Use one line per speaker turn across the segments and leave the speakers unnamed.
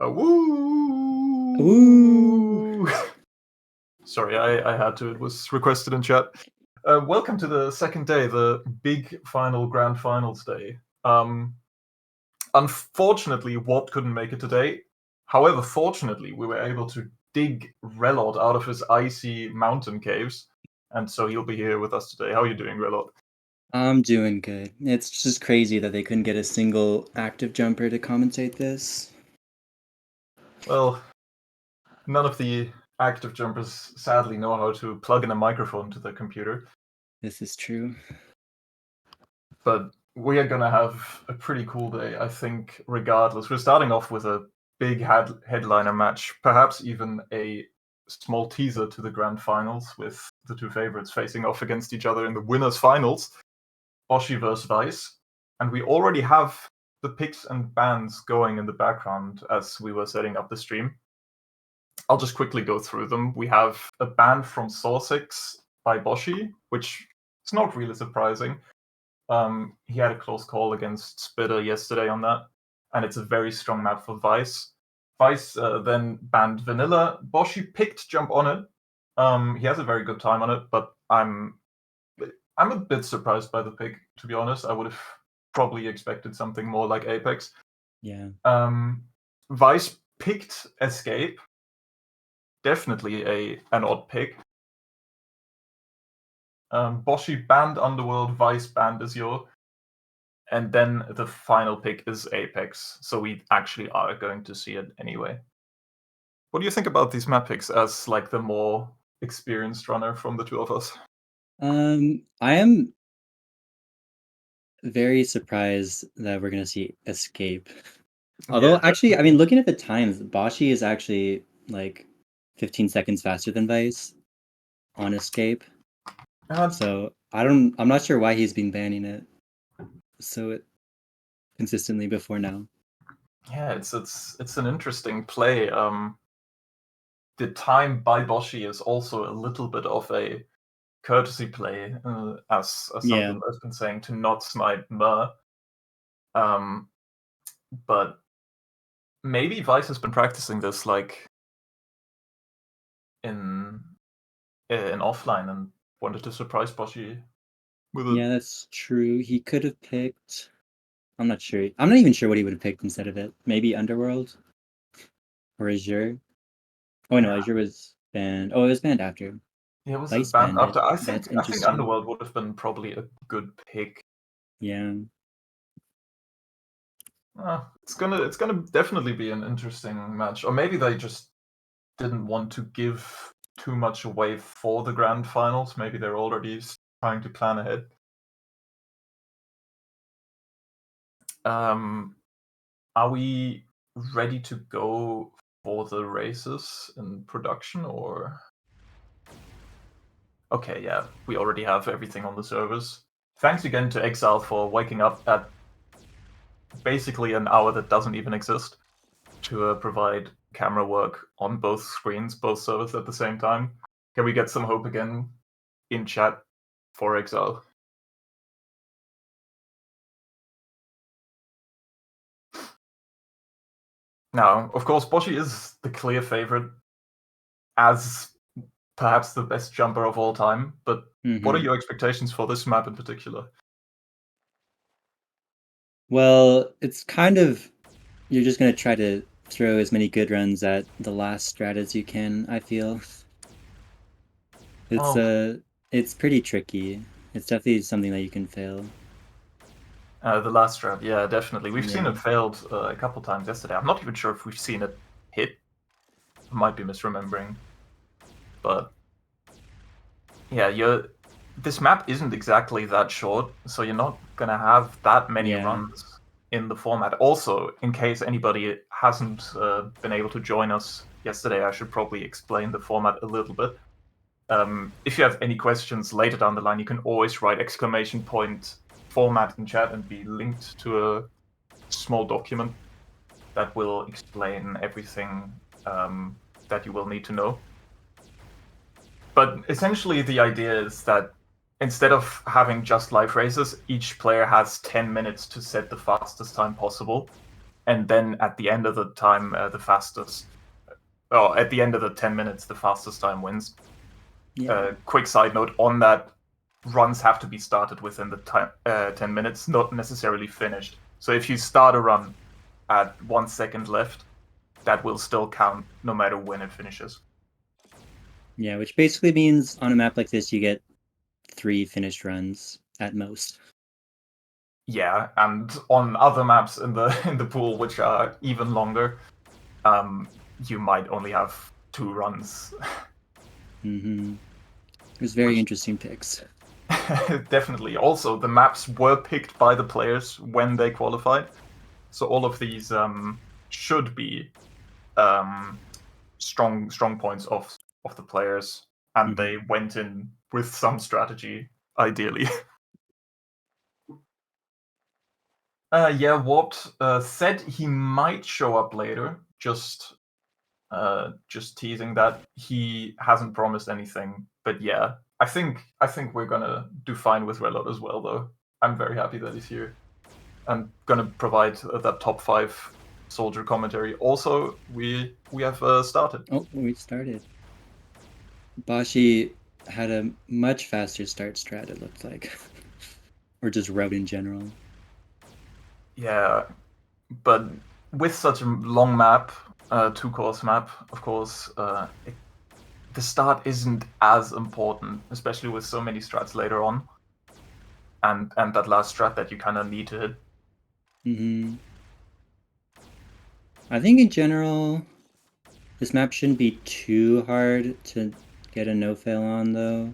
Woo!
Ooh.
Sorry, I had to. It was requested in chat. Welcome to the second day, the big final grand finals day. Unfortunately, Watt couldn't make it today. However, fortunately, we were able to dig Relod out of his icy mountain caves, and so he'll be here with us today. How are you doing, Relod?
I'm doing good. It's just crazy that they couldn't get a single active jumper to commentate this.
Well, none of the active jumpers sadly know how to plug in a microphone to the computer.
This is true.
But we are going to have a pretty cool day, I think, regardless. We're starting off with a big headliner match, perhaps even a small teaser to the grand finals with the two favorites facing off against each other in the winners' finals, Boshi versus Vice. And we already have the picks and bans going in the background as we were setting up the stream. I'll just quickly go through them. We have a ban from Sorsix by Boshi, which is not really surprising. He had a close call against Spitter yesterday on that, and it's a very strong map for Vice. Vice then banned Vanilla. Boshi picked Jump on it. He has a very good time on it, but I'm a bit surprised by the pick, to be honest. I would have probably expected something more like Apex.
Yeah.
Vice picked Escape. Definitely an odd pick. Boshi banned Underworld, Vice banned Azure. And then the final pick is Apex, so we actually are going to see it anyway. What do you think about these map picks as like the more experienced runner from the two of us?
I am very surprised that we're gonna see Escape. Although,
Yeah,
actually, I mean, looking at the times, Boshi is actually like 15 seconds faster than Vice on Escape. So I'm not sure why he's been banning it so consistently before now.
Yeah, it's an interesting play. The time by Boshi is also a little bit of a courtesy play, as some people have been saying, to not snipe Mer. But maybe Vice has been practicing this like in offline and wanted to surprise Boshi with it.
Yeah, that's true. He could have picked. I'm not sure. I'm not even sure what he would have picked instead of it. Maybe Underworld or Azure. Oh no, Azure was banned. Oh, it was banned after.
Yeah, it was
Vice
banned
banned
after.
it.
I
That's
think
interesting.
Underworld would have been probably a good pick.
Yeah.
It's gonna definitely be an interesting match, or maybe they just didn't want to give too much away for the grand finals. Maybe they're already trying to plan ahead. Are we ready to go for the races in production, or? Okay, yeah, we already have everything on the servers. Thanks again to Exile for waking up at basically an hour that doesn't even exist to provide camera work on both screens, both servers at the same time. Can we get some hope again in chat for Exile? Now, of course, Boshi is the clear favorite as perhaps the best jumper of all time, but what are your expectations for this map in particular?
Well, it's kind of, you're just going to try to throw as many good runs at the last strat as you can, I feel. It's pretty tricky. It's definitely something that you can fail.
The last strat, yeah, definitely. We've seen it failed a couple times yesterday. I'm not even sure if we've seen it hit. I might be misremembering. But yeah, this map isn't exactly that short, so you're not gonna have that many runs in the format. Also, in case anybody hasn't been able to join us yesterday, I should probably explain the format a little bit. If you have any questions later down the line, you can always write !format in chat and be linked to a small document that will explain everything that you will need to know. But essentially, the idea is that instead of having just live races, each player has 10 minutes to set the fastest time possible. and then at the end of the time, the fastest. Oh, at the end of the 10 minutes, the fastest time wins.
Yeah.
Quick side note on that: runs have to be started within the time 10 minutes, not necessarily finished. So if you start a run at 1 second left, that will still count no matter when it finishes.
Yeah, which basically means on a map like this, you get 3 finished runs at most.
Yeah, and on other maps in the pool, which are even longer, you might only have 2 runs.
There's very interesting picks.
Definitely. Also, the maps were picked by the players when they qualified, so all of these should be strong points of the players, and they went in with some strategy, ideally. Yeah, Watt said he might show up later. Just teasing that. He hasn't promised anything, but yeah, I think we're gonna do fine with Relot as well, though. I'm very happy that he's here. I'm gonna provide that top 5 soldier commentary. Also, we have started.
Oh, we started. Bashi had a much faster start strat, it looked like. Or just route in general.
Yeah, but with such a long map, 2-course map, of course, the start isn't as important, especially with so many strats later on. And that last strat that you kind of need to hit.
I think in general, this map shouldn't be too hard to get a no-fail on, though.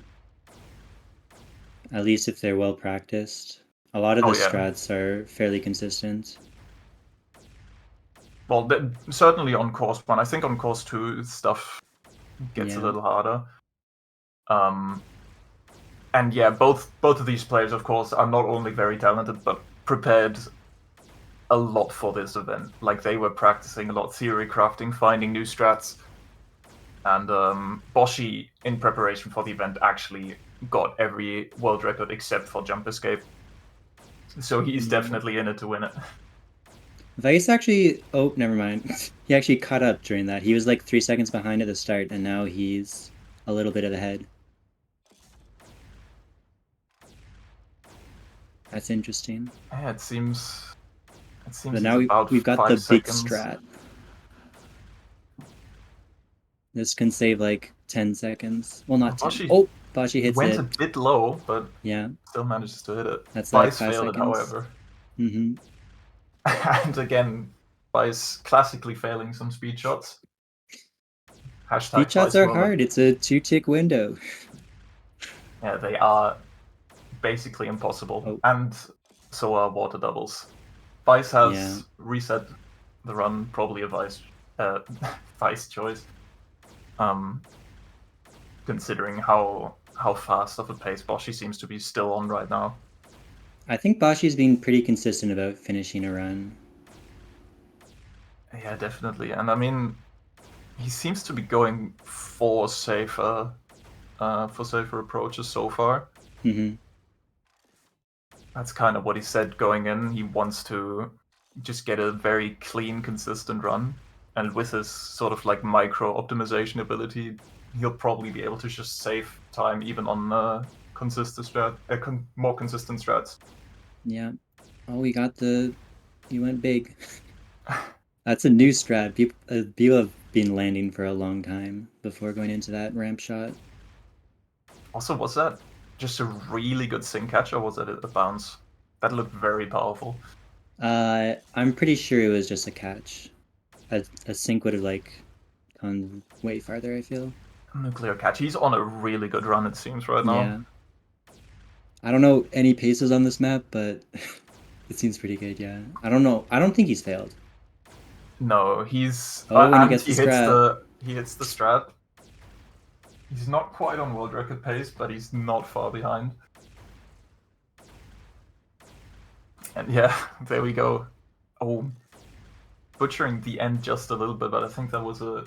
At least if they're well practiced. A lot of the strats are fairly consistent.
Well, certainly on course 1. I think on course 2, stuff gets a little harder. And yeah, both of these players, of course, are not only very talented, but prepared a lot for this event. Like, they were practicing a lot, theory crafting, finding new strats. And Boshi, in preparation for the event, actually got every world record except for jump escape. So he's definitely in it to win it.
Vice actually... Oh, never mind. He actually caught up during that. He was like 3 seconds behind at the start, and now he's a little bit ahead. That's interesting.
Yeah, it seems
But now we've got the big strat. This can save like 10 seconds. Well, not 10. Oh, Bashi hits it.
Went a bit low, but
yeah,
still manages to hit it.
That's like 5
failed
seconds.
It, however. And again, Vice classically failing some speed shots.
Speed shots are hard. It's a 2-tick window.
Yeah, they are basically impossible.
Oh.
And so are water doubles. Vice has reset the run, probably a Vice choice. Considering how fast of a pace Boshi seems to be still on right now.
I think Boshi's been pretty consistent about finishing a run.
Yeah, definitely. And I mean, he seems to be going for safer approaches so far. That's kind of what he said going in. He wants to just get a very clean, consistent run. And with his sort of like micro optimization ability, he'll probably be able to just save time even on more consistent strats.
Yeah. Oh, we got you went big. That's a new strat. People have been landing for a long time before going into that ramp shot.
Also, was that just a really good sync catch, or was it a bounce? That looked very powerful.
I'm pretty sure it was just a catch. A sync would have like gone way farther, I feel.
Nuclear catch. He's on a really good run, it seems, right now.
Yeah. I don't know any paces on this map, but it seems pretty good, yeah. I don't know. I don't think he's failed.
No, he's...
Oh, when he gets the strat.
He hits the strat. He's not quite on world record pace, but he's not far behind. And yeah, there we go. Oh, butchering the end just a little bit, but I think that was a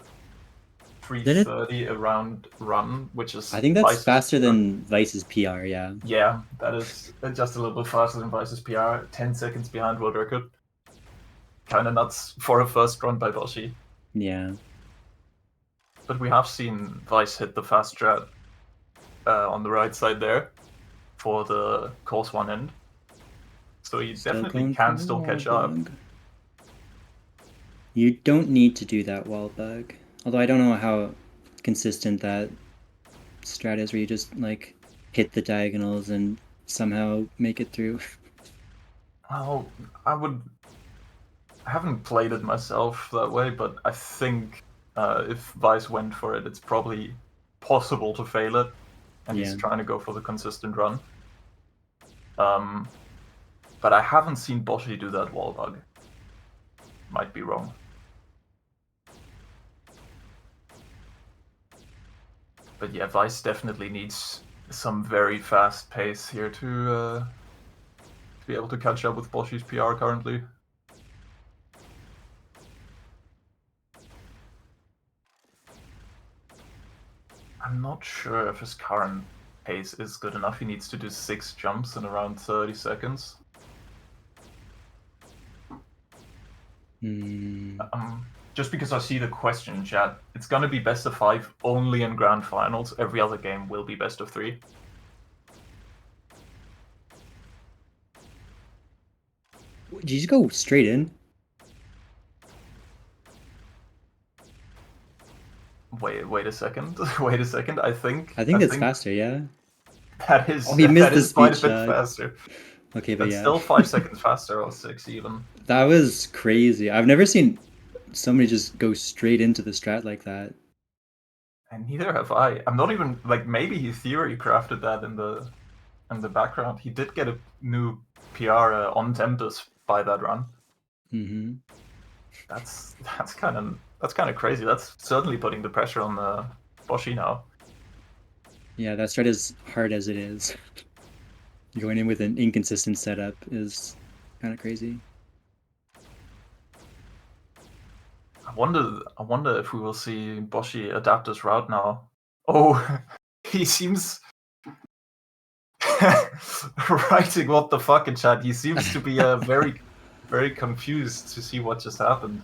3:30 around run, which is...
I think that's faster than Vice's PR, yeah.
Yeah, that is just a little bit faster than Vice's PR. 10 seconds behind world record. kind of nuts for a first run by Boshi.
Yeah.
But we have seen Vice hit the fast strat on the right side there for the course one end. So he definitely can still catch up.
You don't need to do that wall bug. Although I don't know how consistent that strat is where you just like hit the diagonals and somehow make it through.
Oh, I haven't played it myself that way, but I think if Vice went for it, it's probably possible to fail it, and
Yeah.
he's trying to go for the consistent run. But I haven't seen Boshi do that wall bug. Might be wrong. But yeah, Vice definitely needs some very fast pace here to be able to catch up with Boshi's PR currently. I'm not sure if his current pace is good enough. He needs to do 6 jumps in around 30 seconds. Just because I see the question in chat, it's going to be best of 5 only in grand finals. Every other game will be best of 3.
Did you just go straight in?
Wait a second. Wait a second. I think
it's faster, yeah.
That is,
he missed the
quite a
speed
bit
shot.
faster.
Okay, but
That's
yeah.
still 5 seconds faster, or 6 even.
That was crazy. I've never seen somebody just go straight into the strat like that.
And neither have I. I'm not even like, maybe he theory crafted that in the background. He did get a new PR on Tempest by that run.
Mm-hmm.
That's kind of crazy. That's certainly putting the pressure on Boshi now.
Yeah, that strat is hard as it is. Going in with an inconsistent setup is kind of crazy.
I wonder if we will see Boshi adapt his route now. Oh, he seems writing what the fuck in chat. He seems to be very, very confused to see what just happened.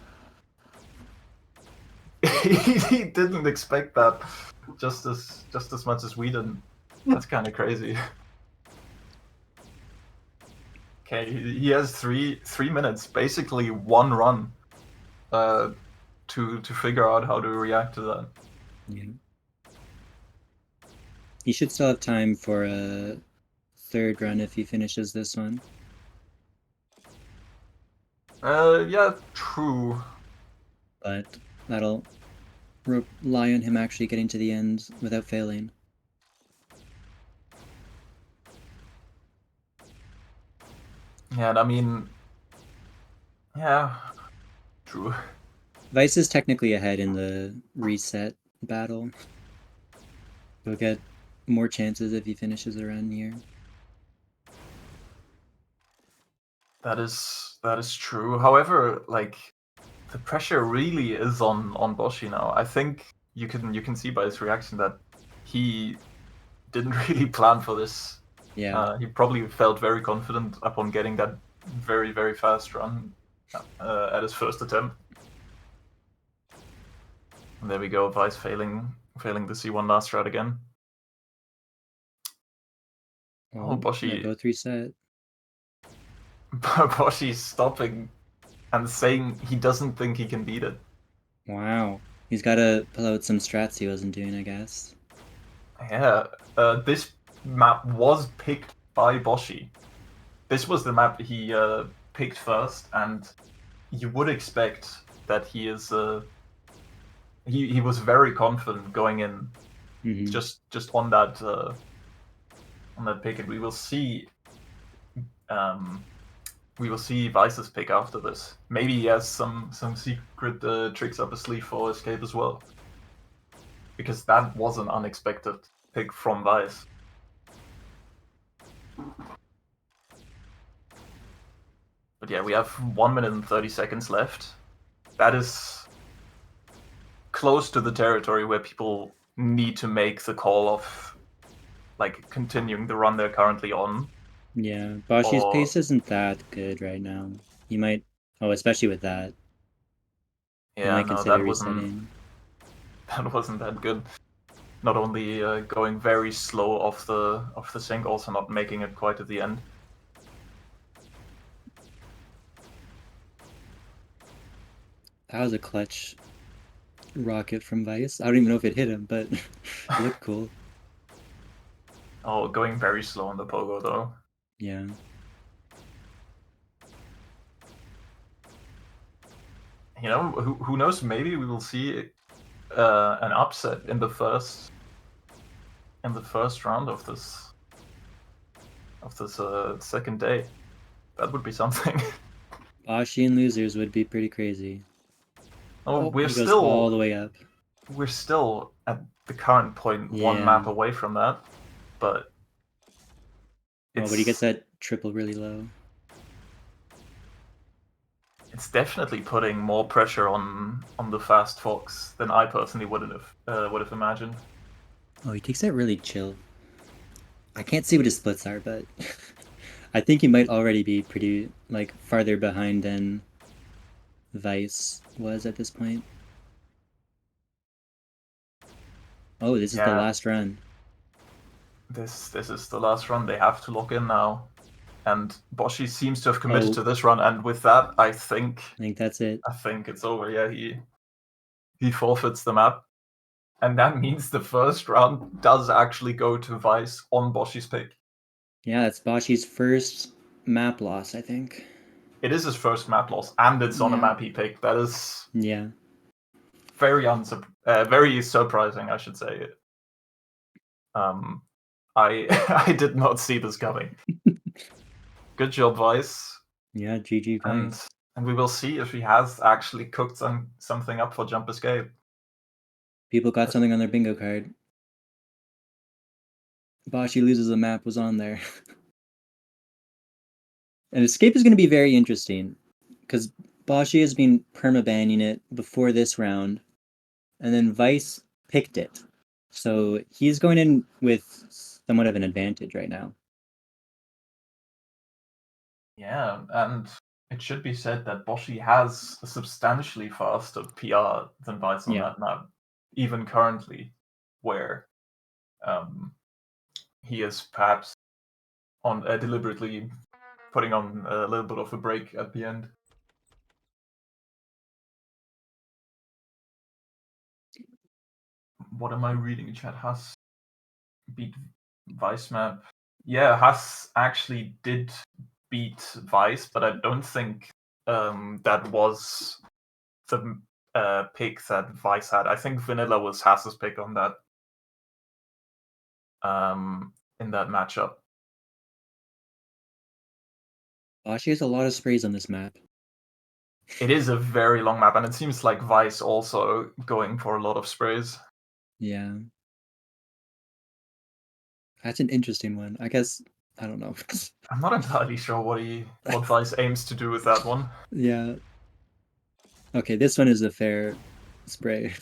He didn't expect that just as much as we didn't. That's kind of crazy. Okay, he has three minutes, basically one run, to figure out how to react to that.
Yeah. He should still have time for a third run if he finishes this one.
Yeah, true.
But that'll rely on him actually getting to the end without failing.
Yeah, and I mean, yeah, true.
Vice is technically ahead in the reset battle. He'll get more chances if he finishes a run here.
That is true. However, like, the pressure really is on Boshi now. I think you can see by his reaction that he didn't really plan for this.
Yeah.
He probably felt very confident upon getting that very, very fast run at his first attempt. And there we go, Vice failing the C1 last strat again. Oh, Boshi.
Both reset.
Boshi's stopping and saying he doesn't think he can beat it.
Wow. He's got to pull out some strats he wasn't doing, I guess.
Yeah, this map was picked by Boshi. This was the map he picked first, and you would expect that he is. He was very confident going in, just on that pick, and we will see. We will see Vice's pick after this. Maybe he has some secret tricks up his sleeve for escape as well, because that was an unexpected pick from Vice. But yeah, we have 1 minute and 30 seconds left. That is close to the territory where people need to make the call of, like, continuing the run they're currently on.
Yeah, Boshi's pace isn't that good right now. He might Oh, especially with that. You
Yeah,
might
no,
consider resetting.
that wasn't that good. Not only going very slow off the sink, also not making it quite to the end.
That was a clutch rocket from Vice. I don't even know if it hit him, but it looked cool.
Oh, going very slow on the pogo though.
Yeah.
You know, who knows? Maybe we will see an upset in the first round of this second day. That would be something.
Bashian losers would be pretty crazy.
Oh,
He goes all the way up.
We're still at the current point one
Yeah.
map away from that, but
Oh, but he gets that triple really low.
It's definitely putting more pressure on the fast fox than I personally would have imagined.
Oh, he takes that really chill. I can't see what his splits are, but I think he might already be pretty like farther behind than Vice was at this point. Oh, this is the last run.
This is the last run. They have to lock in now. And Boshi seems to have committed to this run, and with that, I think
that's it.
I think it's over. Yeah, he forfeits the map. And that means the first round does actually go to Vice on Boshi's pick.
Yeah, it's Boshi's first map loss, I think.
It is his first map loss, and it's on a map he picked. That is very surprising, I should say. I did not see this coming. Good job, Vice.
Yeah, GG Vice.
And we will see if he has actually cooked something up for Jump Escape.
People got something on their bingo card. Boshi loses a map was on there. And Escape is going to be very interesting because Boshi has been permabanning it before this round, and then Vice picked it. So he's going in with somewhat of an advantage right now.
Yeah, and it should be said that Boshi has a substantially faster PR than Vice on that map, even currently, where he is perhaps on deliberately putting on a little bit of a break at the end. What am I reading in chat? Has beat Vice map. Yeah, Has actually did beat Vice, but I don't think that was the pick that Vice had. I think Vanilla was Hass's pick on that in that matchup.
Boshi has a lot of sprays on this map.
It is a very long map, and it seems like Vice also going for a lot of sprays.
Yeah. That's an interesting one. I guess, I don't know.
I'm not entirely sure what Vice aims to do with that one.
Yeah. Okay, this one is a fair spray.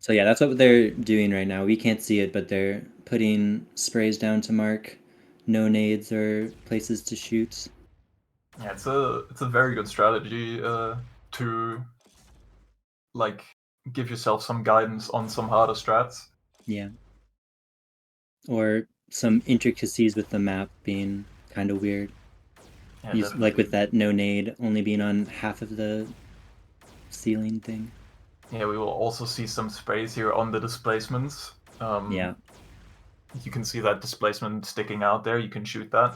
So yeah, that's what they're doing right now. We can't see it, but they're putting sprays down to mark no nades or places to shoot.
Yeah, it's a very good strategy to like give yourself some guidance on some harder strats.
Yeah. Or some intricacies with the map being kind of weird.
Yeah,
like with that no nade only being on half of the ceiling thing.
Yeah, we will also see some sprays here on the displacements.
Yeah.
You can see that displacement sticking out there. You can shoot that.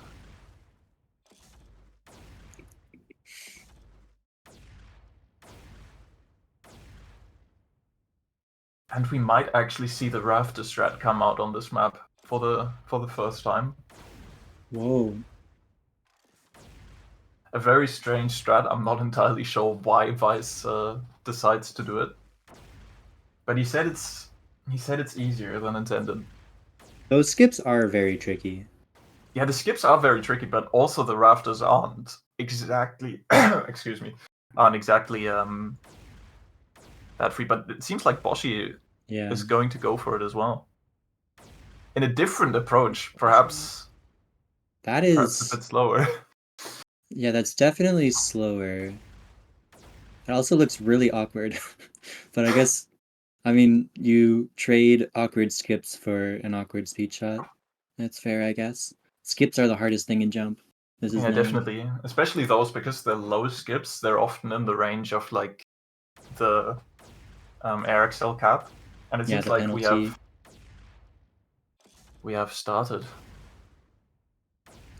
And we might actually see the rafter strat come out on this map for the first time.
Whoa.
A very strange strat. I'm not entirely sure why Vice decides to do it. But he said it's easier than intended.
Those skips are very tricky.
Yeah, the skips are very tricky, but also the rafters aren't exactly excuse me, aren't exactly that free. But it seems like Boshi is going to go for it as well. In a different approach, perhaps
That
Perhaps a
is,
bit slower.
yeah, that's definitely slower. It also looks really awkward. But I guess, I mean, you trade awkward skips for an awkward speed shot. That's fair, I guess. Skips are the hardest thing in jump. This is
Yeah,
known.
definitely. Especially those, because they're low skips, they're often in the range of like the air excel cap. And it
Yeah,
seems
the
like
penalty.
we have started.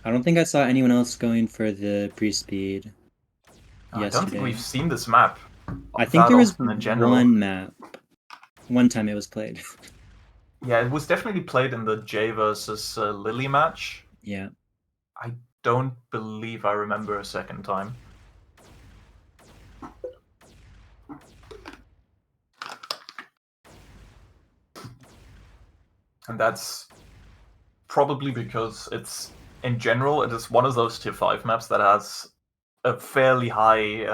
I don't think I saw anyone else going for the pre-speed
I don't think we've
yesterday.
seen this map
I think
that
there was
often in general.
one map, one time it was played.
Yeah, it was definitely played in the Jay versus Lily match.
Yeah.
I don't believe I remember a second time. And that's probably because it's, in general, it is one of those tier 5 maps that has a fairly high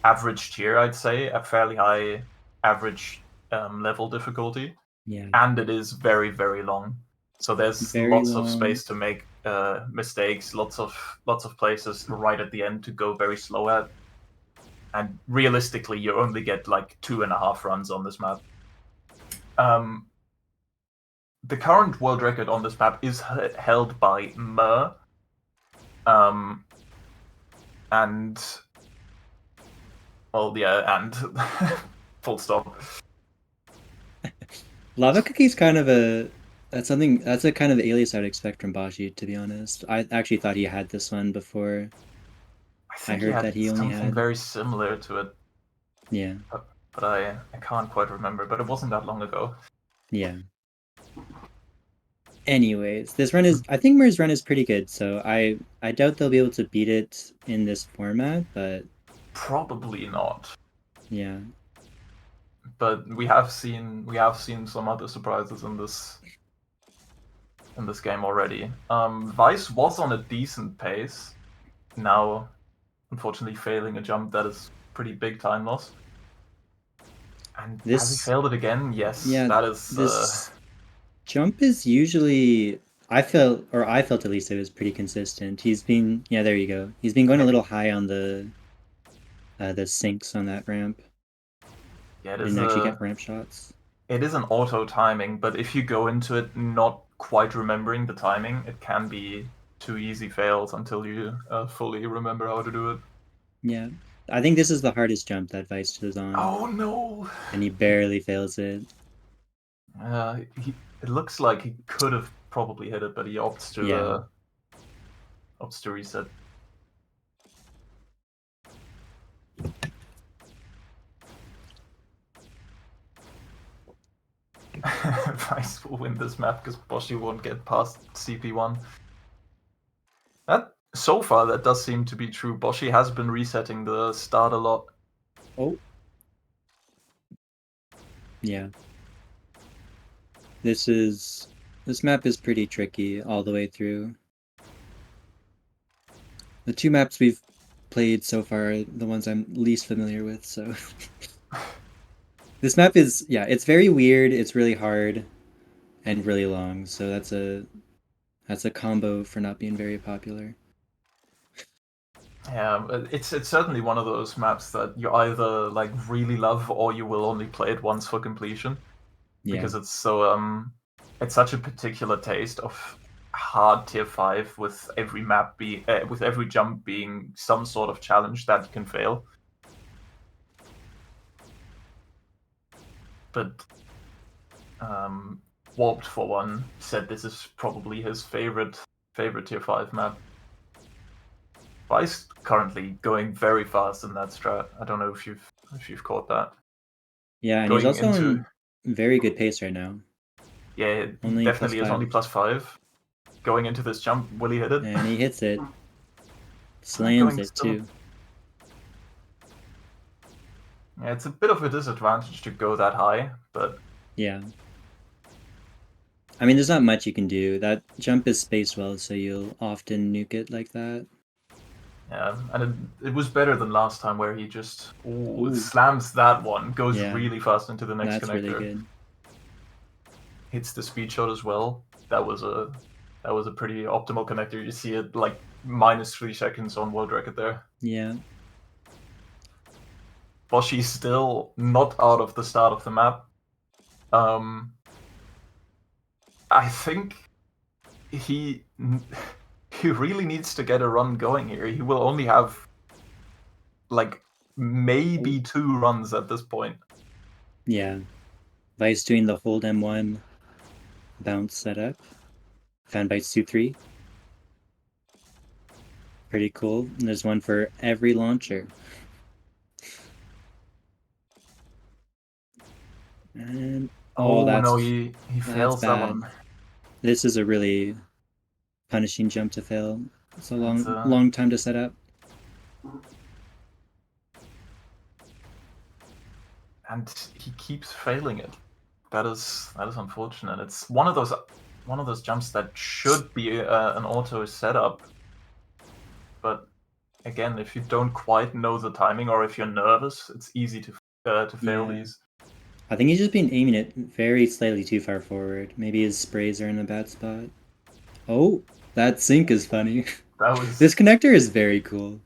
average tier, I'd say, a fairly high average level difficulty.
Yeah.
And it is very, very long. So there's
Very
lots of
long.
space to make mistakes, lots of places right at the end to go very slow at. And realistically, you only get like 2.5 runs on this map. The current world record on this map is held by Mer. And well, yeah, and full stop.
Lava Cookie's kind of a that's a kind of alias I'd expect from Bashi, to be honest. I actually thought he had this one before.
I
I
think he
heard
had
that he only
something
had,
very similar to it,
yeah.
but I can't quite remember. But it wasn't that long ago.
Yeah. Anyways, this run is I think Mer's run is pretty good, so I doubt they'll be able to beat it in this format, but
Probably not.
yeah.
But we have seen some other surprises in this game already. Vice was on a decent pace. Now, unfortunately, failing a jump that is pretty big time loss. And has he
This
failed it again? Yes,
yeah,
that is.
this jump is usually I felt at least it was pretty consistent. He's been yeah, there you go. He's been going a little high on the sinks on that ramp.
Yeah,
Didn't actually get ramp shots.
it is an auto timing, but if you go into it not quite remembering the timing, it can be 2 easy fails until you fully remember how to do it.
Yeah. I think this is the hardest jump that Vice does on.
Oh no!
And he barely fails it.
It looks like he could have probably hit it, but he opts to reset. Vice will win this map because Boshi won't get past CP1. So far, that does seem to be true. Boshi has been resetting the start a lot.
Oh. Yeah. This map is pretty tricky all the way through. The two maps we've played so far are the ones I'm least familiar with, so this map is it's very weird, it's really hard, and really long, so that's a combo for not being very popular.
Yeah, it's certainly one of those maps that you either like really love or you will only play it once for completion.
Yeah.
Because it's so it's such a particular taste of hard tier 5 with every map with every jump being some sort of challenge that you can fail. But Warped, for one, said this is probably his favorite tier 5 map. Vice currently going very fast in that strat. I don't know if you've caught that.
Yeah, and he's also on very good pace right now.
Yeah,
only
definitely is
+5.
only +5. Going into this jump, will he hit it?
And he hits it. Slams it too.
Yeah, it's a bit of a disadvantage to go that high, but
yeah. I mean, there's not much you can do. That jump is spaced well, so you'll often nuke it like that.
Yeah, and it was better than last time where he just slams that one, goes really fast into the next connector.
That's really good.
Hits the speed shot as well. That was a That was a pretty optimal connector. You see it like -3 seconds on World Record there.
Yeah.
Boschi's still not out of the start of the map. I think he really needs to get a run going here. He will only have like maybe 2 runs at this point.
Yeah. Vice doing the hold M1 bounce setup. Fan bites 2-3. Pretty cool. And there's one for every launcher. And that's
no, he fails
bad.
that one.
This is a really punishing jump to fail. It's a long time to set up.
And he keeps failing it. That is unfortunate. It's one of those jumps that should be an auto setup, but again, if you don't quite know the timing or if you're nervous, it's easy to fail these.
I think he's just been aiming it very slightly too far forward. Maybe his sprays are in a bad spot. Oh, that sync is funny. This connector is very cool.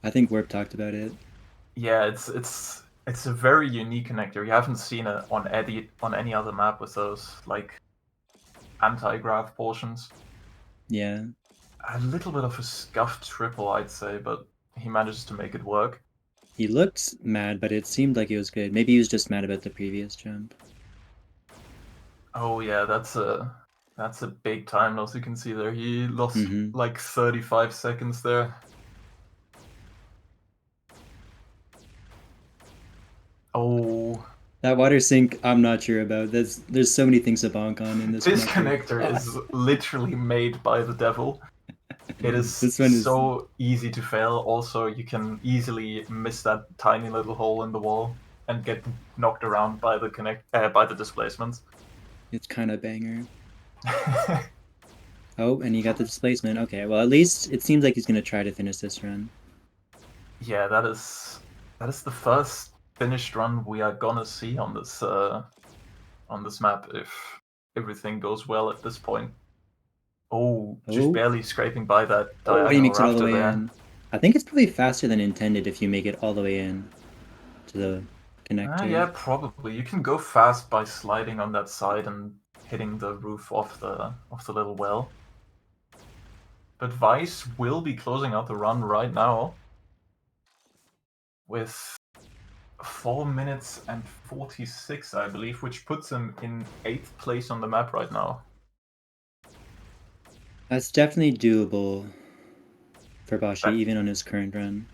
I think Warp talked about it.
Yeah, it's a very unique connector. You haven't seen it on any other map with those like anti-grav portions.
Yeah.
A little bit of a scuffed triple, I'd say, but he manages to make it work.
He looked mad, but it seemed like it was good. Maybe he was just mad about the previous jump.
Oh yeah, that's a big time loss. You can see there. He lost like 35 seconds there. Oh.
That water sink, I'm not sure about. There's so many things to bonk on in this.
This connector is literally made by the devil. It is so easy to fail. Also, you can easily miss that tiny little hole in the wall and get knocked around by the displacements.
It's kind of banger. Oh, and he got the displacement. Okay, well at least it seems like he's gonna try to finish this run.
Yeah, that is the first finished run we are gonna see on this map if everything goes well at this point. Oh, just barely scraping by that diagonal
he makes it all the
rafter
way
there.
in. I think it's probably faster than intended if you make it all the way in to the connector.
Yeah, probably. You can go fast by sliding on that side and hitting the roof of the little well. But Vice will be closing out the run right now with 4 minutes and 46, I believe, which puts him in 8th place on the map right now.
That's definitely doable for Bashi, even on his current run.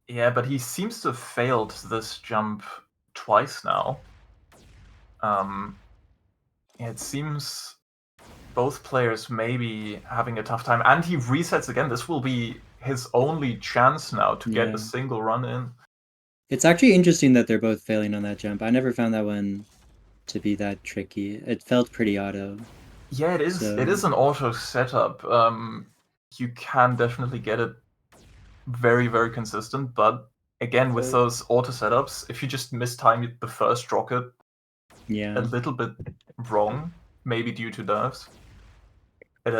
Yeah, but he seems to have failed this jump twice now. It seems both players may be having a tough time, and he resets again. This will be his only chance now to get a single run in.
It's actually interesting that they're both failing on that jump. I never found that one to be that tricky. It felt pretty auto.
Yeah, it is. So... It is an auto setup. You can definitely get it very, very consistent, but again, with those auto setups, if you just mistime the first rocket a little bit wrong, maybe due to nerves, it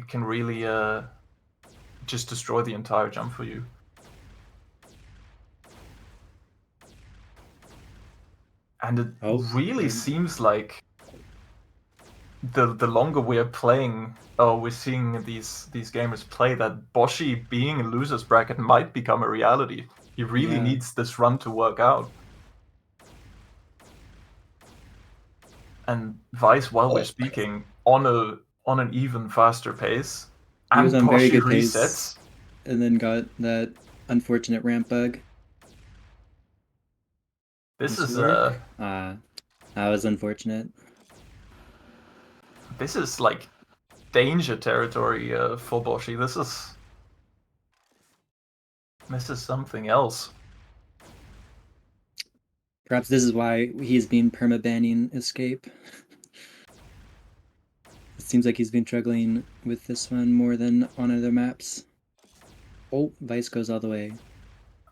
can really just destroy the entire jump for you. And it really seems like the longer we are playing, we're seeing these gamers play, that Boschi being in loser's bracket might become a reality. He really needs this run to work out. And Vice, while we're speaking, on an even faster pace.
He was on very good pace, and then got that unfortunate ramp bug.
This is
that was unfortunate.
This is like danger territory for Boschi. This is something else.
Perhaps this is why he's been perma-banning Escape. It seems like he's been struggling with this one more than on other maps. Oh, Vice goes all the way.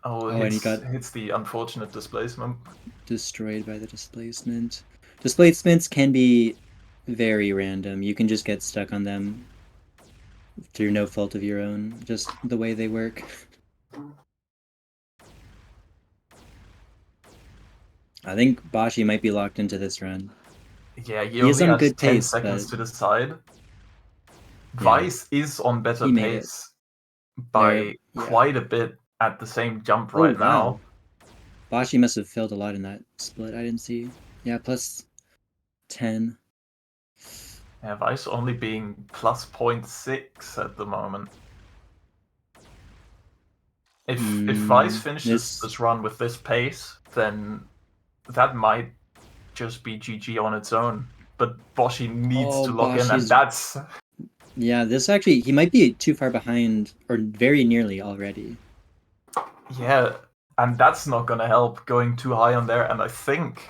And he hits the unfortunate displacement.
Destroyed by the displacement. Displacements can be very random. You can just get stuck on them through no fault of your own, just the way they work. I think Bashi might be locked into this run.
Yeah, he
is
only
on
has
good
10
pace,
seconds
but
to decide.
yeah,
Vice is on better
he made it.
pace by
Yeah.
quite a bit at the same jump
Oh,
right
wow.
now.
Bashi must have failed a lot in that split. I didn't see. Yeah, plus 10.
Yeah, Vice only being plus 0.6 at the moment. If Vice finishes this run with this pace, then that might just be GG on its own. But Boshi needs to lock in, and that's...
Yeah, this actually, he might be too far behind, or very nearly already.
Yeah, and that's not going to help going too high on there, and I think...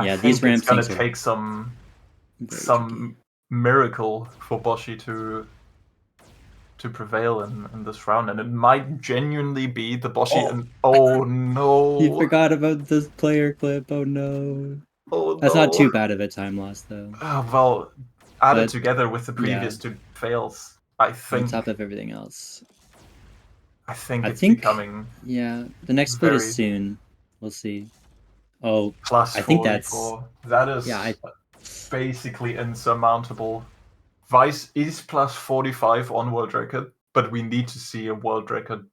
Yeah, these ramps
it's going to take some miracle for Boshi to prevail in this round, and it might genuinely be the Boshi. And oh no,
he forgot about this player clip. Oh no.
Oh,
that's not too bad of a time loss though.
Well, added together with the previous two fails, I think.
On top of everything else,
I think it's becoming.
Yeah, the next split is soon. We'll see. Oh,
plus
I think
44. That is basically insurmountable. Vice is plus 45 on world record, but we need to see a world record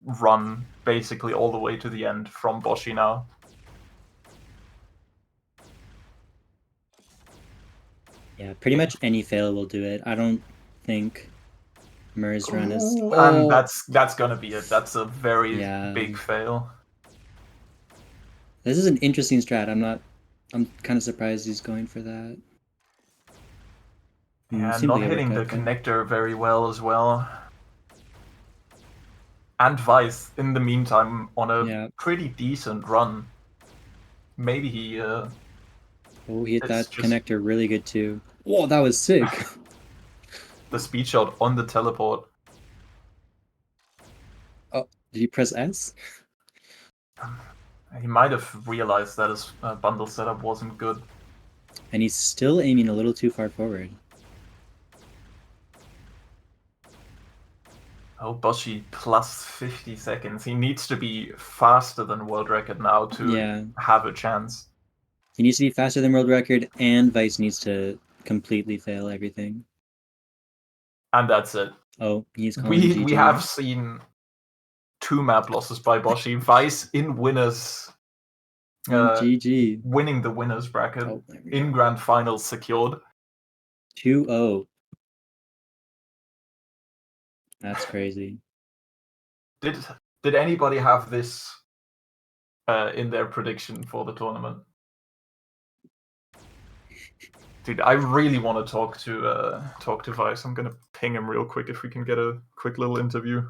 run basically all the way to the end from Boshi now.
Yeah, pretty much any fail will do it. I don't think Mur's run is...
And that's gonna be it. That's a very big fail.
This is an interesting strat. I'm kind of surprised he's going for that.
Yeah, not hitting the connector very well as well. And Vice, in the meantime, on a pretty decent run. Maybe he...
oh, he hit that connector really good too. Whoa, that was sick.
The speed shot on the teleport.
Oh, did he press S?
He might have realized that his bundle setup wasn't good.
And he's still aiming a little too far forward.
Oh, Boshi plus 50 seconds. He needs to be faster than world record now to have a chance.
He needs to be faster than world record, and Vice needs to completely fail everything.
And that's it.
Oh, he's calling GG.
We have seen 2 map losses by Boshi. Vice in winners.
GG.
Winning the winners bracket in grand finals secured.
2-0. That's crazy.
Did anybody have this in their prediction for the tournament? Dude, I really want to talk to Vice. I'm gonna ping him real quick if we can get a quick little interview.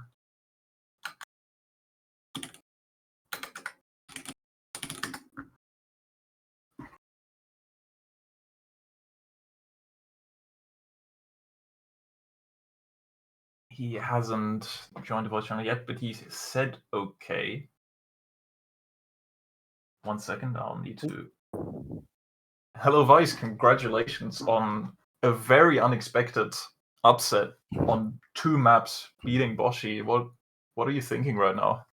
He hasn't joined the voice channel yet, but he said okay. 1 second, I'll need to... Hello, Vice. Congratulations on a very unexpected upset on 2 maps beating Boshi. What are you thinking right now?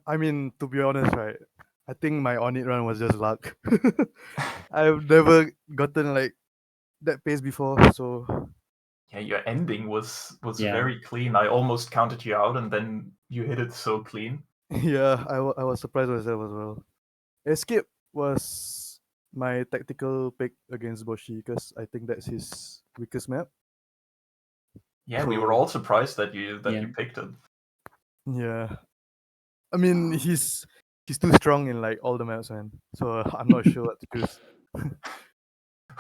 I mean, to be honest, right, I think my on-it run was just luck. I've never gotten like that pace before, so...
Yeah, your ending was very clean. I almost counted you out, and then you hit it so clean.
Yeah, I was surprised myself as well. Escape was my tactical pick against Boshi because I think that's his weakest map.
Yeah, so, we were all surprised that you picked it.
Yeah, I mean he's too strong in like all the maps, man. So I'm not sure what to choose.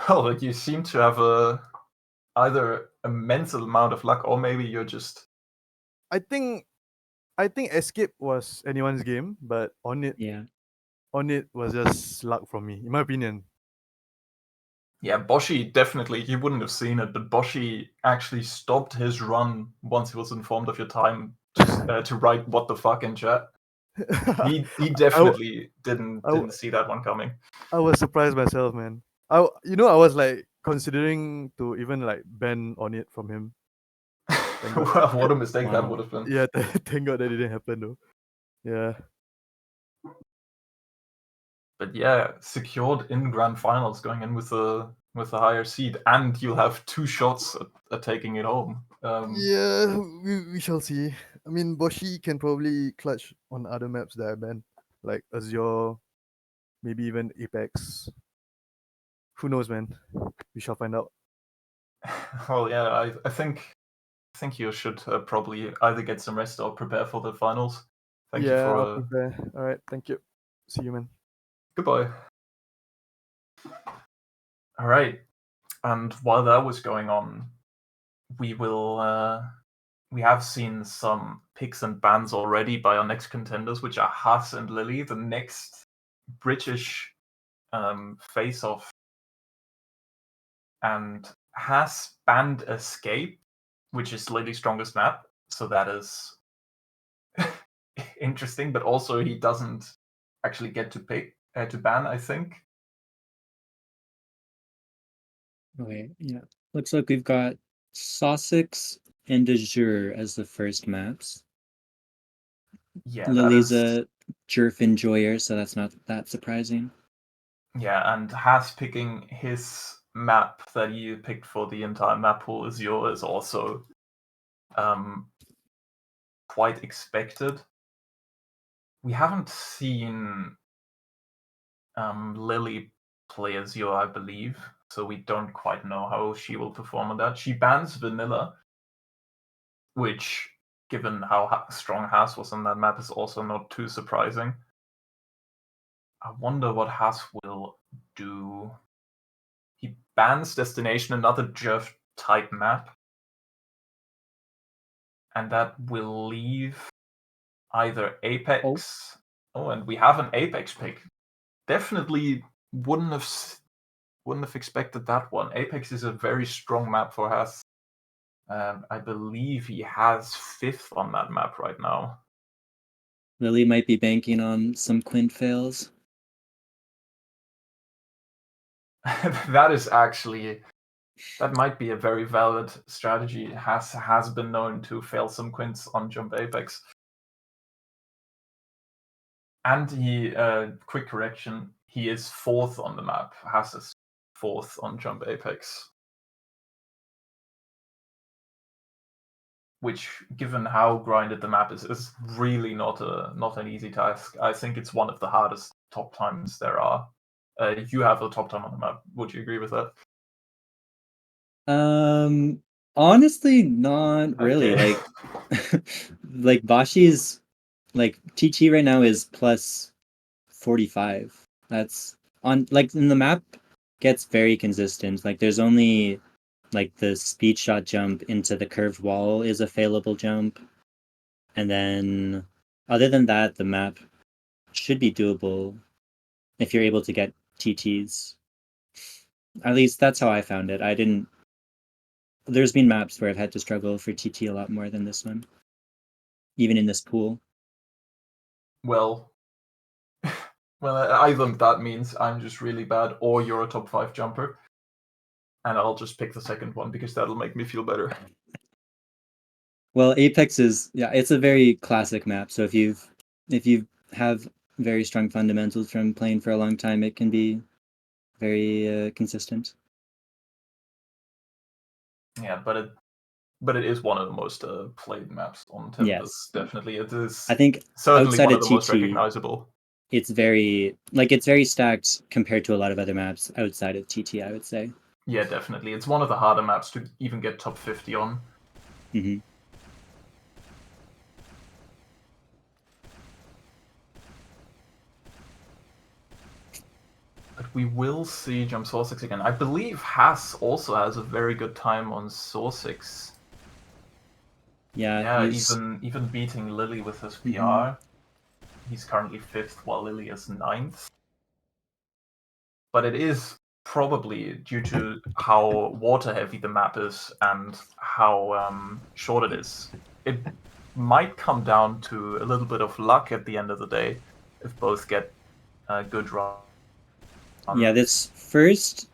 Well, like you seem to have either a mental amount of luck, or maybe you're just...
I think Escape was anyone's game, but on it was just luck from me, in my opinion.
Yeah, Boshi definitely, he wouldn't have seen it, but Boshi actually stopped his run once he was informed of your time to write "what the fuck" in chat. He definitely didn't see that one coming.
I was surprised myself, man. I was like considering to even like ban on it from him. Thank God.
Well, what a mistake that
Wow.
would have been.
Yeah, thank God that didn't happen though. Yeah.
But yeah, secured in grand finals, going in with a higher seed, and you'll have 2 shots at taking it home.
Yeah, we shall see. I mean, Boshi can probably clutch on other maps that I banned, like Azure, maybe even Apex. Who knows, man? We shall find out.
Well, yeah, I think you should probably either get some rest or prepare for the finals. Thank you
Yeah,
for
I'll prepare. All right, thank you. See you, man.
goodbye. All right, and while that was going on, we have seen some picks and bans already by our next contenders, which are Haas and Lily, the next British face-off. And Haas banned Escape, which is Lily's strongest map, so that is interesting. But also, he doesn't actually get to pick to ban, I think.
Okay, yeah. Looks like we've got Sussex and Azure as the first maps.
Yeah,
Lily's a Jerf enjoyer, so that's not that surprising.
Yeah, and Haas picking his map that he picked for the entire map pool Azure is also quite expected. We haven't seen Lily play Azure, I believe, so we don't quite know how she will perform on that. She bans Vanilla, which, given how strong Haas was on that map, is also not too surprising. I wonder what Haas will do. He bans Destination, another Jerf type map, and that will leave either Apex. Oh, and we have an Apex pick. Definitely wouldn't have expected that one. Apex is a very strong map for Haas. I believe he has 5th on that map right now.
Lily might be banking on some Quint fails.
That might be a very valid strategy. Has been known to fail some Quints on Jump Apex. And he, quick correction, he is 4th on the map. Has is 4th on Jump Apex. Which, given how grinded the map is really not an easy task. I think it's one of the hardest top times there are. You have a top time on the map. Would you agree with that?
Honestly, not really.
Okay.
Like Bashi's like TT right now is plus 45. That's on like in the map gets very consistent. Like there's only like the speed shot jump into the curved wall is a failable jump. And then other than that, the map should be doable if you're able to get TTs. At least that's how I found it. There's been maps where I've had to struggle for TT a lot more than this one, even in this pool.
Well, either that means I'm just really bad, or you're a top 5 jumper, and I'll just pick the second one because that'll make me feel better.
Well, Apex is it's a very classic map. So if you have very strong fundamentals from playing for a long time, it can be very consistent.
Yeah, but it is one of the most played maps on Timbers.
Yes.
Definitely, it is.
I think
Certainly
outside
one
of
of the most
TT,
recognizable.
it's very stacked compared to a lot of other maps outside of TT, I would say.
Yeah, definitely. It's one of the harder maps to even get top 50 on.
Mm-hmm.
But we will see Jump Sorsix again. I believe Haas also has a very good time on Sorsix.
Yeah,
even beating Lily with his PR.
Mm-hmm.
He's currently 5th, while Lily is 9th. But it is probably due to how water heavy the map is and how short it is. It might come down to a little bit of luck at the end of the day if both get a good run.
Yeah, this first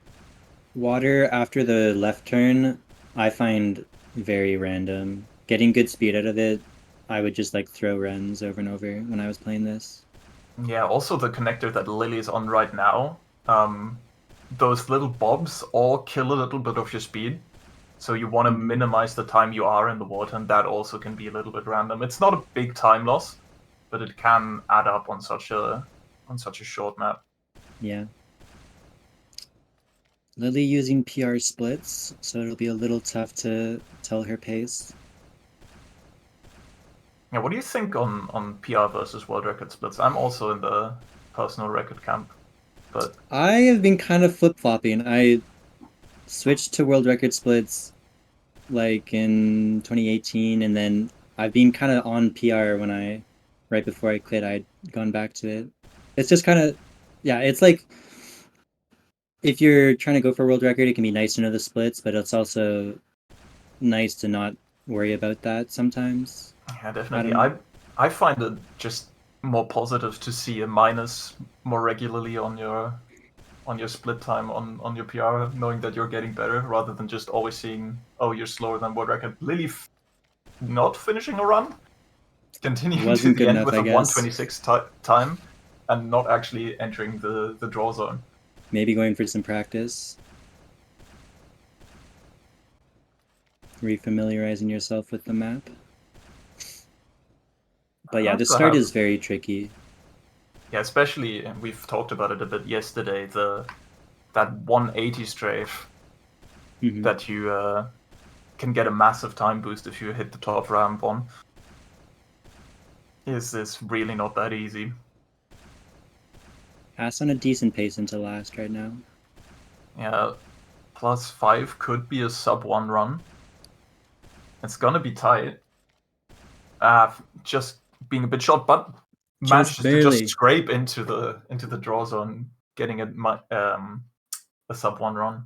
Water after the left turn, I find very random. Getting good speed out of it, I would just like throw runs over and over when I was playing this.
Yeah, also the connector that Lily is on right now, those little bobs all kill a little bit of your speed. So you want to minimize the time you are in the water, and that also can be a little bit random. It's not a big time loss, but it can add up on such a short map.
Yeah. Lily using PR splits, so it'll be a little tough to tell her pace.
Yeah, what do you think on PR versus world record splits? I'm also in the personal record camp, but
I have been kind of flip-flopping. I switched to world record splits like in 2018, and then I've been kind of on PR right before I quit, I'd gone back to it. It's just kind of, yeah, it's like if you're trying to go for a world record, it can be nice to know the splits, but it's also nice to not worry about that sometimes.
yeah, definitely. I find it just more positive to see a minus more regularly on your split time on your PR, knowing that you're getting better rather than just always seeing, oh, you're slower than world record. Lily not finishing a run, continuing to
Wasn't
the
good
end
enough,
with
I
a
guess.
126 time, and not actually entering the draw zone.
Maybe going for some practice. Refamiliarizing yourself with the map. But yeah, the start is very tricky.
Yeah, especially, and we've talked about it a bit yesterday, that 180 strafe that you can get a massive time boost if you hit the top ramp on. Is really not that easy.
Haas on a decent pace into last right now.
Yeah, +5 could be a sub-1 run. It's gonna be tight. Just being a bit short, but manages to just scrape into the draw zone, getting a sub-1 run.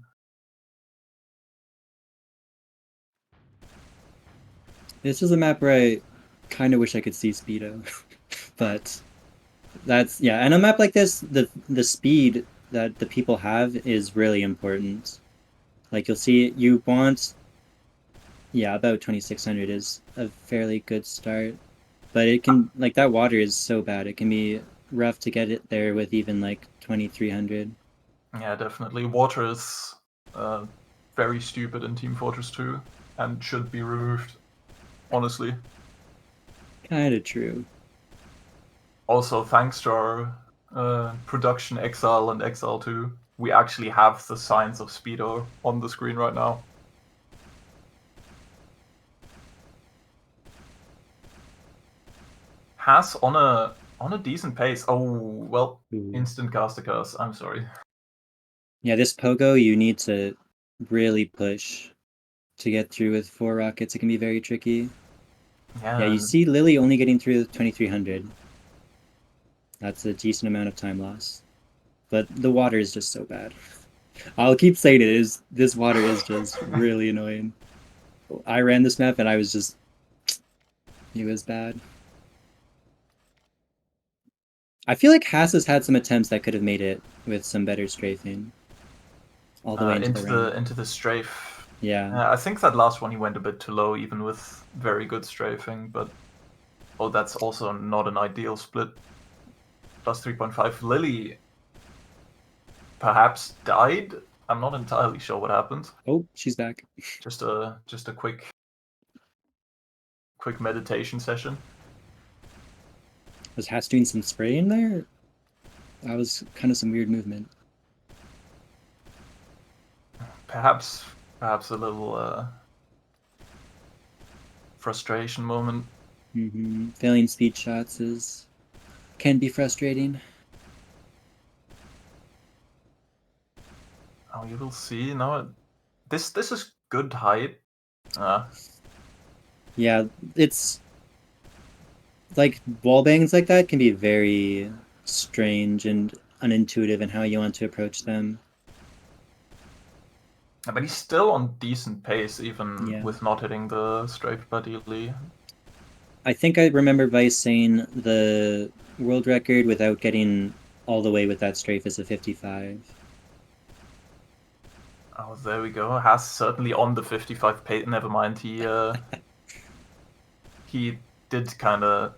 This is a map where I kind of wish I could see Speedo, but that's, yeah. And a map like this, the speed that the people have is really important. Like you'll see, you want, yeah, about 2600 is a fairly good start, but it can, like that water is so bad, it can be rough to get it there with even like 2300.
Yeah, definitely. Water is very stupid in Team Fortress 2 and should be removed, honestly.
Kind of true.
Also, thanks to our production Exile and Exile 2, we actually have the signs of Speedo on the screen right now. Has on a decent pace. Oh, well, instant caster curse. I'm sorry.
Yeah, this pogo, you need to really push to get through with 4 rockets. It can be very tricky. Yeah, you see Lily only getting through with 2300. That's a decent amount of time loss. But the water is just so bad. I'll keep saying it, this water is just really annoying. I ran this map and I was just, it was bad. I feel like Haas has had some attempts that could have made it with some better strafing. All the way
into the strafe.
Yeah.
I think that last one he went a bit too low, even with very good strafing, but that's also not an ideal split. +3.5. Lily perhaps died. I'm not entirely sure what happened.
Oh, she's back.
Just a quick meditation session.
Was Haas doing some spraying there? That was kind of some weird movement.
Perhaps a little frustration moment.
Failing speed shots can be frustrating.
Oh, you will see. No, this is good height.
Yeah, it's like wall bangs like that can be very strange and unintuitive in how you want to approach them.
But he's still on decent pace, even with not hitting the strafe ideally.
I think I remember Vice saying the world record without getting all the way with that strafe is a 55.
Oh, there we go. Haas certainly on the 55 pace. Never mind. He did kind of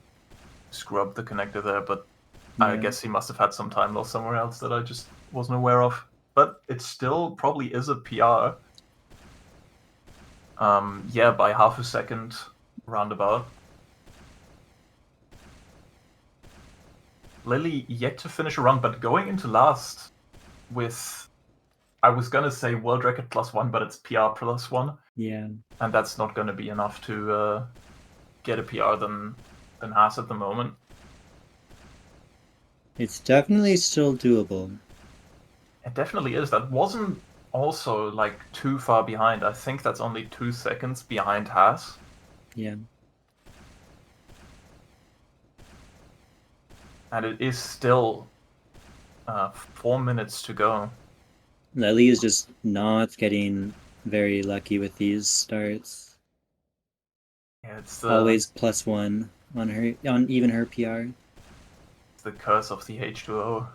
screw up the connector there, but I guess he must have had some time loss somewhere else that I just wasn't aware of. But it still probably is a PR. Yeah, by half a second roundabout. Lily yet to finish a run, but going into last with, I was gonna say world record +1, but it's PR +1.
Yeah.
And that's not gonna be enough to get a PR than Haas at the moment.
It's definitely still doable.
It definitely is. That wasn't also like too far behind. I think that's only 2 seconds behind Haas.
Yeah.
And it is still 4 minutes to go.
Lely is just not getting very lucky with these starts.
Yeah, it's
always +1 on even her PR.
It's the curse of the H2O.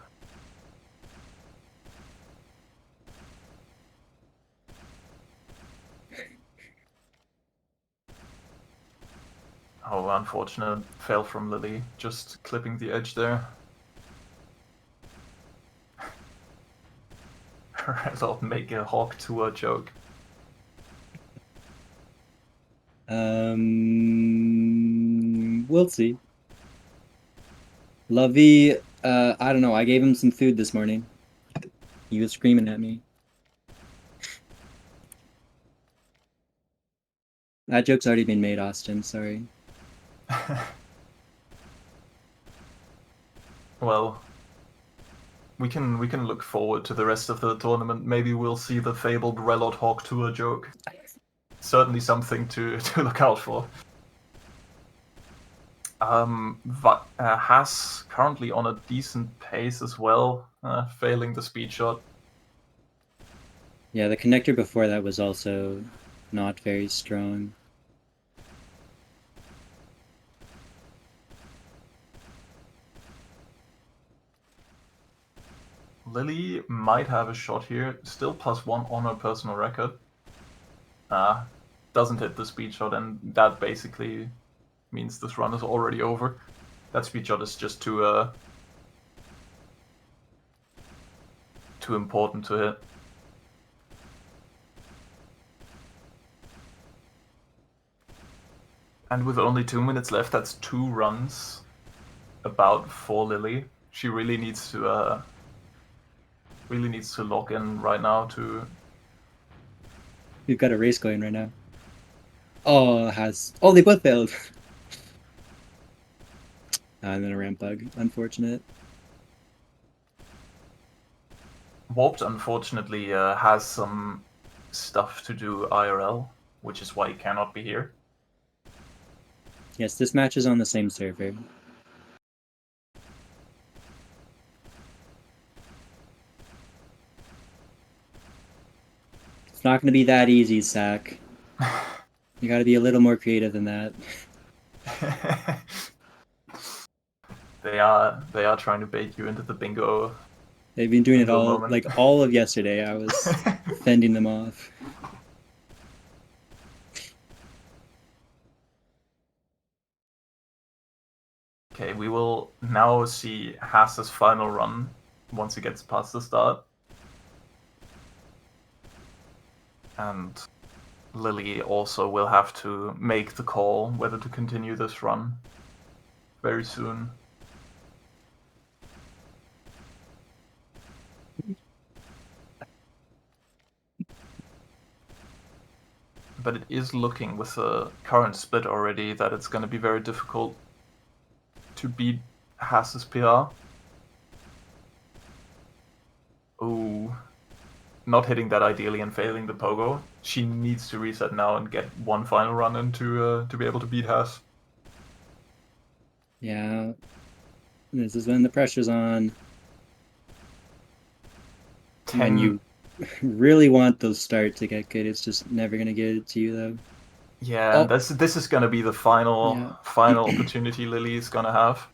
Oh, unfortunate fail from Lily, just clipping the edge there. I'll make a Hawk Tour joke.
We'll see. Lovey, I don't know. I gave him some food this morning. He was screaming at me. That joke's already been made, Austin. Sorry.
Well, we can look forward to the rest of the tournament. Maybe we'll see the fabled Relot Hawk Tour joke. Certainly something to look out for. Haas currently on a decent pace as well, failing the speed shot.
Yeah, the connector before that was also not very strong.
Lily might have a shot here, still +1 on her personal record. Doesn't hit the speed shot, and that basically means this run is already over. That speed shot is just too important to hit. And with only 2 minutes left, that's 2 runs about for Lily. She really needs to lock in right now to.
We've got a race going right now. Oh, they both failed. And then a ramp bug. Unfortunate.
Warped, unfortunately, has some stuff to do IRL, which is why he cannot be here.
Yes, this match is on the same server. It's not going to be that easy, Sack. You got to be a little more creative than that.
They are trying to bait you into the bingo.
They've been doing it
bingo
all,
moment.
like all of yesterday. I was fending them off.
Okay, we will now see Haas's final run once he gets past the start. And Lily also will have to make the call whether to continue this run very soon. But it is looking, with the current split already, that it's going to be very difficult to beat Haas's PR. Ooh. Not hitting that ideally and failing the pogo. She needs to reset now and get one final run in to be able to beat Haas.
Yeah. This is when the pressure's on. When you really want those start to get good, it's just never going to get it to you, though.
Yeah, and this is going to be the final opportunity Lily is going to have.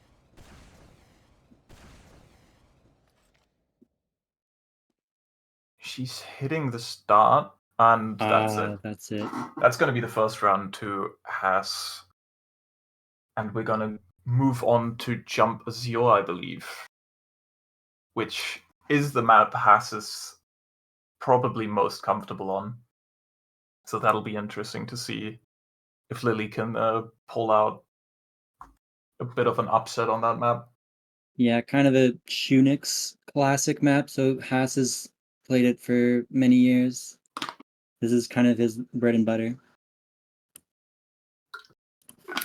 she's hitting the start, and that's it.
That's it.
That's going to be the first round to Haas. And we're going to move on to Jump Azure, I believe, which is the map Haas is probably most comfortable on. So that'll be interesting to see if Lily can pull out a bit of an upset on that map.
Yeah, kind of a Tunix classic map. So Haas has played it for many years. This is kind of his bread and butter.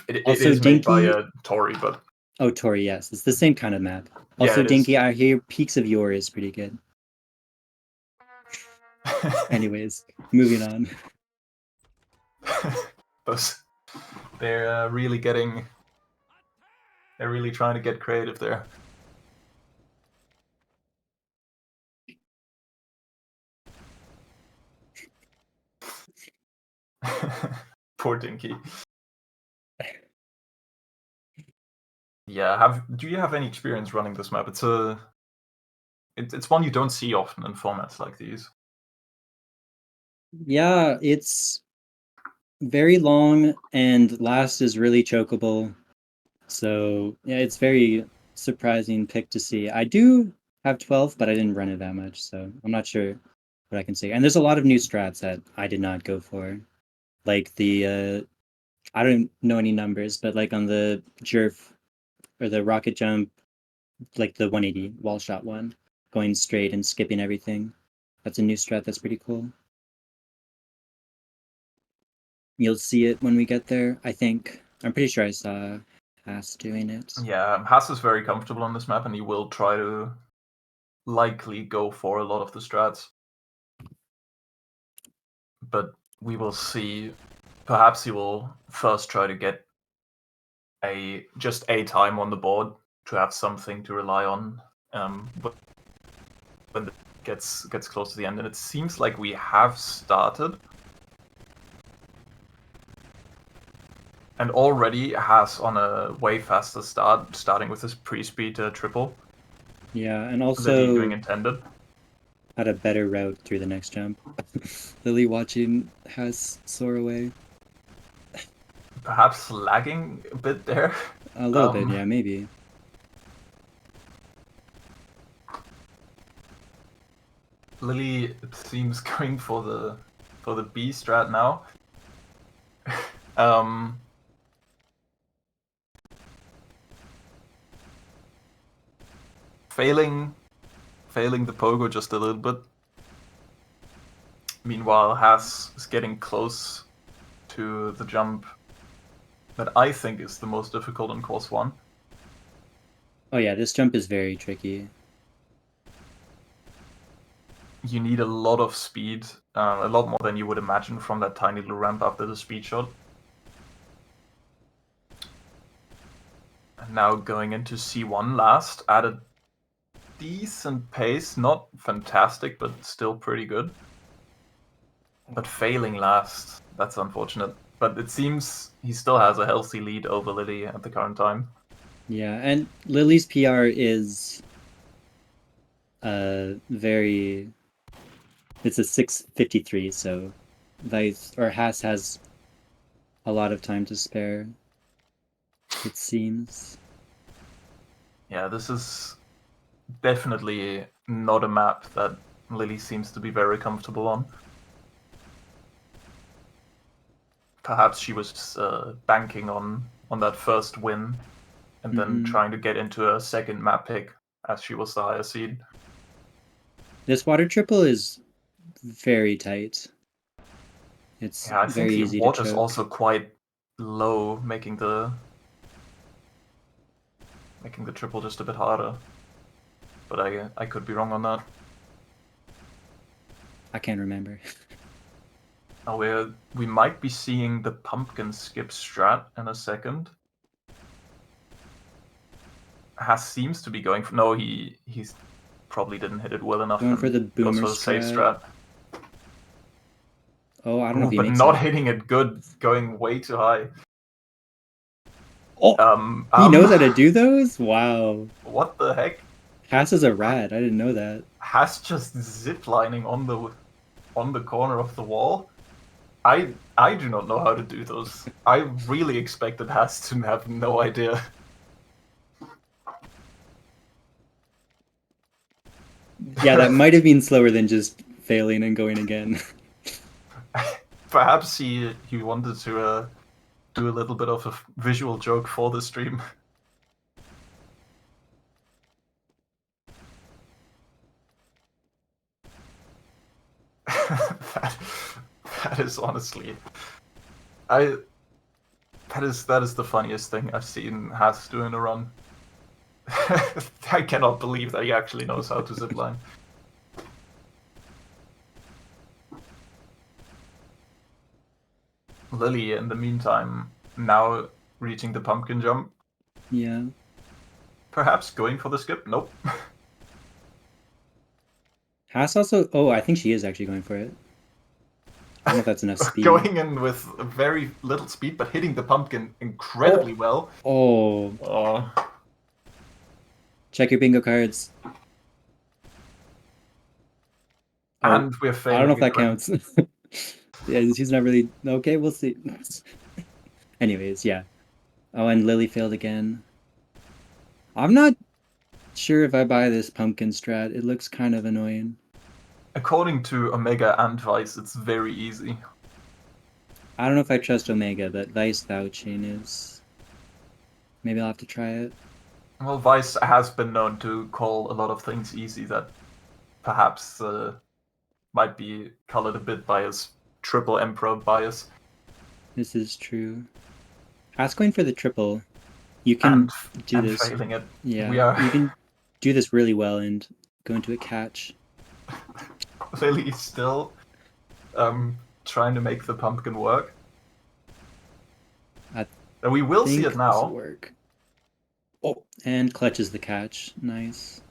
It
Also,
is made
Dinky.
by Tori, but
Oh, Tori, yes, it's the same kind of map. Also,
yeah,
Dinky, I hear Peaks of Yore is pretty good. Anyways, moving on.
They're really getting. They're really trying to get creative there. Poor Dinky. Yeah, do you have any experience running this map? It's one you don't see often in formats like these.
Yeah, it's very long and last is really chokeable. So yeah, it's very surprising pick to see. I do have 12, but I didn't run it that much, so I'm not sure what I can say. And there's a lot of new strats that I did not go for. Like the I don't know any numbers, but like on the jerf or the rocket jump, like the 180 wall shot one, going straight and skipping everything. That's a new strat that's pretty cool. You'll see it when we get there, I think. I'm pretty sure I saw Haas doing it.
Yeah, Haas is very comfortable on this map, and he will try to likely go for a lot of the strats. But we will see. Perhaps he will first try to get just a time on the board to have something to rely on when it gets close to the end. And it seems like we have started. And already has on a way faster start, starting with this pre-speed triple.
Yeah, and also
doing intended.
Had a better route through the next jump. Lily watching Haas soar away.
Perhaps lagging a bit there.
A little bit, yeah, maybe.
Lily, it seems, going for the B strat now. Failing the pogo just a little bit. Meanwhile, Haas is getting close to the jump that I think is the most difficult in course 1.
Oh yeah, this jump is very tricky.
You need a lot of speed, a lot more than you would imagine from that tiny little ramp after the speed shot. And now going into C1 last, at a decent pace, not fantastic, but still pretty good. But failing last, that's unfortunate. But it seems he still has a healthy lead over Lily at the current time.
Yeah, and Lily's PR is very... It's a 6:53, so Haas has a lot of time to spare, it seems.
Yeah, this is definitely not a map that Lily seems to be very comfortable on. Perhaps she was banking on that first win and then trying to get into a second map pick as she was the higher seed.
This water triple is very tight. It's
I
very
think
easy
the water's
to choke.
also quite low, making the triple just a bit harder. But I could be wrong on that.
I can't remember.
Oh, we might be seeing the pumpkin skip strat in a second. Haas seems to be going for... No, he's probably didn't hit it well enough.
Going for the boomer
goes for the safe strat.
Oh, I don't know if he
but
makes
not
it.
hitting it good, going way too high.
Oh, he knows how to do those? Wow.
What the heck?
Haas is a rat. I didn't know that.
Has just ziplining on the corner of the wall. I do not know how to do those. I really expected Has to have no idea.
Yeah, that might have been slower than just failing and going again.
Perhaps he wanted to do a little bit of a visual joke for the stream. that is honestly, that is the funniest thing I've seen Has do in a run. I cannot believe that he actually knows how to zipline. Lily, in the meantime, now reaching the pumpkin jump.
Yeah.
Perhaps going for the skip? Nope.
Haas also... Oh, I think she is actually going for it. I don't know if that's enough speed.
Going in with very little speed, but hitting the pumpkin incredibly well.
Oh. Check your bingo cards.
And we're failing.
I don't know if that counts. Yeah, she's not really... Okay, we'll see. Anyways, yeah. Oh, and Lily failed again. I'm not sure if I buy this pumpkin strat. It looks kind of annoying.
According to Omega and Vice, it's very easy.
I don't know if I trust Omega, but Vice vouching is... Maybe I'll have to try it.
Well, Vice has been known to call a lot of things easy that perhaps might be colored a bit by his triple Emperor bias.
This is true. Ask going for the triple. You can do
and
this.
Failing it.
Yeah, you can do this really well and go into a catch.
Lily's still trying to make the pumpkin work. And we will see it now.
Work. Oh, and clutches the catch. Nice.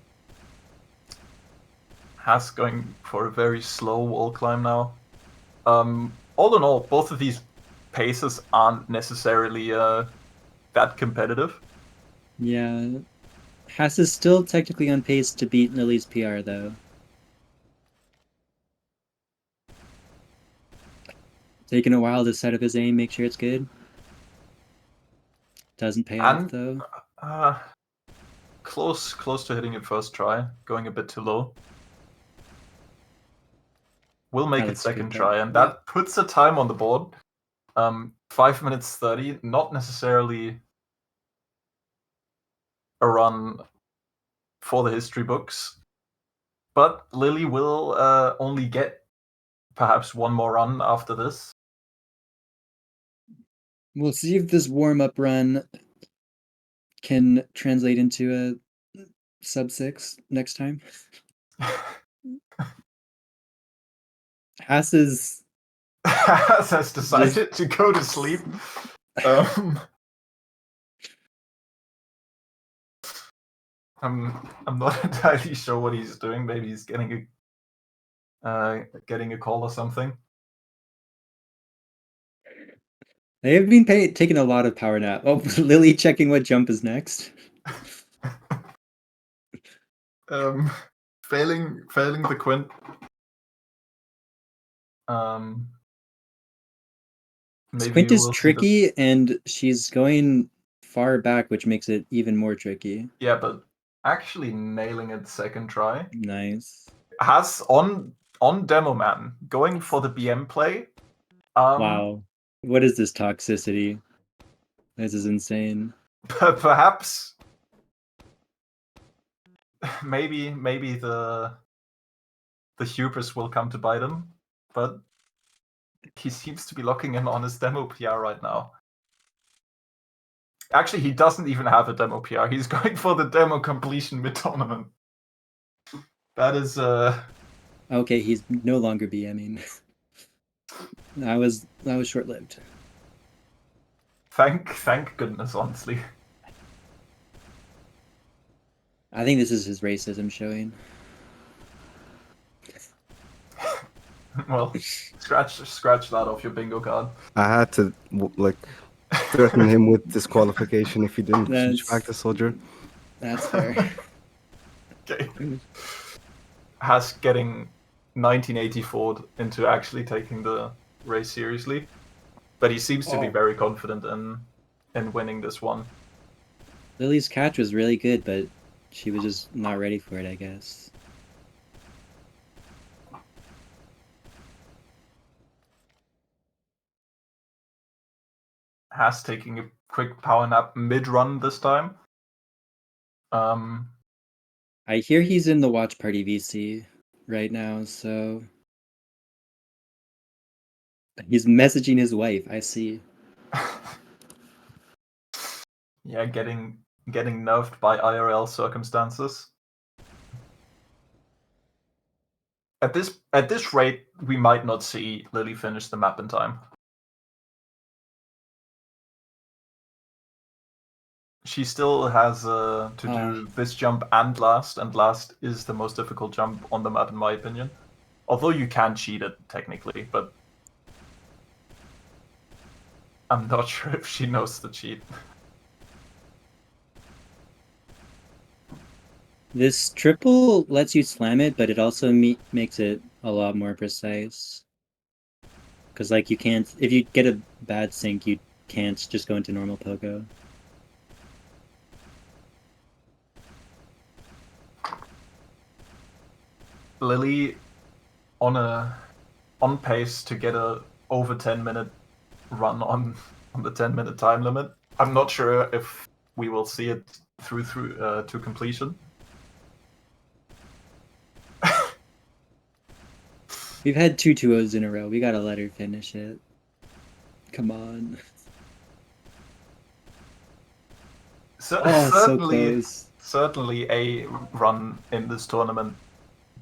Has going for a very slow wall climb now. All in all, both of these paces aren't necessarily that competitive.
Yeah. Haas is still technically on pace to beat Lily's PR, though. Taking a while to set up his aim, make sure it's good. Doesn't pay off, though.
Close to hitting it first try. Going a bit too low. We'll make it second try, and that puts a time on the board. 5 minutes 30, not necessarily a run for the history books, but Lily will only get perhaps one more run after this.
We'll see if this warm-up run can translate into a sub-6 next time. Haas
has decided to go to sleep. I'm not entirely sure what he's doing. Maybe he's getting a call or something.
They have been taking a lot of power nap. Oh, Lily checking what jump is next.
Failing the quint.
Quint is tricky, and she's going far back, which makes it even more tricky.
Yeah, but actually nailing it second try.
Nice.
Has on Demo Man going for the BM play.
Wow, what is this toxicity? This is insane.
Perhaps, maybe the hubris will come to bite him, but he seems to be locking in on his demo PR right now. Actually, he doesn't even have a demo PR. He's going for the demo completion mid-tournament. That is
Okay, he's no longer BMing. That was short-lived.
Thank goodness, honestly.
I think this is his racism showing.
Well, scratch that off your bingo card.
I had to threaten him with disqualification if he didn't switch back to soldier.
That's fair.
Okay. Has getting 1984 into actually taking the race seriously, but he seems to be very confident in winning this one.
Lily's catch was really good, but she was just not ready for it, I guess.
Has taking a quick power nap mid-run this time.
I hear he's in the watch party VC right now, so he's messaging his wife. I see.
Yeah, getting nerfed by IRL circumstances. At this rate, we might not see Lily finish the map in time. She still has to do this jump and last is the most difficult jump on the map in my opinion. Although you can cheat it technically, but I'm not sure if she knows the cheat.
This triple lets you slam it, but it also makes it a lot more precise. Because, like, you can't... If you get a bad sync, you can't just go into normal pogo.
Lily on pace to get a over 10-minute run on the 10-minute time limit. I'm not sure if we will see it through to completion.
We've had 2 2-0s in a row. We gotta let her finish it. Come on. So close.
Certainly a run in this tournament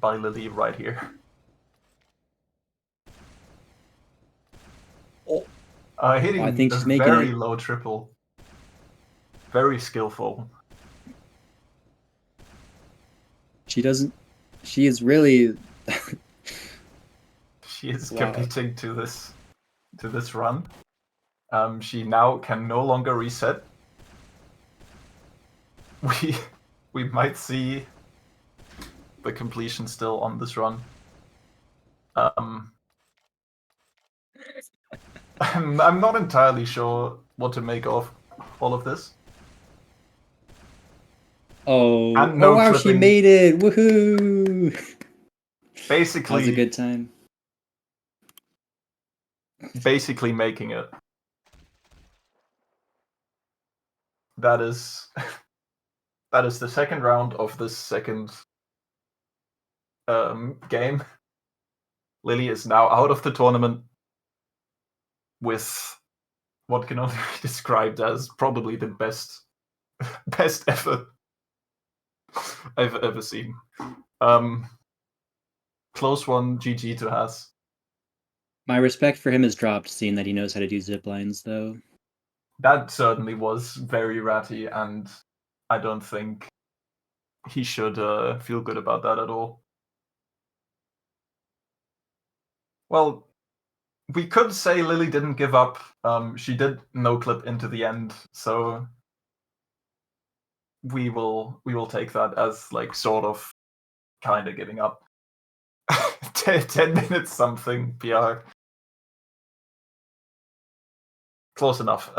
by Lily right here. Hitting
I think she's making
very
it.
low triple. Very skillful.
She doesn't... She is really...
She is committing to this run. She now can no longer reset. We might see the completion still on this run. I'm not entirely sure what to make of all of this.
Oh,
and no
wow,
tripping.
She made it! Woohoo!
Basically,
that was a good time.
Basically making it. That is the second round of this second game. Lily is now out of the tournament with what can only be described as probably the best effort I've ever seen. Close one, GG to Has.
My respect for him has dropped, seeing that he knows how to do zip lines, though.
That certainly was very ratty, and I don't think he should feel good about that at all. Well, we could say Lily didn't give up. She did no-clip into the end, so we will take that as like sort of kind of giving up. 10 minutes something, PR. Close enough.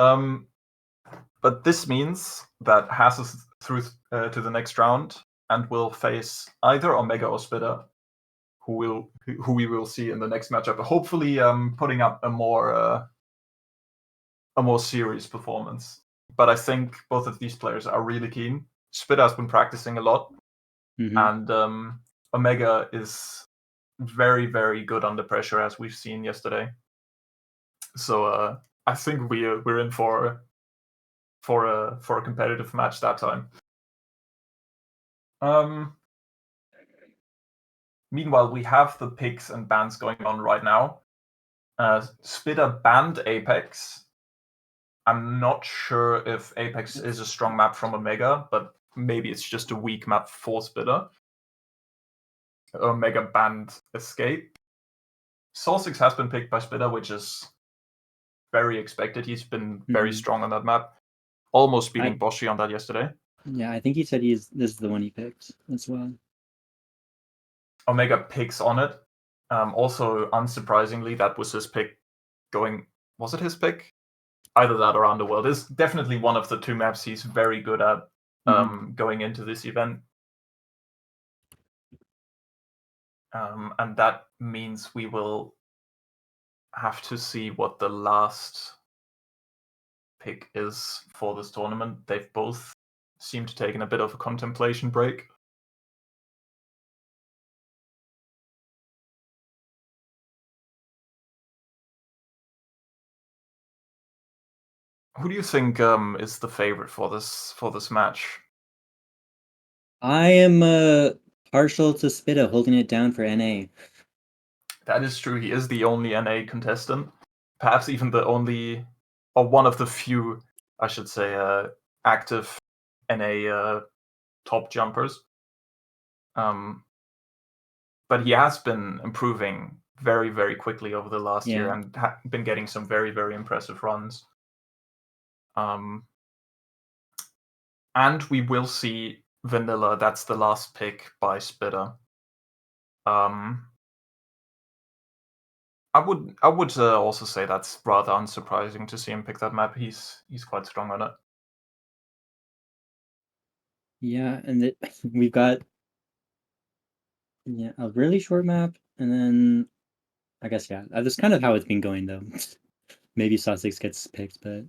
But this means that Has is through to the next round and will face either Omega or Spitter, who we will see in the next matchup. Hopefully, putting up a more serious performance. But I think both of these players are really keen. Spitter has been practicing a lot, and Omega is very, very good under pressure, as we've seen yesterday. So I think we're in for a competitive match that time. Meanwhile, we have the picks and bans going on right now. Spitter banned Apex. I'm not sure if Apex is a strong map from Omega, but maybe it's just a weak map for Spitter. Omega banned Escape. Solsix has been picked by Spitter, which is very expected. He's been very strong on that map. Almost beating Boshi on that yesterday.
Yeah, I think he said this is the one he picked as well.
Omega picks on it. Also, unsurprisingly, that was his pick going... Was it his pick? Either that or Underworld is definitely one of the two maps he's very good at going into this event. And that means we will have to see what the last pick is for this tournament. They've both seemed to take a bit of a contemplation break. Who do you think is the favorite for this match?
I am partial to Spitta holding it down for NA.
That is true. He is the only NA contestant, perhaps even the only, or one of the few, I should say, active NA top jumpers. But he has been improving very, very quickly over the last year and been getting some very, very impressive runs. And we will see Vanilla. That's the last pick by Spitta. I would also say that's rather unsurprising to see him pick that map. He's quite strong on it.
Yeah, and we've got a really short map, and then I guess that's kind of how it's been going though. Maybe Saw6 gets picked, but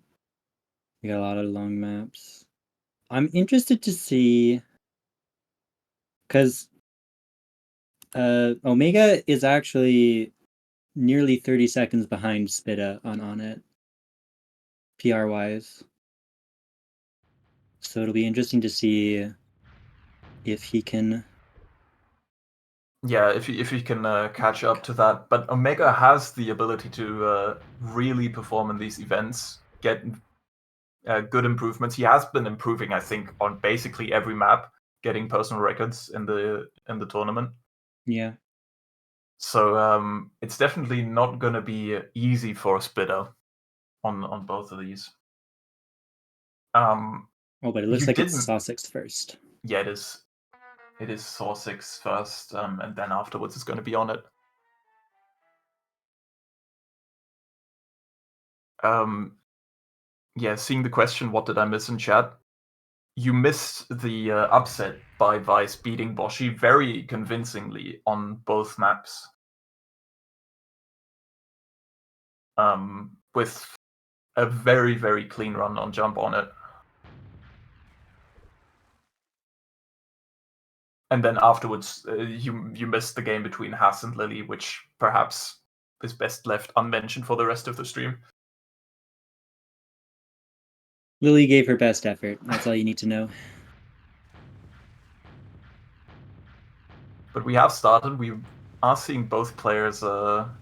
we got a lot of long maps. I'm interested to see, because Omega is actually nearly 30 seconds behind Spitta on it, PR wise. So it'll be interesting to see if he can.
Yeah, if he can catch up to that. But Omega has the ability to really perform in these events, get good improvements. He has been improving, I think, on basically every map, getting personal records in the tournament.
Yeah.
So it's definitely not going to be easy for a Spitta on both of these.
Oh, but it looks like it's Saw6 first.
Yeah, it is. It is Saw6 first, and then afterwards it's going to be on it. Yeah, seeing the question, what did I miss in chat? You missed the upset by Vice beating Boshi very convincingly on both maps. With a very, very clean run on jump on it. And then afterwards, you missed the game between Haas and Lily, which perhaps is best left unmentioned for the rest of the stream.
Lily gave her best effort. That's all you need to know.
But we have started. We are seeing both players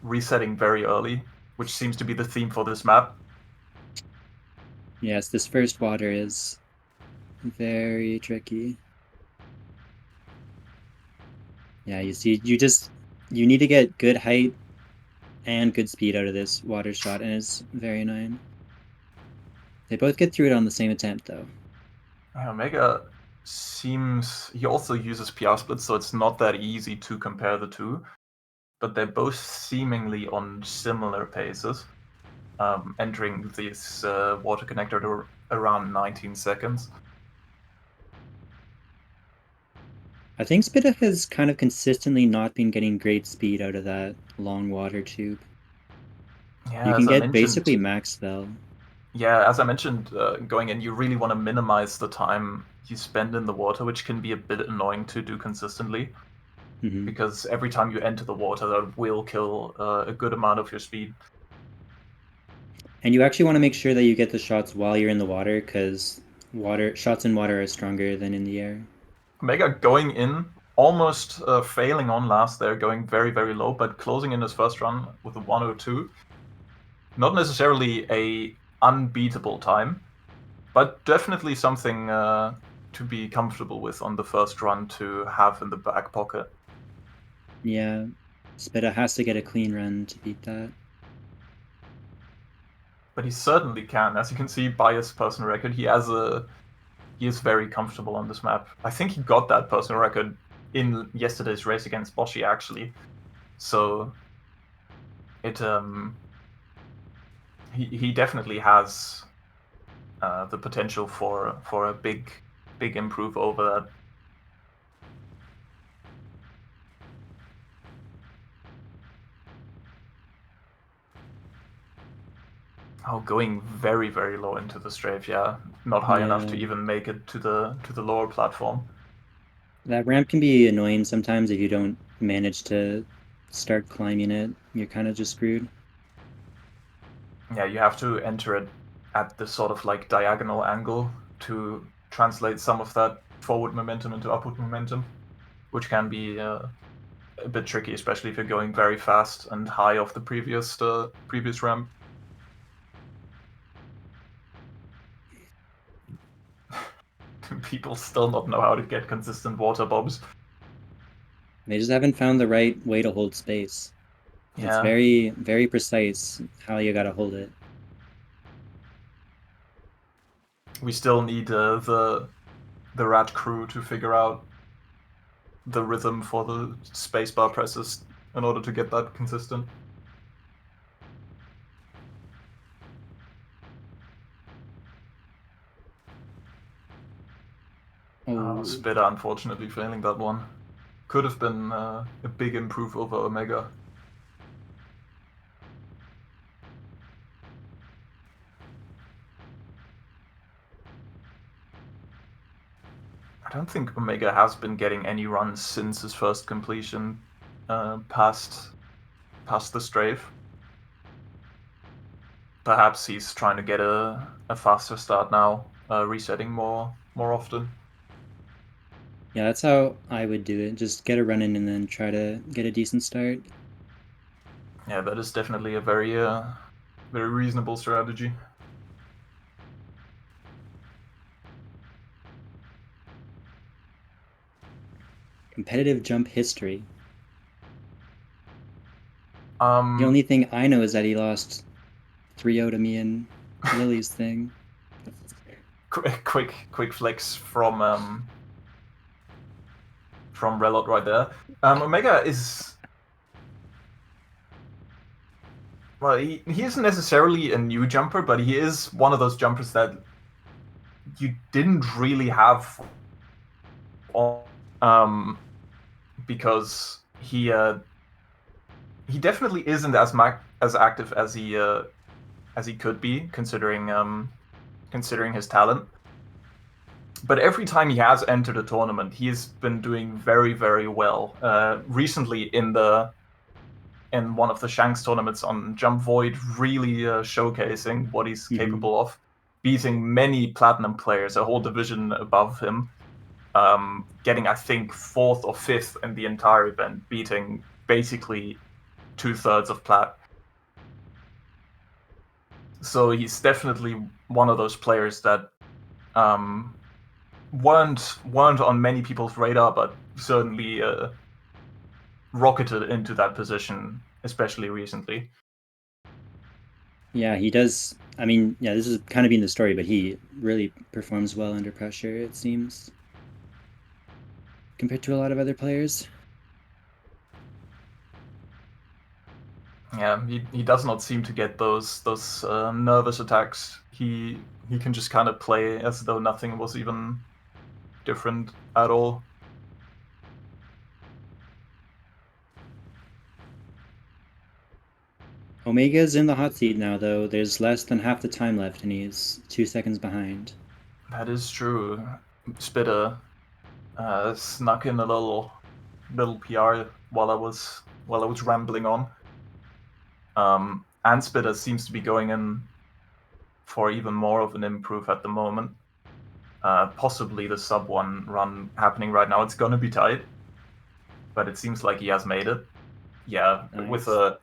resetting very early, which seems to be the theme for this map.
Yes, this first water is very tricky. Yeah, you see, you need to get good height and good speed out of this water shot, and it's very annoying. They both get through it on the same attempt, though.
Omega seems... He also uses PR splits, so it's not that easy to compare the two. But they're both seemingly on similar paces, entering this water connector at around 19 seconds.
I think Spitta has kind of consistently not been getting great speed out of that long water tube.
Yeah,
you can get basically max spell.
Yeah, as I mentioned, going in, you really want to minimize the time you spend in the water, which can be a bit annoying to do consistently. Because every time you enter the water, that will kill a good amount of your speed.
And you actually want to make sure that you get the shots while you're in the water, because shots in water are stronger than in the air.
Omega going in, almost failing on last there, going very, very low, but closing in his first run with a 102. Not necessarily a unbeatable time, but definitely something to be comfortable with on the first run to have in the back pocket.
Yeah, Spitta has to get a clean run to beat that.
But he certainly can. As you can see by his personal record, he is very comfortable on this map. I think he got that personal record in yesterday's race against Boshi, actually. So it he definitely has the potential for a big improve over that. Oh, going very, very low into the strafe, yeah. Not high enough to even make it to the lower platform.
That ramp can be annoying sometimes if you don't manage to start climbing it. You're kind of just screwed.
Yeah, you have to enter it at this sort of like diagonal angle to translate some of that forward momentum into upward momentum, which can be a bit tricky, especially if you're going very fast and high off the previous ramp. People still not know how to get consistent water bobs.
They just haven't found the right way to hold space.
Yeah.
It's very, very precise how you gotta hold it.
We still need the rat crew to figure out the rhythm for the spacebar presses in order to get that consistent. Spitter unfortunately failing that one. Could have been a big improve over Omega. I don't think Omega has been getting any runs since his first completion past the strafe. Perhaps he's trying to get a faster start now, resetting more often.
Yeah, that's how I would do it. Just get a run in and then try to get a decent start.
Yeah, that is definitely a very reasonable strategy.
Competitive jump history.
The
only thing I know is that he lost 3-0 to me in Lily's thing.
Quick flex from Relot right there. Omega is, well, he isn't necessarily a new jumper, but he is one of those jumpers that you didn't really have on, because he definitely isn't as active as he could be, considering his talent. But every time he has entered a tournament, he's been doing very, very well. Recently, in one of the Shanks tournaments on Jump Void, really showcasing what he's capable of, beating many platinum players, a whole division above him, getting, I think, 4th or 5th in the entire event, beating basically 2/3 of plat. So he's definitely one of those players that weren't on many people's radar, but certainly rocketed into that position, especially recently.
Yeah, he does. I mean, yeah, this is kind of being the story, but he really performs well under pressure, it seems, compared to a lot of other players.
Yeah, he does not seem to get those nervous attacks. He can just kind of play as though nothing was even different at all.
Omega's in the hot seat now, though. There's less than half the time left, and he's 2 seconds behind.
That is true. Spitter snuck in a little PR while I was rambling on. And Spitter seems to be going in for even more of an improve at the moment. Possibly the sub 1 run happening right now. It's gonna be tight, but it seems like he has made it. Yeah, nice. With a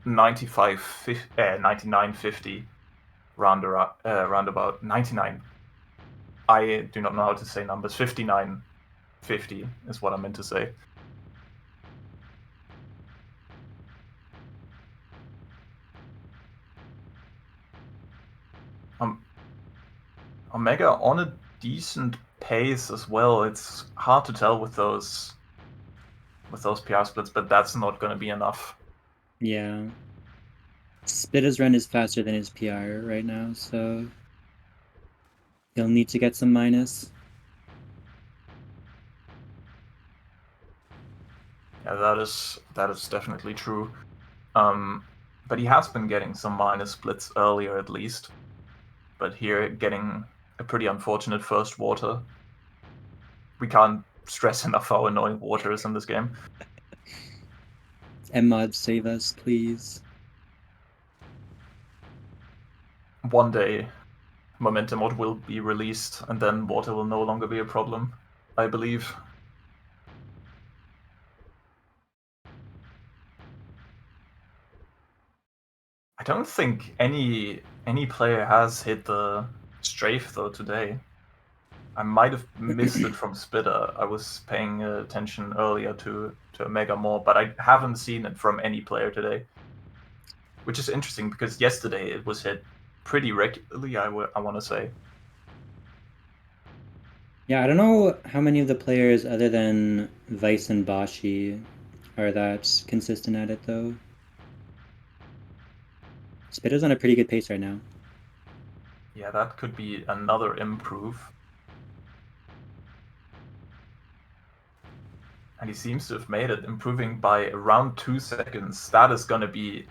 99.50 roundabout 99. I do not know how to say numbers. 59.50 is what I meant to say. Omega on a decent pace as well. It's hard to tell with those with those PR splits, but that's not going to be enough.
Yeah. Spitta's run is faster than his PR right now, so he'll need to get some minus.
Yeah, that is definitely true. But he has been getting some minus splits earlier, at least. But here, getting a pretty unfortunate first water. We can't stress enough how annoying water is in this game.
Mod, save us, please.
One day, Momentum Mod will be released, and then water will no longer be a problem, I believe. I don't think any player has hit the strafe though today. I might have missed it from Spitter. I was paying attention earlier to Omega more, but I haven't seen it from any player today. Which is interesting because yesterday it was hit pretty regularly, I want to say.
Yeah, I don't know how many of the players other than Vice and Bashi are that consistent at it though. Spitta's on a pretty good pace right now.
Yeah, that could be another improve. And he seems to have made it, improving by around 2 seconds. That is going to be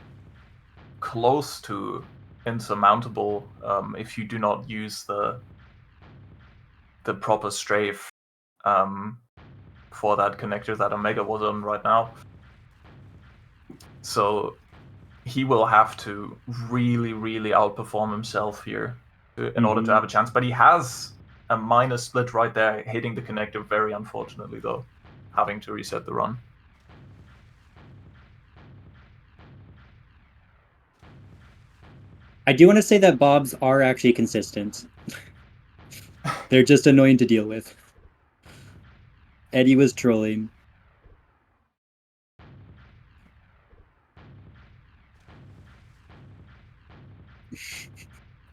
close to insurmountable if you do not use the proper strafe for that connector that Omega was on right now. So he will have to really, really outperform himself here in order to have a chance. But he has a minus split right there, hitting the connector very unfortunately, though, having to reset the run.
I do want to say that Bobs are actually consistent. They're just annoying to deal with. Eddie was trolling.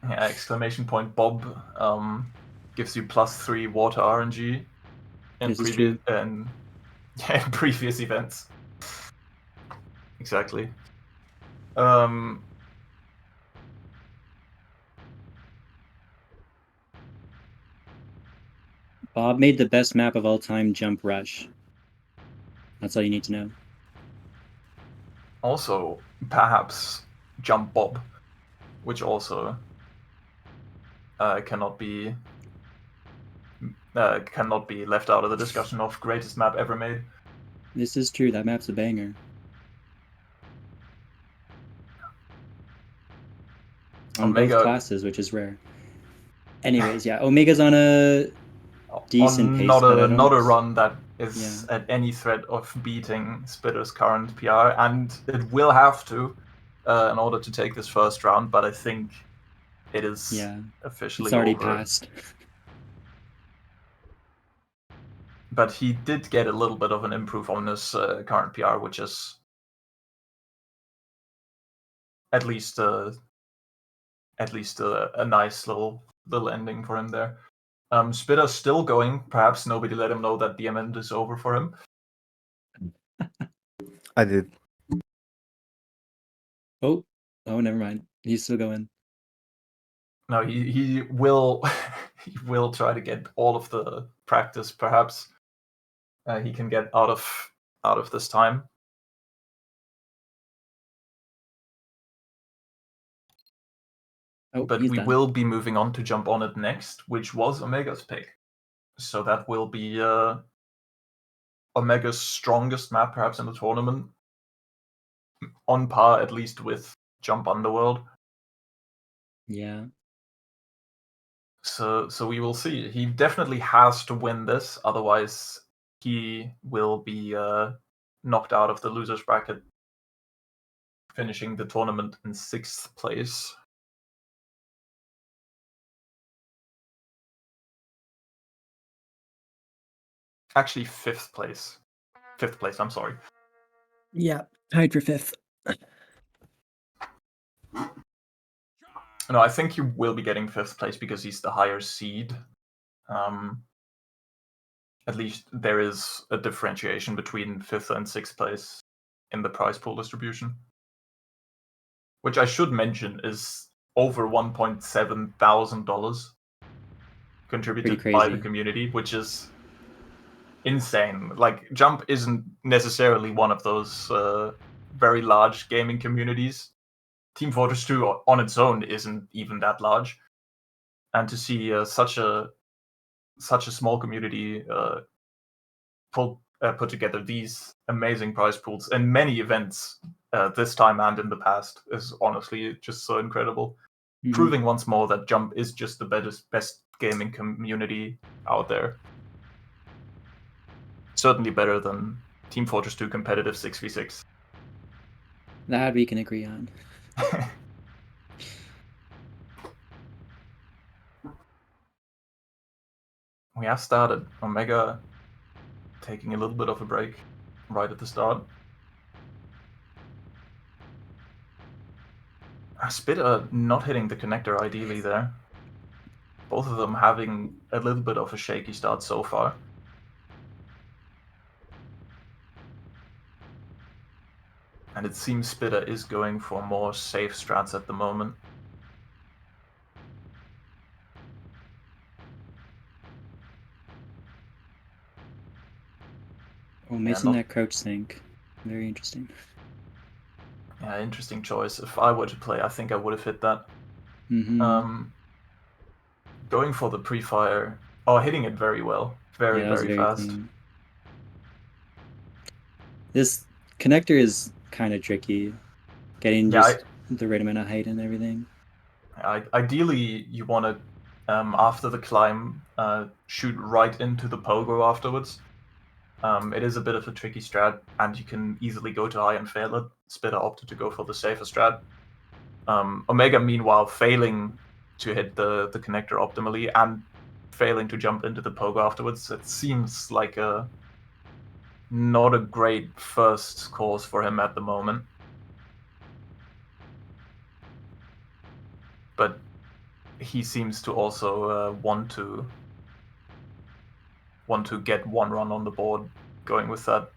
Yeah, exclamation point Bob gives you +3 water RNG in previous events. Exactly. Bob
made the best map of all time, Jump Rush. That's all you need to know.
Also, perhaps Jump Bob, which also cannot be left out of the discussion of greatest map ever made.
This is true. That map's a banger. On
Omega,
both classes, which is rare. Anyways, yeah, Omega's on a decent pace,
not
but
a run that is at any threat of beating Spitter's current PR, and it will have to in order to take this first round. But I think it is officially
it's already
over.
passed.
But he did get a little bit of an improve on his current PR, which is at least a nice little ending for him there. Spitter's still going. Perhaps nobody let him know that the event is over for him.
I did.
Oh, never mind. He's still going.
No, he will he will try to get all of the practice. Perhaps he can get out of this time.
Oh,
but we will be moving on to jump on it next, which was Omega's pick. So that will be Omega's strongest map, perhaps in the tournament, on par at least with Jump Underworld.
Yeah.
So we will see. He definitely has to win this, otherwise he will be knocked out of the losers bracket, finishing the tournament in 6th place. Actually, 5th place. 5th place, I'm sorry.
Yeah, tied for 5th.
No, I think he will be getting 5th place because he's the higher seed. at least there is a differentiation between 5th and 6th place in the prize pool distribution. Which I should mention is over $1,700 contributed by the community, which is insane. Like, Jump isn't necessarily one of those very large gaming communities. Team Fortress 2 on its own isn't even that large. And to see such a small community put together these amazing prize pools and many events this time and in the past is honestly just so incredible. Mm-hmm. Proving once more that Jump is just the best gaming community out there. Certainly better than Team Fortress 2 competitive 6v6.
That we can agree on.
We have started. Omega taking a little bit of a break right at the start. Spitter not hitting the connector ideally there. Both of them having a little bit of a shaky start so far. And it seems Spitter is going for more safe strats at the moment.
Oh, missing that crouch sink. Very interesting.
Yeah, interesting choice. If I were to play, I think I would have hit that.
Mm-hmm.
Going for the pre-fire. Oh, hitting it very well. Very fast.
Clean. This connector is kind of tricky. Getting just the right amount of height and everything.
Ideally, you want to, after the climb, shoot right into the pogo afterwards. It is a bit of a tricky strat, and you can easily go to high and fail it. Spitter opted to go for the safer strat. Omega, meanwhile, failing to hit the connector optimally and failing to jump into the pogo afterwards. It seems like not a great first course for him at the moment. But he seems to also want to get one run on the board going with that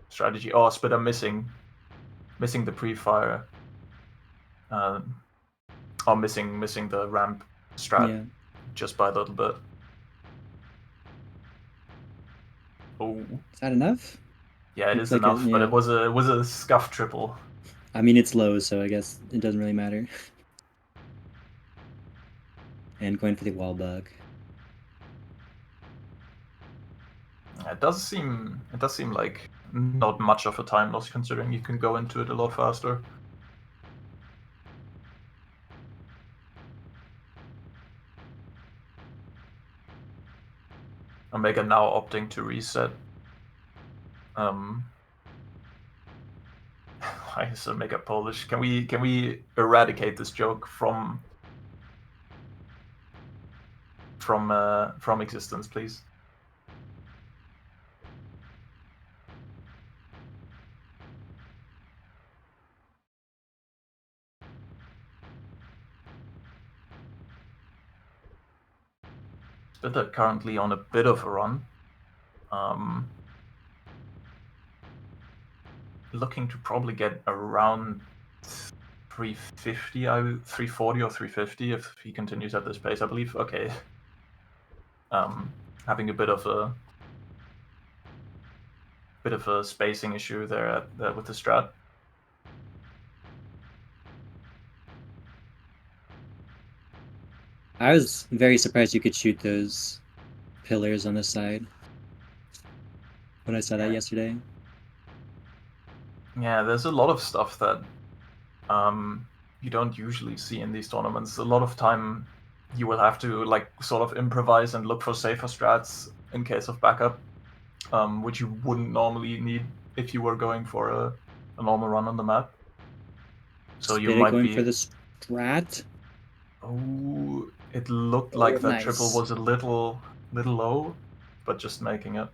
strategy. Oh, Spitter missing the pre-fire. Or missing the ramp strat just by a little bit. Oh,
is that enough?
Yeah, it is like enough, but it was a scuff triple.
I mean, it's low, so I guess it doesn't really matter. And going for the wall bug.
It does seem like not much of a time loss, considering you can go into it a lot faster. Omega now opting to reset. Why is Omega Polish? Can we eradicate this joke from existence, please? Spitter currently on a bit of a run. Looking to probably get around 350, 340 or 350 if he continues at this pace, I believe. Okay. Having a bit of a spacing issue there with the strat.
I was very surprised you could shoot those pillars on the side when I saw that yesterday.
Yeah, there's a lot of stuff that you don't usually see in these tournaments. A lot of time you will have to like sort of improvise and look for safer strats in case of backup, which you wouldn't normally need if you were going for a normal run on the map. So you might
going for the strat.
Oh, it looked like that triple was a little low, but just making it.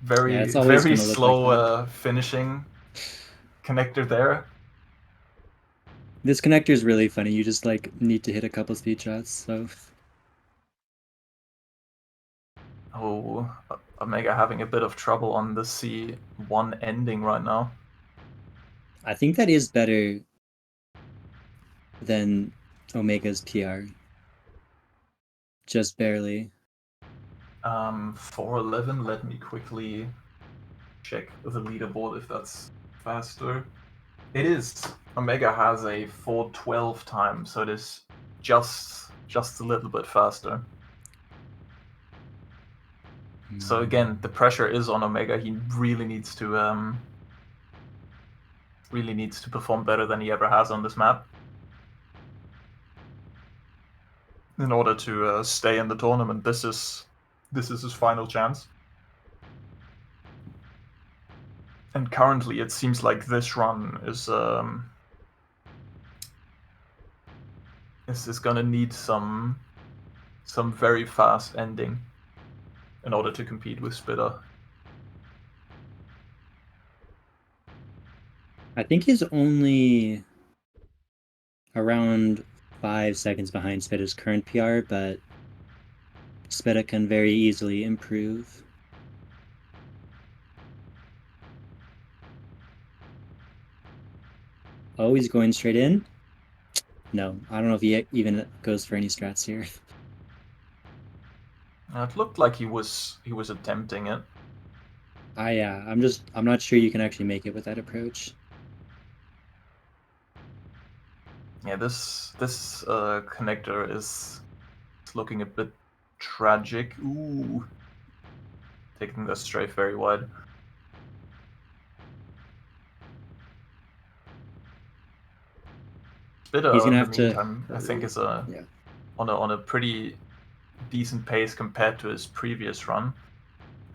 Very slow like finishing connector there.
This connector is really funny. You just like need to hit a couple speed shots. So
Oh, Omega having a bit of trouble on the C1 ending right now.
I think that is better than Omega's PR. Just barely.
4:11. Let me quickly check the leaderboard if that's faster. It is. Omega has a 4:12 time, so it is just a little bit faster. So again, the pressure is on Omega. He really needs to perform better than he ever has on this map in order to stay in the tournament. This is his final chance. And currently, it seems like this run is gonna need some very fast ending in order to compete with Spitter.
I think he's only around 5 seconds behind Spitter's current PR, but Spitter can very easily improve. Oh, he's going straight in? No, I don't know if he even goes for any strats here.
It looked like he was attempting it.
Yeah, I'm not sure you can actually make it with that approach.
Yeah, this connector is looking a bit tragic. Ooh, taking the strafe very wide. Spitter,
He's gonna
in the
have to
meantime, I think is
yeah.
on a pretty decent pace compared to his previous run.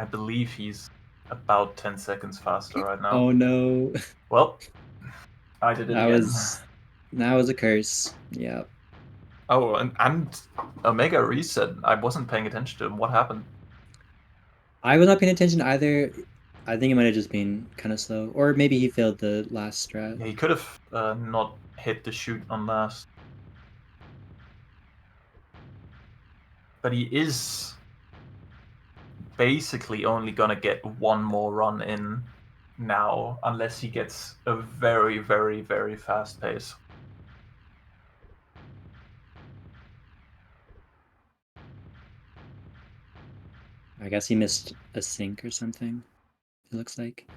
I believe he's about 10 seconds faster right now.
Oh no.
Well, I did it
That
again.
was a curse. Yeah.
Oh, and Omega reset. I wasn't paying attention to him. What happened?
I was not paying attention either. I think it might have just been kind of slow. Or maybe he failed the last strat.
Yeah, he could have not hit the shoot on last. But he is basically only gonna get one more run in now, unless he gets a very, very, very fast pace.
I guess he missed a sync or something, it looks like.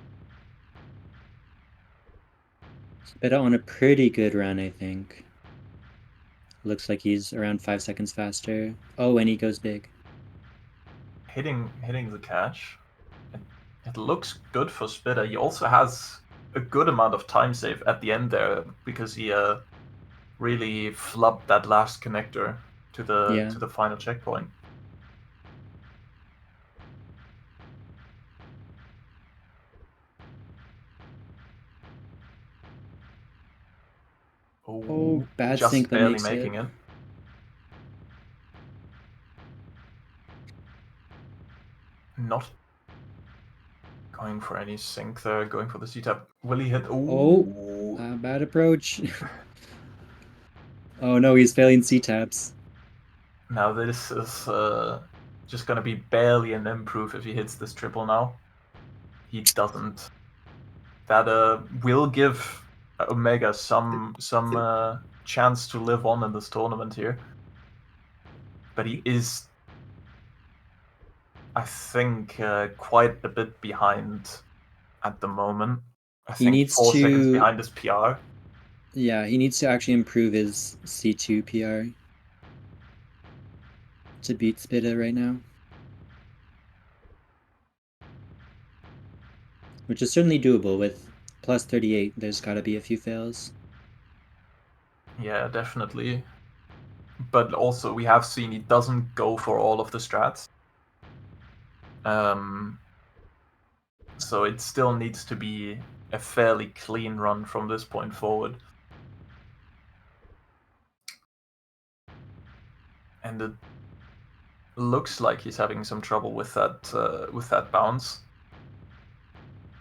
But on a pretty good run, I think. Looks like he's around 5 seconds faster. Oh, and he goes big.
Hitting the catch. It looks good for Spitter. He also has a good amount of time save at the end there because he really flubbed that last connector to the final checkpoint.
Oh, bad
just
sync, but
barely
makes
making
it.
it. Not going for any sync there, going for the C-tap. Will he hit?
Oh, bad approach. Oh no, he's failing C-taps.
Now this is just going to be barely an improve if he hits this triple now. He doesn't. That will give Omega some chance to live on in this tournament here. But he is, I think, quite a bit behind at the moment. I
He
think
needs
4 seconds
to
behind his PR.
Yeah, he needs to actually improve his C2 PR to beat Spitta right now. Which is certainly doable with plus 38. There's got to be a few fails.
Yeah, definitely. But also, we have seen he doesn't go for all of the strats. So it still needs to be a fairly clean run from this point forward. And it looks like he's having some trouble with that bounce.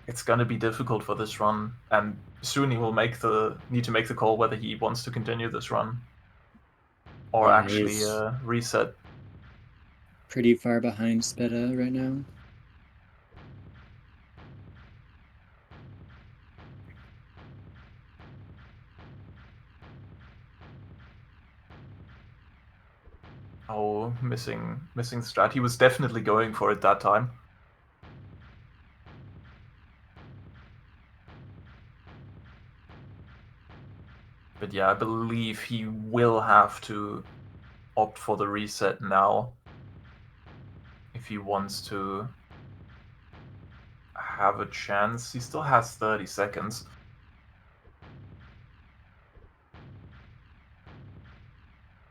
It's gonna be difficult for this run, and soon he will need to make the call whether he wants to continue this run or
Yeah,
actually reset.
pretty far behind Spita right now.
Oh, missing strat. He was definitely going for it that time. But yeah, I believe he will have to opt for the reset now if he wants to have a chance. He still has 30 seconds.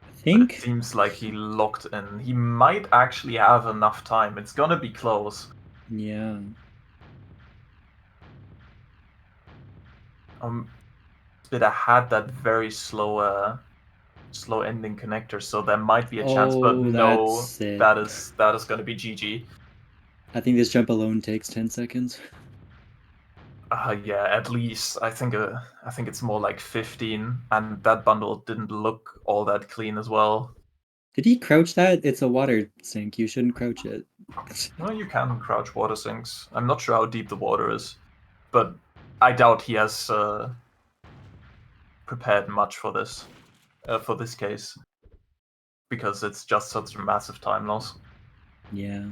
I
But
think.
it seems like he locked in. He might actually have enough time. It's gonna be close.
Yeah.
Spita had that very slow ending connector, so there might be a chance. But
Oh,
no,
that's it.
that is gonna be GG.
I think this jump alone takes 10 seconds.
Yeah, at least I think it's more like 15, and that bundle didn't look all that clean as well.
Did he crouch that? It's a water sink. You shouldn't crouch it.
Well, you can crouch water sinks. I'm not sure how deep the water is, but I doubt he has prepared much for this case, because it's just such a massive time loss.
Yeah.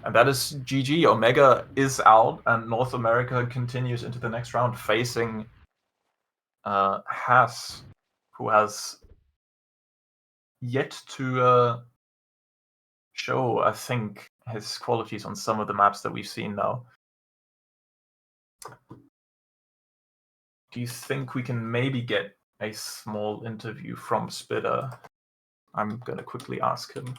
And that is GG. Omega is out, and North America continues into the next round, facing Haas, who has yet to show, I think, his qualities on some of the maps that we've seen now. Do you think we can maybe get a small interview from Spita? I'm gonna quickly ask him.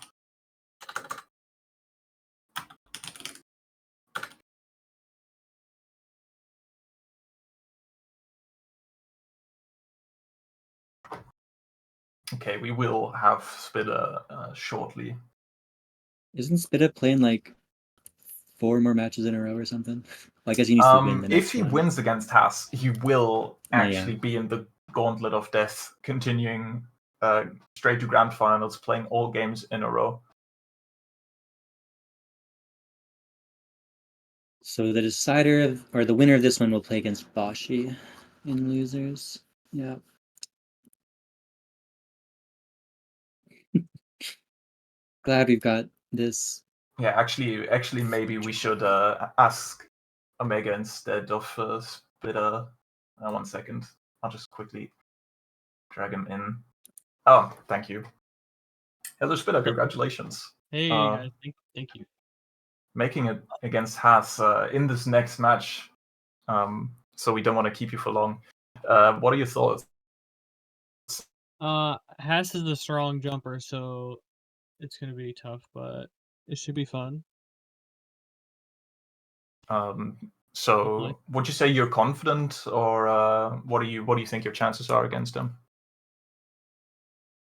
Okay, we will have Spita shortly.
Isn't Spita playing like 4 more matches in a row or something? Well, I guess he needs to win the next
If he
one.
wins against Haas, he will
Yeah.
actually be in the gauntlet of death, continuing straight to grand finals, playing all games in a row.
So the decider or the winner of this one will play against Boshi in losers. Yeah. Glad we've got this.
Yeah, actually, maybe we should ask Omega instead of Spita. 1 second. I'll just quickly drag him in. Oh, thank you. Hello, Spita. Congratulations.
Hey, guys. Thank you.
Making it against Haas in this next match. So we don't want to keep you for long. What are your thoughts?
Haas is a strong jumper, so it's gonna be tough, but it should be fun.
So
Hopefully.
would you say you're confident, or what do you think your chances are against him?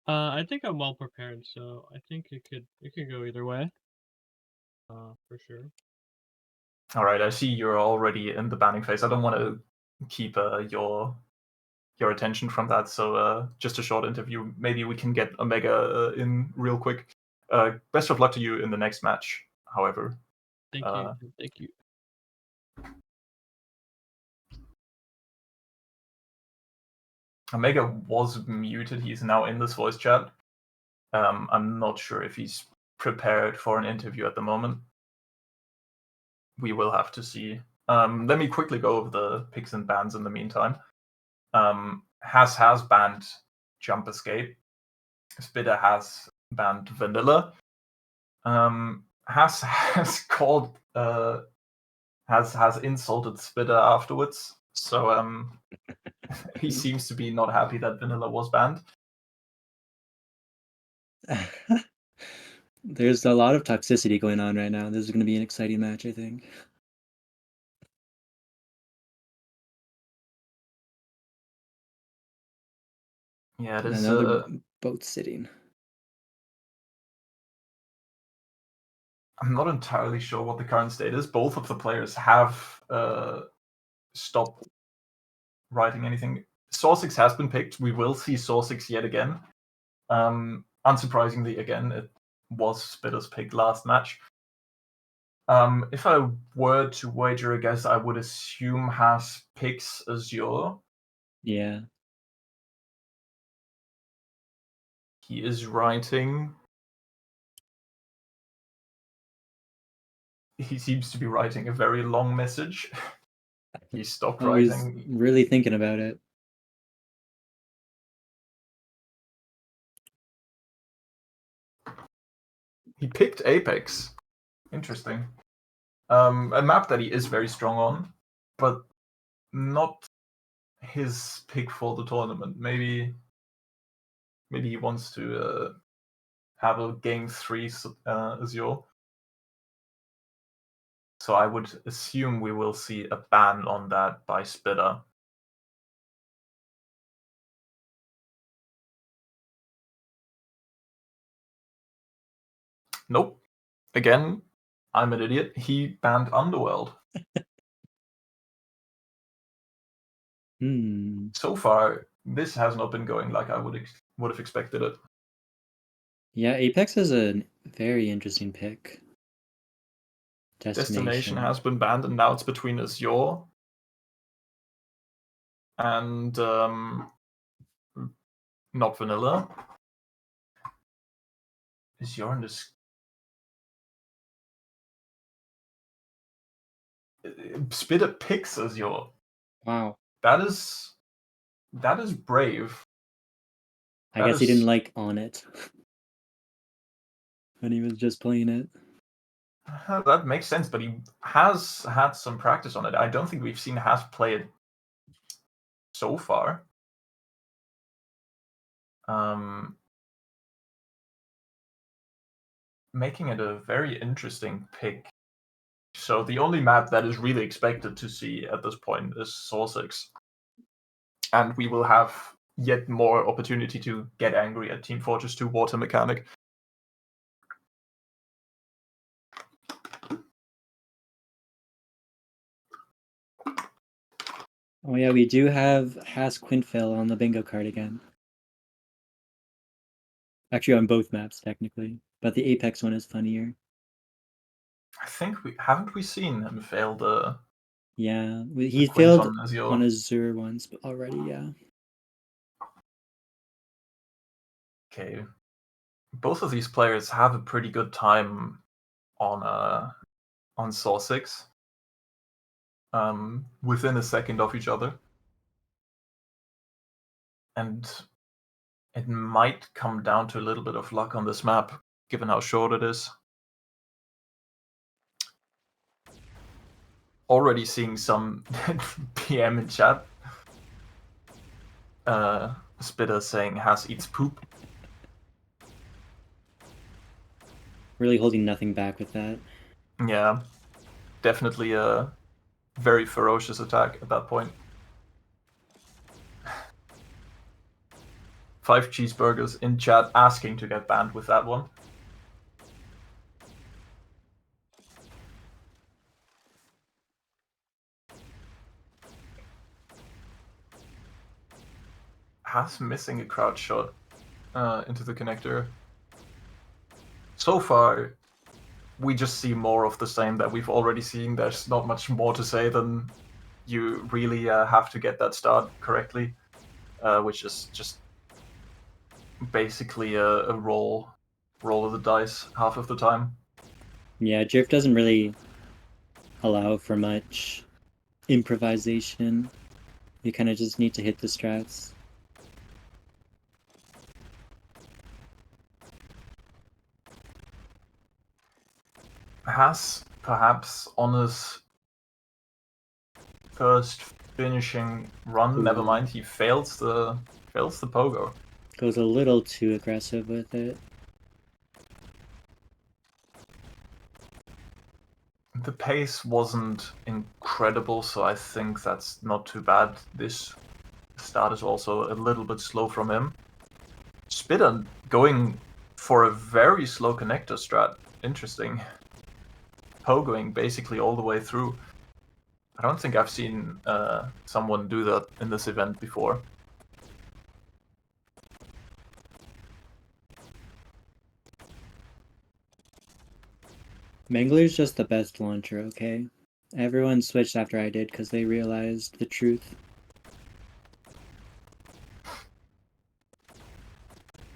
I think I'm well prepared, so I think it could go either way. For sure.
All right, I see you're already in the banning phase. I don't want to keep your attention from that. So just a short interview. Maybe we can get Omega in real quick. Best of luck to you in the next match. However,
Thank you. Thank you.
Omega was muted. He's now in this voice chat. I'm not sure if he's prepared for an interview at the moment. We will have to see. Let me quickly go over the picks and bans in the meantime. Has banned Jump Escape. Spita has banned Vanilla. Has called has insulted Spita afterwards. So he seems to be not happy that Vanilla was banned.
There's a lot of toxicity going on right now. This is going to be an exciting match, I think.
Yeah, it is.
And now they're both sitting.
I'm not entirely sure what the current state is. Both of the players have stopped writing anything. Sorsix has been picked. We will see Sorsix yet again. Unsurprisingly, again, was Spitter's pick last match. If I were to wager a guess, I would assume Haas picks Azure.
Yeah.
He is writing. He seems to be writing a very long message. He stopped
Oh, he's
writing.
really thinking about it.
He picked Apex. Interesting. A map that he is very strong on, but not his pick for the tournament. Maybe he wants to have a game 3 Azure. So I would assume we will see a ban on that by Spitter. Nope. Again, I'm an idiot. He banned Underworld. So far, this has not been going like I would have expected it.
Yeah, Apex is a very interesting pick.
Destination has been banned, and now it's between Azure and not Vanilla. Azure and this. Spitter picks Azure.
Wow.
That is brave.
I guess he didn't like On It when he was just playing it.
That makes sense, but he has had some practice on it. I don't think we've seen Haas play it so far. Making it a very interesting pick. So the only map that is really expected to see at this point is Source 6. And we will have yet more opportunity to get angry at Team Fortress 2 water mechanic.
Oh yeah, we do have Haas Quintfell on the bingo card again. Actually, on both maps, technically. But the Apex one is funnier.
I think haven't we seen him fail the...
Yeah, he failed on
Azure.
Azure once already, yeah.
Okay. Both of these players have a pretty good time on Source 6. Within a second of each other. And it might come down to a little bit of luck on this map, given how short it is. Already seeing some PM in chat. Spitter saying Haas eats poop.
Really holding nothing back with that.
Yeah, definitely a very ferocious attack at that point. 5 cheeseburgers in chat asking to get banned with that one. Haas missing a crouch shot into the connector. So far, we just see more of the same that we've already seen. There's not much more to say than you really have to get that start correctly, which is just basically a roll of the dice half of the time.
Yeah, Drift doesn't really allow for much improvisation. You kind of just need to hit the strats.
Haas perhaps on his first finishing run. Never mind, he fails the pogo.
Goes a little too aggressive with it.
The pace wasn't incredible, so I think that's not too bad. This start is also a little bit slow from him. Spitter going for a very slow connector strat. Interesting. Pogoing basically all the way through. I don't think I've seen someone do that in this event before.
Mangler's just the best launcher, okay? Everyone switched after I did because they realized the truth.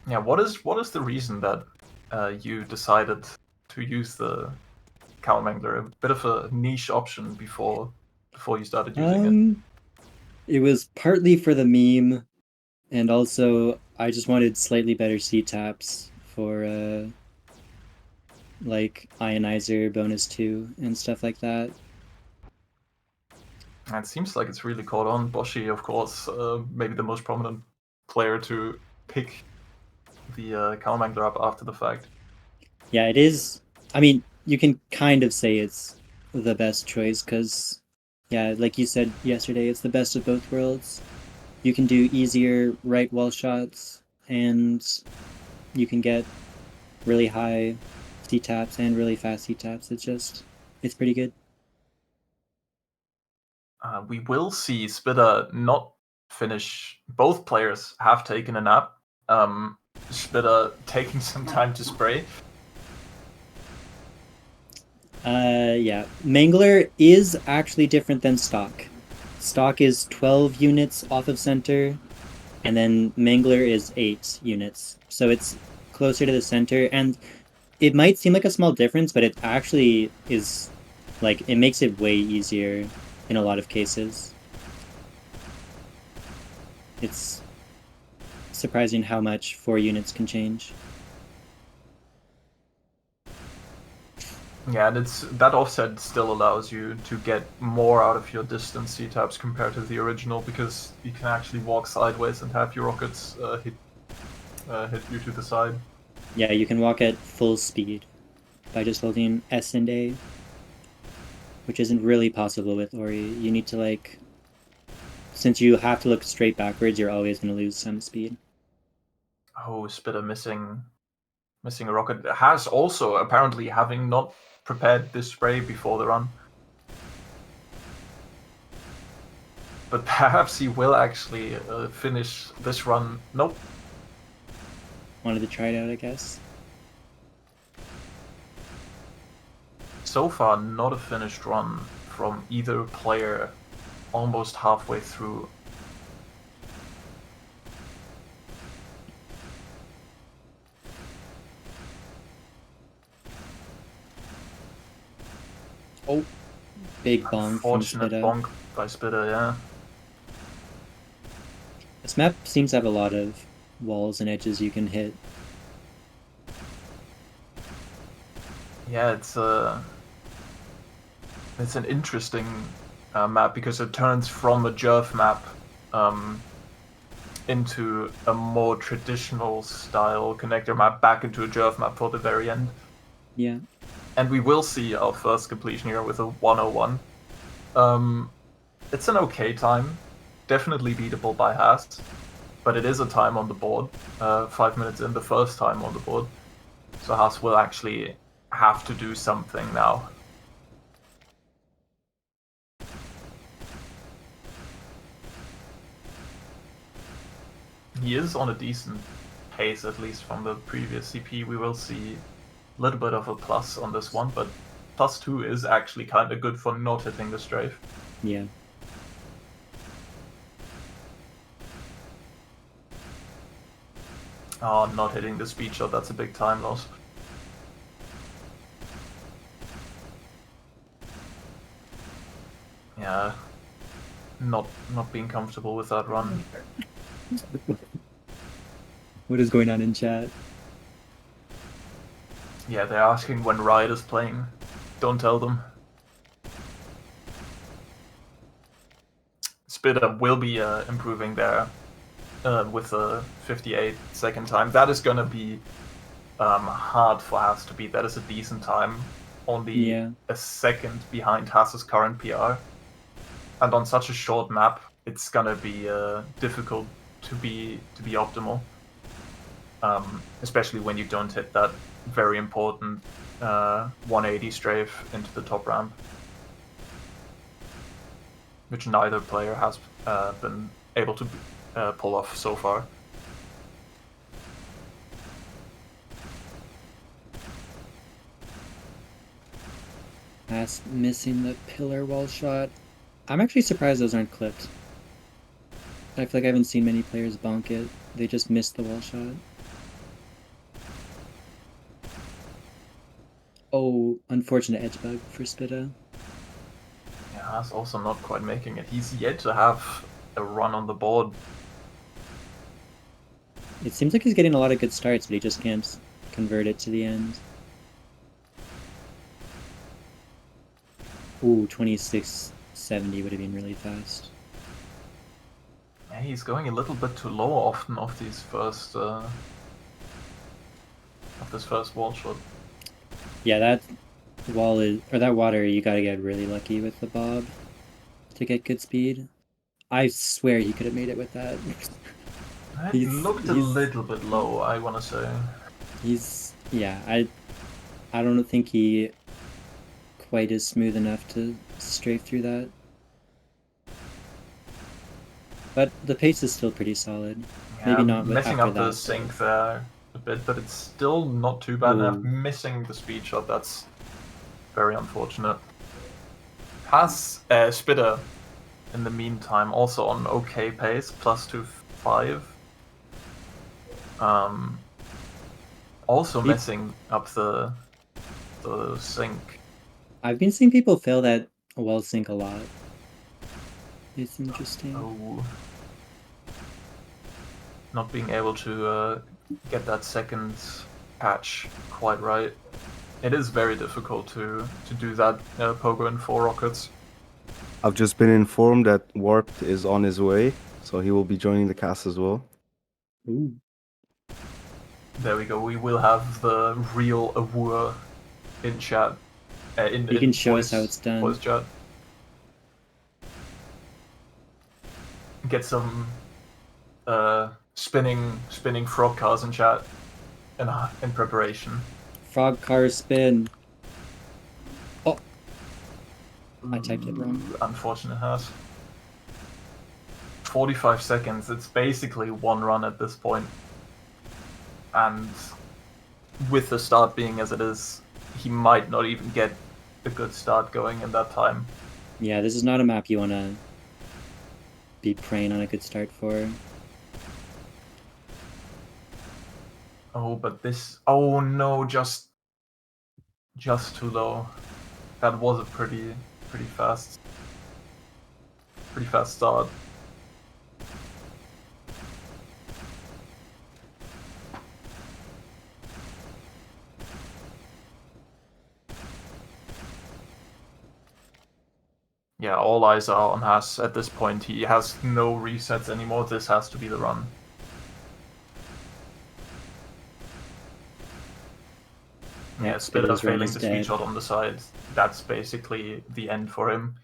Yeah, what is the reason that you decided to use the Cow Mangler? A bit of a niche option before you started using it.
It was partly for the meme, and also I just wanted slightly better C-taps for like Ionizer bonus 2 and stuff like that.
And it seems like it's really caught on. Boshi, of course, maybe the most prominent player to pick the Cow Mangler up after the fact.
Yeah, it is. I mean, you can kind of say it's the best choice because, yeah, like you said yesterday, it's the best of both worlds. You can do easier right wall shots, and you can get really high C-taps and really fast C-taps. It's pretty good.
We will see Spitter not finish. Both players have taken a nap. Spitter taking some time to spray.
Yeah. Mangler is actually different than stock. Stock is 12 units off of center, and then Mangler is 8 units. So it's closer to the center, and it might seem like a small difference, but it actually is, like, it makes it way easier in a lot of cases. It's surprising how much 4 units can change.
Yeah, and that offset still allows you to get more out of your distance C-taps compared to the original, because you can actually walk sideways and have your rockets hit you to the side.
Yeah, you can walk at full speed by just holding S and A, which isn't really possible with Ori. You need to, like, since you have to look straight backwards, you're always going to lose some speed.
Oh, Spitter missing a rocket. Has also apparently having not prepared this spray before the run. But perhaps he will actually finish this run. Nope.
Wanted to try it out, I guess.
So far, not a finished run from either player almost halfway through.
Oh, big bonk from
Unfortunate
Spitter.
bonk by Spitter, yeah.
This map seems to have a lot of walls and edges you can hit.
Yeah, it's an interesting map because it turns from a Jerv map into a more traditional style connector map back into a Jerv map for the very end.
Yeah.
And we will see our first completion here with a 101. It's an okay time, definitely beatable by Haas, but it is a time on the board. 5 minutes in, the first time on the board. So Haas will actually have to do something now. He is on a decent pace, at least from the previous CP. We will see a little bit of a plus on this one, but +2 is actually kind of good for not hitting the strafe.
Yeah.
Oh, not hitting the speed shot, that's a big time loss. Yeah, not being comfortable with that run.
What is going on in chat?
Yeah, they're asking when Riot is playing. Don't tell them. Spitter will be improving there with a 58-second time. That is going to be hard for Haas to beat. That is a decent time. Only a second behind Haas's current PR. And on such a short map, it's going to be difficult to be optimal. Especially when you don't hit that very important 180 strafe into the top ramp, which neither player has been able to pull off so far.
Haas missing the pillar wall shot. I'm actually surprised those aren't clipped. I feel like I haven't seen many players bonk it. They just missed the wall shot. Oh, unfortunate edge bug for Spitta.
Yeah, Haas also not quite making it. He's yet to have a run on the board.
It seems like he's getting a lot of good starts, but he just can't convert it to the end. Ooh, 2670 would have been really fast.
Yeah, he's going a little bit too low often off these first of this first wall shot.
Yeah, that wall is, or that water, you gotta get really lucky with the bob to get good speed. I swear he could have made it with that.
It looked a little bit low, I want to say.
Yeah, I don't think he quite is smooth enough to strafe through that. But the pace is still pretty solid.
Yeah,
Maybe not
messing
after
up the
that,
sync there a bit, but it's still not too bad. And missing the speed shot, that's very unfortunate. Has Spitter in the meantime also on okay pace, +2.5. Also messing up the sync.
I've been seeing people fail that wall sync a lot. It's interesting.
Oh. Not being able to get that second patch quite right. It is very difficult to do that pogo in 4 rockets.
I've just been informed that Warped is on his way, so he will be joining the cast as well.
Ooh.
There we go. We will have the real Awur in chat.
You can show us how it's done.
Voice chat. Get some spinning frog cars in chat in preparation.
Frog car spin. Oh, I typed it wrong.
Unfortunate Haas. 45 seconds. It's basically one run at this point. And with the start being as it is, he might not even get a good start going in that time.
Yeah, this is not a map you want to be praying on a good start for.
Oh, but this... Oh no, just too low. That was a pretty fast start. Yeah, all eyes are on Haas at this point. He has no resets anymore. This has to be the run. Yeah, Spitter failing the speed shot on the side. That's basically the end for him.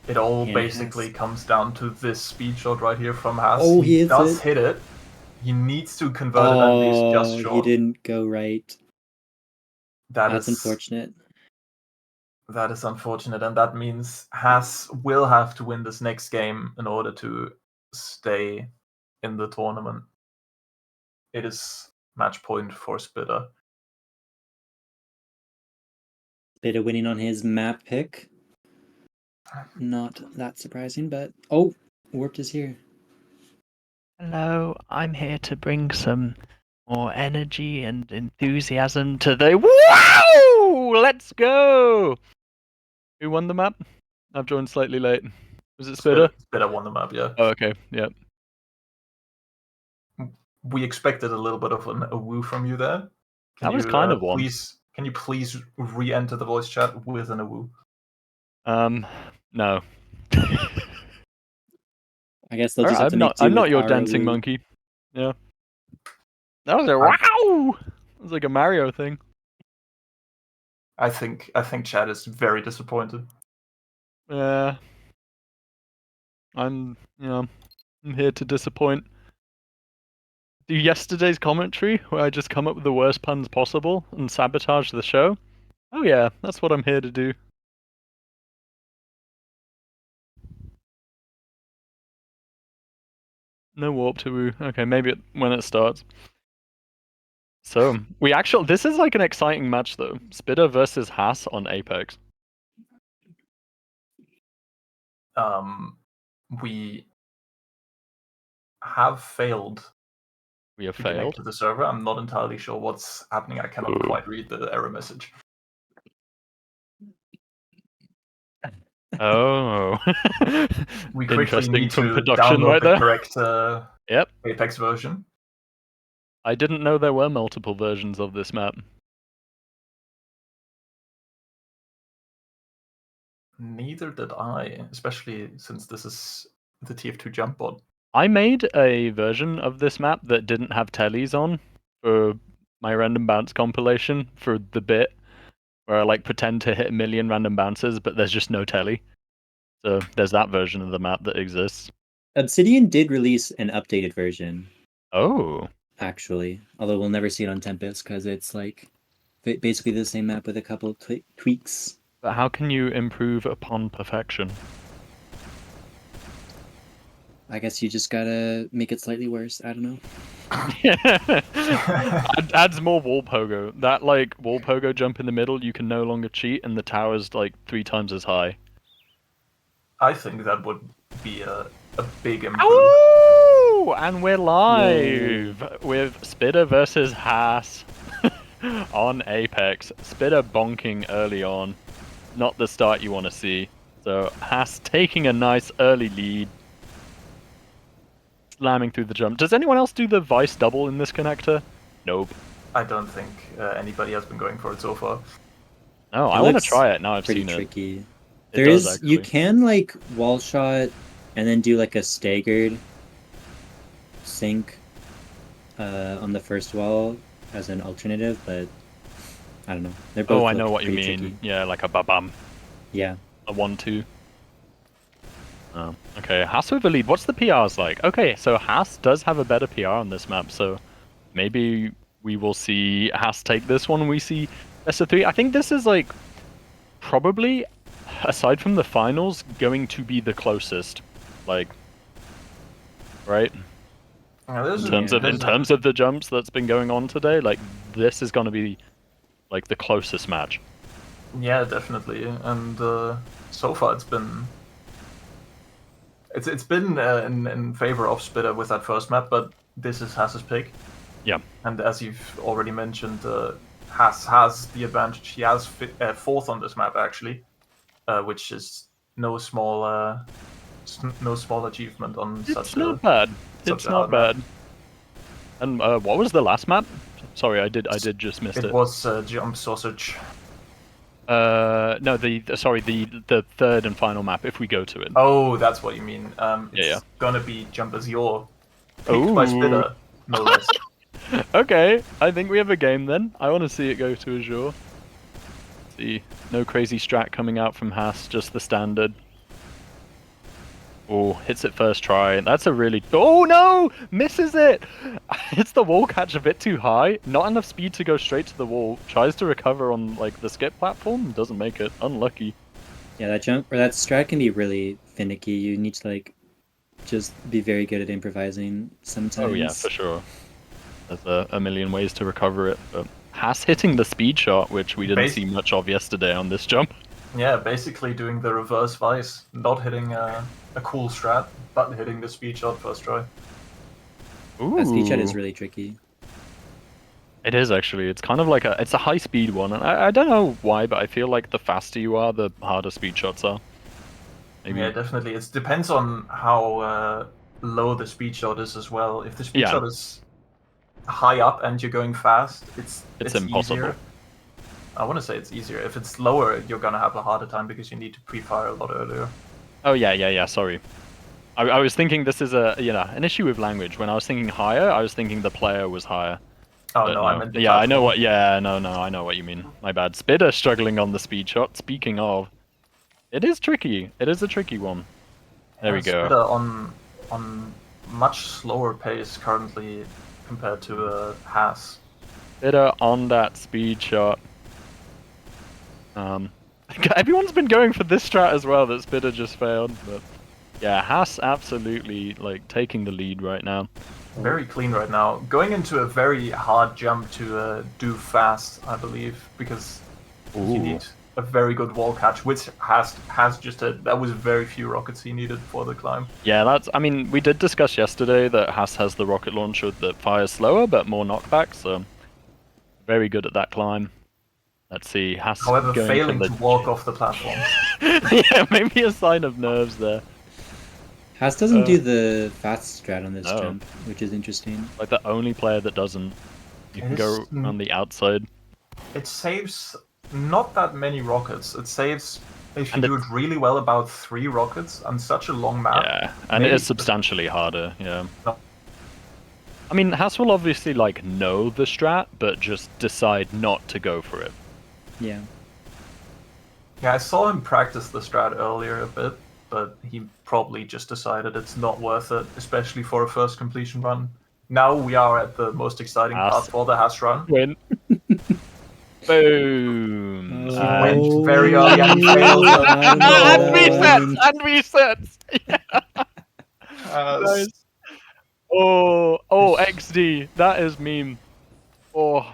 It all basically comes down to this speed shot right here from Haas.
Oh,
he does hit it. He needs to convert it at least just short.
He didn't go right. That's unfortunate.
That is unfortunate, and that means Haas will have to win this next game in order to stay in the tournament. It is match point for Spitter.
Spitter winning on his map pick. Not that surprising, but... Oh, Warped is here.
Hello, I'm here to bring some more energy and enthusiasm to the... Wow! Let's go! Who won the map? I've joined slightly late. Was it Spitter?
Spitter won the map, yeah.
Oh, okay, yeah.
We expected a little bit of a woo from you there.
That was kind of one.
Can you please re-enter the voice chat with an woo?
No.
I guess they'll just have to make do
I'm not
with
your
our
dancing
woo.
monkey. Yeah. That was a wow! It was like a Mario thing.
I think Chad is very disappointed.
Yeah. I'm here to disappoint. Do yesterday's commentary where I just come up with the worst puns possible and sabotage the show? Oh yeah, that's what I'm here to do. No warp to woo. Okay, maybe when it starts. So we actually, this is like an exciting match though. Spitter versus Haas on Apex.
We have failed
We have
to connect
failed.
to the server. I'm not entirely sure what's happening. I cannot quite read the error message.
Oh,
We quickly
interesting
need
from
to
production
download
right
the
there.
correct
Yep,
Apex version.
I didn't know there were multiple versions of this map.
Neither did I, especially since this is the TF2 jump bot.
I made a version of this map that didn't have tellies on for my random bounce compilation for the bit where I like pretend to hit a million random bounces, but there's just no telly. So there's that version of the map that exists.
Obsidian did release an updated version,
Oh,
actually. Although we'll never see it on Tempest because it's like basically the same map with a couple tweaks.
but how can you improve upon perfection?
I guess you just gotta make it slightly worse. I don't know.
Adds more wall pogo. That like wall pogo jump in the middle, you can no longer cheat, and the tower's like 3 times as high.
I think that would be a big improvement.
Oh, and we're live with Spitter versus Haas on Apex. Spitter bonking early on, not the start you want to see. So Haas taking a nice early lead. Slamming through the jump. Does anyone else do the Vice double in this connector? Nope.
I don't think anybody has been going for it so far.
No,
It
I want to
looks
try it now I've
Pretty
seen
tricky.
it.
There
does,
is you
actually.
can like wall shot and then do like a staggered sink on the first wall as an alternative, but I don't know. They're both.
Oh, I know what you
pretty
mean.
tricky.
Yeah, like a ba-bam.
Yeah.
A 1-2. Oh, okay. Haas with the lead. What's the PRs like? Okay, so Haas does have a better PR on this map, so maybe we will see Haas take this one. We see best of 3. I think this is like probably, aside from the finals, going to be the closest. Like, right? In terms of the jumps that's been going on today, like this is going to be like the closest match.
Yeah, definitely. And so far it's been in favor of Spitter with that first map, but this is Haas's pick.
Yeah.
And as you've already mentioned, Haas has the advantage. He has 4th on this map actually, which is no small achievement on such a.
It's not bad. It's not bad. And what was the last map? Sorry, I did just miss it.
It was Jump Sausage.
No, the third and final map. If we go to it.
Oh, that's what you mean.
It's
gonna be Jump Azure, picked by Spitter, no less.
Okay, I think we have a game then. I want to see it go to Azure. See, no crazy strat coming out from Haas, just the standard. Oh, hits it first try. That's a really... Oh no! Misses it! Hits the wall catch a bit too high. Not enough speed to go straight to the wall. Tries to recover on like the skip platform. Doesn't make it. Unlucky.
Yeah, that jump or that strat can be really finicky. You need to like just be very good at improvising sometimes.
Oh yeah, for sure. There's a million ways to recover it. But Haas hitting the speed shot, which we didn't see much of yesterday on this jump.
Yeah, basically doing the reverse Vice. Not hitting a cool strat, but hitting the speed shot first try.
Ooh.
That speed shot is really tricky.
It is actually. It's kind of like it's a high speed one, and I don't know why, but I feel like the faster you are, the harder speed shots are. Maybe.
Yeah, definitely. It depends on how low the speed shot is as well. If the speed shot is high up and you're going fast, it's
impossible.
Easier. I want to say it's easier. If it's lower, you're gonna have a harder time because you need to pre-fire a lot earlier.
Oh yeah. Sorry. I was thinking this is an issue with language. When I was thinking higher, I was thinking the player was higher.
Oh no, I meant the
I know what. Yeah, no, I know what you mean. My bad. Spitter struggling on the speed shot. Speaking of, it is tricky. It is a tricky one. There we go.
Spitter on much slower pace currently compared to Haas.
Spitter on that speed shot. Everyone's been going for this strat as well that Spitter just failed, but yeah, Haas absolutely like taking the lead right now.
very clean right now. Going into a very hard jump to do fast, I believe, because you need a very good wall catch, which has just that was very few rockets he needed for the climb.
Yeah, that's. I mean, we did discuss yesterday that Haas has the rocket launcher that fires slower but more knockback, so very good at that climb. Let's see, Haas.
However,
going
failing
for
to walk off the platform.
Yeah, maybe a sign of nerves there.
Haas doesn't do the fast strat on this
no.
jump, which is interesting.
Like the only player that doesn't. You can go on the outside.
It saves not that many rockets. It saves, if you
And
do it really well, about 3 rockets on such a long map.
Yeah, and it is substantially harder, yeah.
No.
I mean, Haas will obviously, like, know the strat, but just decide not to go for it.
Yeah.
Yeah, I saw him practice the strat earlier a bit, but he probably just decided it's not worth it, especially for a first completion run. Now we are at the most exciting part for the Haas run.
Win. Boom.
He went very early and he failed.
And resets! Nice. Oh, XD. That is meme. Oh.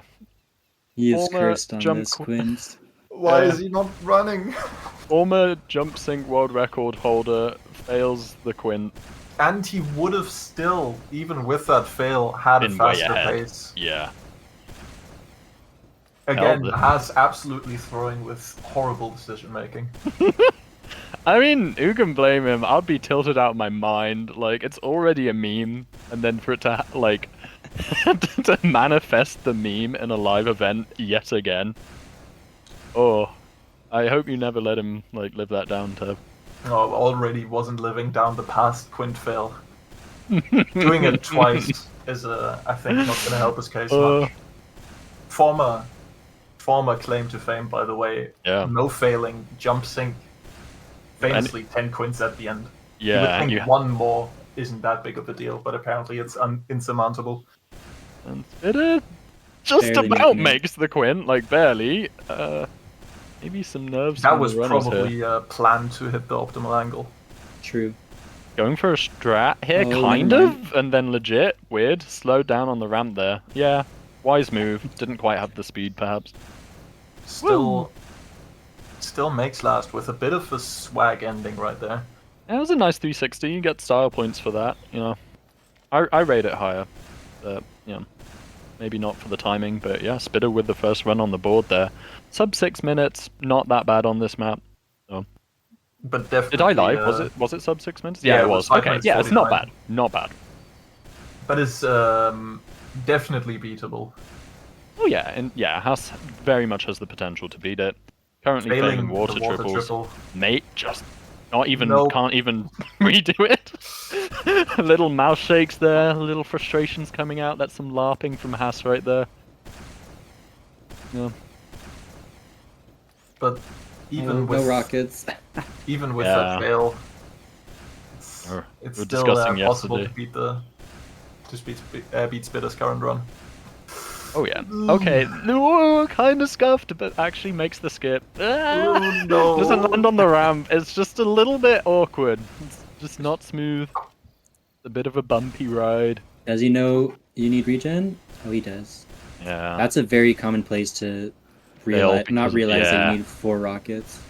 He is
Former
cursed on
jump
this, Quince.
Why is he not running?
Former jump sync world record holder fails the quint.
And he would have still, even with that fail, had a
Been way
faster
ahead.
pace.
Yeah.
Again, Haas absolutely throwing with horrible decision making.
I mean, who can blame him? I'd be tilted out of my mind. Like, it's already a meme, and then for it to, like, to manifest the meme in a live event yet again. Oh, I hope you never let him, like, live that down, Tev.
Oh, already wasn't living down the past quint fail. Doing it twice is, I think, not going to help his case much. Former claim to fame, by the way.
Yeah.
No failing, jump sync. Famously 10 quints at the end.
Yeah.
You would think one more isn't that big of a deal, but apparently it's insurmountable.
And it just
Barely
about
making it.
makes the quint, like, barely. Maybe some nerves.
That
from
was
the runners
probably
here.
planned to hit the optimal angle.
True.
Going for a strat here,
Oh,
kind
never
of, and then legit. Weird. Slowed down on the ramp there. Yeah. Wise move. Didn't quite have the speed, perhaps.
Still makes last with a bit of a swag ending right there.
That was a nice 360. You get style points for that. You know, I rate it higher, but you know, maybe not for the timing. But yeah, Spitter with the first run on the board there. Sub 6 minutes. Not that bad on this map. So.
But definitely.
Did I lie? Was it sub 6 minutes?
Yeah,
it was.
5
Okay,
minutes
yeah, it's not
49.
bad. Not bad.
But it's definitely beatable.
Oh yeah, and yeah, Haas very much has the potential to beat it. Currently failing water
the water
triples.
triple.
Mate, just not even
No.
can't even redo it. Little mouth shakes there, little frustrations coming out. That's some LARPing from Haas right there. Yeah.
But even with
no rockets.
even with
Yeah.
that fail,
We're
it's still
discussing
possible to
yesterday.
beat Spitter's current run.
Oh yeah. Okay. No, kind of scuffed, but actually makes the skip.
Oh, no.
Doesn't land on the ramp. It's just a little bit awkward. It's just not smooth. A bit of a bumpy ride.
Does he know you need regen? Oh, he does.
Yeah.
That's a very common place to not realize that you need 4 rockets.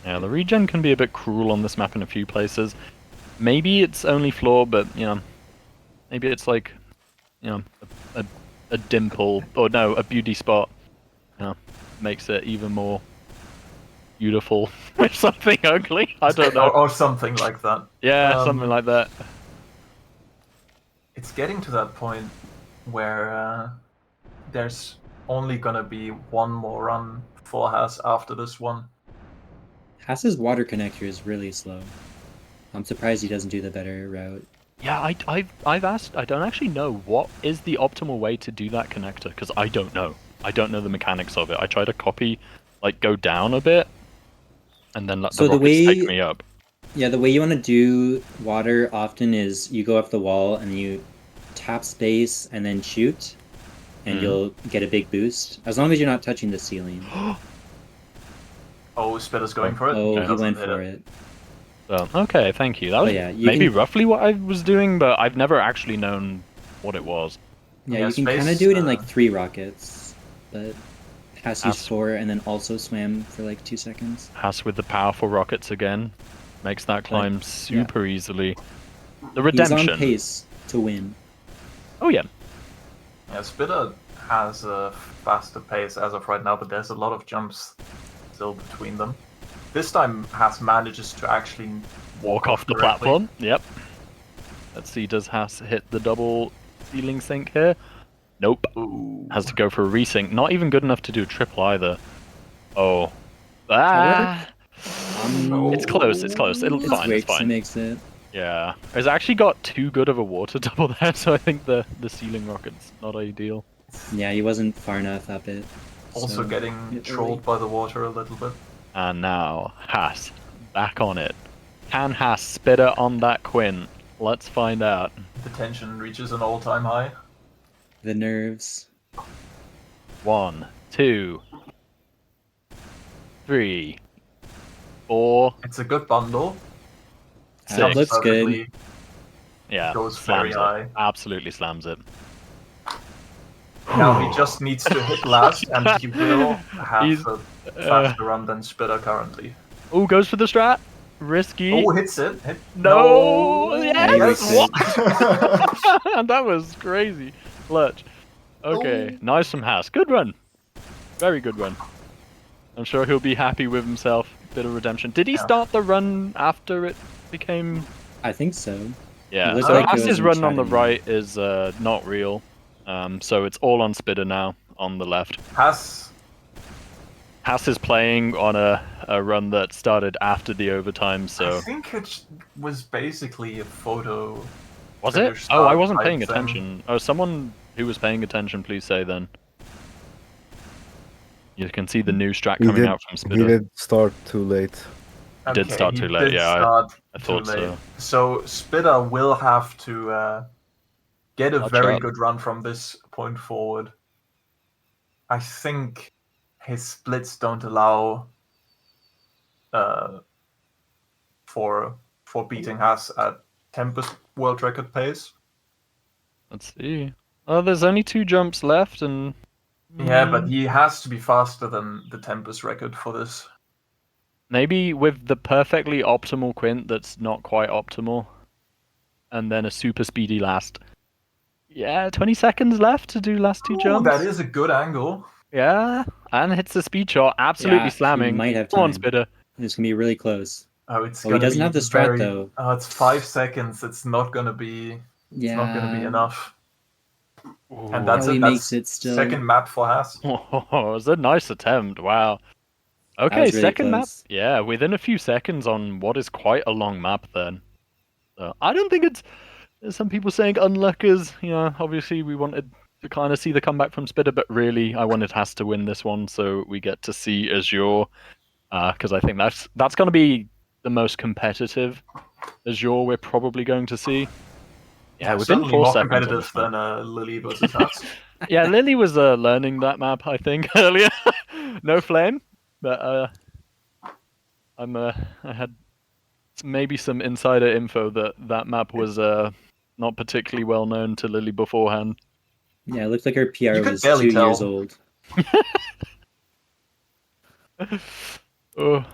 Yeah, the regen can be a bit cruel on this map in a few places. Maybe it's only flaw, but you know, maybe it's like, you know, a dimple or no, a beauty spot. You know, makes it even more beautiful with something ugly. I don't know.
Or something like that.
Yeah, something like that.
It's getting to that point where there's only gonna be one more run for Haas after this one.
Haas's water connector is really slow. I'm surprised he doesn't do the better route.
Yeah, I've asked. I don't actually know what is the optimal way to do that connector because I don't know. I don't know the mechanics of it. I try to copy, like go down a bit, and then let the rockets take me up.
Yeah, the way you want to do water often is you go up the wall and you tap space and then shoot, and you'll get a big boost as long as you're not touching the ceiling.
Oh, Spitter's going for it.
Oh, he
Doesn't
went
hit
for it.
So, okay, thank you. That was
yeah, you
maybe
can-
roughly what I was doing, but I've never actually known what it was.
Yeah,
Yeah,
you can
space,
kind of do it in like 3 rockets, but Hass used
Hass-
4 and then also swam for like 2 seconds.
Hass with the powerful rockets again makes that climb super easily. The
He's
redemption.
on pace to win.
Oh yeah.
Yeah, Spitter has a faster pace as of right now, but there's a lot of jumps still between them. This time, Haas manages to actually
Walk off the
correctly.
platform. Yep. Let's see, does Hass hit the double ceiling sink here? Nope.
Ooh.
Has to go for a resync. Not even good enough to do a triple either. Oh.
Ah!
It's close, it's close. It'll
It's
fine, it's
Wix who
fine.
makes it.
Yeah. It's actually got too good of a water double there, so I think the ceiling rocket's not ideal.
Yeah, he wasn't far enough up it.
Also
so
getting
bit
trolled
early.
by the water a little bit.
And now, Hass, back on it. Can Hass spitter on that Quinn? Let's find out.
The tension reaches an all-time high.
The nerves.
1, 2, 3, 4.
It's a good bundle.
It
Six.
looks good.
Perfectly.
Yeah,
Goes very
slams it.
high.
Absolutely slams it.
Now he just needs to hit last, and he will have
He's-
a faster run than Spitter currently.
Oh, goes for the strat. Risky.
Oh, hits it.
No!
Yeah, he
Yes!
makes it.
What? That was crazy. Clutch. Okay, nice from Hass. Good run. Very good run. I'm sure he'll be happy with himself. Bit of redemption. Did he
Yeah.
start the run after it became...
I think so.
Yeah,
looked
so
like he
Hass's
was in
run on the
chatting.
right is not real. So it's all on Spitter now, on the left.
Hass.
Hass is playing on a run that started after the overtime,
I
so...
think it was basically a photo.
Was it?
finish
Oh, I
start
wasn't
type
paying
thing.
attention. Oh, someone who was paying attention, please say then. You can see the new strat
He
coming
did-
out from
He
Spitter.
did start too late.
Did start
he
too late,
did
yeah,
start
I
too
thought
late.
so.
So Spitter will have to get a
Watch
very
out.
good run from this point forward. I think his splits don't allow for beating Haas at Tempest world record pace.
Let's see. Oh, there's only 2 jumps left, and...
Yeah, but he has to be faster than the Tempest record for this.
Maybe with the perfectly optimal Quint that's not quite optimal. And then a super speedy last. Yeah, 20 seconds left to do last 2
Ooh,
jumps.
that is a good angle.
Yeah, and hits the speed shot, absolutely
Yeah,
slamming.
He might have
Come on,
time.
Spitter.
It's gonna be really close.
Oh, it's
Oh, he
gonna
doesn't
be
have the strat,
very...
though.
Oh, it's 5 seconds. It's not gonna be. It's
Yeah.
not gonna be enough. And
Ooh.
that's
Oh, he
it.
makes
That's
it still.
second map for Haas.
Oh, it was a nice attempt. Wow. Okay,
was really
second map.
close.
Yeah, within a few seconds on what is quite a long map then. So, I don't think it's... There's some people saying unluckers. You know, obviously we wanted to kind of see the comeback from Spitter, but really I wanted Haas to win this one so we get to see Azure. Because I think that's going to be the most competitive Azure we're probably going to see. Yeah, within
certainly
4
more
seconds on
competitive
this map.
than Lily versus Haas.
Yeah, Lily was learning that map, I think, earlier. No flame, but I had maybe some insider info that map was not particularly well known to Lily beforehand.
Yeah, it looked like her PR
You could
was
barely
2 years
tell.
old.
Oh.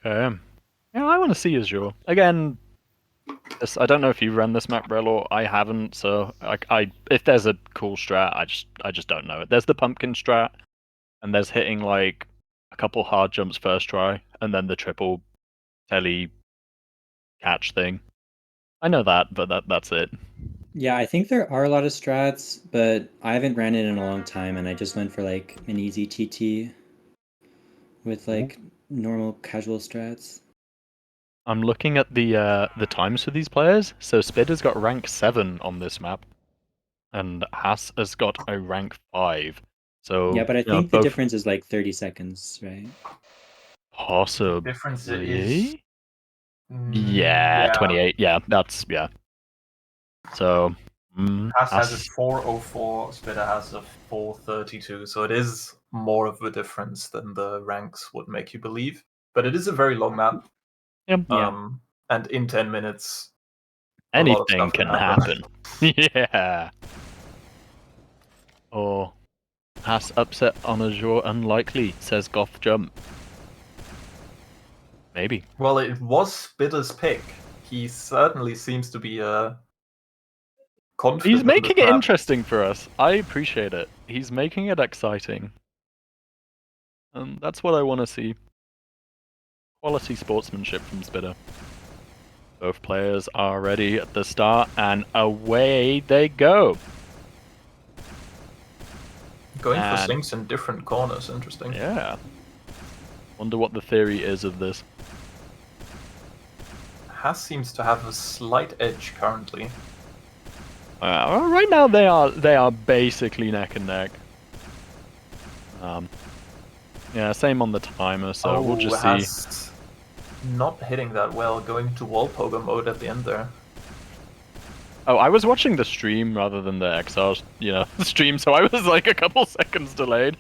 Okay. Yeah, I want to see Azure again. I don't know if you ran this map, Rel, or I haven't. So I if there's a cool strat, I just don't know it. There's the pumpkin strat, and there's hitting like a couple hard jumps first try, and then the triple telly catch thing. I know that, but that's it.
Yeah, I think there are a lot of strats, but I haven't ran it in a long time, and I just went for like an easy TT with like normal casual strats.
I'm looking at the times for these players. So Spitter's got rank 7 on this map, and Haas has got a rank 5. So
Yeah, but I
you know,
think the
both
difference is like 30 seconds, right?
possibly.
Difference is.
Yeah, 28. Yeah, that's yeah. So
Haas has a 404, Spitter has a 432, so it is more of a difference than the ranks would make you believe. But it is a very long map.
Yep.
And in 10 minutes, a lot of
Anything
stuff
can
happen.
yeah. Or has upset on a jour unlikely, says Goth Jump. Maybe.
Well, it was Spitter's pick. He certainly seems to be confident.
He's making it
map.
interesting for us. I appreciate it. He's making it exciting. And that's what I want to see. Quality sportsmanship from Spitter. Both players are ready at the start, and away they go.
Going for sinks in different corners, interesting.
Yeah. Wonder what the theory is of this.
Haas seems to have a slight edge currently.
Right now they are basically neck and neck. Yeah, same on the timer, so we'll just see.
Not hitting that well, going to wall poker mode at the end there.
Oh, I was watching the stream rather than the XR, stream, so I was like a couple seconds delayed.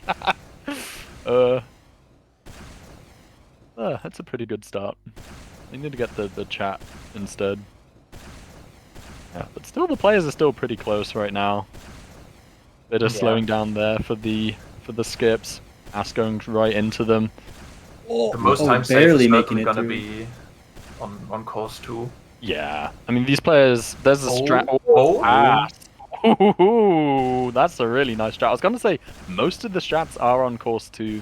That's a pretty good start. I need to get the chat instead. Yeah, but still the players are still pretty close right now. Bit of slowing down there for the skips. Ass going right into them.
The most time
barely
safe is
making
certainly
it
gonna
through.
be on course 2.
Yeah, I mean these players. There's a strat. Ooh, that's a really nice strat. I was gonna say most of the strats are on course 2.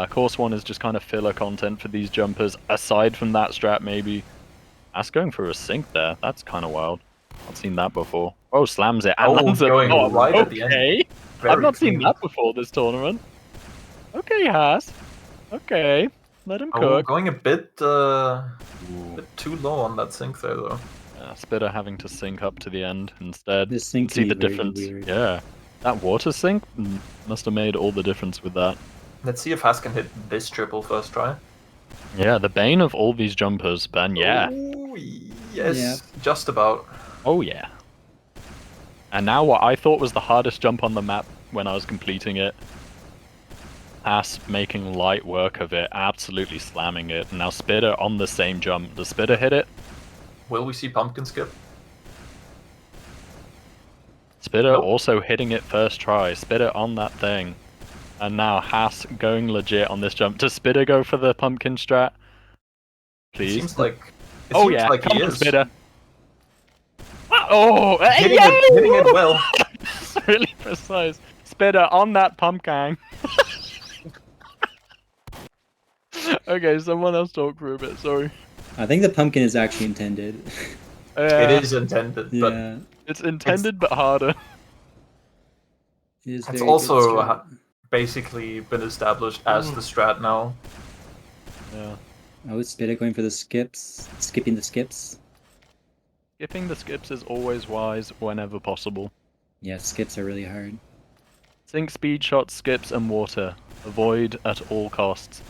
Course 1 is just kind of filler content for these jumpers. Aside from that strat, maybe. Ass going for a sink there. That's kind of wild. I've seen that before. Oh, slams it and lands it.
Going right at the end.
Okay, I've not seen that before this tournament. Okay, Haas. Okay, let him cook.
Going a bit too low on that sink there, though.
Yeah, Spitter having to sink up to the end instead.
This sink
See
can
the
be very
difference.
weird.
Yeah, that water sink must have made all the difference with that.
Let's see if Haas can hit this triple first try.
Yeah, the bane of all these jumpers, Ben. Yeah.
Ooh, yes, just about.
Oh yeah. And now what I thought was the hardest jump on the map when I was completing it. Ass making light work of it, absolutely slamming it. And now Spitter on the same jump. Does Spitter hit it?
Will we see pumpkin skip?
Spitter also hitting it first try. Spitter on that thing. And now Haas going legit on this jump. Does Spitter go for the pumpkin strat? Please.
It seems like.
Come on, Spitter. Oh,
hitting it well.
It's really precise. Spitter on that pumpkin. Okay, someone else talk for a bit. Sorry.
I think the pumpkin is actually intended.
It is intended, but
Yeah,
it's intended but harder.
it is
it's
very
also
good strat.
basically been established as the strat now.
Yeah.
Oh, it's Spitter going for the skips, skipping the skips.
Skipping the skips is always wise whenever possible.
Yeah, skips are really hard.
Sink, speed shots, skips, and water. Avoid at all costs.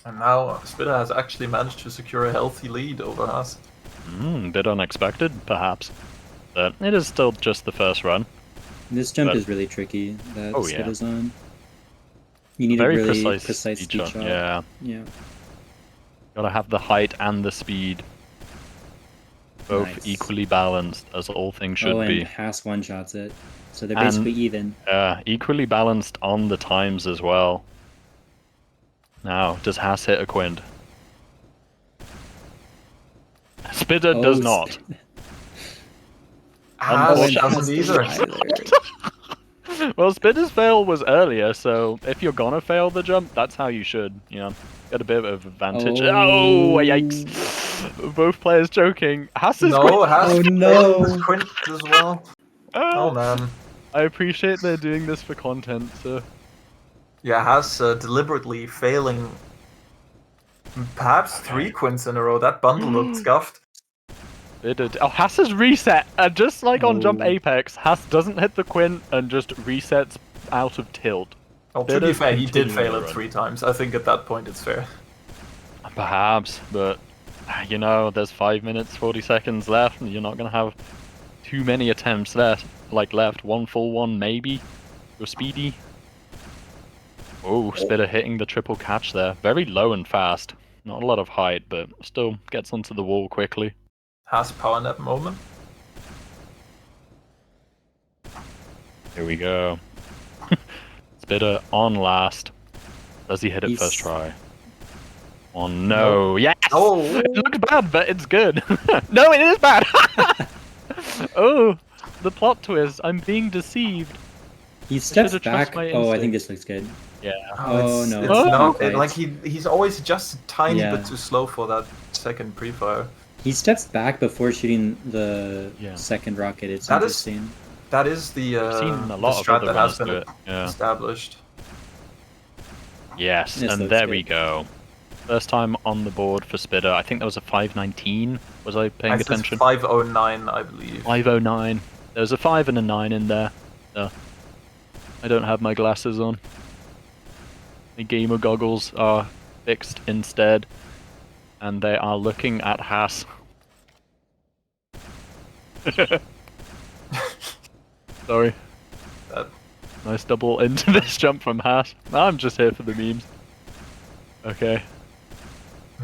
And now Spitter has actually managed to secure a healthy lead over us.
Bit unexpected, perhaps. But it is still just the first run.
This jump is really tricky that Spitter's on. You need
Very
a really
precise
speed shot.
Yeah.
Yeah.
Gotta have the height and the speed. Both equally balanced, as all things should
and
be.
Haas one-shots it. So they're basically even.
Equally balanced on the times as well. Now, does Haas hit a Quint? Spitter does not.
Haas doesn't either.
Well, Spitter's fail was earlier, so if you're gonna fail the jump, that's how you should, get a bit of advantage. Oh, yikes. Both players joking. Haas is
Quint as well. Oh man.
I appreciate they're doing this for content, so...
Yeah, Haas deliberately failing perhaps 3 Quints in a row. That bundle looked scuffed.
It did. Oh, Haas has reset! Just like on Jump Apex, Haas doesn't hit the Quint and just resets out of tilt.
Well, to be fair, he did fail it 3 times. I think at that point it's fair.
Perhaps, but, there's 5 minutes, 40 seconds left, and you're not going to have too many attempts left. One full one, maybe. You're speedy. Oh, Spitter hitting the triple catch there. Very low and fast. Not a lot of height, but still gets onto the wall quickly.
Has power nap moment.
Here we go. Spitter on last. Does he hit it
He's-
first try? Oh no! Yes!
Oh.
It looks bad, but it's good. No, it is bad! Oh, the plot twist. I'm being deceived.
He steps
should've trust
back.
my
Oh, I think
instinct.
this looks good.
Yeah.
Oh,
it's,
no.
It's
Oh.
not
Quite.
like he's always just a tiny
Yeah.
bit too slow for that second pre-fire.
He steps back before shooting the
Yeah.
second rocket. It's
That is-
interesting.
That is the
I've seen a
the
lot of
strat
other
that has
runners do
been
it. Yeah.
established.
Yes,
This
and
looks
there
good.
we go. First time on the board for Spitter. I think that was a 519. Was I paying
I think it's
attention?
509, I believe.
509. There's a 5 and a 9 in there. So I don't have my glasses on. The gamer goggles are fixed instead. And they are looking at Haas. Sorry.
That-
Nice double into this jump from Haas. I'm just here for the memes. Okay.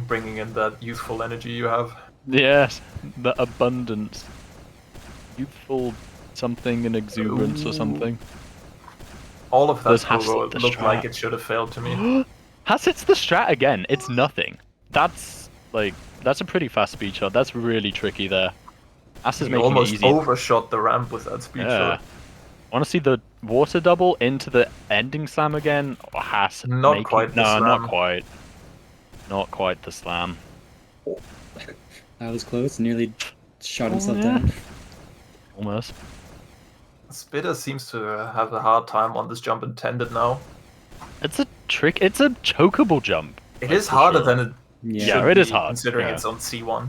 Bringing in that youthful energy you have.
Yes, the abundance. Youthful something and exuberance or
Ooh.
something.
All of that
Does Haas
combo
hit the
looked like
strat?
it should have failed to me.
Haas hits the strat again. It's nothing. That's a pretty fast speed shot. That's really tricky there. Haas is
He
making it
almost
easy.
overshot the ramp with that speed
Yeah.
shot.
Want to see the water double into the ending slam again? Or Haas
Not
making...
quite the
No,
slam.
not quite. Not quite the slam.
That was close. Nearly shot himself
yeah.
down.
Almost.
Spitter seems to have a hard time on this jump intended now.
It's a trick. It's a chokeable jump.
It
Like,
is
for
harder
sure.
than it
Yeah.
Yeah,
should
it is
be,
hard,
considering
yeah.
it's on C1.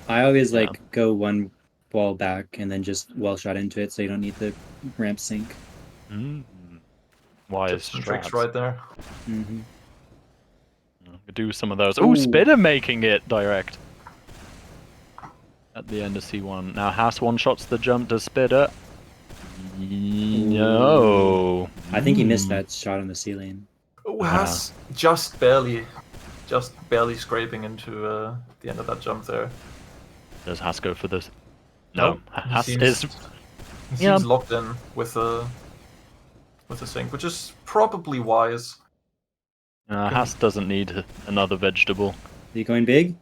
I always
Yeah.
like go one wall back and then just well shot into it, so you don't need the ramp sync.
Mm. Wise
Tips and tricks
strats.
right there.
Mm-hmm.
Do some of those. Oh,
Ooh.
Spitter making it direct. At the end of C1. Now Haas one-shots the jump to Spitter. No.
I think he missed that shot on the ceiling.
Oh, Haas just barely scraping into the end of that jump there.
Does Haas go for this? No.
Nope, he
Haas
seems-
is...
He
Yeah.
seems locked in with the sync, which is probably wise.
Haas doesn't need another vegetable.
Are you going big?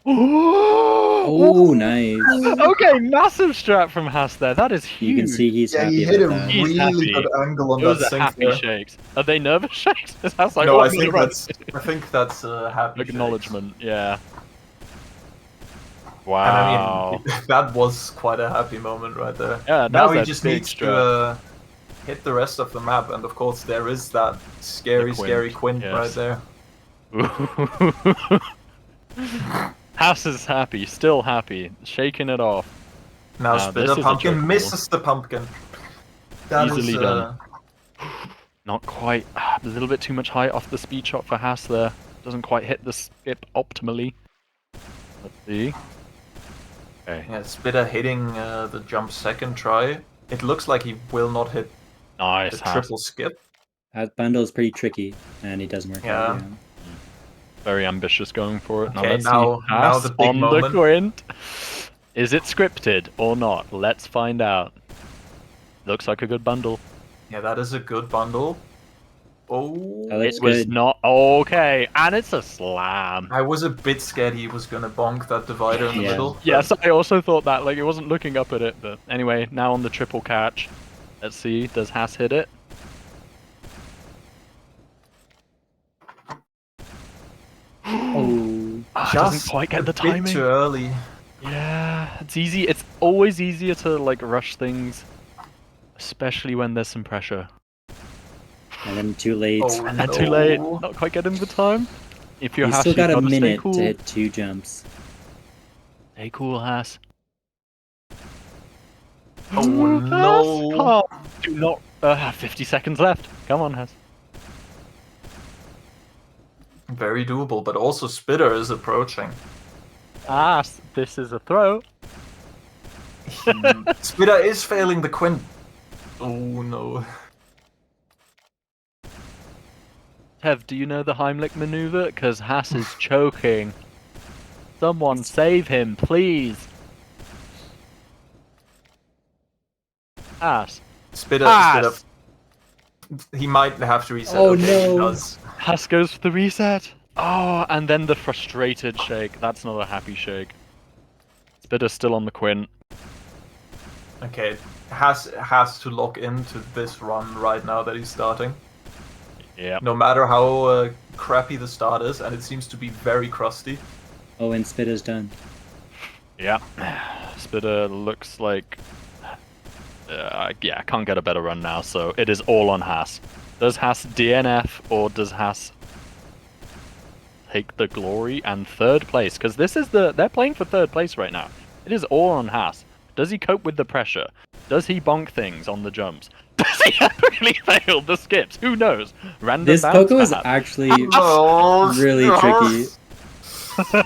Oh,
Oh, nice.
okay, massive strat from Haas there. That is huge.
You can see he's
Yeah,
happy
he hit a
about that.
He's
really
happy.
good angle on
Those
that
are
sync
happy
there.
shakes. Are they nervous shakes? Is Haas like,
No,
oh,
I
I'm gonna
think
run.
that's a happy shakes.
Acknowledgement, yeah.
And
Wow.
I mean, that was quite a happy moment right there.
Yeah, that
Now
was
he
a
just
big
needs
strat.
to hit the rest of the map, and of course there is that scary, scary quint
yes.
right there.
Haas is happy, still happy, shaking it off.
Now
This
Spitter
is a
Pumpkin
joke
misses the pumpkin. That
Easily
is,
done. Not quite. A little bit too much height off the speed shot for Haas there. Doesn't quite hit the skip optimally. Let's see. Okay.
Yeah, Spitter hitting the jump second try. It looks like he will not hit
Nice,
the
Haas.
triple skip.
That bundle is pretty tricky, and it doesn't work out.
Yeah.
Yeah.
Very ambitious going for it. Now
Okay,
let's
now-
see.
now
Haas
the big
on
moment.
the quint. Is it scripted or not? Let's find out. Looks like a good bundle.
Yeah, that is a good bundle. Oh,
That looks
It was
good.
not okay, and it's a slam.
I was a bit scared he was gonna bonk that divider in the
Yeah.
middle.
Yes, I also thought that. Like, it wasn't looking up at it, but anyway, now on the triple catch. Let's see, does Haas hit it?
Oh,
Doesn't quite get
a
the
bit
timing.
too early.
Yeah, it's easy. It's always easier to like rush things, especially when there's some pressure.
and then too late.
Oh,
And then too late,
no.
not quite getting the time. If you're
You
Haas,
still got
you've
a
gotta stay
minute
cool.
to hit 2 jumps.
Stay cool, Haas.
Oh no!
Oh, do not. 50 seconds left. Come on, Haas.
Very doable, but also Spitter is approaching.
Haas, this is a throw.
Spitter is failing the quint. Oh no.
Tev, do you know the Heimlich maneuver? Because Haas is choking. Someone save him, please. Haas.
Spitter,
Haas!
he might have to reset.
Oh,
Okay, he
no.
does.
Haas goes for the reset. Oh, and then the frustrated shake. That's not a happy shake. Spitter's still on the quint.
Okay, has to lock into this run right now that he's starting.
Yeah.
No matter how crappy the start is, and it seems to be very crusty.
Oh, and Spitter's done.
Yeah. Spitter looks like... yeah, can't get a better run now, so it is all on Haas. Does Haas DNF, or does Haas take the glory and third place? Because this is they're playing for third place right now. It is all on Haas. Does he cope with the pressure? Does he bonk things on the jumps? Does he actually fail the skips? Who knows? Random
This
bounce,
Poco is
perhaps.
actually
No,
really tricky.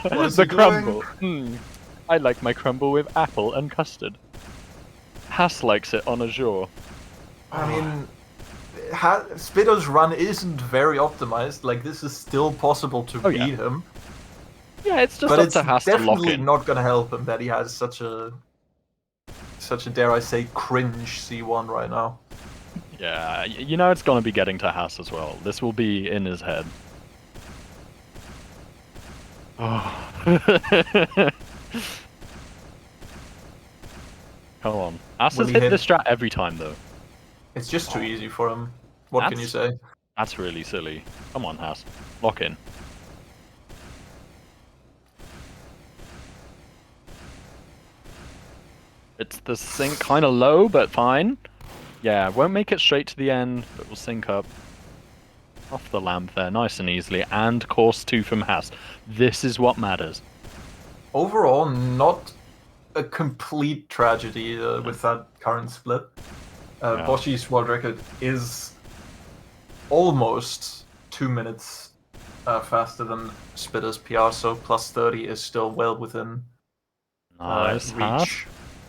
What is
The
he doing?
crumble. I like my crumble with apple and custard. Haas likes it on Azure.
I mean, Spitter's run isn't very optimized. Like, this is still possible to beat
yeah.
him.
Yeah, it's just
But
up
it's
to Haas to lock
definitely
in.
not going to help him that he has such a, dare I say, cringe C1 right now.
Yeah, you know it's gonna be getting to Haas as well. This will be in his head. Oh. Come on. Haas
Will
has
he
hit
hit-
the strat every time though.
It's just too easy for him. What can you say?
That's really silly. Come on, Haas. Lock in. It's the sync kind of low, but fine. Yeah, won't make it straight to the end, but will sync up. Off the lamp there, nice and easily. And course 2 from Haas. This is what matters.
Overall, not a complete tragedy with that current split.
Yeah.
Boschi's world record is almost 2 minutes faster than Spitter's PR, so plus 30 is still well within
Nice, Haas.
reach.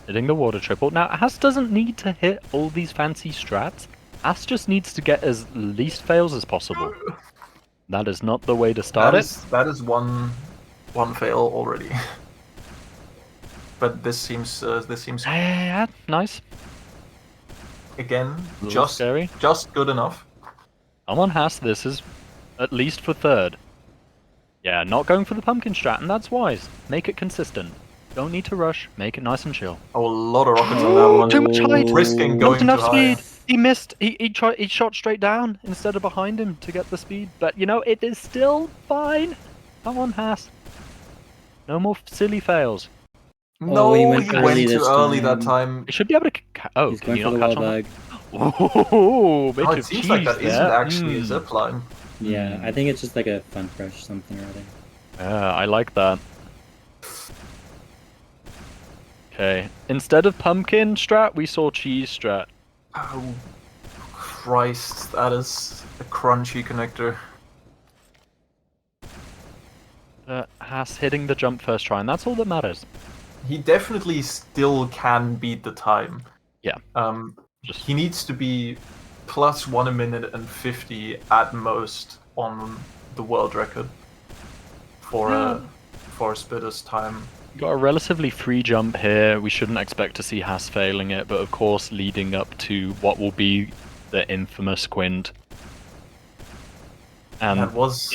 Hitting the water triple. Now, Haas doesn't need to hit all these fancy strats. Haas just needs to get as least fails as possible. That is not the way to start it.
That is one fail already. But this seems
Yeah, nice.
again
A little
just
scary.
good enough.
Come on, Haas. This is at least for third. Yeah, not going for the pumpkin strat, and that's wise. Make it consistent. Don't need to rush. Make it nice and chill.
Oh, a lot of rockets on that one.
Too much height.
Risking
Not
going too
enough
high.
speed. He missed. He shot straight down instead of behind him to get the speed. But you know, it is still fine. Come on, Haas. No more silly fails.
No,
he
he
went
went,
early
too
this
early
time.
that time.
He should be able to. Oh,
He's
can
going
you
for the
not
wall
catch on?
bug.
Oh, bit
Oh, it
of
seems
cheese
like that
there.
isn't actually a zip line.
Yeah, I think it's just like a fun fresh something or other.
Yeah, I like that. Okay, instead of pumpkin strat, we saw cheese strat.
Oh, Christ, that is a crunchy connector.
Haas hitting the jump first try, and that's all that matters.
He definitely still can beat the time.
Yeah.
Just he needs to be plus 1 minute and 50 at most on the world record for Spitter's time.
Got a relatively free jump here. We shouldn't expect to see Haas failing it, but of course leading up to what will be the infamous quint. And
That was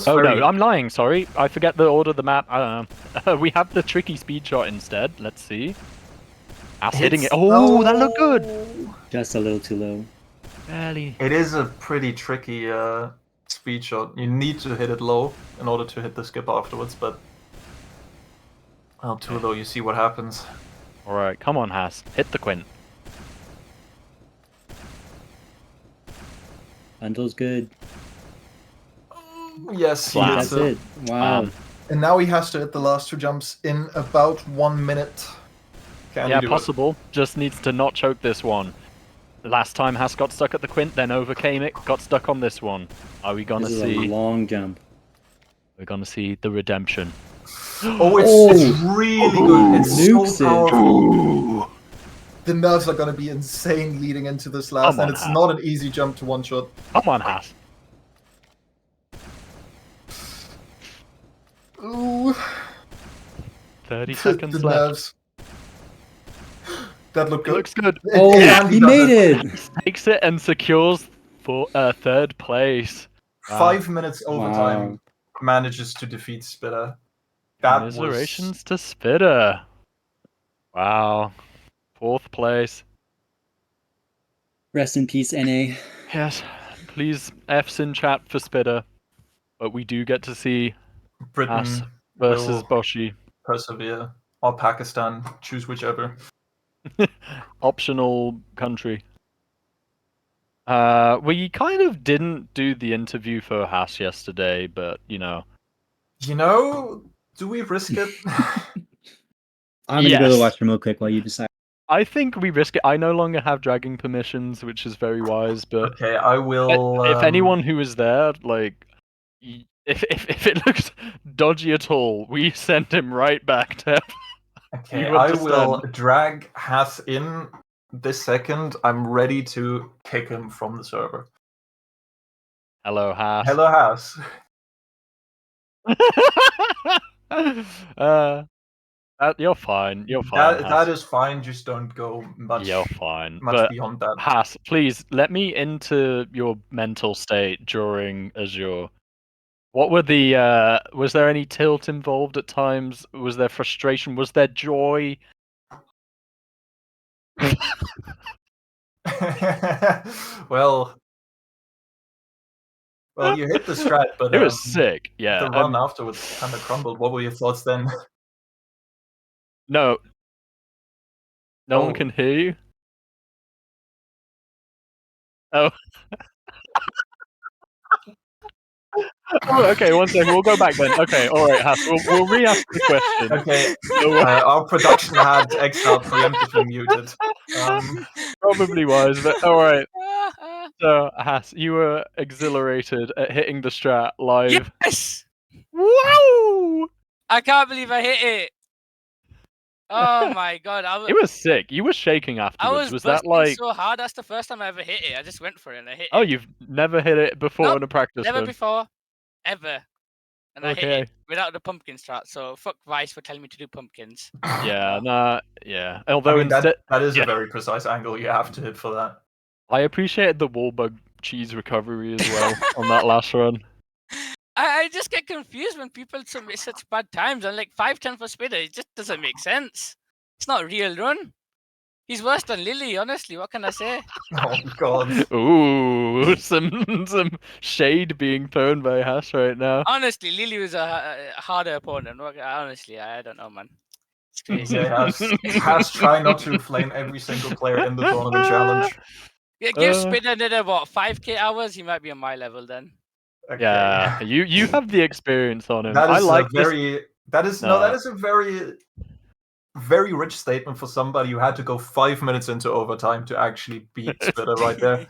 oh
very...
no, I'm lying. Sorry, I forget the order of the map. We have the tricky speed shot instead. Let's see. Haas hitting it. Oh, that looked good.
Just a little too low.
Barely.
It is a pretty tricky speed shot. You need to hit it low in order to hit the skip afterwards, but well, too low, you see what happens.
All right, come on, Haas. Hit the quint.
Bundle's good.
Yes, he
Wow.
hits
That's it. Wow.
And now he has to hit the last 2 jumps in about 1 minute. Can
Yeah,
he do
possible. Just needs to not choke this one. The last time Haas got stuck at the quint, then overcame it, got stuck on this one. Are we gonna
This is
see?
a long jump.
We're gonna see the redemption.
Oh, it's really good. It's
Nukes
so
it.
powerful. The nerves are going to be insane leading into this last,
Come on,
and it's
Haas.
not an easy jump to one shot.
Come on, Haas.
Ooh.
30
The
seconds left.
nerves. That looked
It
good.
looks good.
Oh,
And
he
does
made it!
Takes it and secures for third place. Wow.
5 minutes overtime
Wow.
manages to defeat Spitter. That was
Commiserations to Spitter. Wow. Fourth place.
Rest in peace, NA.
Yes. Please F's in chat for Spitter. But we do get to see
Britain
Haas versus
will
Boshi.
persevere, or Pakistan, choose whichever.
Optional country. We kind of didn't do the interview for Haas yesterday, but you know.
You know, do we risk it?
I'm gonna go to the
Yes.
washroom real quick while you decide.
I think we risk it. I no longer have dragging permissions, which is very wise, but
Okay, I will.
if anyone who is there, like, if it looks dodgy at all, we send him right back to.
Okay,
you
I will
understand.
drag Haas in this second. I'm ready to kick him from the server.
Hello, Haas.
Hello, Haas.
You're fine. You're fine. Haas.
That is fine. Just don't go much.
You're fine.
Much
But
beyond that.
Haas, please let me into your mental state during Azure. What were the was there any tilt involved at times? Was there frustration? Was there joy?
well, you hit the strat, but
it was sick. Yeah.
the run afterwards kind of crumbled. What were your thoughts then?
No
Oh.
one can hear you. Oh. Oh, okay, one second. We'll go back then. Okay, all right, Haas. We'll re-ask the question.
Okay, our production had Exile preemptively muted.
Probably wise, but all right. So, Haas, you were exhilarated at hitting the strat live.
Yes!
Wow!
I can't believe I hit it. Oh my god!
It was sick. You were shaking
I
afterwards.
was
that
busting
like?
so hard. That's the first time I ever hit it. I just went for it and I hit
Oh,
it.
you've never hit it before
Nope,
in a practice
Never
run?
before, ever. And I hit
Okay.
it without the pumpkin strat. So fuck Vice for telling me to do pumpkins.
Yeah,
No.
nah, yeah. Although
I mean,
instead,
that is
yeah.
a very precise angle you have to hit for that.
I appreciated the wall bug cheese recovery as well on that last run.
I just get confused when people submit such bad times. I'm like 5'10" for Spitter. It just doesn't make sense. It's not a real run. He's worse than Lily, honestly. What can I say?
Oh god.
Ooh, some shade being thrown by Haas right now.
Honestly, Lily was a harder opponent. Honestly, I don't know, man. It's crazy.
Okay, Has try not to flame every single player in the tournament challenge.
Yeah, give Spitter another what 5k hours. He might be on my level then.
Okay.
Yeah, you have the experience on him.
That is
I like
that is a very, very rich statement for somebody who had to go 5 minutes into overtime to actually beat Spitter right there.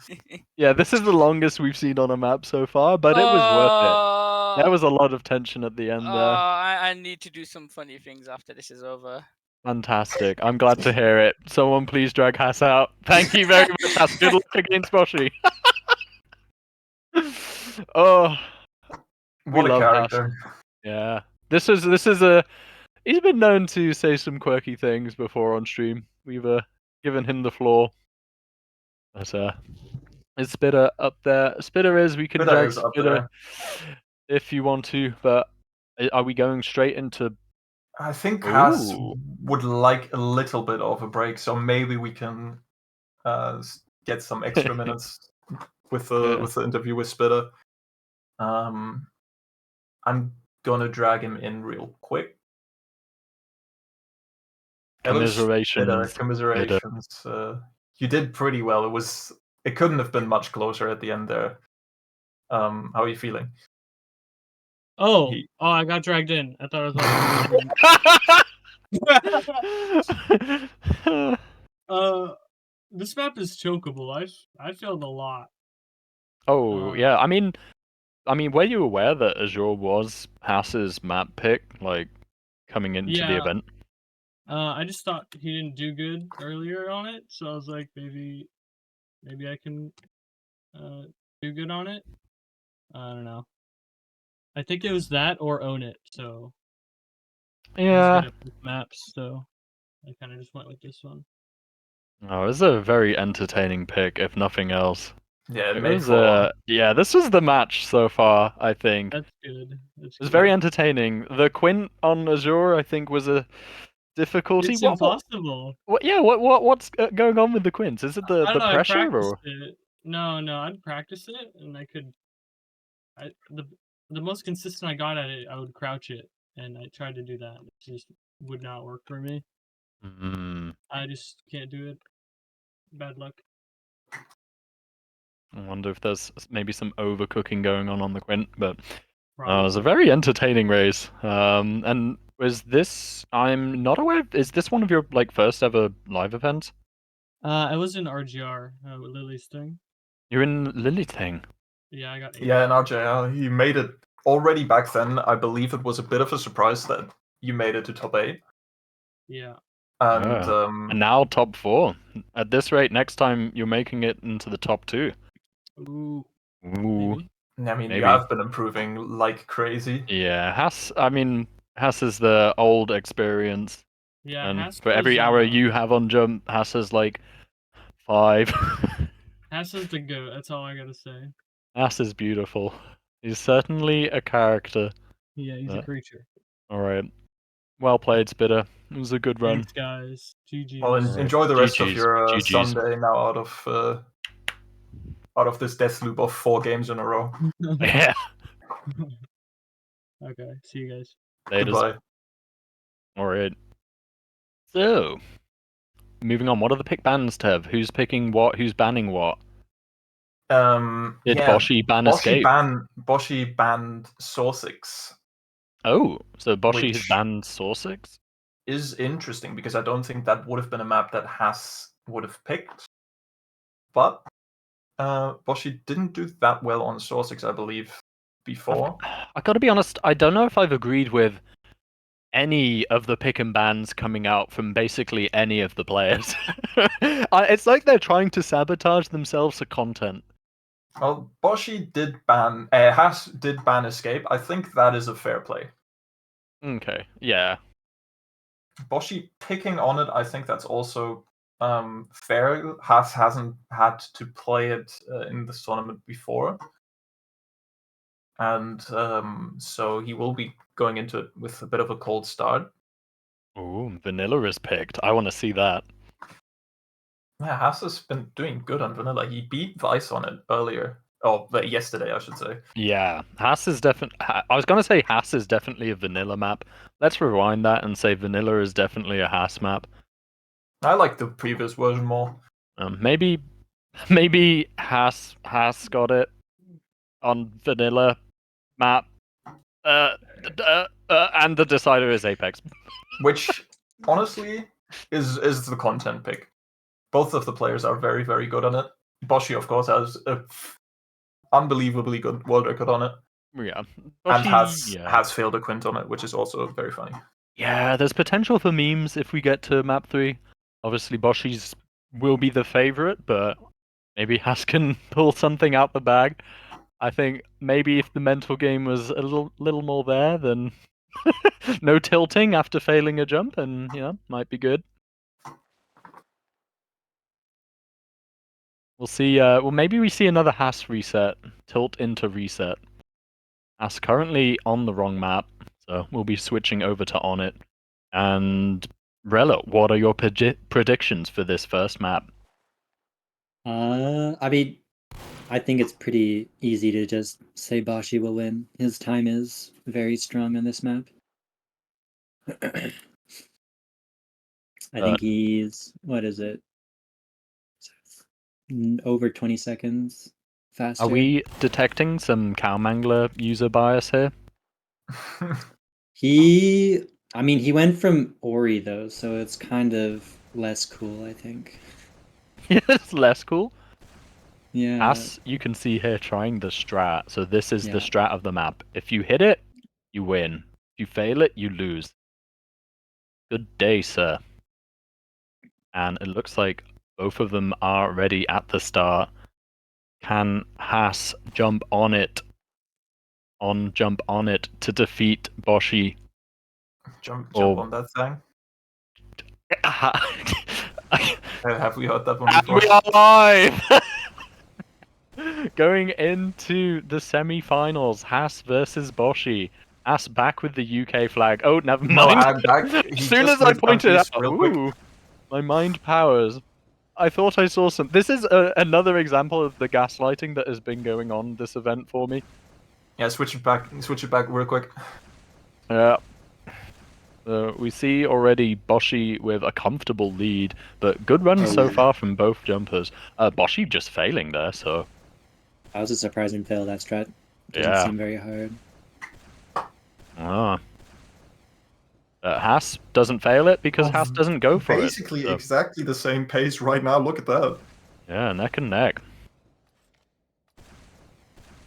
Yeah, this is the longest we've seen on a map so far, but it was worth it. There was a lot of tension at the end there.
I need to do some funny things after this is over.
Fantastic. I'm glad to hear it. Someone please drag Haas out. Thank you very much, Haas. Good luck against Boshi. Oh,
what a character.
Haas. Yeah. This is a he's been known to say some quirky things before on stream. We've given him the floor. But is Spitter up there? Spitter is. We can drag Spitter if you want to, but are we going straight into?
I think Haas would like a little bit of a break, so maybe we can get some extra minutes with the interview with Spitter. I'm gonna drag him in real quick.
Commiserations.
Commiserations. You did pretty well. It couldn't have been much closer at the end there. How are you feeling?
Oh, I got dragged in. I thought it was this map is chokeable. I failed a lot.
Oh yeah, I mean, were you aware that Azure was Haas's map pick, like coming into the event?
I just thought he didn't do good earlier on it, so I was like, maybe I can do good on it. I don't know. I think it was that or own it. So
Yeah.
Good at maps, so I kind of just went with this one.
Oh, it was a very entertaining pick, if nothing else.
Yeah, it
It
made
was
for.
yeah, this was the match so far, I think.
That's good. That's
It was
good.
very entertaining. The Quint on Azure, I think, was a difficulty.
It's impossible.
What's going on with the Quints? Is it
I
the
don't know. I
pressure
practiced
or?
it. No, I'd practice it, and I could. The most consistent I got at it, I would crouch it, and I tried to do that. It just would not work for me. I just can't do it. Bad luck.
I wonder if there's maybe some overcooking going on the Quint, but it was a
Probably.
very entertaining race. And was this? I'm not aware. Is this one of your like first ever live events?
I was in RGR with Lily's thing.
You're in Lily thing.
Yeah, I got 8.
Yeah, in RJR, he made it already back then. I believe it was a bit of a surprise that you made it to top 8.
Yeah.
And
And now top 4. At this rate, next time you're making it into the top 2.
Ooh.
Ooh.
Maybe.
I mean,
maybe.
you have been improving like crazy.
Yeah, Haas is the old experience.
Yeah,
And
Haas
for every
was,
hour you have on jump, Haas is like 5.
Haas is the goat. That's all I gotta say.
Haas is beautiful. He's certainly a character.
Yeah, he's a creature.
Alright. Well played, Spitter. It was a good run.
Thanks, guys. GG's.
Well,
Alright,
enjoy the rest of
GG's,
your
GG's.
Sunday now out of this death loop of 4 games in a row.
Yeah.
Okay, see you guys.
Goodbye.
Alright. So, moving on. What are the pick bans, Tev? Who's picking what? Who's banning what? Did
Yeah,
Boshi ban Escape?
Boshi banned Sorsix.
Oh, so Boshi has
Which-
banned Sorsix?
Is interesting because I don't think that would have been a map that Haas would have picked. But Boshi didn't do that well on Sorsix, I believe, before.
I gotta be honest, I don't know if I've agreed with any of the pick and bans coming out from basically any of the players. It's like they're trying to sabotage themselves for content.
Well, Boshi did ban, Haas did ban Escape. I think that is a fair play.
Okay, yeah.
Boshi picking on it, I think that's also fair. Haas hasn't had to play it in this tournament before. And so he will be going into it with a bit of a cold start.
Ooh, Vanilla is picked. I want to see that.
Yeah, Haas has been doing good on Vanilla. He beat Vice on it earlier. Oh, yesterday, I should say.
Yeah, Haas is definitely. I was gonna say Haas is definitely a vanilla map. Let's rewind that and say vanilla is definitely a Haas map.
I like the previous version more.
Maybe Haas got it on vanilla map. And the decider is Apex.
Which, honestly, is the content pick. Both of the players are very, very good on it. Boshi, of course, has a unbelievably good world record on it.
Yeah.
And has failed a Quint on it, which is also very funny.
Yeah, there's potential for memes if we get to map 3. Obviously, Boshi's will be the favorite, but maybe Haas can pull something out the bag. I think maybe if the mental game was a little more there, then no tilting after failing a jump, and might be good. We'll see. Well, maybe we see another Haas reset, tilt into reset. Haas currently on the wrong map, so we'll be switching over to on it. And Rella, what are your predictions for this first map?
I mean, I think it's pretty easy to just say Bashi will win. His time is very strong on this map. I think he's, what is it? Over 20 seconds faster.
Are we detecting some Cowmangler user bias here?
He went from Ori though, so it's kind of less cool, I think.
It's less cool.
Yeah.
As you can see here, trying the strat. So this is the strat of the map. If you hit it, you win. If you fail it, you lose. Good day, sir. And it looks like both of them are ready at the start. Can Haas jump on it? Jump on it to defeat Boshi?
Jump
Oh.
on that thing.
Have
Have we heard that one before?
we are live! Going into the semi-finals, Haas versus Boshi. Haas back with the UK flag. Oh, never
No,
mind.
I'm back.
As soon as I pointed out, ooh, my mind powers. I thought I saw some. This is another example of the gaslighting that has been going on this event for me.
Yeah, switch it back real quick.
Yeah. We see already Boshi with a comfortable lead, but good runs so far from both jumpers. Boshi just failing there, so...
That was a surprising fail, that strat. Doesn't seem very hard.
Haas doesn't fail it because Haas doesn't go for
Basically, exactly the same pace right now. Look at that.
Yeah, neck and neck.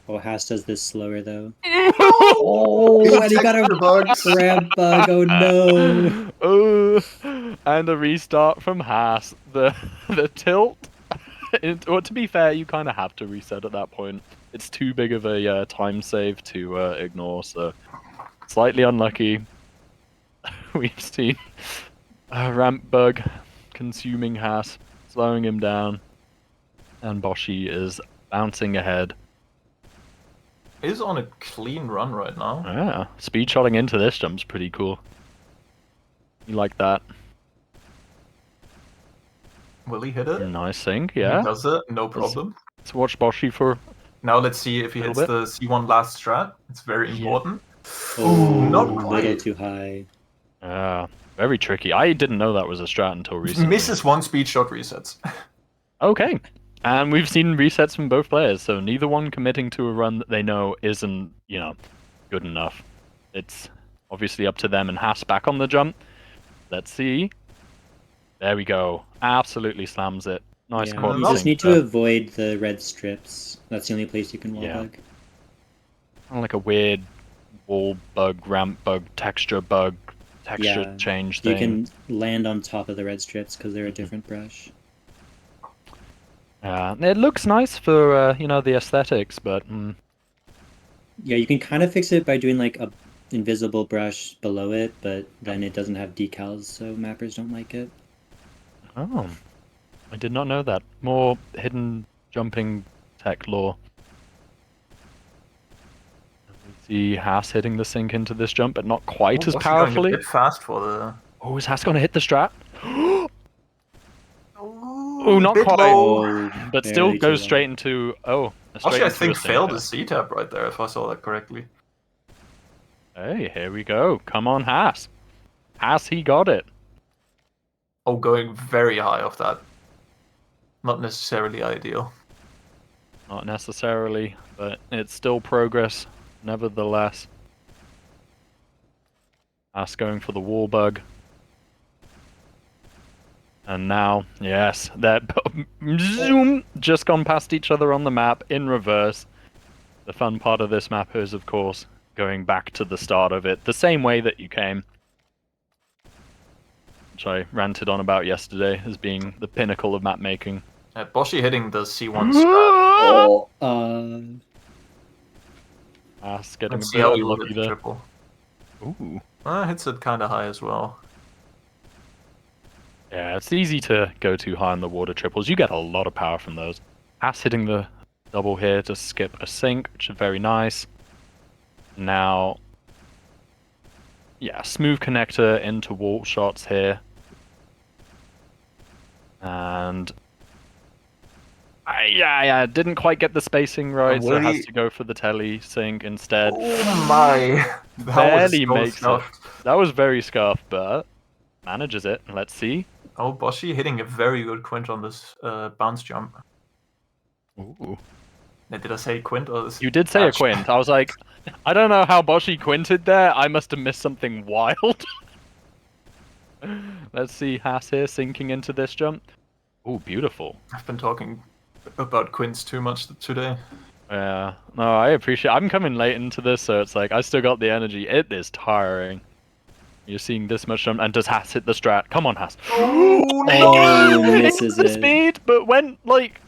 Oh, Haas does this slower, though.
Oh,
and he got a grab bug. Oh, no.
Oh, and a restart from Haas. The tilt... Well, to be fair, you kind of have to reset at that point. It's too big of a time save to ignore, so slightly unlucky. We've seen a ramp bug consuming Haas, slowing him down, and Boshi is bouncing ahead.
He's on a clean run right now.
Yeah, speed shotting into this jump's pretty cool. You like that?
Will he hit it?
Nice sync, yeah.
He does it, no problem.
Let's watch Boshi for...
Now let's see if he hits the C1 last strat. It's very important.
Oh,
not quite.
A little too high.
Very tricky. I didn't know that was a strat until recently.
Misses one speed shot resets.
Okay. And we've seen resets from both players, so neither one committing to a run that they know isn't, you know, good enough. It's obviously up to them, and Haas back on the jump. Let's see. There we go. Absolutely slams it. Nice quad.
You just need to avoid the red strips. That's the only place you can wall bug.
Kind of like a weird wall bug, ramp bug, texture change thing.
You can land on top of the red strips because they're a different brush.
It looks nice for, you know, the aesthetics, but...
Yeah, you can kind of fix it by doing like a invisible brush below it, but then it doesn't have decals, so mappers don't like it.
Oh, I did not know that. More hidden jumping tech lore. We see Haas hitting the sink into this jump, but not quite as powerfully.
Going a bit fast for the...
Oh, is Haas going to hit the strat? Oh, not quite.
Low.
But still goes straight into... Oh,
actually, I think failed the C-tap right there, if I saw that correctly.
Hey, here we go. Come on, Haas. Haas, he got it.
Oh, going very high off that. Not necessarily ideal.
Not necessarily, but it's still progress, nevertheless. Haas going for the wall bug. And now, yes, they're zoom, just gone past each other on the map in reverse. The fun part of this map is, of course, going back to the start of it, the same way that you came. Which I ranted on about yesterday as being the pinnacle of map making.
Boshi hitting the C1 strat.
Getting a bit unlucky there.
Triple.
Ooh.
Hits it kind of high as well.
Yeah, it's easy to go too high on the water triples. You get a lot of power from those. Haas hitting the double here to skip a sink, which is very nice. Now, yeah, smooth connector into wall shots here. And yeah, didn't quite get the spacing right, so it has to go for the telly sync instead.
Oh my!
Barely makes it. That was very scuffed, but manages it. Let's see.
Oh, Boshi hitting a very good quint on this bounce jump.
Ooh.
Did I say quint or this?
You did say a quint. I was like, I don't know how Boshi quinted there. I must have missed something wild. Let's see Haas here sinking into this jump. Oh, beautiful.
I've been talking about quints too much today.
Yeah, no, I appreciate. I'm coming late into this, so it's like I still got the energy. It is tiring. You're seeing this much jump, and does Haas hit the strat? Come on, Haas.
Oh, no! Misses
the
it.
Speed, but went like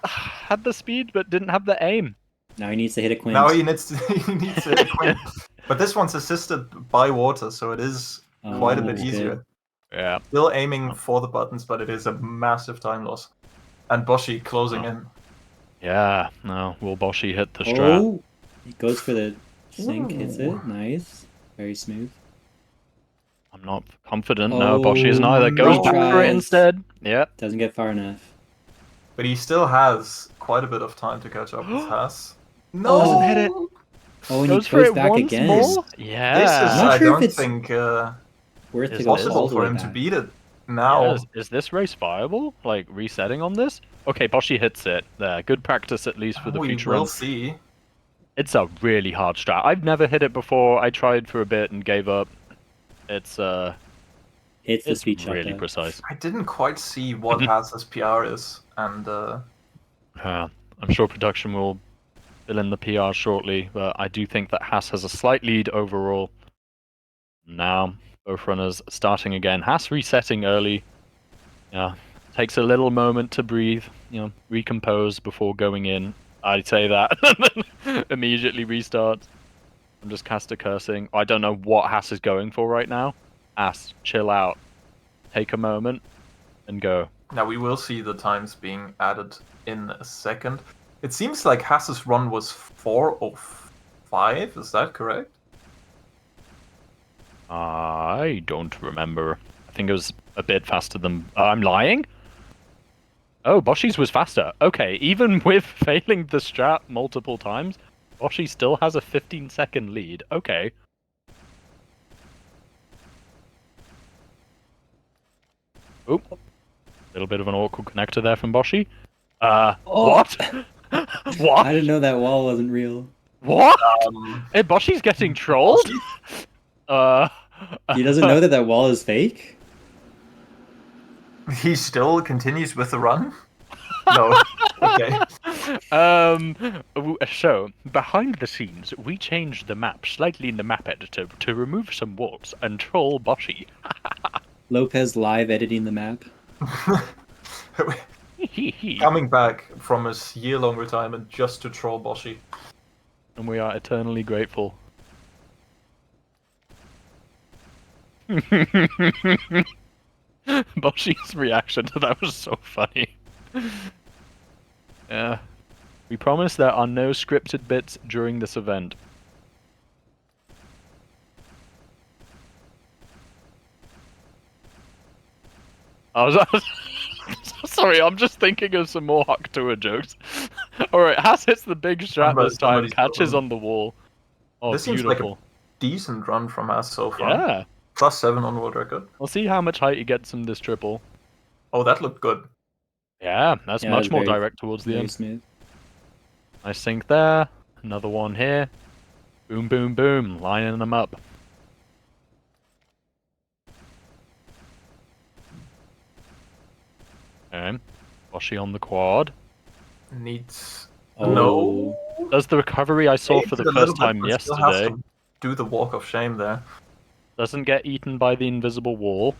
had the speed, but didn't have the aim.
Now he needs to hit a quint.
Now he needs to hit a quint. But this one's assisted by water, so it is quite a bit
that's good.
easier.
Yeah.
Still aiming for the buttons, but it is a massive time loss. And Boshi closing in.
Yeah. No. Will Boshi hit the strat?
Oh, he goes for the sink, hits
Ooh.
it. Nice. Very smooth.
I'm not confident. No, Boshi isn't
Oh,
either. Goes back for it
retries.
instead. Yep.
Doesn't get far enough.
But he still has quite a bit of time to catch up with Haas.
Oh.
Doesn't hit it.
Oh, and
Goes
he
for
goes
it
back
once
again.
more.
This
Yeah.
is,
Not
I
sure if
don't
it's
think,
Worth to
Is
go
this
possible
all the
for
way
him to
back.
beat it now.
Yeah, is this race viable? Like resetting on this? Okay, Boshi hits it. There, good practice at least for the
We
future
will
run.
see.
It's a really hard strat. I've never hit it before. I tried for a bit and gave up. It's
Hits the
it's
speed shot
really
though.
precise.
I didn't quite see what Haas's PR is, and
I'm sure production will fill in the PR shortly, but I do think that Haas has a slight lead overall. Now, both runners starting again. Haas resetting early. Yeah, takes a little moment to breathe, recompose before going in. I'd say that. And then immediately restarts. I'm just caster cursing. I don't know what Haas is going for right now. Haas, chill out. Take a moment and go.
now we will see the times being added in a second. It seems like Haas's run was 4:05. Is that correct?
I don't remember. I think it was a bit faster than... I'm lying? Oh, Boshi's was faster. Okay, even with failing the strat multiple times, Boshi still has a 15-second lead. Okay. Oop. Little bit of an awkward connector there from Boshi. What? What?
I didn't know that wall wasn't real.
What? Hey, Boshi's getting trolled?
He doesn't know that that wall is fake?
He still continues with the run? No. Okay.
So, behind the scenes, we changed the map slightly in the map editor to remove some walls and troll Boshi.
Lopez live editing the map.
Coming back from his year-long retirement just to troll Boshi.
And we are eternally grateful. Boshi's reaction to that was so funny. Yeah. We promise there are no scripted bits during this event. Sorry, I'm just thinking of some more Haktua jokes. Alright, Haas hits the big strat this time, catches on the wall. Oh,
this
beautiful.
seems like a decent run from Haas so far.
Yeah.
+7 on world record.
We'll see how much height he gets in this triple.
Oh, that looked good.
Yeah, that's
Yeah,
much
it's
more
very-
direct towards the
Very
end.
smooth.
Nice sink there. Another one here. Boom, boom, boom. Lining them up. Okay. Boshi on the quad.
Needs...
Oh.
No.
Does the recovery I saw for the
Saved it a little
first
bit,
time
but still has
yesterday.
to do the walk of shame there.
Doesn't get eaten by the invisible wall.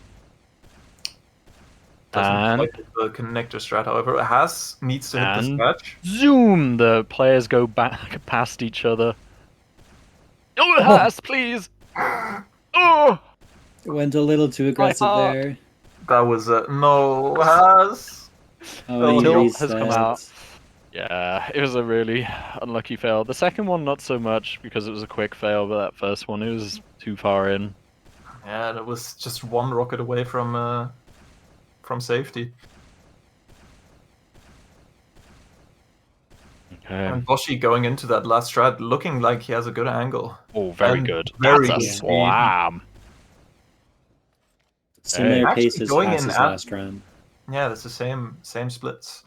Doesn't
And-
quite hit the connector strat, however. Haas needs to hit this
And-
catch.
Zoom! The players go back past each other. Oh, Haas, please! Oh!
Went a little too aggressive
heart.
there.
That was no, Haas.
Oh, he
Tilt has come
reset.
out. Yeah, it was a really unlucky fail. The second one, not so much, because it was a quick fail, but that first one, it was too far in.
Yeah, that was just one rocket away from safety.
Okay.
And Boshi going into that last strat, looking like he has a good angle.
Oh, very
And
good.
very
That's a
good speed.
slam.
Similar
Actually
pace as
going in
Haas's
at-
last run.
Yeah, that's the same splits.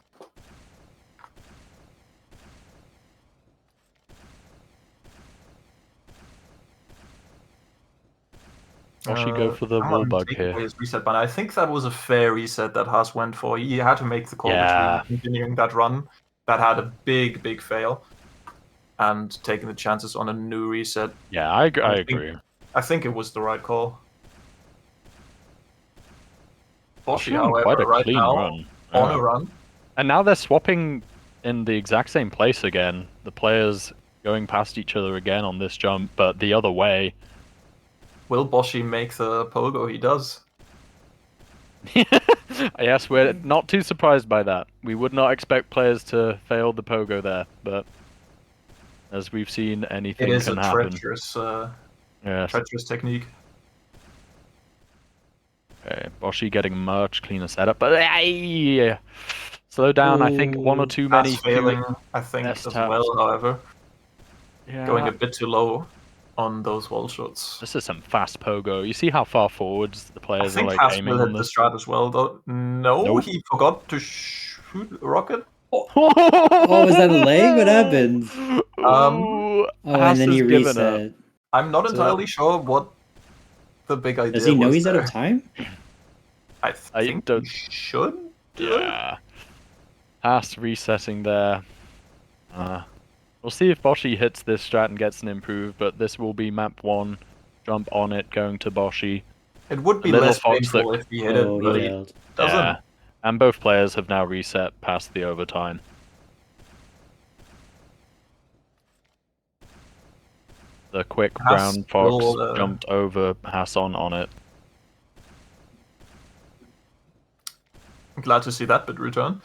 Boshi go for the wall
someone
bug
take
here.
away his reset button. I think that was a fair reset that Haas went for. He had to make the call
Yeah.
between continuing that run that had a big fail and taking the chances on a new reset.
Yeah, I
think-
agree.
I think it was the right call. Boshi,
Boshi on quite
however,
a
right
clean
now,
run.
on
Yeah.
a run.
And now they're swapping in the exact same place again. The players going past each other again on this jump, but the other way.
Will Boshi make the pogo? He does.
Yes, we're not too surprised by that. We would not expect players to fail the pogo there, but as we've seen, anything
It is
can
a
happen.
treacherous,
Yes.
treacherous technique.
Okay, Boshi getting much cleaner setup, but slow down. I think one or two many.
That's failing, I think,
S
as
taps.
well. However,
Yeah.
going a bit too low on those wall shots.
This is some fast pogo. You see how far forwards the
I
players are
think
like
Haas
aiming
will
on
hit the
this.
strat as well, though. No,
Nope.
he forgot to shoot a rocket.
Oh, is that a leg? What happened?
Oh,
and then he reset.
I'm not
So-
entirely sure what the big idea was.
Does he know he's
there.
out of time?
I think
don't-
he should do it.
Yeah. Haas resetting there. We'll see if Boshi hits this strat and gets an improve, but this will be map 1. Jump on it, going to Boshi.
It would be
Little
less
Fox
painful
that-
if he hit it,
Oh,
but
he
he
failed.
doesn't.
Yeah. And both players have now reset past the overtime. The quick
Haas
brown fox
will,
jumped over Hassan on it.
I'm glad to see that bit return.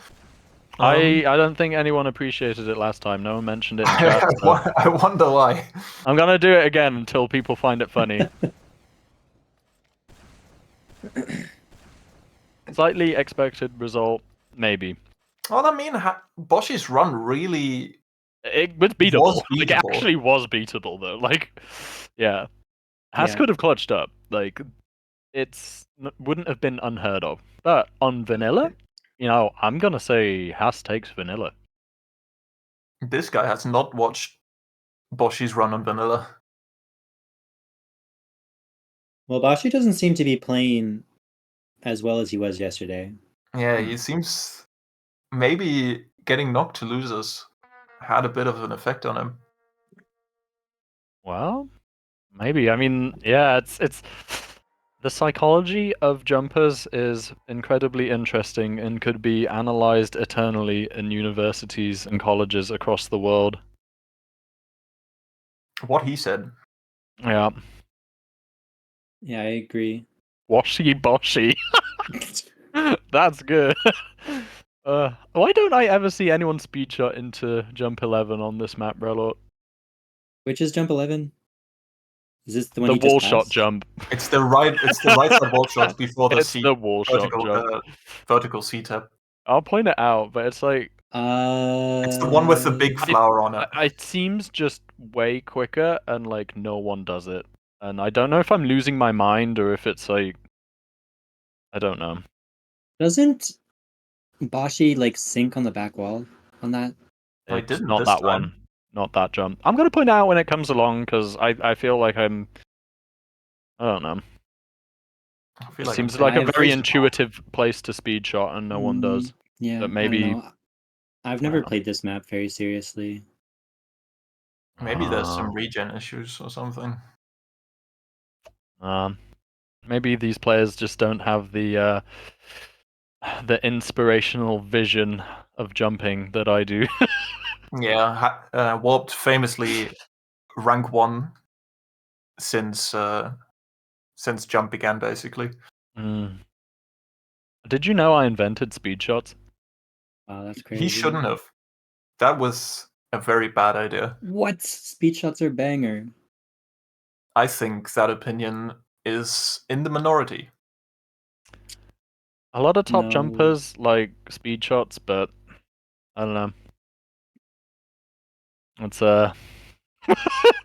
I don't think anyone appreciated it last time. No one mentioned it in chat. So
I wonder why.
I'm gonna do it again until people find it funny. Slightly expected result, maybe.
Well, I mean, Boshi's run really...
It was beatable.
Was
Like, it
beatable.
actually was beatable, though. Like, yeah. Haas
Yeah.
could have clutched up. Like, wouldn't have been unheard of. But on vanilla, you know, I'm gonna say Haas takes vanilla.
This guy has not watched Boshi's run on vanilla.
Well, Bashi doesn't seem to be playing as well as he was yesterday.
Yeah, he seems... Maybe getting knocked to losers had a bit of an effect on him.
Well, maybe. I mean, yeah, it's the psychology of jumpers is incredibly interesting and could be analyzed eternally in universities and colleges across the world.
What he said.
Yeah.
Yeah, I agree.
Washy boshy. That's good. Why don't I ever see anyone speed shot into jump 11 on this map, Relort?
Which is jump 11? Is this the one
The
he just
wall shot
passed?
jump.
It's the right side wall shot before the
It's
C
the wall shot
vertical,
jump.
vertical C-tap.
I'll point it out, but it's like
It's the one with the big flower on it.
it seems just way quicker, and like no one does it. And I don't know if I'm losing my mind or if it's like I don't know.
Doesn't Bashi like sink on the back wall on that?
I
It's
didn't
not
this
that
time.
one, not that jump. I'm gonna point it out when it comes along because I feel like I don't know.
I feel
It
like
seems
I'm
like a
saying
very
it's
intuitive place to speed shot, and no one does.
Yeah,
But maybe
I don't know. I've never
know.
played this map very seriously.
Maybe there's some regen issues or something.
Maybe these players just don't have the inspirational vision of jumping that I do.
Yeah, Warped famously rank 1 since jump began, basically.
Did you know I invented speed shots?
Wow, that's crazy.
He shouldn't have. That was a very bad idea.
What? Speed shots are banger.
I think that opinion is in the minority.
A lot of top
No.
jumpers like speed shots, but I don't know. It's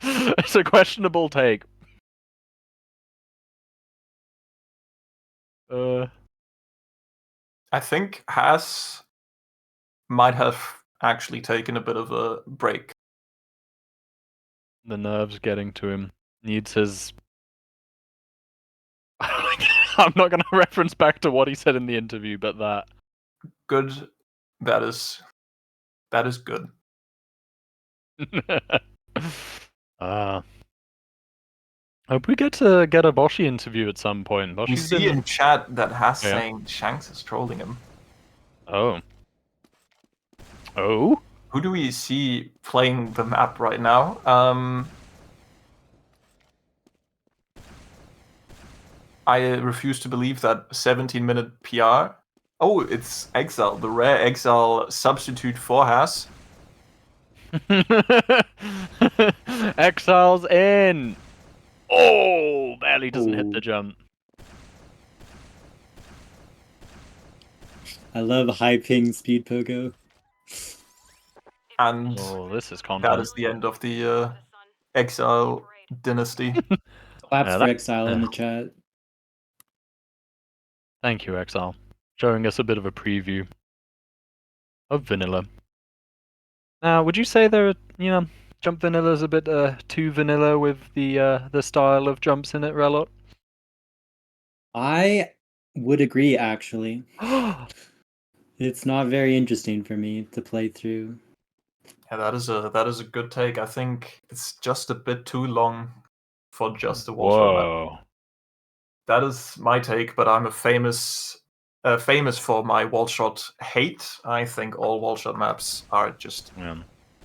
it's a questionable take.
I think Haas might have actually taken a bit of a break.
The nerves getting to him. Needs his... I'm not going to reference back to what he said in the interview, but that.
Good. That is good.
Hope we get to get a Boshi interview at some point.
We
Boshi's
see in chat that Haas
Yeah.
saying Shanks is trolling him.
Oh. Oh?
Who do we see playing the map right now? I refuse to believe that 17-minute PR. Oh, it's Exile, the rare Exile substitute for Has.
Exile's in. Oh, barely doesn't hit the jump.
I love high ping speed pogo.
And
Oh, this is
that
content.
is the end of the Exile dynasty.
Claps
Yeah,
for Exile in the chat.
Thank you, Exile, showing us a bit of a preview of vanilla. Now, would you say jump vanilla is a bit too vanilla with the style of jumps in it, Relot?
I would agree, actually. It's not very interesting for me to play through.
Yeah, that is a good take. I think it's just a bit too long for just a wall shot map.
Whoa.
That is my take, but I'm famous for my wall shot hate. I think all wall shot maps are just
Yeah.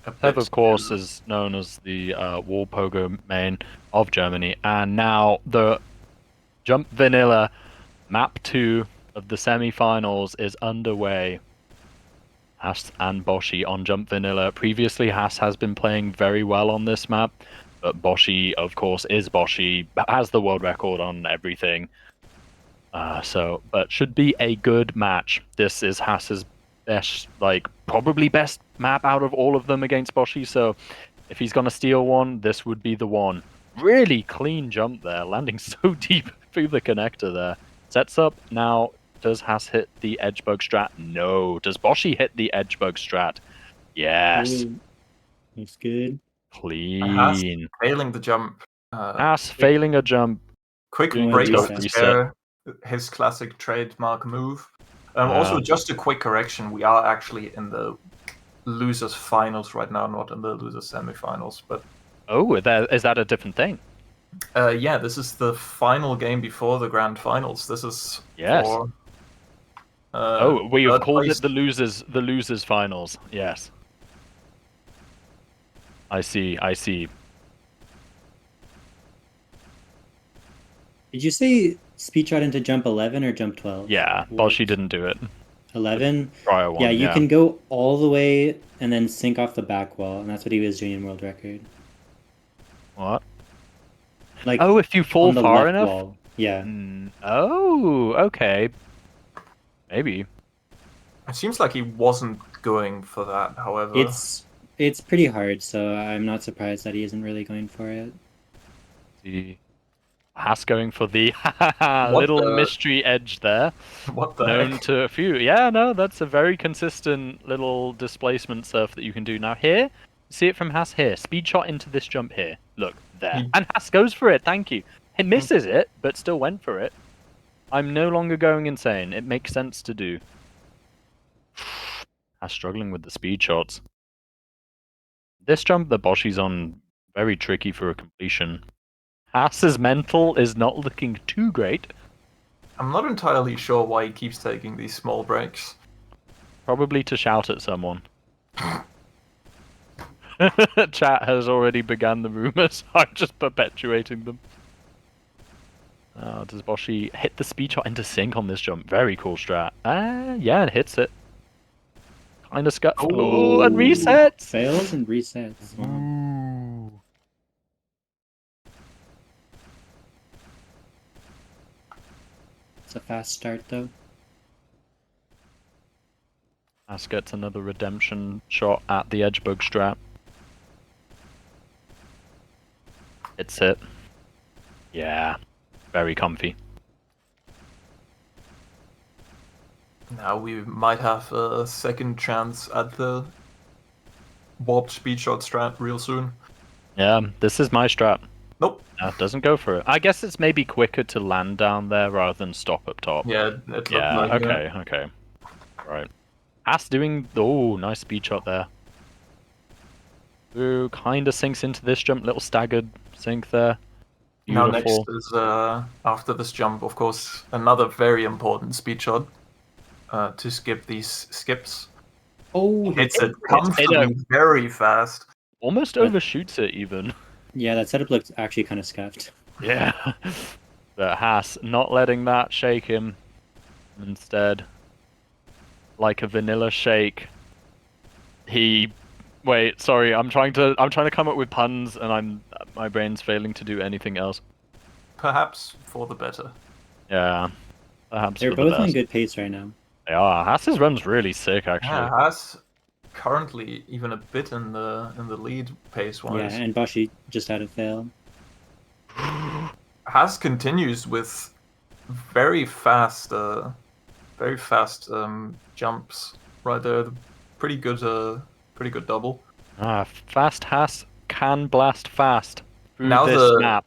a
Tev,
bit
of course, is known as the wall pogo main of Germany, and now the Jump Vanilla Map 2 of the semi-finals is underway. Haas and Boshi on Jump Vanilla. Previously, Haas has been playing very well on this map, but Boshi, of course, is Boshi, has the world record on everything. But should be a good match. This is Haas's best, probably best map out of all of them against Boshi, so if he's gonna steal one, this would be the one. Really clean jump there, landing so deep through the connector there. Sets up. Now, does Haas hit the edge bug strat? No. Does Boshi hit the edge bug strat? Yes.
Ooh, that's good.
Clean.
failing the jump.
Haas failing a jump.
Quick
Going
break
to
of
reset.
despair, his classic trademark move. Also, just a quick correction: we are actually in the losers finals right now, not in the losers semifinals. But
Oh, is that a different thing?
yeah, this is the final game before the grand finals. This is
Yes.
for.
We have
third
called
place.
it the losers finals. Yes. I see.
Did you say speed shot into jump 11 or jump 12?
Yeah, Boshi didn't do it.
11?
Prior one,
Yeah, you can go all the way and then sink off the back wall, and that's what he was doing in world record.
What?
Like,
oh, if you fall
on the
far
left
enough?
wall. Yeah.
Oh, okay. Maybe.
It seems like he wasn't going for that, however.
It's pretty hard, so I'm not surprised that he isn't really going for it.
See. Haas going for the little mystery edge there.
What the
known
heck?
to a few. Yeah, no, that's a very consistent little displacement surf that you can do. Now here, see it from Haas here. Speed shot into this jump here. Look, there. And Haas goes for it, thank you. He misses it, but still went for it. I'm no longer going insane. It makes sense to do. Haas struggling with the speed shots. This jump that Boshi's on, very tricky for a completion. Haas's mental is not looking too great.
I'm not entirely sure why he keeps taking these small breaks.
Probably to shout at someone. Chat has already begun the rumors. I'm just perpetuating them. Does Boshi hit the speed shot into sync on this jump? Very cool strat. Yeah, it hits it. Kind of scuffed. Oh, and resets!
Fails and resets. Wow.
Ooh.
It's a fast start, though.
As gets another redemption shot at the edge bug strat. Hits it. Yeah. Very comfy.
Now we might have a second chance at the warped speed shot strat real soon.
Yeah, this is my strat.
Nope.
No, doesn't go for it. I guess it's maybe quicker to land down there rather than stop up top.
Yeah, it looked
Yeah,
like
okay. Right. Haas doing... Oh, nice speed shot there. Ooh, kind of sinks into this jump. Little staggered sink there. Beautiful.
Now next is, after this jump, of course, another very important speed shot to skip these skips.
Oh,
Hits it
It
comfortably, very fast.
almost
But-
overshoots it even.
yeah, that setup looked actually kind of scuffed.
Yeah. But Haas not letting that shake him. Instead, like a vanilla shake, he. Wait, sorry. I'm trying to come up with puns, and my brain's failing to do anything else.
Perhaps for the better.
Yeah. Perhaps
They're
for the
both on
best.
good pace right now.
They are. Haas's run's really sick,
Yeah,
actually.
Haas currently even a bit in the lead pace wise.
Yeah, and Boshi just had a fail.
Haas continues with very fast jumps right there. Pretty good double.
Fast Haas can blast fast through
Now
this
the
map.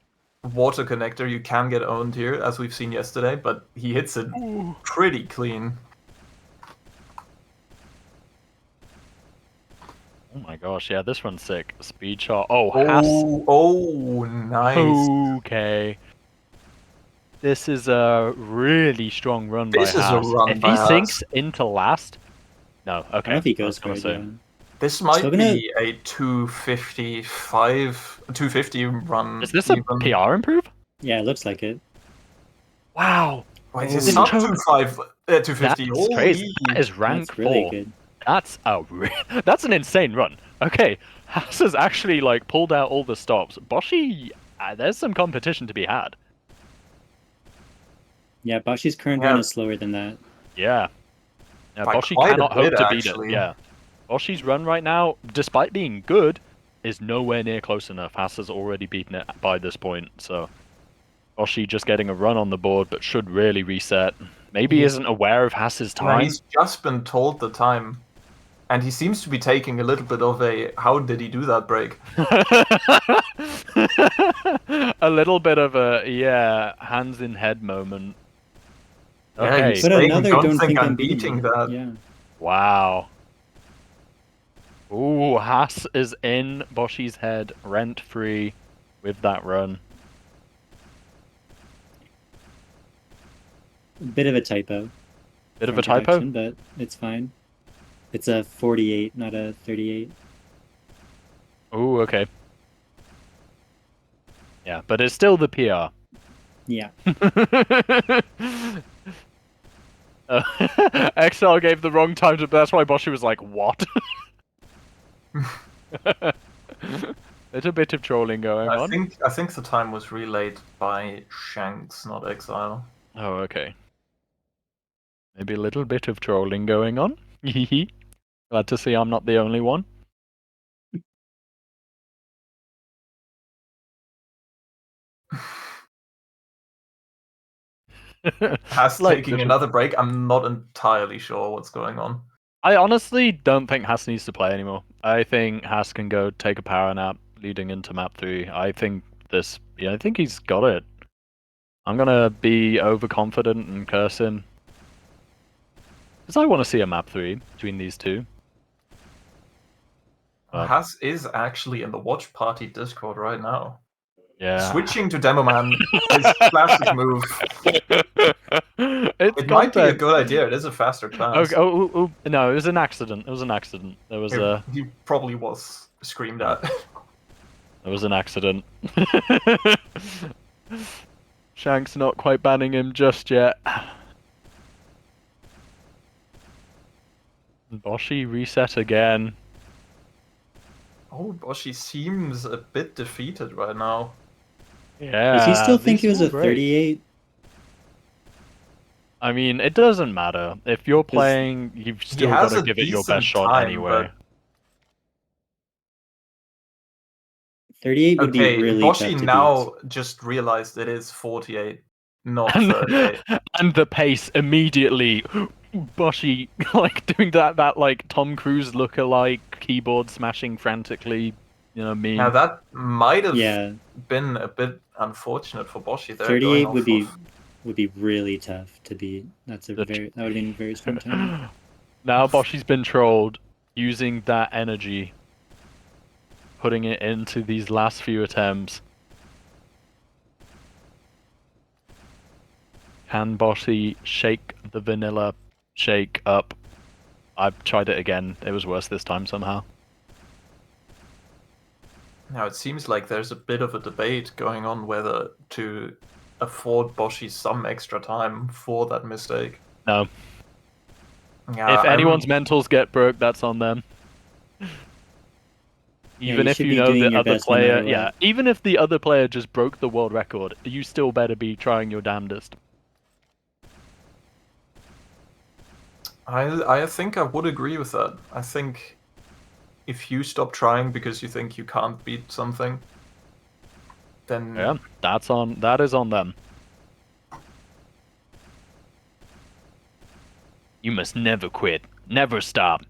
water connector, you can get owned here, as we've seen yesterday, but he hits it pretty clean.
Oh my gosh, yeah, this one's sick. Speed shot. Oh, Haas.
Oh, nice.
Okay. This is a really strong run by
This is a
Haas.
run
If
by
he
Haas.
sinks into last... No, okay.
I don't know if he
I was
goes for
gonna
it,
say.
yeah.
This might
Still gonna-
be a 250 run.
Is this
even.
a PR improve?
Yeah, it looks like it.
Wow.
Wait,
Oh.
it's not
Choke-
250.
That's crazy.
Holy.
That is rank
That's really
4.
good.
That's that's an insane run. Okay, Haas has actually like pulled out all the stops. Boshi, there's some competition to be had.
Yeah, Boshi's current
Yeah.
run is slower than that.
Yeah. Yeah,
By
Boshi
quite a
cannot hope
bit,
to beat
actually.
it. Yeah. Boshi's run right now, despite being good, is nowhere near close enough. Haas has already beaten it by this point, so Boshi just getting a run on the board, but should really reset. Maybe
He's-
isn't aware of Haas's
No,
time.
he's just been told the time. And he seems to be taking a little bit of a how did he do that break?
A little bit of a hands in head moment.
Yeah,
Okay.
he's
But
saying,
another
don't think I'm
beating
beating
you."
that.
Yeah.
Wow. Ooh, Haas is in Boshi's head rent free with that run.
Bit of a typo.
Bit of
from
a typo?
production, but it's fine. It's a 48, not a 38.
Ooh, okay. Yeah, but it's still the PR.
Yeah.
XL gave the wrong time to. That's why Boshi was like, "What?" Little bit of trolling going
I
on.
think the time was relayed by Shanks, not Exile.
Oh, okay. Maybe a little bit of trolling going on. Glad to see I'm not the only one.
Has
Like
taking
little-
another break. I'm not entirely sure what's going on.
I honestly don't think Haas needs to play anymore. I think Haas can go take a power nap leading into map 3. I think I think he's got it. I'm gonna be overconfident and curse him. Because I want to see a map 3 between these two.
Has is actually in the watch party Discord right now.
Yeah.
Switching to Demo Man is classic move.
It's
It might be a
content.
good idea. It is a faster class.
Oh, no, it was an accident. It was an accident. There was a.
He probably was screamed at.
It was an accident. Shank's not quite banning him just yet. Boshi reset again.
Oh, Boshi seems a bit defeated right now.
Yeah.
Does he still think
these
he was a
were great.
38?
I mean, it doesn't matter. If you're playing, you've still got
has
to
a
give it your
decent
best shot
time,
anyway.
38 would be
Okay,
really tough
Boshi
to
now just realized it is 48, not 38.
And the pace immediately. Boshi like doing that like Tom Cruise lookalike keyboard smashing frantically, meme.
Now that might have
Yeah,
been a bit unfortunate for Boshi there.
38
going
would
off
be
of-
would be really tough to beat. That would have been a very strong time.
Now Boshi's been trolled using that energy, putting it into these last few attempts. Can Boshi shake the vanilla shake up? I tried it again. It was worse this time somehow.
Now it seems like there's a bit of a debate going on whether to afford Boshi some extra time for that mistake.
No.
Yeah,
If anyone's mentals get broke, that's on them. Even
you
if
should
you
be
know
doing
the
your
other
best no
player,
matter what.
yeah, even if the other player just broke the world record, you still better be trying your damnedest.
I think I would agree with that. I think if you stop trying because you think you can't beat something, then
Yeah, that is on them. You must never quit, never stop.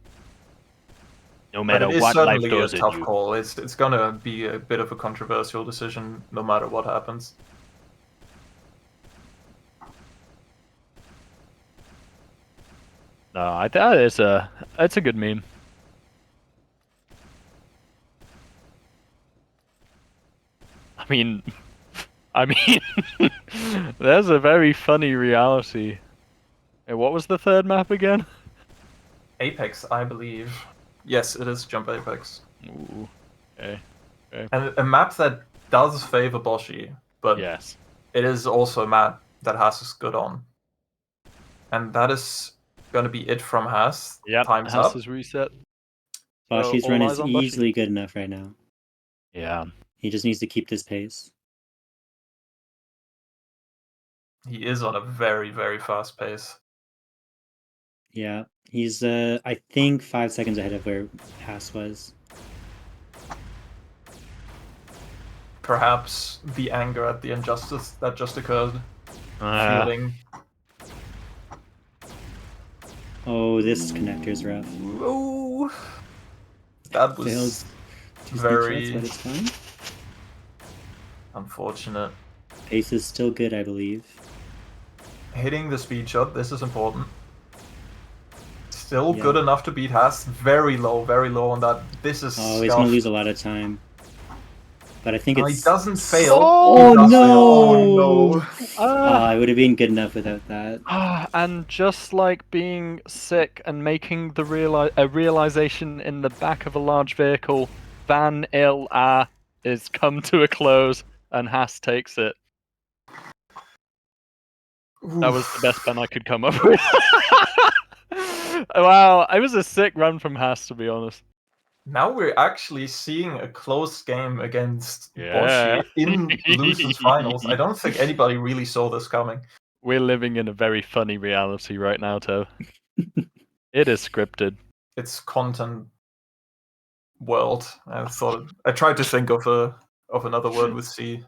No
but
matter
it is
what life
certainly a
throws at
tough
you.
call. It's gonna be a bit of a controversial decision no matter what happens.
No, I think it's a good meme. I mean, there's a very funny reality. Hey, what was the third map again?
Apex, I believe. Yes, it is Jump Apex.
Ooh, okay.
And a map that does favor Boshi, but
Yes.
it is also a map that Haas is good on. And that is gonna be it from Haas.
Yep,
Time's
Haas
up.
is reset.
Boshi's
all
run
eyes
is
on Boshi.
easily good enough right now.
Yeah.
He just needs to keep this pace.
He is on a very, very fast pace.
Yeah, he's I think 5 seconds ahead of where Haas was.
Perhaps the anger at the injustice that just occurred. Feeling.
Oh, this connector's rough.
Oh, that was
Fails two
very
snapshots, but it's fine.
unfortunate.
Pace is still good, I believe.
Hitting the speed shot, this is important. Still
Yeah.
good enough to beat Haas. Very low on that. This is
Oh, he's gonna lose a lot of time. But I think
He
it's...
doesn't fail.
Oh,
He does
no!
fail. Oh no!
It would have been good enough without that.
And just like being sick and making the realization in the back of a large vehicle, Van Il is come to a close, and Haas takes it. That was the best pen I could come up with. Wow, it was a sick run from Haas, to be honest.
Now we're actually seeing a close game against
Yeah.
Boshi in losers finals. I don't think anybody really saw this coming.
We're living in a very funny reality right now, Toe. It is scripted.
It's content world. I tried to think of another word with C.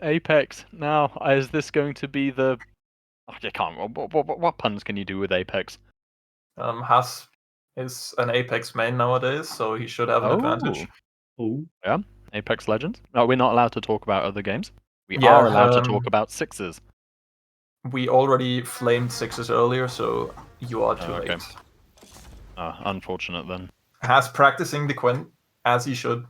Apex. Now, is this going to be the... I can't... What puns can you do with Apex?
Haas is an Apex main nowadays, so he should have an advantage.
Oh.
Yeah, Apex Legends. No, we're not allowed to talk about other games. We
Yeah,
are allowed to talk about sixes.
We already flamed sixes earlier, so you are too
okay.
late.
Unfortunate then.
Haas practicing the Quint, as he should.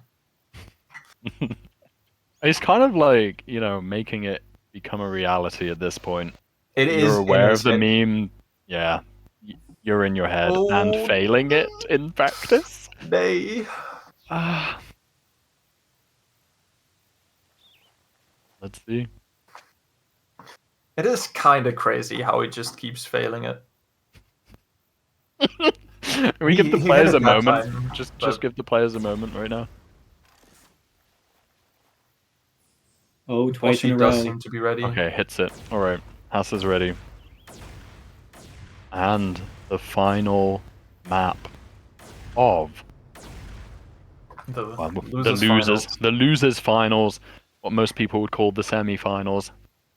It's kind of like, making it become a reality at this point.
You're
aware of the meme. Yeah. You're in your head and failing it in practice.
Nay.
Let's see.
It is kind of crazy how he just keeps failing it.
We give the players a moment.
Time,
just give the players a moment right now.
Oh, twice in a row.
Does seem to be ready.
Okay, hits it. Alright, Haas is ready. And the final map of the losers finals, what most people would call the semi-finals.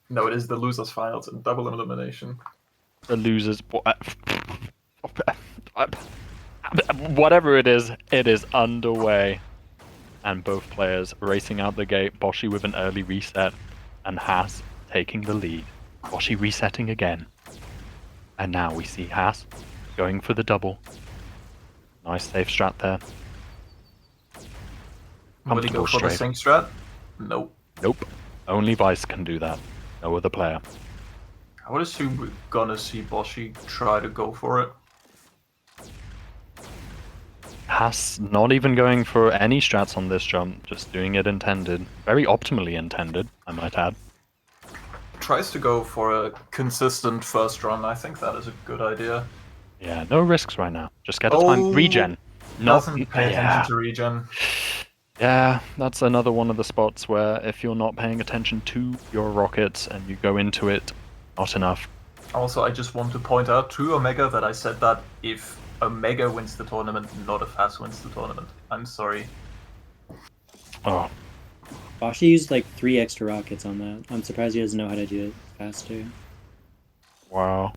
No, it is the losers finals and double elimination.
The losers, whatever it is underway, and both players racing out the gate. Boshi with an early reset, and Haas taking the lead. Boshi resetting again, and now we see Haas going for the double. Nice safe strat there.
Would he go for the sync strat? Nope.
Nope. Only Vice can do that. No other player.
I would assume we're gonna see Boshi try to go for it.
Haas not even going for any strats on this jump, just doing it intended. Very optimally intended, I might add.
Tries to go for a consistent first run. I think that is a good idea.
Yeah, no risks right now. Just get a time regen.
Doesn't pay attention to regen.
Yeah, that's another one of the spots where if you're not paying attention to your rockets and you go into it, not enough.
Also, I just want to point out to Omega that I said that if Omega wins the tournament, not if Haas wins the tournament. I'm sorry.
Oh.
Boshi used like 3 extra rockets on that. I'm surprised he doesn't know how to do it faster.
Wow.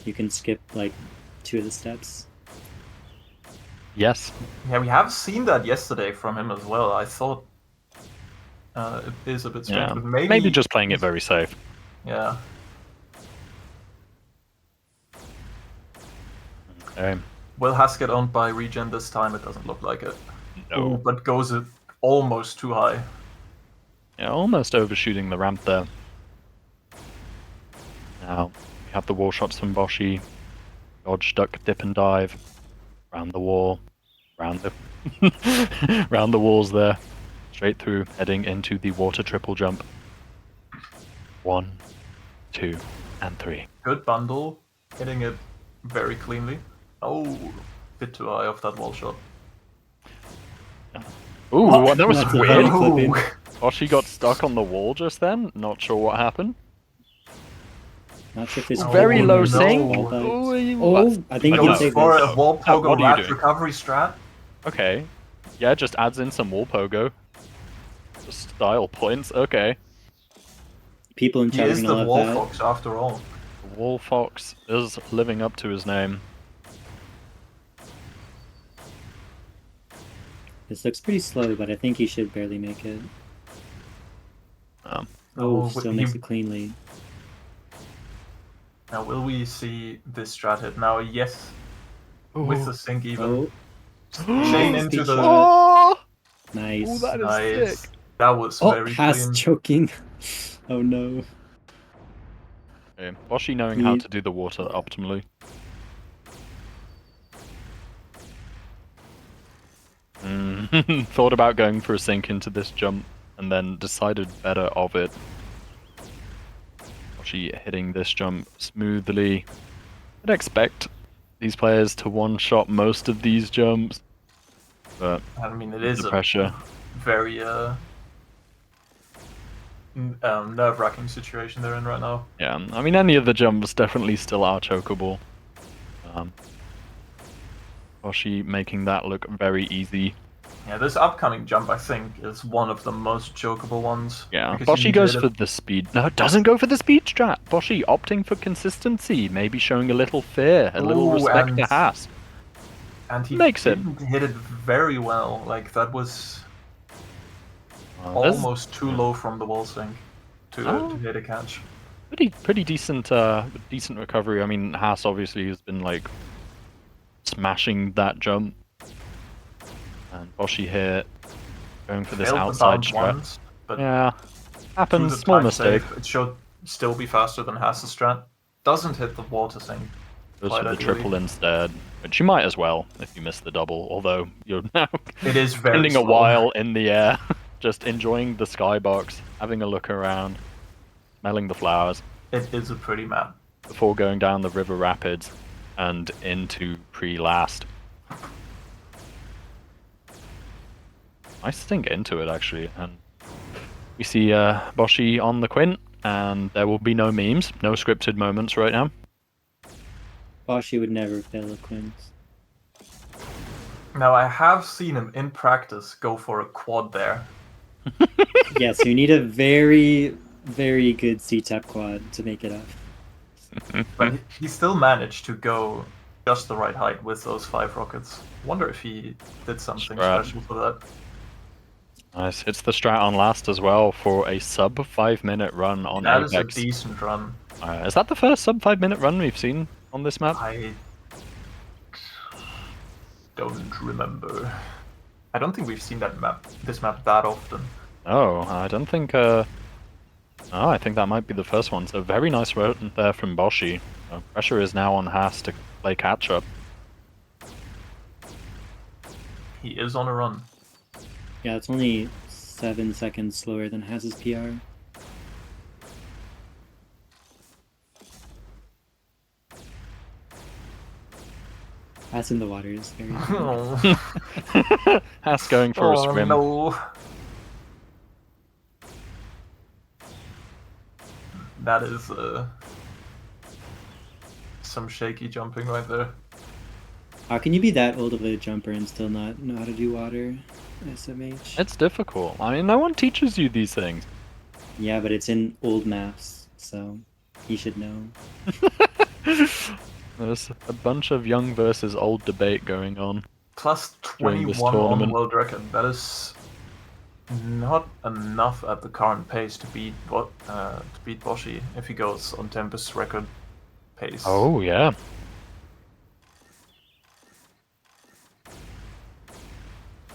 You can skip like 2 of the steps.
Yes.
Yeah, we have seen that yesterday from him as well. I thought it is a bit strange, but
maybe just playing it very safe.
Yeah.
Okay.
Will Haas get owned by regen this time? It doesn't look like it.
No.
But goes it almost too high.
Yeah, almost overshooting the ramp there. Now, we have the wall shots from Boshi. Dodge, duck, dip and dive. Round the wall. Round the round the walls there. Straight through, heading into the water triple jump. 1, 2, and 3.
Good bundle. Hitting it very cleanly. Oh, bit too high off that wall shot.
Ooh, that was
That's a
weird.
funny clipping.
Boshi got stuck on the wall just then. Not sure what happened.
Not sure if it's
Very low
no.
sync.
Oh, I think you can
Goes
save
for
this.
a wall
what
pogo
are you
rat
doing?
recovery strat.
Okay. Yeah, just adds in some wall pogo. Just style points. Okay.
People in
He
chat are
is
gonna
the
love
wall
that.
fox after all.
The Wall Fox is living up to his name.
This looks pretty slow, but I think he should barely make it.
Oh,
Still makes it cleanly.
Now, will we see this strat hit? Now, yes. With the sync even. Chain into the...
Oh!
Nice.
Oh, that is
Nice.
sick.
That was
Oh,
very
Haas
clean.
choking. Oh no.
Okay. Boshi knowing how to do the water optimally. Thought about going for a sink into this jump and then decided better of it. Boshi hitting this jump smoothly. I'd expect these players to one-shot most of these jumps, but
I mean, it is
the
a
pressure.
very nerve-wracking situation they're in right now.
Yeah, I mean, any of the jumps definitely still are chokeable. Boshi making that look very easy.
Yeah, this upcoming jump, I think, is one of the most chokeable ones.
Yeah,
because you
Boshi goes
need
for
it-
the speed. No, it doesn't go for the speed strat. Boshi opting for consistency, maybe showing a little fear, a little
Ooh,
respect
and-
to Haas.
And he
makes it.
didn't hit it very well. Like, that was
There's
almost too low from the wall sync to hit a catch.
pretty decent decent recovery. I mean, Haas obviously has been like smashing that jump, and Boshi here going for this
Failed the
outside
bounce
strat.
once, but
Yeah,
through
happens.
the
Small
time
mistake.
save, it should still be faster than Haas's strat. Doesn't hit the water sync.
Goes
quite
for the
ideally.
triple instead, which you might as well if you miss the double. Although you're now
It is very
spending a
slow.
while in the air, just enjoying the skybox, having a look around, smelling the flowers
It is a pretty map.
before going down the river rapids and into pre-last. Nice sink into it actually, and we see Boshi on the quint, and there will be no memes, no scripted moments right now.
Boshi would never fail a quince.
Now, I have seen him in practice go for a quad there.
Yeah, so you need a very, very good C-tap quad to make it up.
But he still managed to go just the right height with those 5 rockets. Wonder if he did something
Strat.
special for that.
Nice, hits the strat on last as well for a sub 5-minute run on
That is a
Apex.
decent run.
Is that the first sub 5-minute run we've seen on this map?
I don't remember. I don't think we've seen this map that often.
Oh, I don't think Oh, I think that might be the first one. So very nice work there from Boshi. Pressure is now on Haas to play catch up.
He is on a run.
Yeah, it's only 7 seconds slower than Haz's PR. Haas in the water is very funny.
Oh,
Haas going for a swim.
no. That is some shaky jumping right there.
How can you be that old of a jumper and still not know how to do water, SMH?
It's difficult. I mean, no one teaches you these things.
Yeah, but it's in old maps, so he should know.
There's a bunch of young versus old debate going on.
Plus
During this
21 on
tournament.
world record. That is not enough at the current pace to beat Boshi if he goes on Tempest's record pace.
Oh, yeah.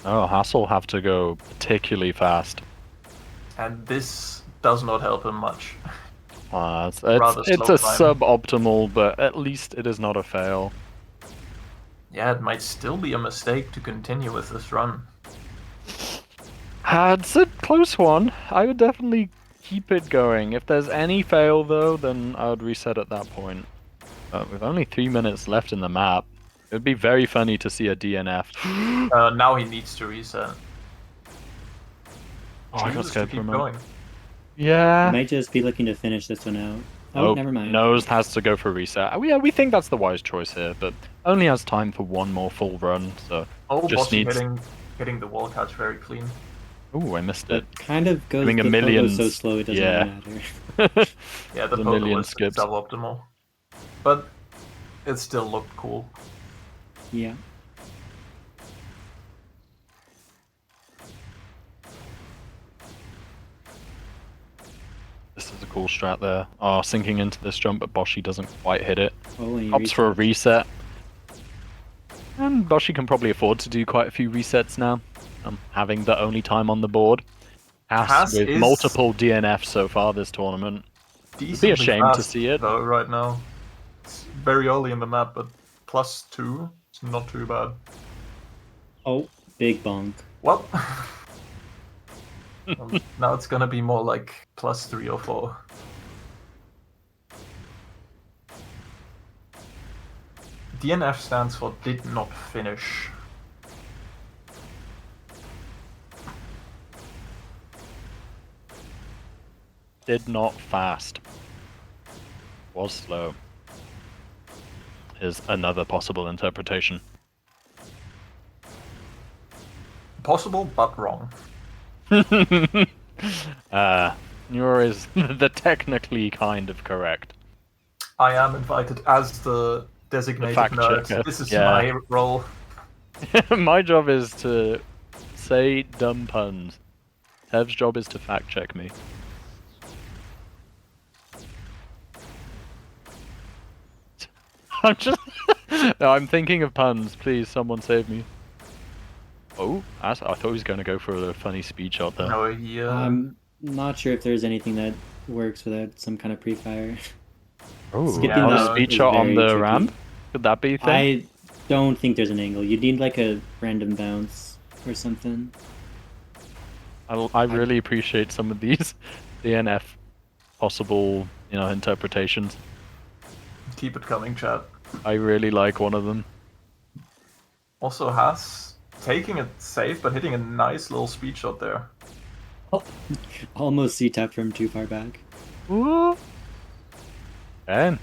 Oh, Haas will have to go particularly fast.
And this does not help him much.
It's
Rather
a
slow climb.
suboptimal, but at least it is not a fail.
Yeah, it might still be a mistake to continue with this run.
It's a close one. I would definitely keep it going. If there's any fail, though, then I would reset at that point. With only 3 minutes left in the map, it would be very funny to see a DNF.
Now he needs to reset.
Oh, I got
Chooses to
scared for a
keep
moment.
going.
Yeah.
Might just be looking to finish this one out. Oh, never mind.
Nose has to go for a reset. Yeah, we think that's the wise choice here, but only has time for one more full run, so
Oh,
just
Boshi
needs...
hitting the wall catch very clean.
Ooh, I missed it.
It kind of goes
Doing a
the
million,
pogo so slow it doesn't
yeah.
matter.
Yeah, the
The
pogo
million
was
skips.
suboptimal. But it still looked cool.
Yeah.
This is a cool strat there. Oh, sinking into this jump, but Boshi doesn't quite hit it.
Oh, and he
Opts for a
resets.
reset. And Boshi can probably afford to do quite a few resets now, having the only time on the board.
Haas
with
is
multiple DNFs so far this tournament. It'd be a
Decently
shame to
fast,
see it.
though, right now. It's very early in the map, but +2, it's not too bad.
Oh, big bonk.
Well, now it's gonna be more like +3 or 4. DNF stands for did not finish.
Did not fast. Was slow. Is another possible interpretation.
Possible, but wrong.
Your is the technically kind of correct.
I am invited as the designated
fact
nerd.
checker,
This is
yeah.
my role.
My job is to say dumb puns. Tev's job is to fact check me. I'm just... No, I'm thinking of puns. Please, someone save me. Oh, I thought he was going to go for a funny speed shot there.
No, he,
I'm not sure if there's anything that works without some kind of pre-fire.
Oh,
Skipping
on a
that
speed
is
shot on
very
the
tricky.
ramp? Could that be a thing?
I don't think there's an angle. You'd need like a random bounce or something.
I really appreciate some of these DNF possible, interpretations.
keep it coming, chat.
I really like one of them.
Also, Haas taking it safe, but hitting a nice little speed shot there.
Oh, almost C-tap from too far back.
Ooh. And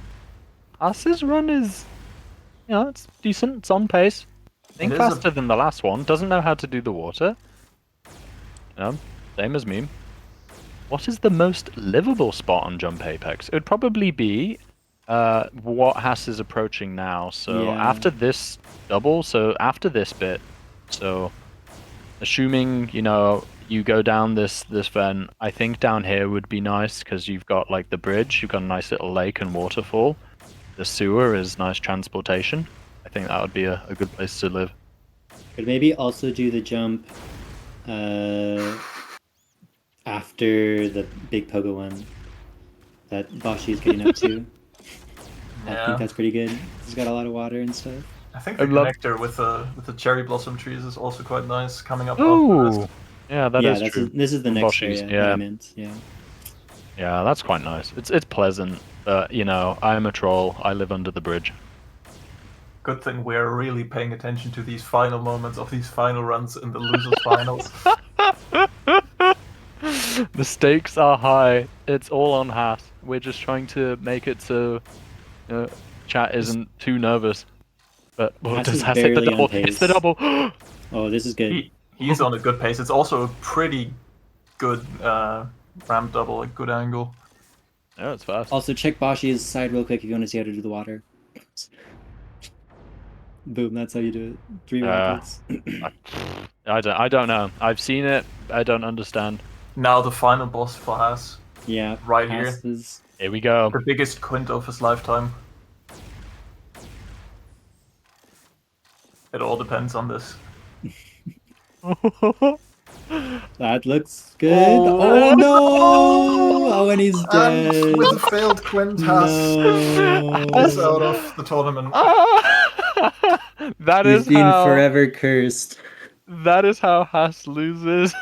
Haas's run is, it's decent. It's on pace. I think
It is a-
faster than the last one. Doesn't know how to do the water. Same as me. What is the most livable spot on Jump Apex? It would probably be what Haas is approaching now. So
Yeah.
after this double, so after this bit, so assuming, you go down this vent, I think down here would be nice because you've got like the bridge, you've got a nice little lake and waterfall. The sewer is nice transportation. I think that would be a good place to live.
Could maybe also do the jump after the big pogo one. that Bashi is getting up to. I
Yeah.
think that's pretty good. He's got a lot of water and stuff.
I think the
I love-
connector with the cherry blossom trees is also quite nice coming up
Ooh,
after this.
yeah, that
yeah,
is
that's
true.
this is the
From
next
Boshi's,
area that I meant. Yeah.
Yeah, that's quite nice. It's pleasant. You know, I'm a troll. I live under the bridge.
Good thing we're really paying attention to these final moments of these final runs in the losers finals.
The stakes are high. It's all on Haas. We're just trying to make it so chat isn't too nervous. But
Haas
does
is
Haas hit the
barely on
double? It's the
pace.
double.
Oh, this is good.
He's on a good pace. It's also a pretty good ramp double, a good angle.
Yeah, it's fast.
Also, check Bashi's side real quick if you want to see how to do the water. Boom, that's how you do it. 3 rockets.
I don't know. I've seen it. I don't understand.
Now the final boss for Haas.
Yeah,
Right
Haas
here.
is...
Here we go.
The biggest quint of his lifetime. It all depends on this.
That looks good. Oh, no! Oh, and he's dead.
And with the failed quint, Haas is
No.
out of the tournament.
That
He's
is
being
how.
forever cursed.
That is how Haas loses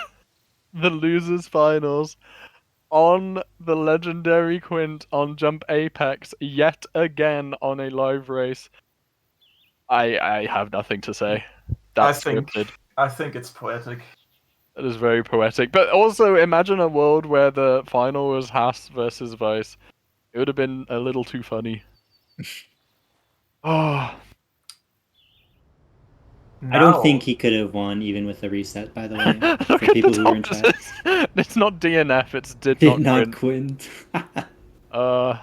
the losers finals on the legendary Quint on Jump Apex yet again on a live race. I have nothing to say. That's scripted.
I think it's poetic.
That is very poetic. But also imagine a world where the final was Haas versus Vice. It would have been a little too funny. Oh.
I don't think he could have won even with the reset, by the way.
Look
For
at
people
the
who were in
top.
chat.
It's not DNF, it's did
Not
not
Quint.
Yeah,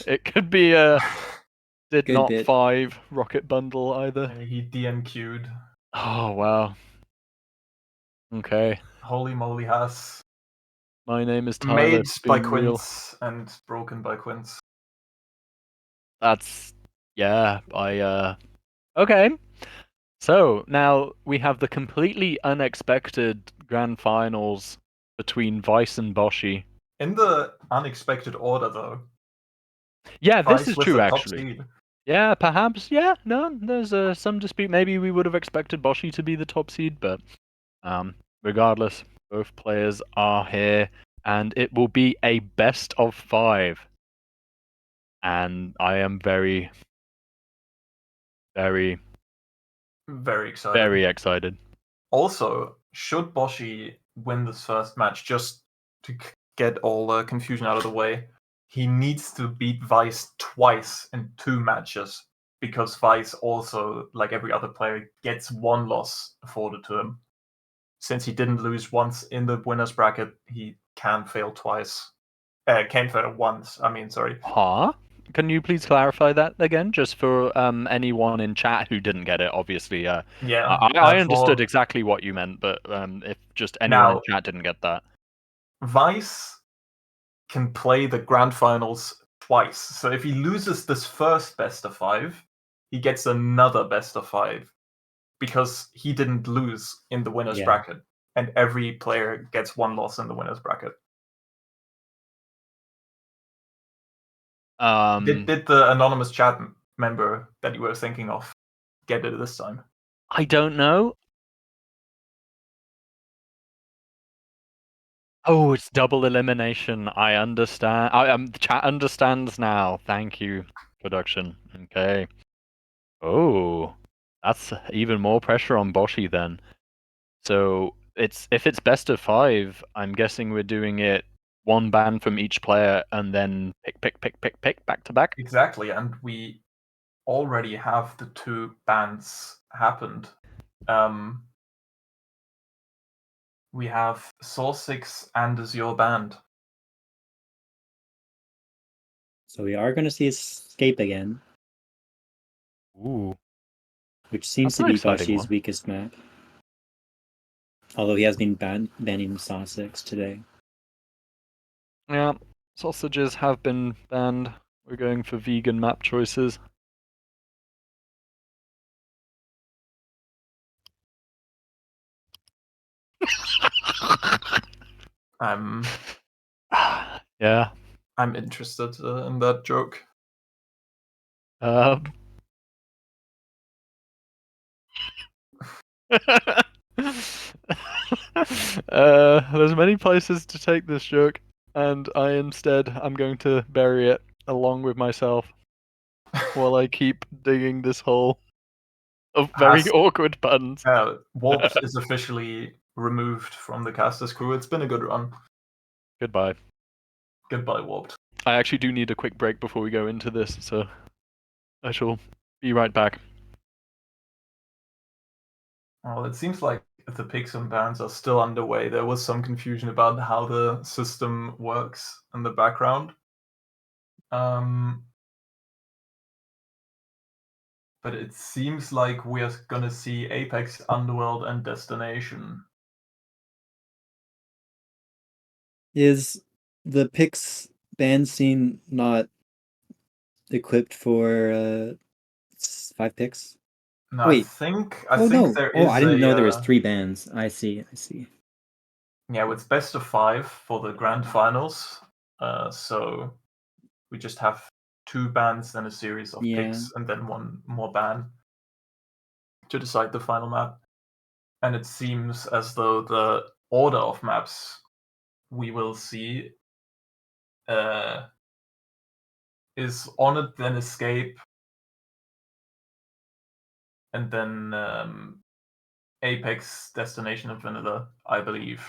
it could be a did
Good
not
bit.
5 rocket bundle either.
He DNQ'd.
Oh wow. Okay.
Holy moly, Haas.
My name is Tyler.
Made
It's
by
been real.
quints and broken by quints.
That's yeah. Okay. So now we have the completely unexpected grand finals between Vice and Boshi.
In the unexpected order, though.
Yeah,
Vice
this is
with
true
the top
actually.
seed.
Yeah, perhaps. Yeah, no, there's some dispute. Maybe we would have expected Boshi to be the top seed, but regardless, both players are here, and it will be a best of 5. And I am very, very,
Very excited.
very excited.
Also, should Boshi win this first match, just to get all the confusion out of the way, he needs to beat Vice twice in 2 matches, because Vice also, like every other player, gets 1 loss afforded to him. Since he didn't lose once in the winner's bracket, he can fail twice. Can fail once, sorry.
Huh? Can you please clarify that again, just for anyone in chat who didn't get it? Obviously,
Yeah.
I understood exactly what you meant, but if just anyone in chat didn't get that,
Vice can play the grand finals twice. So if he loses this first best of 5, he gets another best of 5, because he didn't lose in the winner's bracket, and every player gets 1 loss in the winner's bracket. Did the anonymous chat member that you were thinking of get it this time?
I don't know. Oh, it's double elimination. I understand. The chat understands now. Thank you, production. Okay. Oh, that's even more pressure on Boshi then. So if it's best of 5, I'm guessing we're doing it 1 ban from each player and then pick back to back.
Exactly, and we already have the 2 bans happened. We have Source 6 and Azure banned.
So we are going to see Escape again.
Ooh.
Which seems to be Boshi's weakest map. Although he has been banning Source 6 today.
Yeah, sausages have been banned. We're going for vegan map choices. Yeah.
I'm interested in that joke.
There's many places to take this joke, and I instead am going to bury it along with myself while I keep digging this hole of very awkward puns.
Warped is officially removed from the caster's crew. It's been a good run.
Goodbye.
Goodbye, Warped.
I actually do need a quick break before we go into this, so I shall be right back.
Well, it seems like the picks and bans are still underway. There was some confusion about how the system works in the background. But it seems like we're gonna see Apex, Underworld, and Destination.
Is the picks ban scene not equipped for 5 picks?
No,
Wait.
I think there is.
I didn't know there was 3 bans. I see.
Yeah, it's best of 5 for the grand finals. So we just have 2 bans, then a series of picks, and then 1 more ban to decide the final map. And it seems as though the order of maps we will see is On It, then Escape, and then Apex, Destination, and Vanilla, I believe.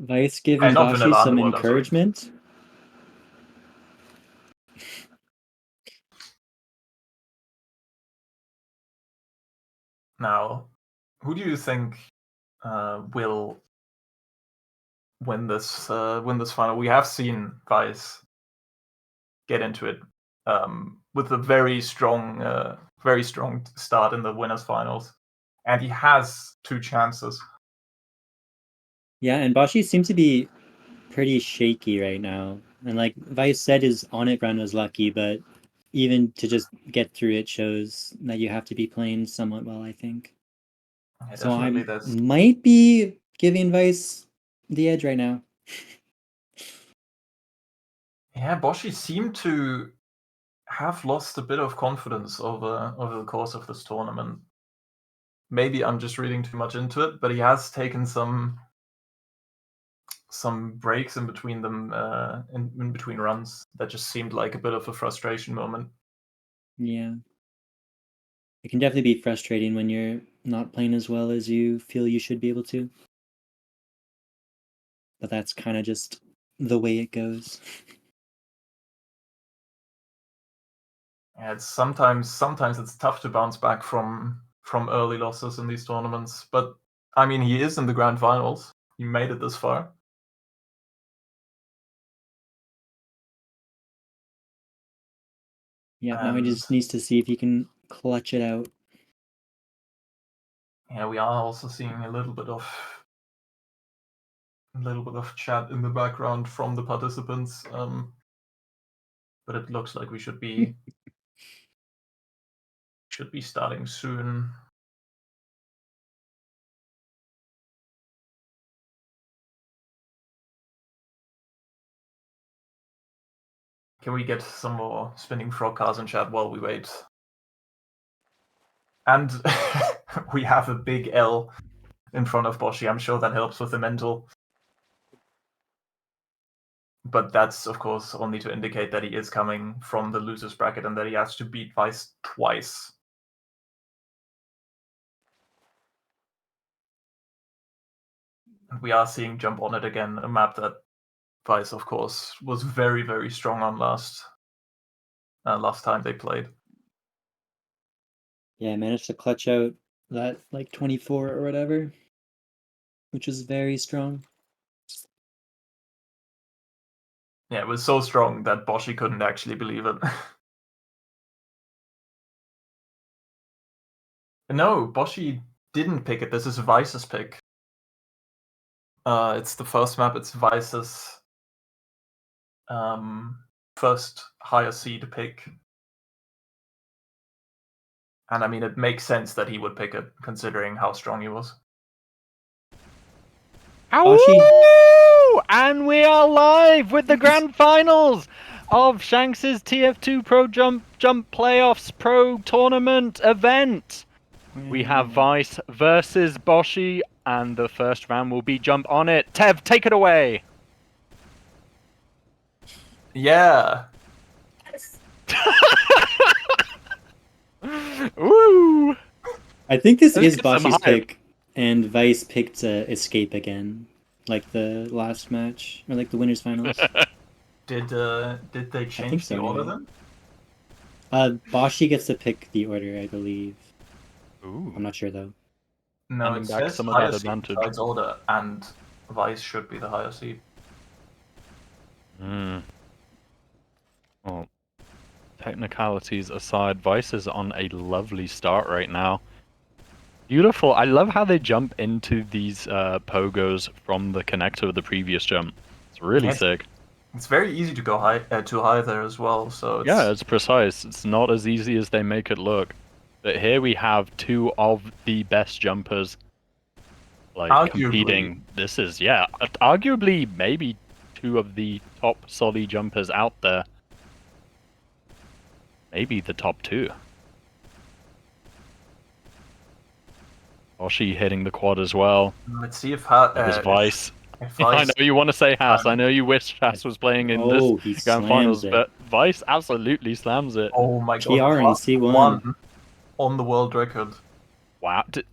Vice giving Bashi some encouragement.
Now, who do you think will win this final? We have seen Vice get into it with a very strong start in the winners finals, and he has 2 chances.
Yeah, and Bashi seems to be pretty shaky right now. And like Vice said, his On It run was lucky, but even to just get through it shows that you have to be playing somewhat well, I think.
Yeah,
so I might be giving Vice the edge right now.
Yeah, Bashi seemed to have lost a bit of confidence over the course of this tournament. Maybe I'm just reading too much into it, but he has taken some breaks in between them, in between runs, that just seemed like a bit of a frustration moment.
Yeah. It can definitely be frustrating when you're not playing as well as you feel you should be able to. But that's kind of just the way it goes.
Yeah, it's sometimes it's tough to bounce back from early losses in these tournaments. But I mean, he is in the grand finals. He made it this far.
Yeah, now he just needs to see if he can clutch it out.
Yeah, we are also seeing a little bit of chat in the background from the participants. But it looks like we should be starting soon. Can we get some more spinning frog cars in chat while we wait? And we have a big L in front of Boshi. I'm sure that helps with the mental. But that's, of course, only to indicate that he is coming from the losers bracket and that he has to beat Vice twice. And we are seeing Jump On It again, a map that Vice, of course, was very, very strong on last time they played.
Yeah, I managed to clutch out that like 24 or whatever, which was very strong.
Yeah, it was so strong that Boshi couldn't actually believe it. No, Boshi didn't pick it. This is Vice's pick. It's the first map. It's Vice's first higher seed pick. And I mean, it makes sense that he would pick it, considering how strong he was.
Ow! And we are live with the grand finals of Shanks's TF2Pro Jump Playoffs Pro Tournament event. We have Vice versus Boshi, and the first round will be Jump on it. Tev, take it away.
Yeah.
Woo!
I think this
Let's
is
get some
Boshi's
hype.
pick, and Vice picked Escape again, like the last match, or like the winners finals.
Did they change
so,
the order
anyway.
then?
Boshi gets to pick the order, I believe.
Ooh.
I'm not sure though.
No,
Handing
it
back
says
some of
higher
that
seed
advantage.
decides order, and Vice should be the higher seed.
Well, technicalities aside, Vice is on a lovely start right now. Beautiful. I love how they jump into these pogos from the connector of the previous jump. It's really
Yes.
sick.
It's very easy to go high, too high there as well. So it's...
Yeah, it's precise. It's not as easy as they make it look. But here we have two of the best jumpers, like,
Arguably.
competing. This is, yeah, arguably maybe two of the top solid jumpers out there. Maybe the top two. Boshi hitting the quad as well.
Let's see if
There's Vice.
if
I
Vice
know you want to say Haas. I know you wish Haas was playing in
Oh, he
this grand
slams
finals,
it.
but Vice absolutely slams it.
Oh my god!
PR and C1.
On the world record.
Wow. Did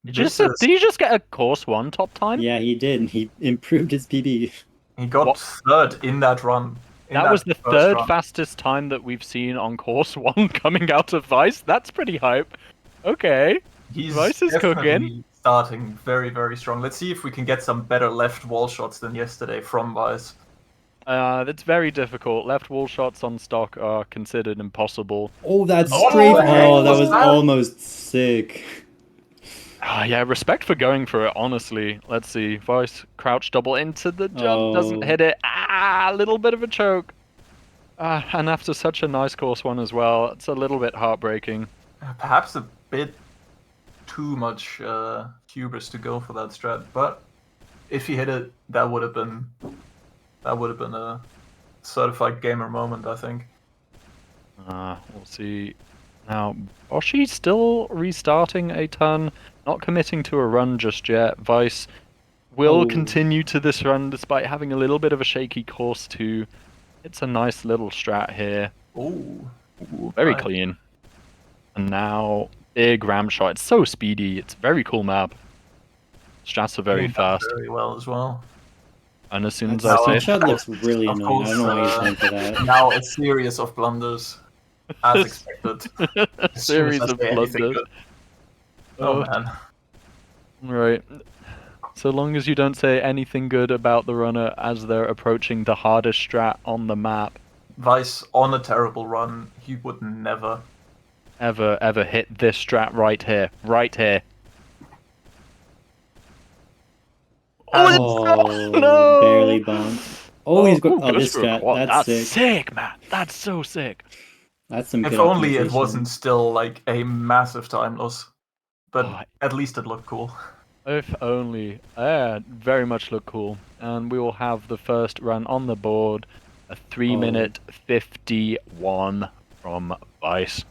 This
you
is...
just get a course 1 top time?
Yeah, he did. He improved his PB.
He got
What?
third in that run.
That was the
first
third
run.
fastest time that we've seen on course 1 coming out of Vice. That's pretty hype. Okay.
He's
Vice is
definitely
cooking.
starting very, very strong. Let's see if we can get some better left wall shots than yesterday from Vice.
That's very difficult. Left wall shots on stock are considered impossible.
Oh, that's
Oh,
straight.
the heck
Oh, that
was
was
that?
almost sick.
Yeah, respect for going for it, honestly. Let's see. Vice crouch double into the jump. Doesn't
Oh.
hit it. A little bit of a choke. And after such a nice course 1 as well, it's a little bit heartbreaking.
Perhaps a bit too much hubris to go for that strat, but if he hit it, that would have been a certified gamer moment, I think.
We'll see. Now, Boshi still restarting a ton, not committing to a run just yet. Vice will continue to this run despite having a little bit of a shaky course 2. It's a nice little strat here.
Ooh,
Very
nice.
clean. And now, big ram shot. It's so speedy. It's a very cool map. Strats are very
Doing that
fast.
very well as well.
And as soon as
Now,
I
That
say
shot looks really
of
annoying. I don't know why he's
course,
going for that.
Now a series of blunders, as expected.
a
As soon as
series
I
of
say anything
blunders.
good. Oh man.
Right. So long as you don't say anything good about the runner as they're approaching the hardest strat on the map,
Vice on a terrible run, he would never.
ever hit this strat right here. Right here.
Oh,
no!
barely bumped. Oh, he's got. Oh,
goes
this
for a
strat.
quad.
That's
That's
sick.
man. That's so sick.
That's some
If
good
only it
optimization.
wasn't still like a massive time loss. But
Oh,
at least it looked cool.
if only. Yeah, very much look cool. And we will have the first run on the board. A 3-minute 51 from Vice.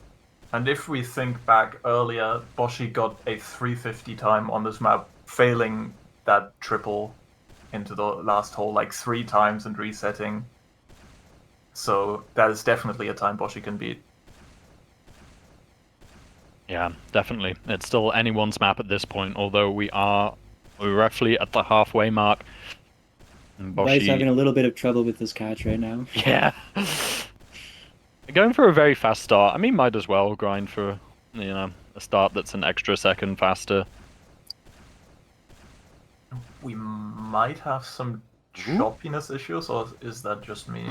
And if we think back earlier, Boshi got a 350 time on this map, failing that triple into the last hole like 3 times and resetting. So that is definitely a time Boshi can beat.
Yeah, definitely. It's still anyone's map at this point, although we're roughly at the halfway mark. And
Vice
Boshi,
having a little bit of trouble with this catch right now.
yeah. Going for a very fast start. I mean, might as well grind for, a start that's an extra second faster.
We might have some choppiness issues, or is that just me?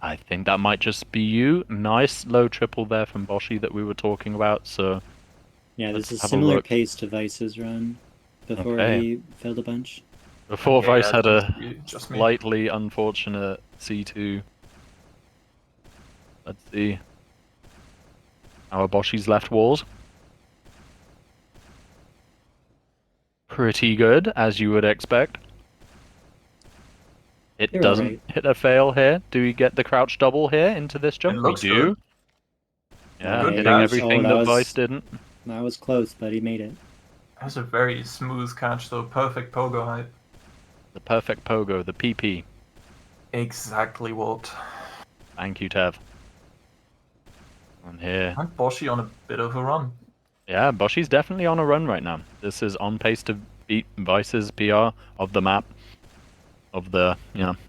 I think that might just be you. Nice low triple there from Boshi that we were talking about, so...
Yeah,
Let's
this is
have a
similar
look.
pace to Vice's run before
Okay.
he failed a bunch.
Before
Yeah,
Vice had a
just me.
slightly unfortunate C2. Let's see. How are Boshi's left walls? pretty good, as you would expect. It
They're
doesn't
alright.
hit a fail here. Do we get the crouch double here into this jump? We
looks
do.
good.
Yeah,
Good
hitting
catch.
everything
Oh,
that Vice didn't.
That was close, but he made it.
That's a very smooth catch, though. Perfect pogo height.
The perfect pogo, the PP.
Exactly what.
Thank you, Tev. On here.
And Boshi on a bit of a run.
Yeah, Boshi's definitely on a run right now. This is on pace to beat Vice's PR of the map. Of the,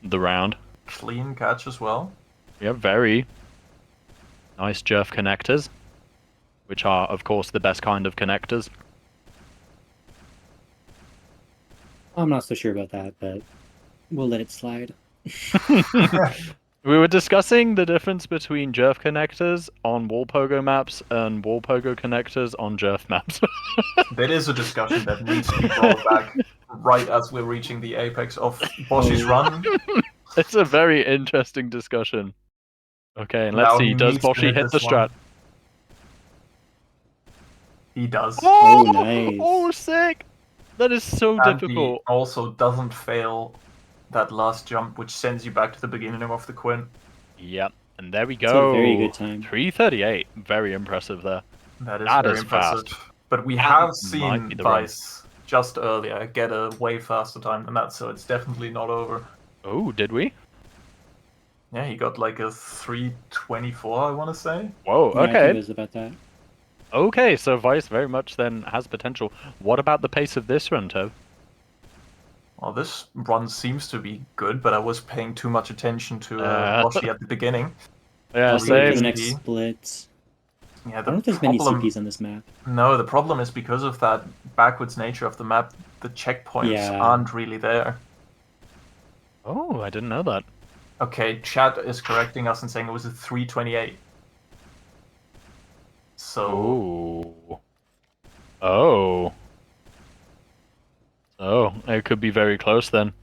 the round.
Clean catch as well.
We have very nice Jerf connectors, which are, of course, the best kind of connectors.
I'm not so sure about that, but we'll let it slide.
We were discussing the difference between Jerf connectors on wall pogo maps and wall pogo connectors on Jerf maps.
That is a discussion that needs to be brought back right as we're reaching the apex of Boshi's run.
It's a very interesting discussion. Okay, and let's
Now
see,
he
does
needs to
Boshi
hit
hit the
this one.
strat?
He does.
Oh, nice.
Oh, sick! That is so
And
difficult.
he also doesn't fail that last jump, which sends you back to the beginning of the Quinn.
Yep, and there we
It's a
go.
very good time.
3:38. Very impressive there.
That is
That
very
is
impressive.
fast.
But we
That
have
might
seen
be the run.
Vice just earlier get a way faster time than that, so it's definitely not over.
Oh, did we?
Yeah, he got like a 3:24, I want to say.
Whoa,
Yeah, I think
okay.
it was about that.
Okay, so Vice very much then has potential. What about the pace of this run, Tev?
Well, this run seems to be good, but I was paying too much attention to Boshi at the beginning.
Yeah,
Also, for the
same.
next
CP.
split.
Yeah,
I
the
don't know if there's many
problem.
CPs on this map.
No, the problem is because of that backwards nature of the map, the checkpoints
Yeah.
aren't really there.
Oh, I didn't know that.
Okay, chat is correcting us and saying it was a 3:28. So
Oh. Oh, it could be very close then.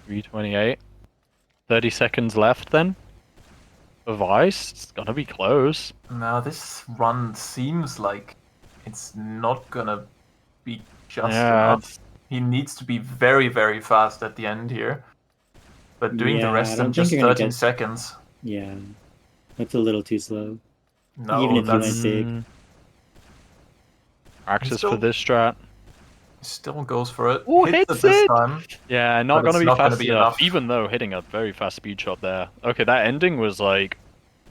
3:28. 30 seconds left then. For Vice, it's gonna be close.
now this run seems like it's not gonna be just
Yeah,
enough. He needs to be very, very fast at the end here. But doing the
Yeah, I
rest
don't
in
think
just
you're gonna
13
get-
seconds.
Yeah. That's a little too slow.
No,
Even if you
that's
went big.
Practice
Still-
for this strat.
still goes for it.
Ooh,
Hits
hits
it this
it!
time.
Yeah, not
But
gonna
it's
be
not gonna
fast
be
enough,
enough.
even though hitting a very fast speed shot there. Okay, that ending was like,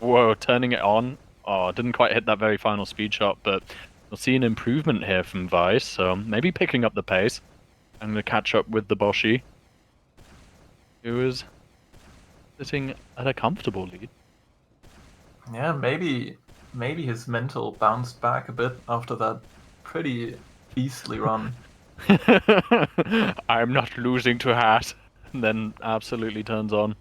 whoa, turning it on. Oh, didn't quite hit that very final speed shot, but we'll see an improvement here from Vice, so maybe picking up the pace. I'm gonna catch up with the Boshi, who is sitting at a comfortable lead.
Yeah, maybe his mental bounced back a bit after that pretty beastly run.
I'm not losing to Hat. And then absolutely turns on.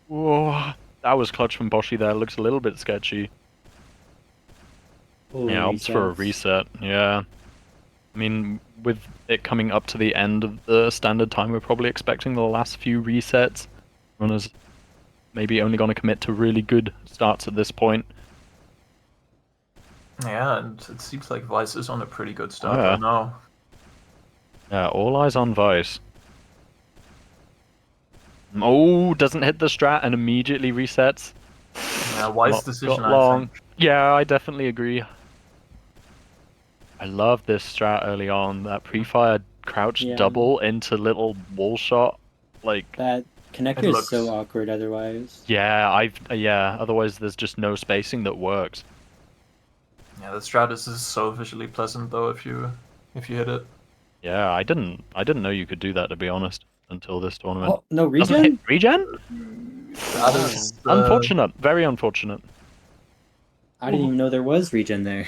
Whoa, that was clutch from Boshi there. Looks a little bit sketchy.
Oh,
Yeah, opts for a
resets.
reset. Yeah. I mean, with it coming up to the end of the standard time, we're probably expecting the last few resets. Runners maybe only going to commit to really good starts at this point.
Yeah, and it seems like Vice is on a pretty good start
Yeah.
right now.
Yeah, all eyes on Vice. Oh, doesn't hit the strat and immediately resets.
Yeah, wise
Got
decision, I
long.
think.
Yeah, I definitely agree. I love this strat early on. That pre-fire crouch
Yeah.
double into little wall shot. Like,
That connector is so
looks-
awkward otherwise.
yeah, otherwise there's just no spacing that works.
Yeah, the Stratus is so visually pleasant though if you hit it.
Yeah, I didn't know you could do that, to be honest, until this tournament.
Oh, no
Doesn't
regen?
hit regen?
That is
Unfortunate, very unfortunate.
I didn't even know there was regen there.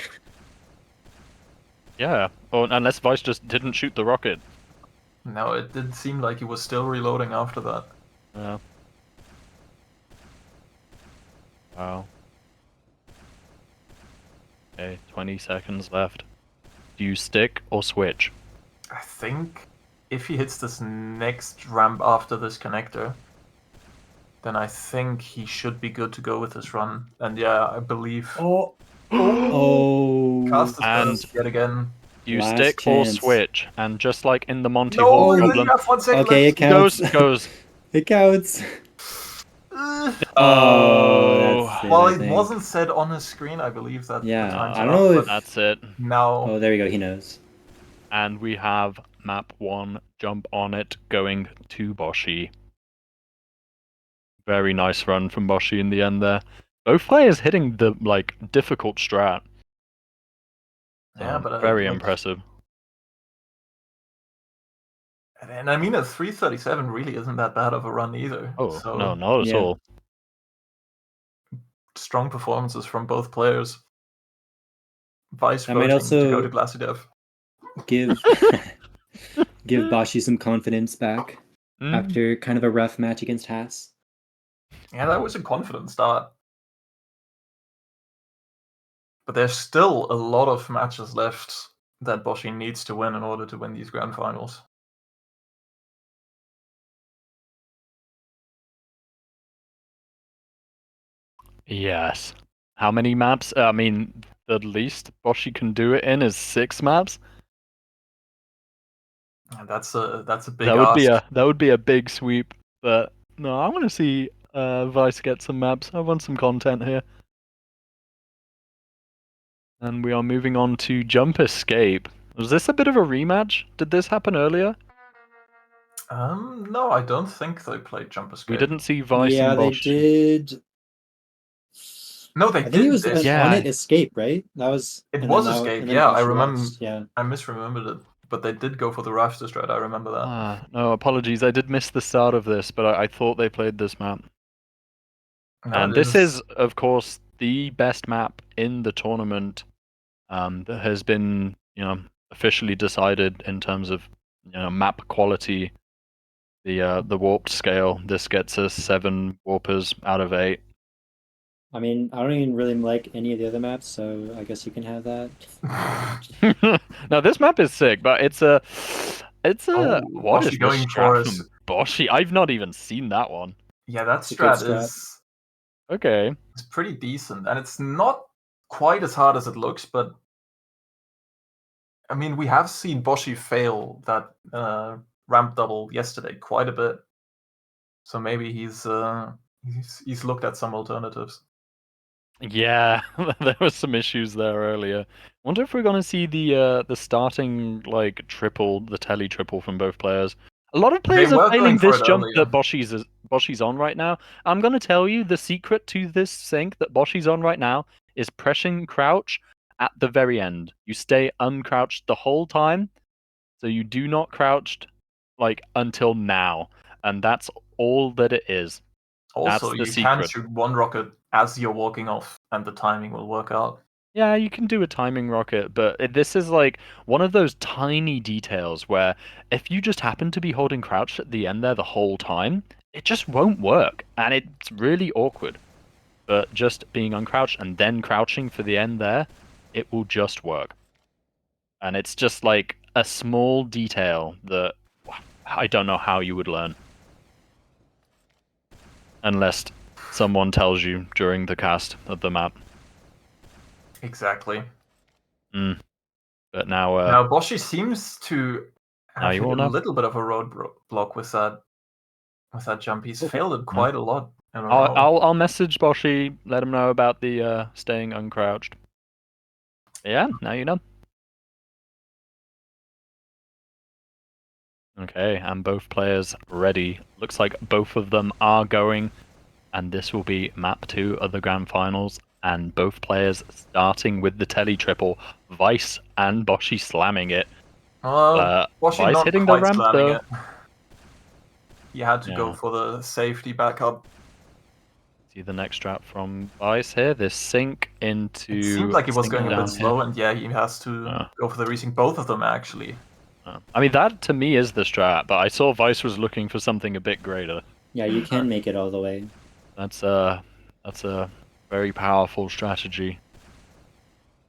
Yeah, or unless Vice just didn't shoot the rocket.
No, it did seem like he was still reloading after that.
Yeah. Wow. Okay, 20 seconds left. Do you stick or switch?
I think if he hits this next ramp after this connector, then I think he should be good to go with this run. And yeah, I believe
Oh.
Cast his
And-
burst yet again.
Do you
Last
stick
chance.
or switch? And just like in the Monty
No,
Hall
you
problem,
have 1 second
Okay,
left.
it counts.
goes.
It counts.
Ugh.
Oh, that's it,
Well,
I
it
think.
wasn't said on his screen, I believe that
Yeah,
the time's
I don't
up,
know
but
if-
That's it.
now
Oh, there we go. He knows.
And we have map 1, jump on it, going to Boshi. Very nice run from Boshi in the end there. Both players hitting the like difficult strat.
yeah, but
very
like,
impressive.
And I mean, a 337 really isn't that bad of a run either.
Oh,
so
no, not at
Yeah.
all.
strong performances from both players. Vice
I might
voting to go
also-
to Glacidev.
Give give Bashi some confidence back after kind of a rough match against Haas.
Yeah, that was a confident start. But there's still a lot of matches left that Boshi needs to win in order to win these grand finals.
Yes. How many maps? I mean, the least Boshi can do it in is 6 maps.
And that's a big
That would
ask.
be a big sweep. But no, I want to see Vice get some maps. I want some content here. And we are moving on to Jump Escape. Was this a bit of a rematch? Did this happen earlier?
No, I don't think they played Jump Escape.
We didn't see Vice
Yeah,
and
they
Boshi.
did.
No, they
I
did
think it was
this.
Yeah.
on it Escape, right? That was.
It
and
was
then that-
Escape,
and then
yeah. I
Bashi
remember.
lost, Yeah.
I misremembered it, but they did go for the Rafter strat. I remember that.
No, apologies. I did miss the start of this, but I thought they played this map.
No,
And
it
this is, of course, the best map in the tournament that has been, officially decided in terms of, map quality. The warped scale. This gets us 7 warpers out of 8.
I mean, I don't even really like any of the other maps, so I guess you can have that.
Now this map is sick, but it's a
Oh,
what
Boshi
is this
going for
strat
us.
from Boshi? I've not even seen that one.
Yeah, that
It's a good
strat
strat.
is
Okay.
it's pretty decent, and it's not quite as hard as it looks. But I mean, we have seen Boshi fail that ramp double yesterday quite a bit, so maybe he's looked at some alternatives.
Yeah, there were some issues there earlier. Wonder if we're gonna see the starting like triple, the telly triple from both players. A lot of players
were
are failing
going for
this
it
jump
earlier.
that Boshi's on right now. I'm gonna tell you the secret to this sync that Boshi's on right now is pressing crouch at the very end. You stay uncrouched the whole time, so you do not crouched like until now, and that's all that it is.
Also,
the
you
secret.
can shoot one rocket as you're walking off, and the timing will work out.
Yeah, you can do a timing rocket, but this is like one of those tiny details where if you just happen to be holding crouch at the end there the whole time, it just won't work, and it's really awkward. But just being uncrouched and then crouching for the end there, it will just work. And it's just like a small detail that I don't know how you would learn. Unless someone tells you during the cast of the map.
Exactly.
But now,
Now Boshi seems to
Now
have
you
hit
all
a
know.
little bit of a roadblock with that jump. He's failed it quite a lot in a row.
I'll message Boshi, let him know about the staying uncrouched. Yeah, now you know. Okay, and both players ready. Looks like both of them are going, and this will be map 2 of the grand finals. And both players starting with the telly triple, Vice and Boshi slamming it.
Boshi
Vice
not
hitting the
quite
ramp
slamming
though.
it. He had to go
Yeah.
for the safety backup.
See the next strat from Vice here. This sync into.
It seemed like he was
sync
going a
down
bit
here.
slow, and yeah, he has to go for the resync. Both of them actually.
I mean, that to me is the strat, but I saw Vice was looking for something a bit greater.
Yeah, you can make it all the way.
That's a very powerful strategy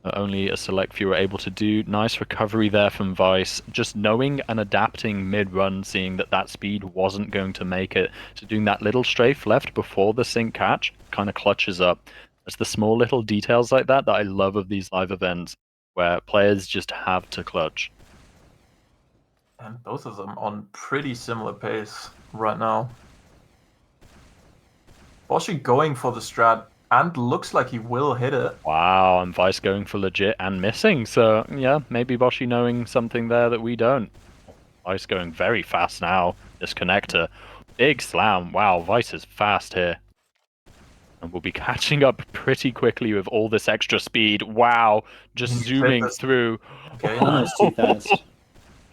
that only a select few are able to do. Nice recovery there from Vice. Just knowing and adapting mid-run, seeing that speed wasn't going to make it. So doing that little strafe left before the sync catch kind of clutches up. It's the small little details like that I love of these live events. where players just have to clutch.
And both of them on pretty similar pace right now. Boshi going for the strat, and looks like he will hit it.
Wow, and Vice going for legit and missing. So, yeah, maybe Boshi knowing something there that we don't. Vice going very fast now. This connector. Big slam. Wow, Vice is fast here. And we'll be catching up pretty quickly with all this extra speed. Wow, just zooming through.
Okay.
Almost too fast.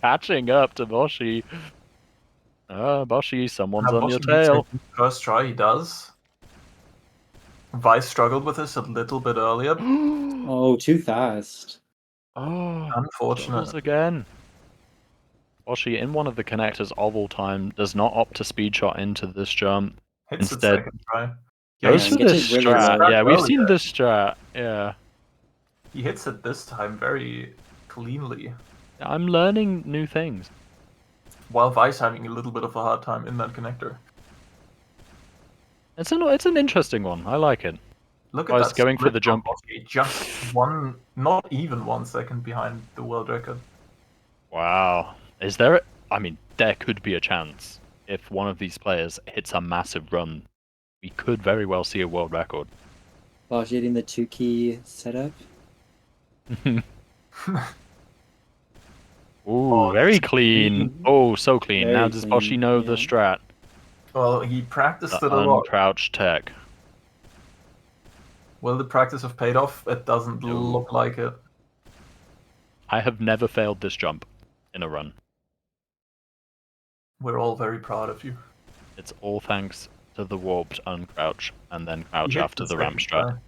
Catching up to Boshi. Boshi, someone's
Now,
on your
Boshi needs
tail.
a first try, he does. Vice struggled with this a little bit earlier.
Oh, too fast.
Oh,
Unfortunate.
struggles again. Boshi, in one of the connectors of all time, does not opt to speed shot into this jump.
Hits
Instead,
it second try.
goes
Yeah,
for
gets
this
it really
strat.
low.
Yeah, we've seen
Earlier.
this strat. Yeah.
He hits it this time very cleanly.
I'm learning new things.
While Vice having a little bit of a hard time in that connector.
It's an interesting one. I like it.
Look at
Vice
that
going for
split
the
from
jump.
Boshi, just one, not even 1 second behind the world record.
Wow. Is there? I mean, there could be a chance if one of these players hits a massive run. We could very well see a world record.
Boshi hitting the 2-key setup.
Ooh, very clean. Oh, so clean.
Very
Now does
clean,
Boshi know the
yeah.
strat?
Well, he practiced
The
it a lot.
uncrouch tech.
Will the practice have paid off? It doesn't
No.
look like it.
I have never failed this jump in a run.
We're all very proud of you.
It's all thanks to the warped uncrouch and then crouch
He hit
after the
second
ramp strat.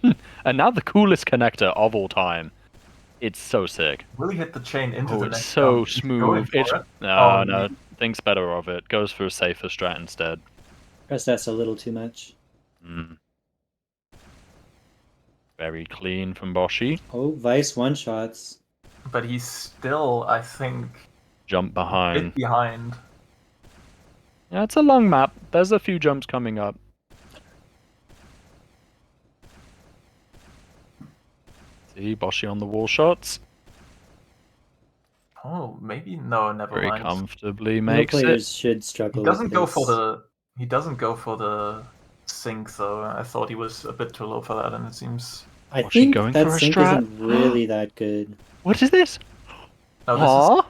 try.
And now the coolest connector of all time. It's so sick.
Will he hit the chain into
Oh,
the
it's
next
so
jump? Is he going
smooth.
for
It's
it?
no,
Oh,
no.
he-
Thinks better of it. Goes for a safer strat instead.
Press S a little too much.
Very clean from Boshi.
Oh, Vice one-shots.
But he's still, I think,
Jump
a
behind.
bit behind.
Yeah, it's a long map. There's a few jumps coming up. See, Boshi on the wall shots.
Oh, maybe no, never
Very
mind.
comfortably
No
makes
players
it.
should
He
struggle
doesn't
with
go
this.
for the. He doesn't go for the sync though. I thought he was a bit too low for that, and it seems.
I
Was she
think
going
that
for a
sync
strat?
isn't really that good.
What is this?
No, this
Aww.
is.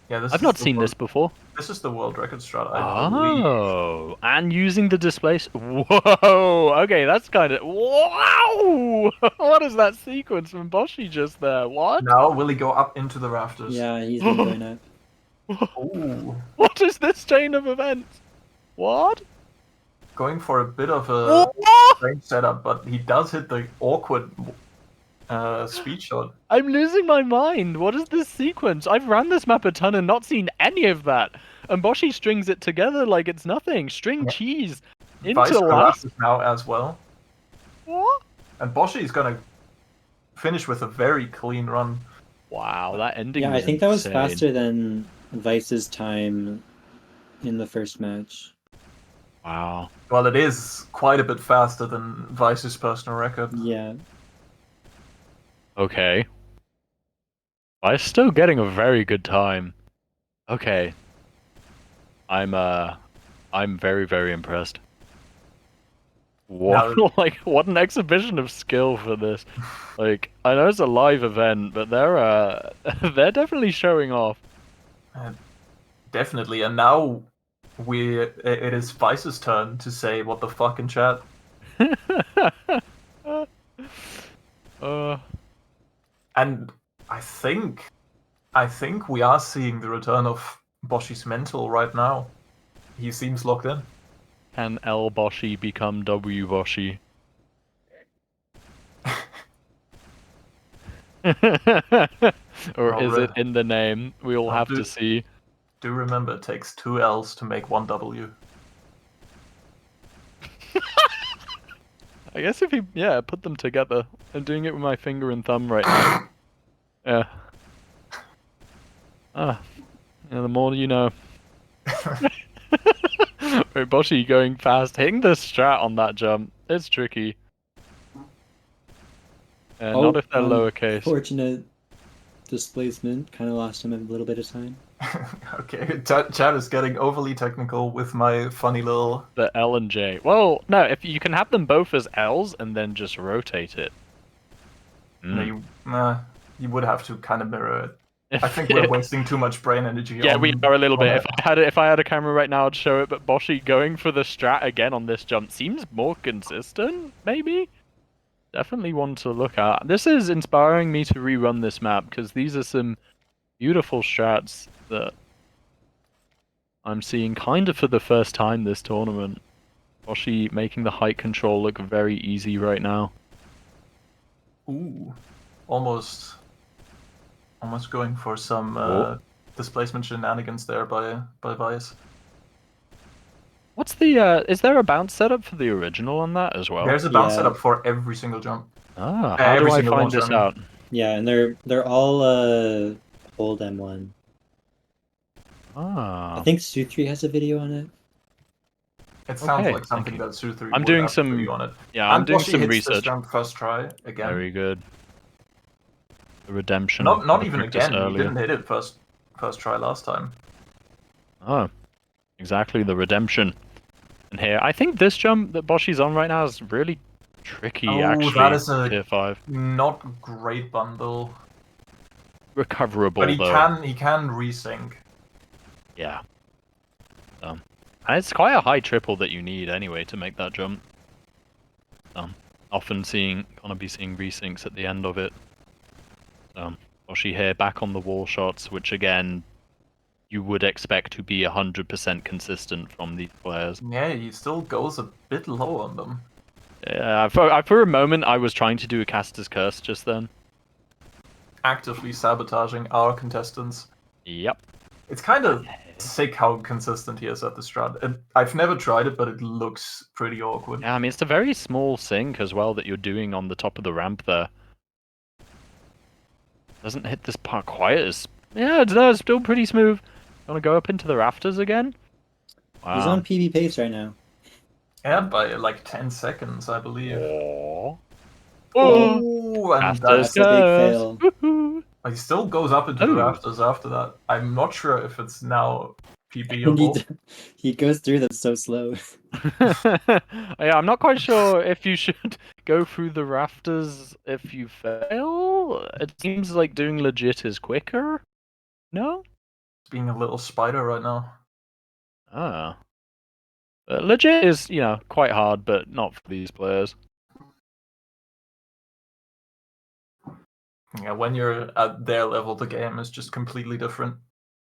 Yeah, this
I've
is
not
the
seen
world,
this before.
This is the world record strat. I believe.
Oh, and using the displace. Whoa. Okay, that's kind of. Wow. What is that sequence from Boshi just there? What?
Now will he go up into the rafters?
Yeah, he's been going up.
Ooh,
What is this chain of events? What?
going for a bit of a
What?
strange setup, but he does hit the awkward speed shot.
I'm losing my mind. What is this sequence? I've ran this map a ton and not seen any of that. And Boshi strings it together like it's nothing. String
Yeah.
cheese
Vice
into last.
collapses now as well,
What?
and Boshi is gonna finish with a very clean run.
Wow, that ending.
Yeah, I
was
think that was
insane.
faster than Vice's time in the first match.
Wow.
Well, it is quite a bit faster than Vice's personal record.
Yeah.
Okay. I'm still getting a very good time. Okay. I'm very, very impressed. What like what an exhibition of skill for this. Like, I know it's a live event, but they're they're definitely showing off.
Definitely, and now it is Vice's turn to say what the fuck in chat. And I think we are seeing the return of Boshi's mental right now. He seems locked in.
Can L Boshi become W Boshi? Or is it in the name? We'll have to see.
Do remember, it takes 2 L's to make 1 W.
I guess if you, put them together. I'm doing it with my finger and thumb right now. Yeah. Yeah, the more you know. Wait, Boshi going fast, hitting the strat on that jump. It's tricky. Not if they're lowercase.
Fortunate displacement. Kind of lost him a little bit of time.
Okay, Chad is getting overly technical with my funny little.
The L and J. Well, no, if you can have them both as L's and then just rotate it.
No, you would have to kind of mirror it. I think we're wasting too much brain energy.
Yeah, we are a little bit.
it.
If I had a camera right now, I'd show it. But Boshi going for the strat again on this jump seems more consistent. Maybe. Definitely one to look at. This is inspiring me to rerun this map because these are some beautiful strats that I'm seeing kind of for the first time this tournament. Boshi making the height control look very easy right now.
Ooh, almost going for some displacement shenanigans there by Vice.
What's the is there a bounce setup for the original on that as well?
There's a bounce setup for every single jump.
Ah, how do I find this out?
Yeah, and they're all hold M1.
Ah.
I think Sutri has a video on it.
It sounds like something that Sutri
I'm
would
doing
have
some
video on it.
Yeah, I'm doing some
hits
research.
This jump first try again.
Very good. The redemption.
Not even again. He didn't hit it first try last time.
Oh, exactly, the redemption. And here, I think this jump that Boshi's on right now is really tricky. Actually,
that is a
tier 5.
Not great bundle.
Recoverable,
but he
though.
He can resync.
Yeah. And it's quite a high triple that you need anyway to make that jump. Often gonna be seeing resyncs at the end of it. Boshi here back on the wall shots, which again, you would expect to be 100% consistent from these players.
Yeah, he still goes a bit low on them.
Yeah, for a moment I was trying to do a caster's curse just then.
Actively sabotaging our contestants.
Yep.
It's kind of sick how consistent he is at the strat. I've never tried it, but it looks pretty awkward.
Yeah, I mean, it's a very small sink as well that you're doing on the top of the ramp there. Doesn't hit this part quite as... Yeah, it's still pretty smooth. Want to go up into the rafters again? Wow.
He's on PB pace right now.
Yeah, by like 10 seconds, I believe.
Oh,
and
that's a big fail.
He still goes up into the rafters after that. I'm not sure if it's now PBable.
He goes through them so slow.
Yeah, I'm not quite sure if you should go through the rafters if you fail. It seems like doing legit is quicker. No?
Being a little spider right now.
Ah. Legit is, quite hard, but not for these players.
Yeah, when you're at their level, the game is just completely different.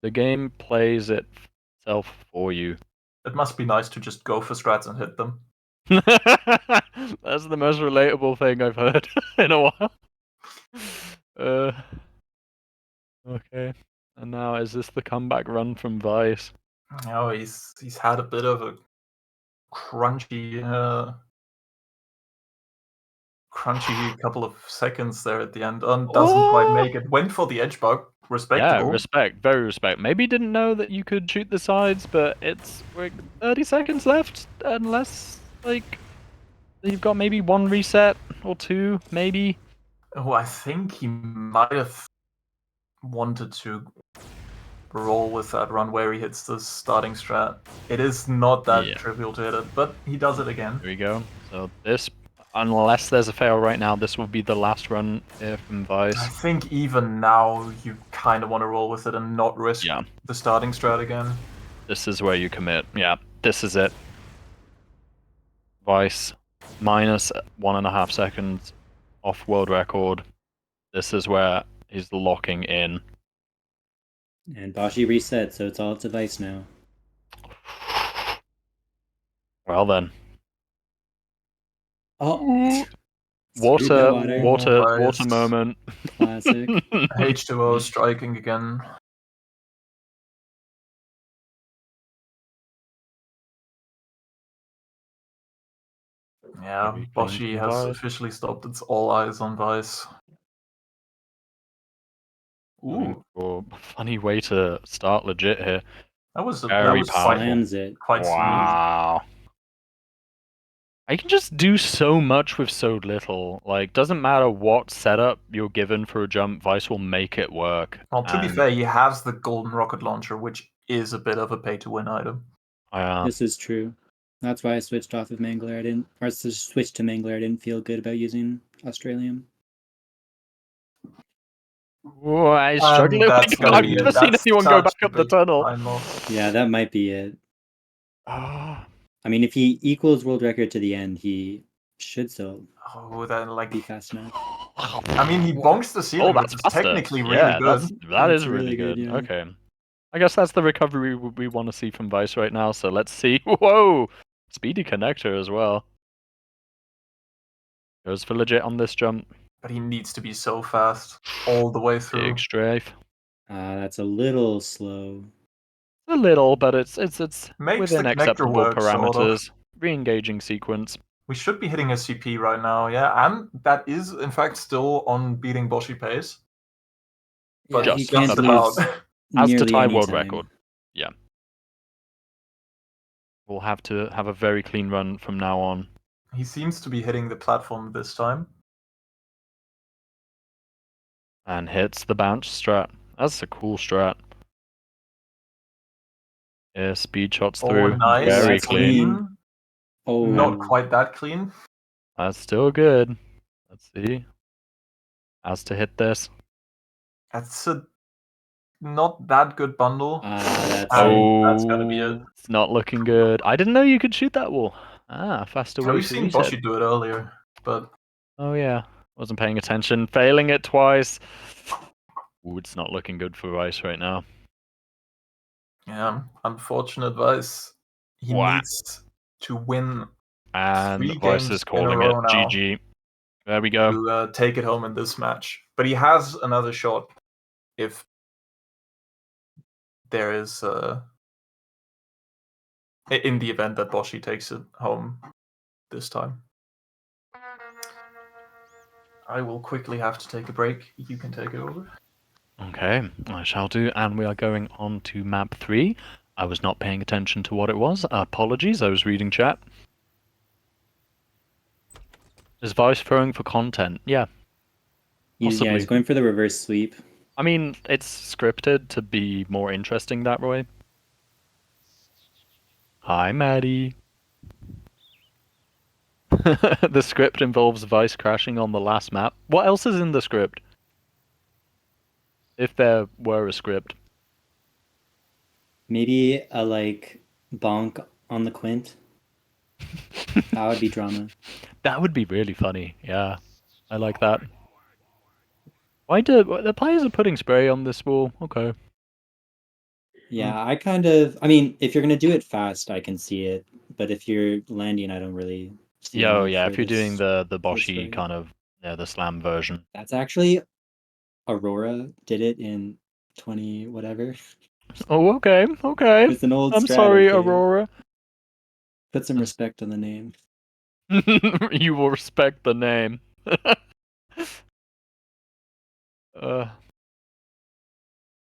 The game plays itself for you.
It must be nice to just go for strats and hit them.
That's the most relatable thing I've heard in a while. Okay. And now, is this the comeback run from Vice?
Oh, he's had a bit of a crunchy couple of seconds there at the end. Doesn't quite make it. Went for the edge bug. Respectable.
Yeah, respect. Very respect. Maybe didn't know that you could shoot the sides, but it's 30 seconds left, unless, you've got maybe one reset or two, maybe.
Oh, I think he might have wanted to roll with that run where he hits the starting strat. It is not that trivial to hit it, but he does it again.
There we go. So this, unless there's a fail right now, this will be the last run here from Vice.
I think even now you kind of want to roll with it and not risk the starting strat again.
This is where you commit. Yeah, this is it. Vice, minus 1.5 seconds off world record. This is where he's locking in.
And Boshi reset, so it's all up to Vice now.
Well then.
Oh.
Water moment.
Classic.
H2O striking again. Yeah, Boshi has officially stopped. It's all eyes on Vice. Ooh.
Funny way to start legit here.
That was
very powerful.
Slams it.
Quite
wow. I can just do so much with so little. Like, doesn't matter what setup you're given for a jump, Vice will make it work.
Well, to be fair, he has the golden rocket launcher, which is a bit of a pay-to-win item.
This is true. That's why I switched off of Mangler. Switched to Mangler. I didn't feel good about using Australium.
Oh, I struggle.
That's
I've never seen anyone go back up the tunnel.
Yeah, that might be it.
Ah.
I mean, if he equals world record to the end, he should still
then
be fast enough.
I mean, he bonks the ceiling.
Oh, that's
which is
faster.
technically really
Yeah,
good.
that
That's
is really good.
yeah.
Okay. I guess that's the recovery we want to see from Vice right now, so let's see. Whoa! Speedy connector as well. Goes for legit on this jump.
But he needs to be so fast all the way through.
Big strafe.
That's a little slow.
A little, but it's
Makes
within
the connector
acceptable
work,
parameters.
sort of.
Re-engaging sequence.
We should be hitting a CP right now, yeah, and that is in fact still on beating Boshi pace. But
Yeah,
just
he can't
about.
lose
As to
nearly
tie
any
world
time.
record. Yeah. We'll have to have a very clean run from now on.
He seems to be hitting the platform this time.
And hits the bounce strat. That's a cool strat. Yeah, speed shots through.
Nice.
Very
That's
clean.
Oh,
Not quite that clean.
That's still good. Let's see. As to hit this.
That's a not that good bundle.
That's
that's gonna be it.
It's not looking good. I didn't know you could shoot that wall. Faster way
We've
to
seen
reset.
Boshi do it earlier, but
Oh yeah, wasn't paying attention. Failing it twice. Ooh, it's not looking good for Rice right now.
yeah, unfortunate Vice. He needs to win
And
3
Vice
games
is
in a
calling
row
it
now
GG. There we go.
to take it home in this match. But he has another shot if there is in the event that Boshi takes it home this time. I will quickly have to take a break. You can take it over.
Okay, I shall do. And we are going on to map 3. I was not paying attention to what it was. Apologies, I was reading chat. Is Vice throwing for content? Yeah.
he's going for the reverse sweep.
I mean, it's scripted to be more interesting that way. Hi, Maddie. The script involves Vice crashing on the last map. What else is in the script? If there were a script.
Maybe a bonk on the quint. That would be drama.
That would be really funny. Yeah, I like that. Why do the players are putting spray on this wall? Okay.
Yeah, I mean, if you're gonna do it fast, I can see it. But if you're landing, I don't really see
Yeah,
any
if you're
for
doing
this-
the Boshi kind of the slam version.
That's actually Aurora did it in 20 whatever.
Oh, okay.
It's an old
I'm
strat,
sorry,
okay?
Aurora.
Put some respect on the name.
You will respect the name.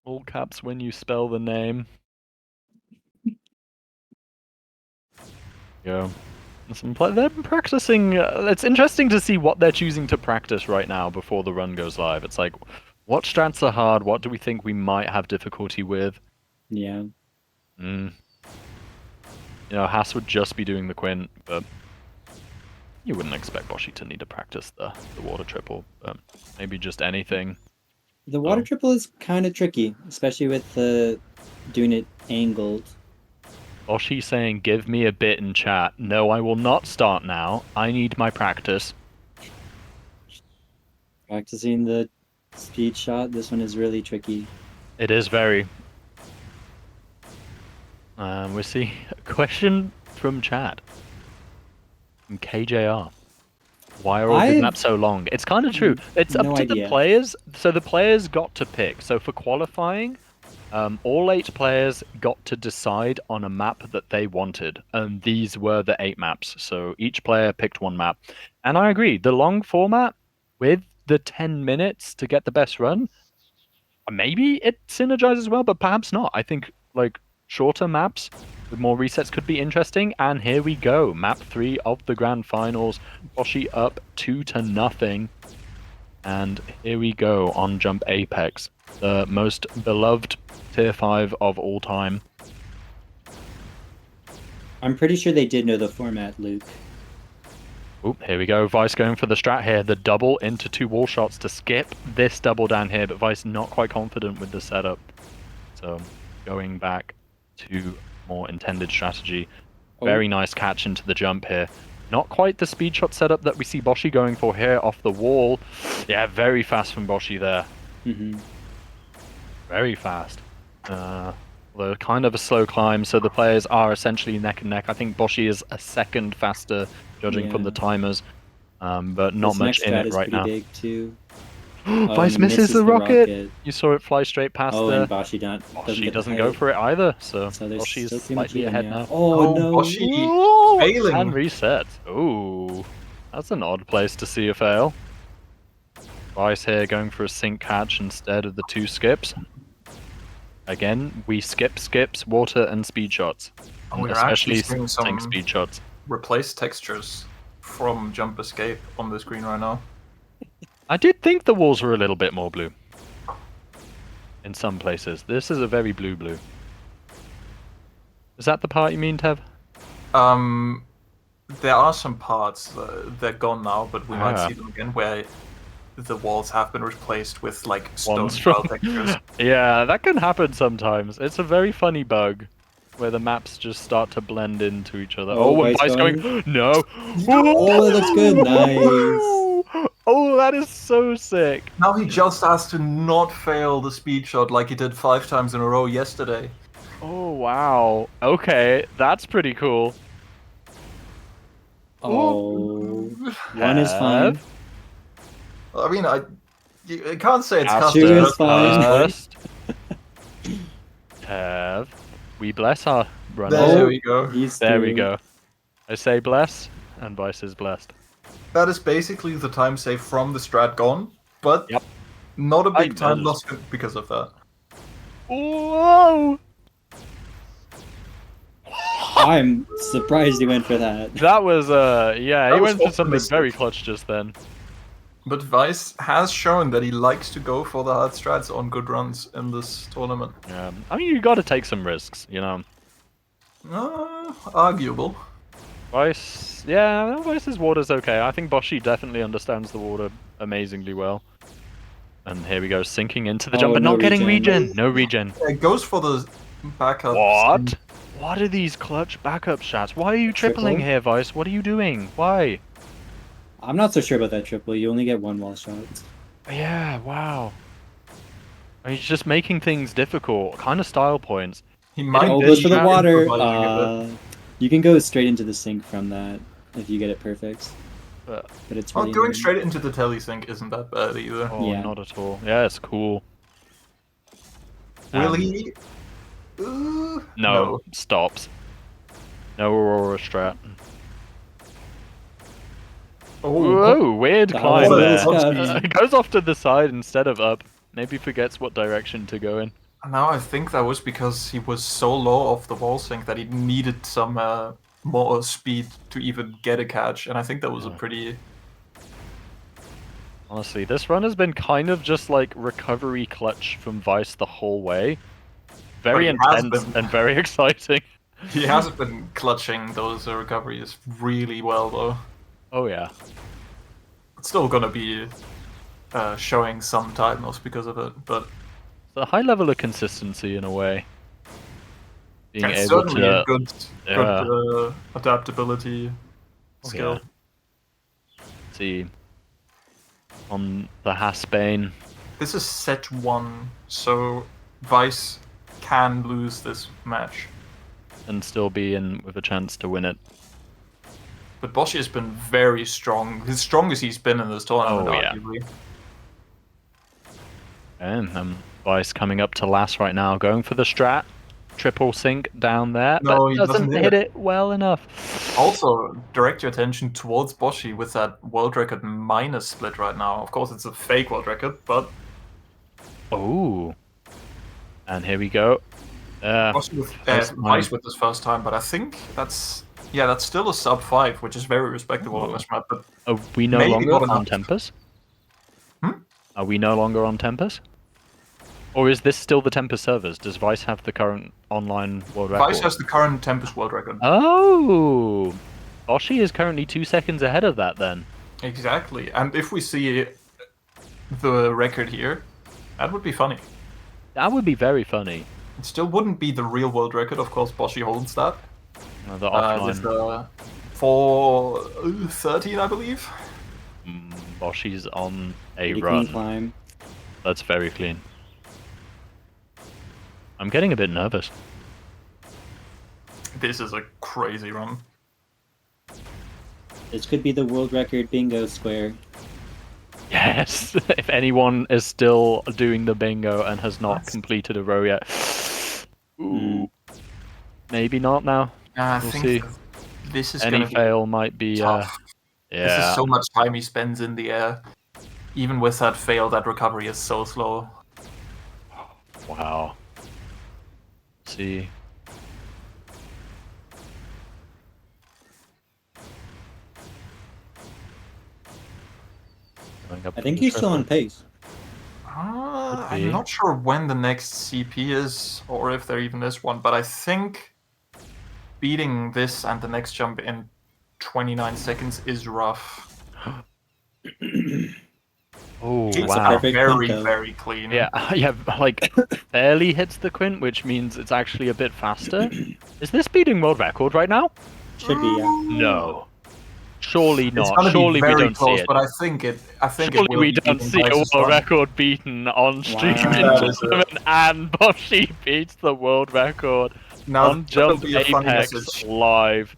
All caps when you spell the name. Yeah. They're practicing. It's interesting to see what they're choosing to practice right now before the run goes live. It's like, what strats are hard? What do we think we might have difficulty with?
Yeah.
You know, Haas would just be doing the quint, but you wouldn't expect Boshi to need to practice the water triple. But maybe just anything.
The water triple is kind of tricky, especially with doing it angled.
Boshi saying, "Give me a bit in chat." No, I will not start now. I need my practice.
Practicing the speed shot. This one is really tricky.
It is very. We see a question from chat. From KJR. Why are all good maps so long? It's kind of true. It's up to the players. So the players got to pick. So for qualifying, all 8 players got to decide on a map that they wanted. And these were the 8 maps. So each player picked one map. And I agree. The long format with the 10 minutes to get the best run, maybe it synergizes well, but perhaps not. I think shorter maps with more resets could be interesting. And here we go, map 3 of the grand finals. Boshi up 2-0. And here we go on Jump Apex, the most beloved tier 5 of all time.
I'm pretty sure they did know the format, Luke.
Oop, here we go. Vice going for the strat here. The double into 2 wall shots to skip this double down here, but Vice not quite confident with the setup. So going back to more intended strategy. Very nice catch into the jump here. Not quite the speed shot setup that we see Boshi going for here off the wall. Yeah, very fast from Boshi there. Very fast. Although kind of a slow climb, so the players are essentially neck and neck. I think Boshi is a second faster, judging from the timers, but not much in it right now.
Big too.
Vice misses the rocket. You saw it fly straight past there.
And Boshi
doesn't go for it either, so Boshi is slightly ahead now.
Oh no!
Boshi failing.
And resets. Ooh, that's an odd place to see a fail. Vice here going for a sync catch instead of the 2 skips. Again, we skip skips, water, and speed shots.
We're
especially
seeing
sync speed shots.
Replace textures from Jump Escape on the screen right now.
I did think the walls were a little bit more blue. In some places. This is a very blue. Is that the part you mean, Tev?
There are some parts, they're gone now, but we might see them again, where the walls have been replaced with, like, stone-style textures.
Yeah, that can happen sometimes. It's a very funny bug, where the maps just start to blend into each other. And Vice going... No!
Oh, that looks good. Nice.
Oh, that is so sick.
Now he just has to not fail the speed shot like he did 5 times in a row yesterday.
Oh, wow. Okay, that's pretty cool.
Oh, one is fine.
I mean, I can't say it's custom.
Two is fine.
Tev, we bless our runner.
There we go.
There we go. I say bless, and Vice is blessed.
That is basically the time save from the strat gone, but not a big time loss because of that.
Whoa!
I'm surprised he went for that.
That was, he went for something very clutch just then.
But Vice has shown that he likes to go for the hard strats on good runs in this tournament.
Yeah, I mean, you gotta take some risks, you know.
Arguable.
Vice, yeah, Vice's water's okay. I think Boshi definitely understands the water amazingly well. And here we go, sinking into the jump, but not getting regen. No regen.
It goes for the backup.
What? What are these clutch backup shots? Why are you tripling here, Vice? What are you doing? Why?
I'm not so sure about that triple. You only get 1 wall shot.
Yeah, wow. He's just making things difficult. Kind of style points.
He might
go for the water. You can go straight into the sink from that if you get it perfect. But it's really
going straight into the telly sink isn't that bad either.
Oh, not at all. Yeah, it's cool.
Will he?
No, stops. No Aurora strat. Whoa, weird climb there. It goes off to the side instead of up. Maybe forgets what direction to go in.
Now I think that was because he was so low off the wall sync that he needed some more speed to even get a catch, and I think that was a pretty...
Honestly, this run has been kind of just like recovery clutch from Vice the whole way. Very intense and very exciting.
He has been clutching those recoveries really well, though.
Oh yeah.
It's still gonna be showing some time loss because of it, but...
It's a high level of consistency in a way. Being
it's
able
certainly
to...
a good adaptability skill.
Yeah. Let's see. On the Hasbane.
This is set 1, so Vice can lose this match.
And still be in with a chance to win it.
But Boshi has been very strong. His strongest he's been in this tournament, arguably.
And Vice coming up to last right now, going for the strat. Triple sync down there,
no,
but doesn't hit it well enough.
Also, direct your attention towards Boshi with that world record minus split right now. Of course, it's a fake world record, but...
Oh. And here we go.
Boshi with Vice with his first time, but I think that's still a sub 5, which is very respectable on this map. But
are we no
maybe
longer
not
on
enough.
Tempest?
Hmm?
Are we no longer on Tempest? Or is this still the Tempest servers? Does Vice have the current online world record?
Vice has the current Tempest world record.
Oh! Boshi is currently 2 seconds ahead of that then.
Exactly. And if we see the record here, that would be funny.
That would be very funny.
It still wouldn't be the real world record, of course. Boshi holds that.
The offline.
With 4:13, I believe.
Boshi's on a
Pretty
run.
clean climb.
That's very clean. I'm getting a bit nervous.
This is a crazy run.
This could be the world record bingo square.
Yes! If anyone is still doing the bingo and has not completed a row yet. Ooh. Maybe not now.
I
We'll
think
see.
this is
Any
gonna be
fail might be
tough.
yeah.
This is so much time he spends in the air. Even with that fail, that recovery is so slow.
Wow. Let's see.
I think he's still on pace.
I'm not sure when the next CP is, or if there even is one, but I think beating this and the next jump in 29 seconds is rough.
Oh,
It's
wow.
very, very clean.
Yeah, like, barely hits the quint, which means it's actually a bit faster. Is this beating world record right now?
Should be, yeah.
No. Surely
It's
not.
gonna
Surely
be
we
very
don't
close,
see it.
but I think it
Surely
will
we
be
don't
beating
see a
Vice's
world
run.
record beaten on stream
Wow.
in
That is
tournament, and Boshi beats the world record
Now,
on Jump
that'll be a funny
Apex
message.
live.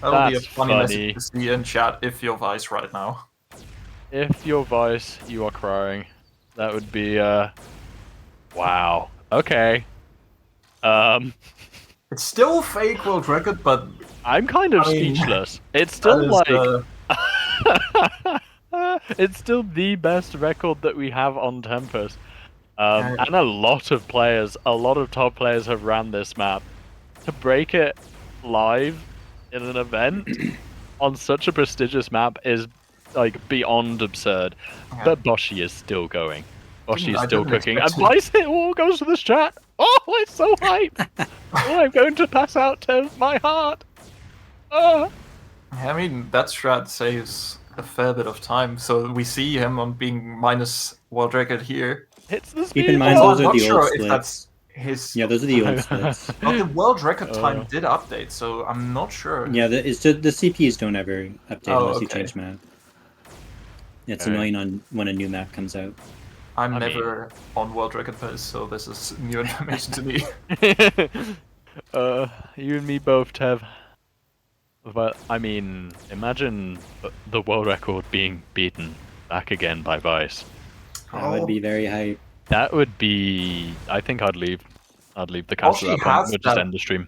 That'll be a
That's
funny message
funny.
to see in chat if you're Vice right now.
If you're Vice, you are crying. That would be, wow. Okay.
It's still fake world record, but
I'm kind of
I mean,
speechless. It's still
that
like... it's still the best record that we have on Tempest. And a lot of top players have ran this map. To break it live in an event on such a prestigious map is like beyond absurd.
Yeah.
But Boshi is still going. Boshi is
I
still
didn't
cooking. And
expect
Vice it all goes to the chat. Oh, it's so hype! Oh, I'm going to pass out to my heart.
I mean, that strat saves a fair bit of time, so we see him on being minus world record here.
Hits the speed.
Keep in mind,
I'm
those are
not
the
sure
old
if
splits.
that's his.
Yeah, those are the old splits.
But the world record time did update, so I'm not sure.
Yeah, the CPs don't ever update unless you
okay.
change map. It's annoying when a new map comes out.
I'm never on world record pace, so this is new information to me.
You and me both, Tev. But, I mean, imagine the world record being beaten back again by Vice.
That would be very hype.
That would be... I think I'd leave. I'd leave the cast at that point. We'll just end the stream.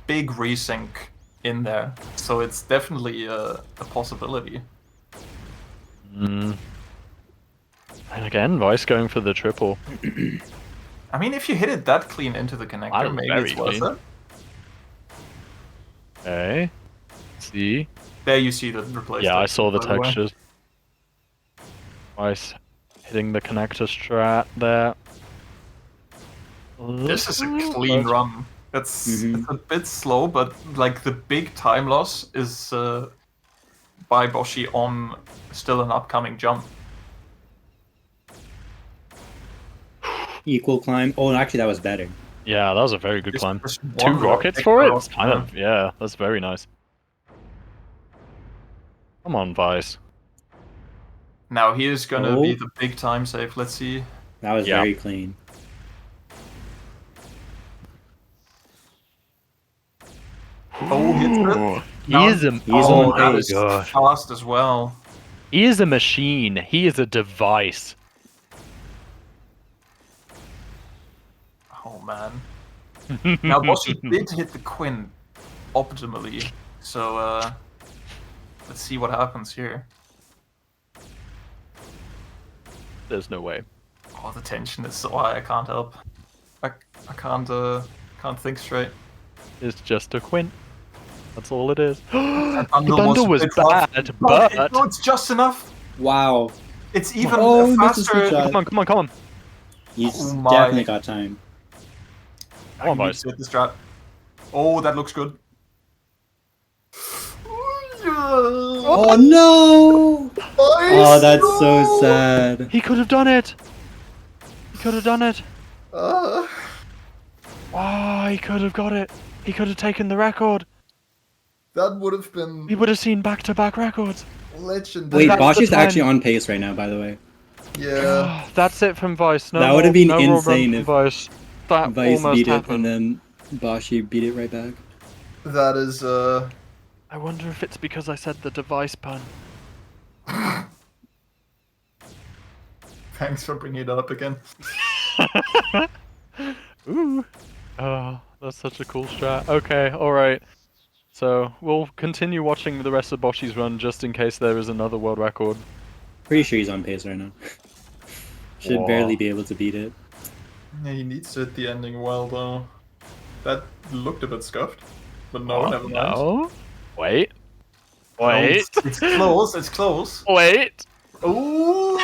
Big resync in there, so it's definitely a possibility.
And again, Vice going for the triple.
I mean, if you hit it that clean into the connector, maybe it's worth it.
Okay. See?
There you see the replacement.
Yeah, I saw the textures. Vice hitting the connector strat there.
This is a clean run. It's a bit slow, but like the big time loss is by Boshi on still an upcoming jump.
Equal climb. Oh, actually, that was better.
Yeah, that was a very good climb.
Just
2
one
rockets for it?
rocket
It's kind of, yeah, that's very nice. Come on, Vice.
Now he is gonna be the big time save. Let's see.
That was very clean.
Oh, hits it.
That is
fast as well.
He is a machine. He is a device.
Oh man. Now Boshi did hit the Quinn optimally, so let's see what happens here.
There's no way.
Oh, the tension is so high, I can't help. I can't Can't think straight.
It's just a quint. That's all it is.
And
The bundle was
a bit rough,
bad, but
no, it's just enough.
Wow.
It's even
Oh, this is
faster.
good shot.
come on.
He's
Oh my.
definitely got time.
Come on,
I need
boys.
to hit this strat. Oh, that looks good.
Oh no! Oh, that's so sad.
He could have done it. He could have done it.
Uh,
Oh, he could have got it. He could have taken the record.
that would have been
We would have seen back-to-back records.
legendary.
Wait,
That's the
Bosch is
time.
actually on pace right now, by the way.
Yeah.
That's it from Vice. No
That
more,
would have been
no more run
insane
from
if
Vice. That
Vice
almost
beat it
happened.
and then Boshi beat it right back.
That is
I wonder if it's because I said the device pun.
Thanks for bringing it up again.
Ooh. Oh, that's such a cool strat. Okay, alright. So, we'll continue watching the rest of Boshi's run just in case there is another world record.
Pretty sure he's on pace right now. Should
Whoa.
barely be able to beat it.
Yeah, he needs to hit the ending well though. That looked a bit scuffed. But no,
Oh,
never mind.
no. Wait.
No,
Wait.
it's close, it's close.
Wait.
Ooh!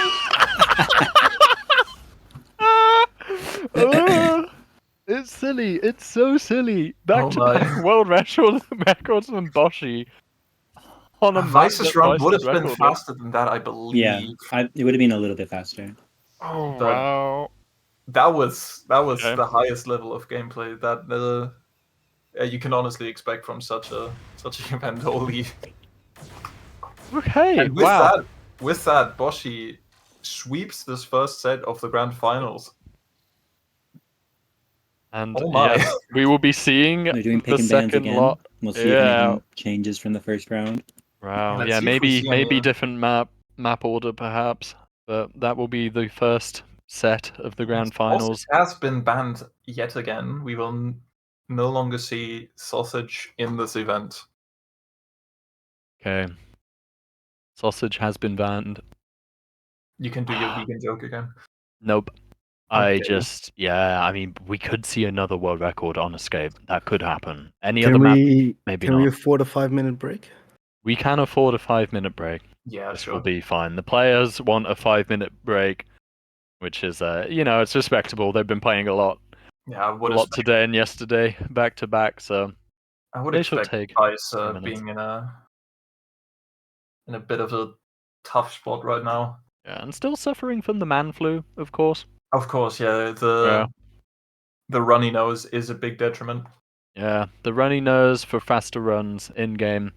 It's silly. It's so silly. Back
Oh
to
my.
back world records from Boshi. On a map
Vice's
that
run
Vice
would
has
have been
recorded.
faster than that, I believe.
Yeah, it would have been a little bit faster.
Oh
But-
wow.
That was
Okay.
the highest level of gameplay that you can honestly expect from such an event. Holy!
Okay.
And
Wow.
with that, Boshi sweeps this first set of the grand finals.
And
Oh my.
yes, we will be seeing
They're doing
the
pick and bans
second
again.
lot.
We'll see if
Yeah.
anything changes from the first round.
Wow.
Let's
Yeah,
see if we see
maybe
any,
different map order perhaps, but that will be the first set of the grand finals.
Sausage has been banned yet again. We will no longer see sausage in this event.
Okay. Sausage has been banned.
You can do your vegan joke again.
Nope. I
Okay.
I mean, we could see another world record on Escape. That could happen. Any
Can
other map?
we
Maybe
can we
not.
afford a 5-minute break?
We can afford a 5-minute break.
Yeah,
This
sure.
will be fine. The players want a 5-minute break, which is, it's respectable. They've been playing a lot
Yeah, I would
today and yesterday, back to back. So
I would
they shall
expect
take
Vice
few minutes.
being in a bit of a tough spot right now.
yeah, and still suffering from the man flu, of course.
Of course, yeah,
Yeah.
the runny nose is a big detriment.
Yeah, the runny nose for faster runs in game.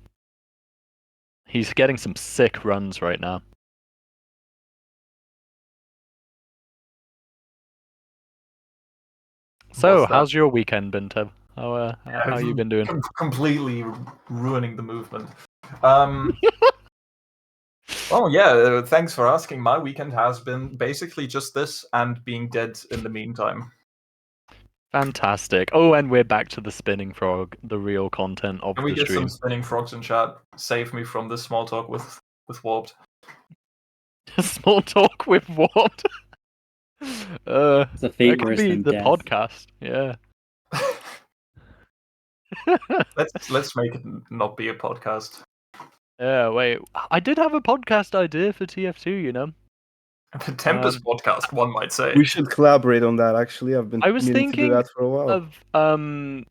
He's getting some sick runs right now. So,
What's that?
how's your weekend been, Tev? How you been doing?
Completely ruining the movement. Oh yeah, thanks for asking. My weekend has been basically just this and being dead in the meantime.
Fantastic. Oh, and we're back to the spinning frog, the real content of
Can we
the
get
stream.
some spinning frogs in chat? Save me from this small talk with Warped.
Small talk with what?
It's a fate
That could
worse
be
than
the
death.
podcast. Yeah.
Let's make it not be a podcast.
Yeah. Wait. I did have a podcast idea for TF2. You know.
The Tempest podcast, one might say.
We should collaborate on that. Actually, I've been
I was
meaning to do
thinking
that for a while.
of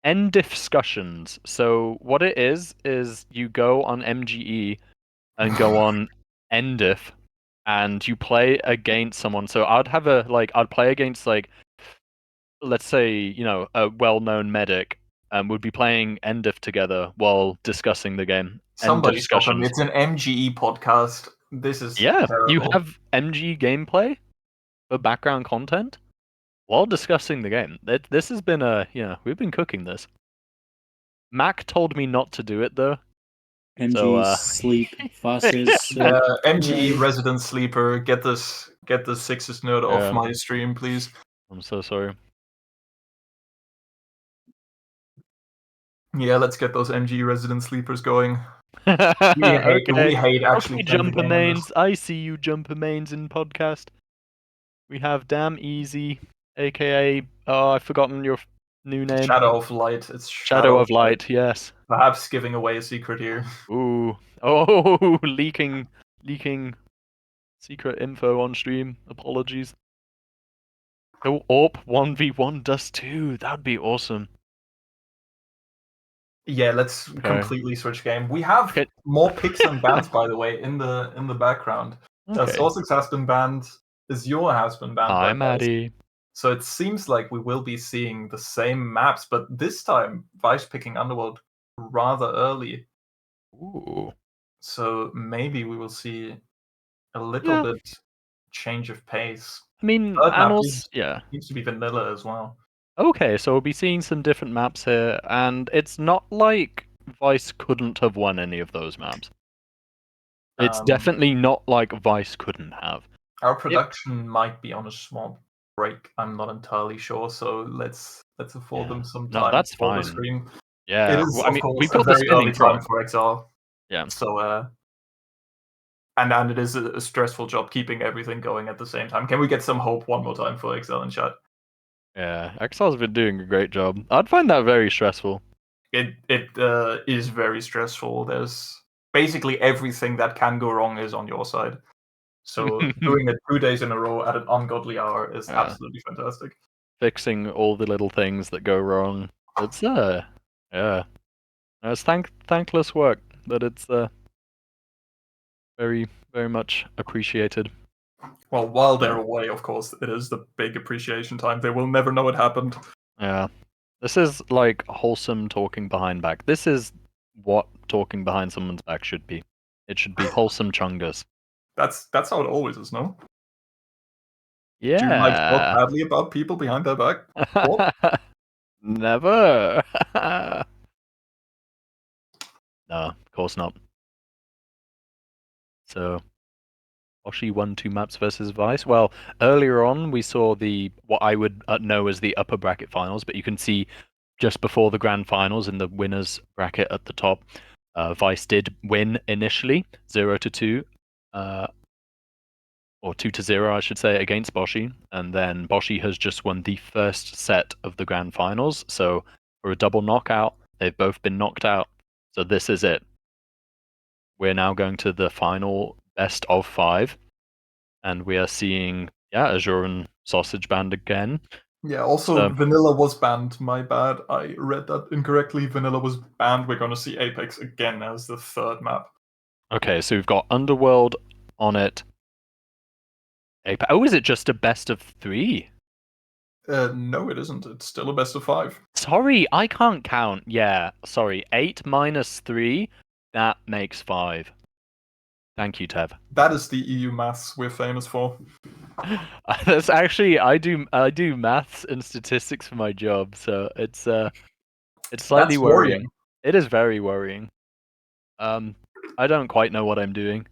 end discussions. So what it is you go on MGE and go on Endif and you play against someone. So I'd play against let's say, a well-known medic and would be playing Endif together while discussing the game.
Somebody
End
stop him.
discussions.
It's an MGE podcast. This is
Yeah, you
terrible.
have MG gameplay for background content while discussing the game. This has been we've been cooking this. Mac told me not to do it though.
MG
So,
sleep Foster's.
Yeah, MGE resident sleeper. Get this sixes nerd
Yeah.
off my stream, please.
I'm so sorry.
Yeah, let's get those MGE resident sleepers going. We
Okay.
hate actually
Okay,
playing the
jumper
game on this.
mains. I see you, jumper mains in podcast. We have Damn Easy, aka I've forgotten your New name.
Shadow of Light. It's
Shadow of Light. Yes.
Perhaps giving away a secret here.
Ooh. Oh, leaking secret info on stream. Apologies. Oh, AWP 1v1 Dust 2. That'd be awesome.
Yeah, let's completely switch game. We have more picks and bans, by the way, in the background. Sorsix has been banned. Azure has been banned.
Hi, Maddie.
So it seems like we will be seeing the same maps, but this time Vice picking Underworld rather early.
Ooh.
So maybe we will see a little bit change of pace.
I mean,
seems to be vanilla as well.
Okay, so we'll be seeing some different maps here, and it's not like Vice couldn't have won any of those maps. It's definitely not like Vice couldn't have.
Our production might be on a small break. I'm not entirely sure, so let's afford them some time.
No, that's
for
fine.
the stream.
Yeah,
It is,
I
of
mean,
course,
we've got
a
the
very early
spinning
time
frog.
for XR.
Yeah.
So, and it is a stressful job keeping everything going at the same time. Can we get some hope one more time for XL in chat?
Yeah, XR's been doing a great job. I'd find that very stressful.
It is very stressful. There's basically everything that can go wrong is on your side. So doing it 2 days in a row at an ungodly hour is absolutely fantastic.
Fixing all the little things that go wrong. It's it's thankless work, but it's very, very much appreciated.
Well, while they're away, of course, it is the big appreciation time. They will never know it happened.
Yeah. This is like wholesome talking behind back. This is what talking behind someone's back should be. It should be wholesome chungus.
That's how it always is, no?
Yeah.
Do you like talk badly about people behind their back?
Never. No, of course not. So, Oshi won 2 maps versus Vice. Well, earlier on we saw what I would know as the upper bracket finals, but you can see just before the grand finals in the winners bracket at the top, Vice did win initially 0-2, or 2-0, I should say, against Boshi, and then Boshi has just won the first set of the grand finals. So for a double knockout, they've both been knocked out. So this is it. We're now going to the final best of 5, and we are seeing Azure and Sausage banned again.
Yeah, also Vanilla was banned. My bad. I read that incorrectly. Vanilla was banned. We're going to see Apex again as the 3rd map.
Okay, so we've got Underworld on it. Apex. Oh, is it just a best of 3?
No, it isn't. It's still a best of 5.
Sorry, I can't count. Yeah, sorry. 8 minus 3, that makes 5. Thank you, Tev.
That is the EU maths we're famous for.
That's actually I do maths and statistics for my job, so it's slightly worrying. It is very worrying. I don't quite know what I'm doing.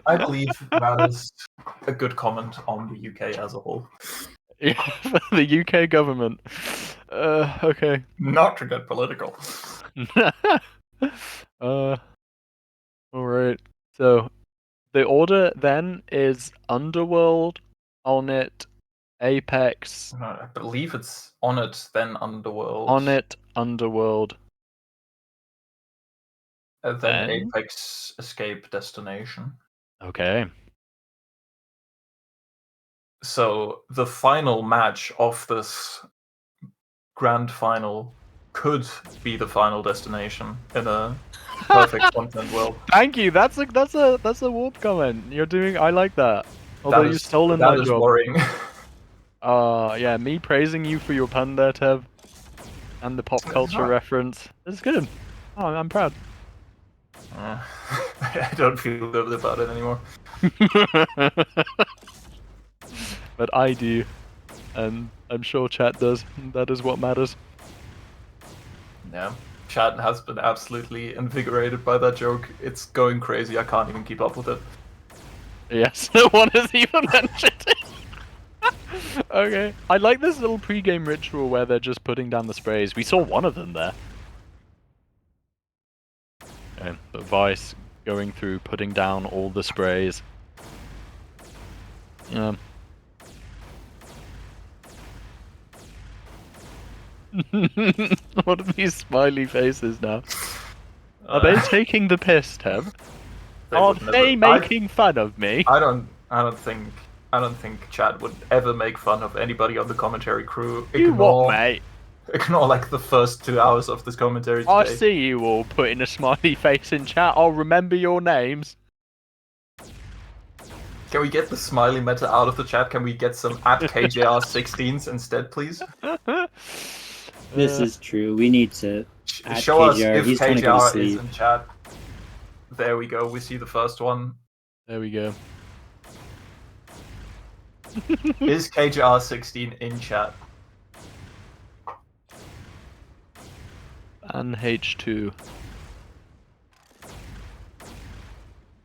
I believe that is a good comment on the UK as a whole.
Yeah, the UK government. Okay.
Not to get political.
Alright. So the order then is Underworld, On It, Apex.
No, I believe it's On It, then Underworld.
On It, Underworld.
And then Apex, Escape, Destination.
Okay.
So the final match of this grand final could be the final destination in a perfect content world.
Thank you. That's a warp comment. You're doing. I like that. Although you've stolen my job.
That is worrying.
Yeah, me praising you for your pun there, Tev, and the pop culture reference. It's good. Oh, I'm proud.
I don't feel good about it anymore.
But I do, and I'm sure chat does. That is what matters.
Yeah, chat has been absolutely invigorated by that joke. It's going crazy. I can't even keep up with it.
Yes, no one has even mentioned it. Okay, I like this little pre-game ritual where they're just putting down the sprays. We saw one of them there. Okay, but Vice going through, putting down all the sprays. Yeah. What are these smiley faces now? Are they taking the piss, Teb? Are
would
they
never-
making fun of me?
I don't think Chad would ever make fun of anybody on the commentary crew.
You what, mate?
Ignore like the first 2 hours of this commentary today.
I see you all putting a smiley face in chat. I'll remember your names.
Can we get the smiley meta out of the chat? Can we get some at KJR16s instead, please?
This is true. We need to. At
Show us
KJR,
if
he's trying to go to
KJR is
sleep.
in chat. There we go. We see the first one.
There we go.
Is KJR16 in chat?
And H2.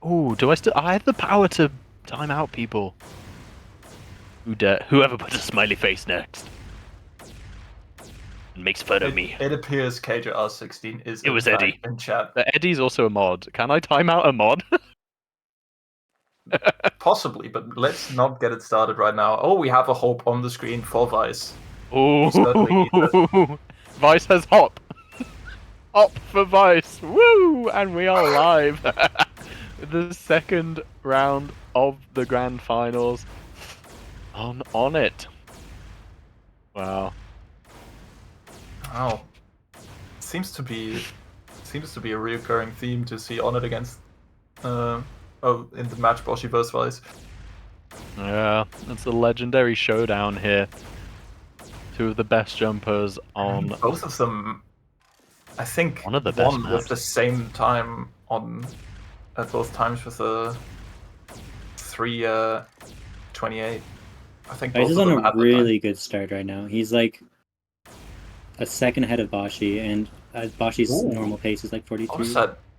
Oh, do I still? I have the power to time out people. Whoever puts a smiley face next and makes fun of me.
It appears KJR16 is
It was Eddie.
in chat.
But Eddie's also a mod. Can I time out a mod?
Possibly, but let's not get it started right now. Oh, we have a hope on the screen for Vice.
Oh, Vice has hop. Hop for Vice. Woo! And we are live. The second round of the grand finals. On it. Wow.
Wow. Seems to be a recurring theme to see on it against in the match Boshi vs Vice.
Yeah, it's a legendary showdown here. Two of the best jumpers on.
Both of them, I think,
One of the best
won
maps.
with the same time on at both times with a 3:28. I think both
Vice is
of
on
them
a
had the
really good start right now. He's like a second ahead of Boshi, and Boshi's
Ooh.
normal pace is like 43.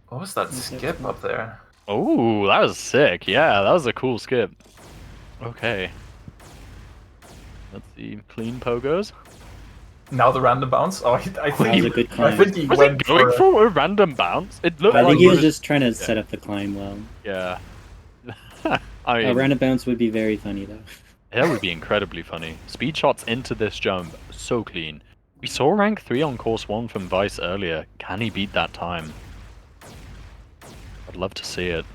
What was that skip up there?
Oh, that was sick. Yeah, that was a cool skip. Okay. Let's see. Clean pogos.
Now the random bounce. Oh, I
That was a
think
good
I
climb.
think he
Was
went
he going
for.
for a random bounce? It looked
I
like
think he was
was-
just trying to set up the climb well.
Yeah. I
A
mean,
random bounce would be very funny though.
that would be incredibly funny. Speed shots into this jump, so clean. We saw rank 3 on course 1 from Vice earlier. Can he beat that time? I'd love to see it.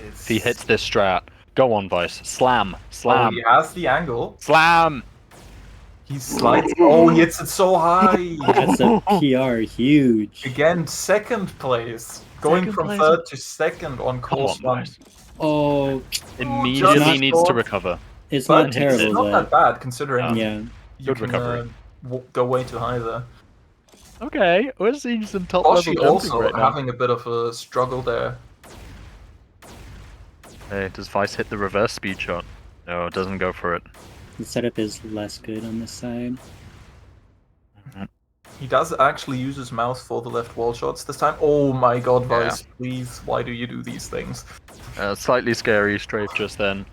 If he hits this strat, go on Vice. Slam.
Oh,
Slam.
he has the angle.
Slam.
He slides. Oh, he hits it so high.
That's a PR, huge.
Again, second place. Going
Second
from
place.
third to second on
Come
course
on,
one.
Vice.
Oh,
Immediately
just
needs to
scored.
recover.
it's
But
not
it's
terrible,
not that
but
bad considering
Yeah.
yeah.
you
Good
can
recovery.
go way too high there.
Okay, we're seeing some top level
Boshi
jumping
also
right now.
having a bit of a struggle there.
Hey, does Vice hit the reverse speed shot? No, it doesn't go for it.
The setup is less good on this side.
He does actually use his mouse for the left wall shots this time. Oh my god,
Yeah.
Vice, please, why do you do these things?
Slightly scary strafe just then.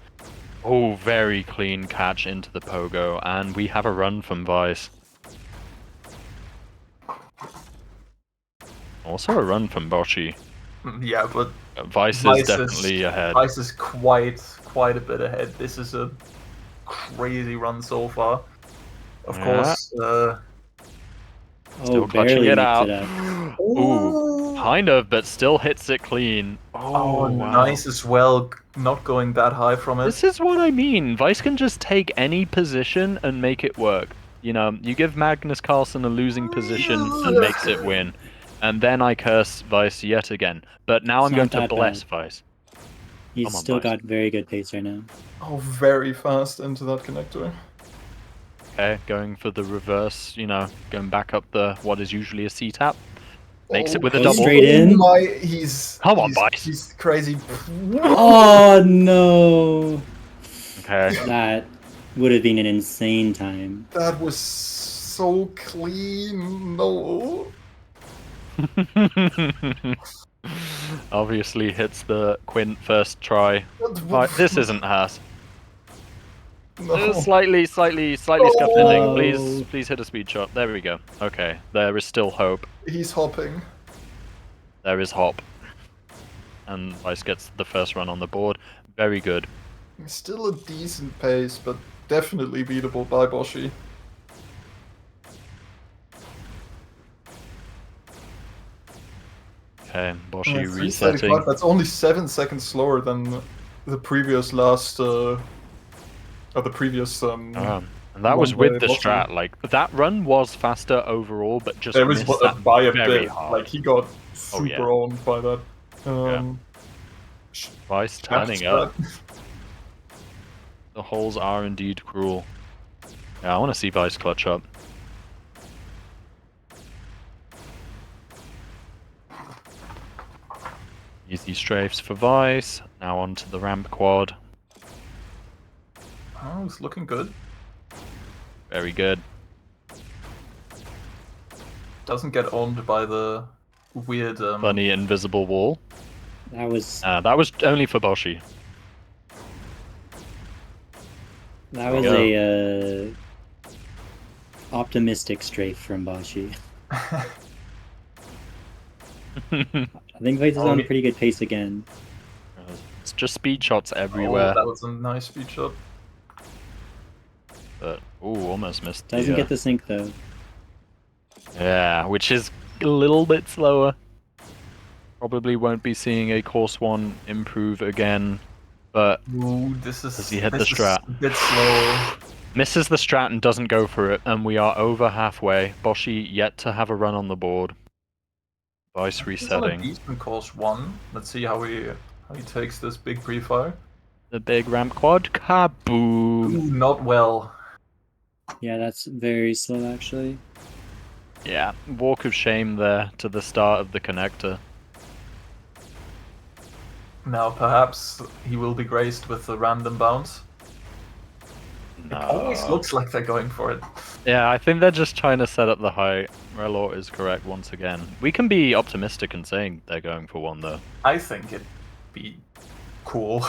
Oh, very clean catch into the pogo, and we have a run from Vice. Also a run from Boshi.
Yeah, but
Vice
Vice
is definitely ahead.
Vice is quite a bit ahead. This is a crazy run so far. Of
Yeah.
course,
Still
Oh,
clutching
barely
it
makes
out.
it up.
Ooh, kind of, but still hits it clean.
Oh,
wow.
nice as well. Not going that high from it.
This is what I mean. Vice can just take any position and make it work. You know, you give Magnus Carlsen a losing position and makes it win. And then I curse Vice yet again. But now
It's
I'm going
not
to
that
bless
bad.
Vice.
He's
Come on,
still
Vice.
got very good pace right now.
Oh, very fast into that connector.
Okay, going for the reverse, you know, going back up the what is usually a C-tap. Makes it with a
Goes
double.
straight in.
Oh my, he's
Come on, Vice.
He's crazy.
Oh no!
Okay.
That would have been an insane time.
That was so clean. No.
Obviously hits the Quint first try. Right, this isn't Haas.
No.
Slightly scuffed
Oh.
ending. Please hit a speed shot. There we go. Okay, there is still hope.
He's hopping.
There is hop. And Vice gets the first run on the board. Very good.
Still a decent pace, but definitely beatable by Boshi.
Okay, Boshi
335,
resetting.
that's only 7 seconds slower than the previous the previous
And that was
one
with
by
the
Boshi.
strat. Like that run was faster overall, but just
There was
missed that
by a
very
bit.
hard.
Like he got
Oh, yeah.
super owned by that.
Vice turning up. The holes are indeed cruel. Yeah, I want to see Vice clutch up. Easy strafes for Vice. Now onto the ramp quad.
Oh, it's looking good.
Very good.
Doesn't get owned by the weird
Funny invisible wall.
That was
only for Boshi.
that was a optimistic strafe from Bashi. I think Vice is on pretty good pace again.
It's just speed shots everywhere.
Oh, that was a nice speed shot.
But almost missed.
Doesn't get the sync though.
Yeah, which is a little bit slower. Probably won't be seeing a course 1 improve again, but does he hit the strat?
A bit slow.
Misses the strat and doesn't go for it, and we are over halfway. Boshi yet to have a run on the board. Vice resetting.
He's on a decent course 1. Let's see how he takes this big pre-fire.
The big ramp quad, kaboom!
Ooh, not well.
Yeah, that's very slow actually.
Yeah, walk of shame there to the start of the connector.
Now perhaps he will be graced with a random bounce.
No.
It always looks like they're going for it.
Yeah, I think they're just trying to set up the height. Relor is correct once again. We can be optimistic in saying they're going for 1 though.
I think it'd be cool.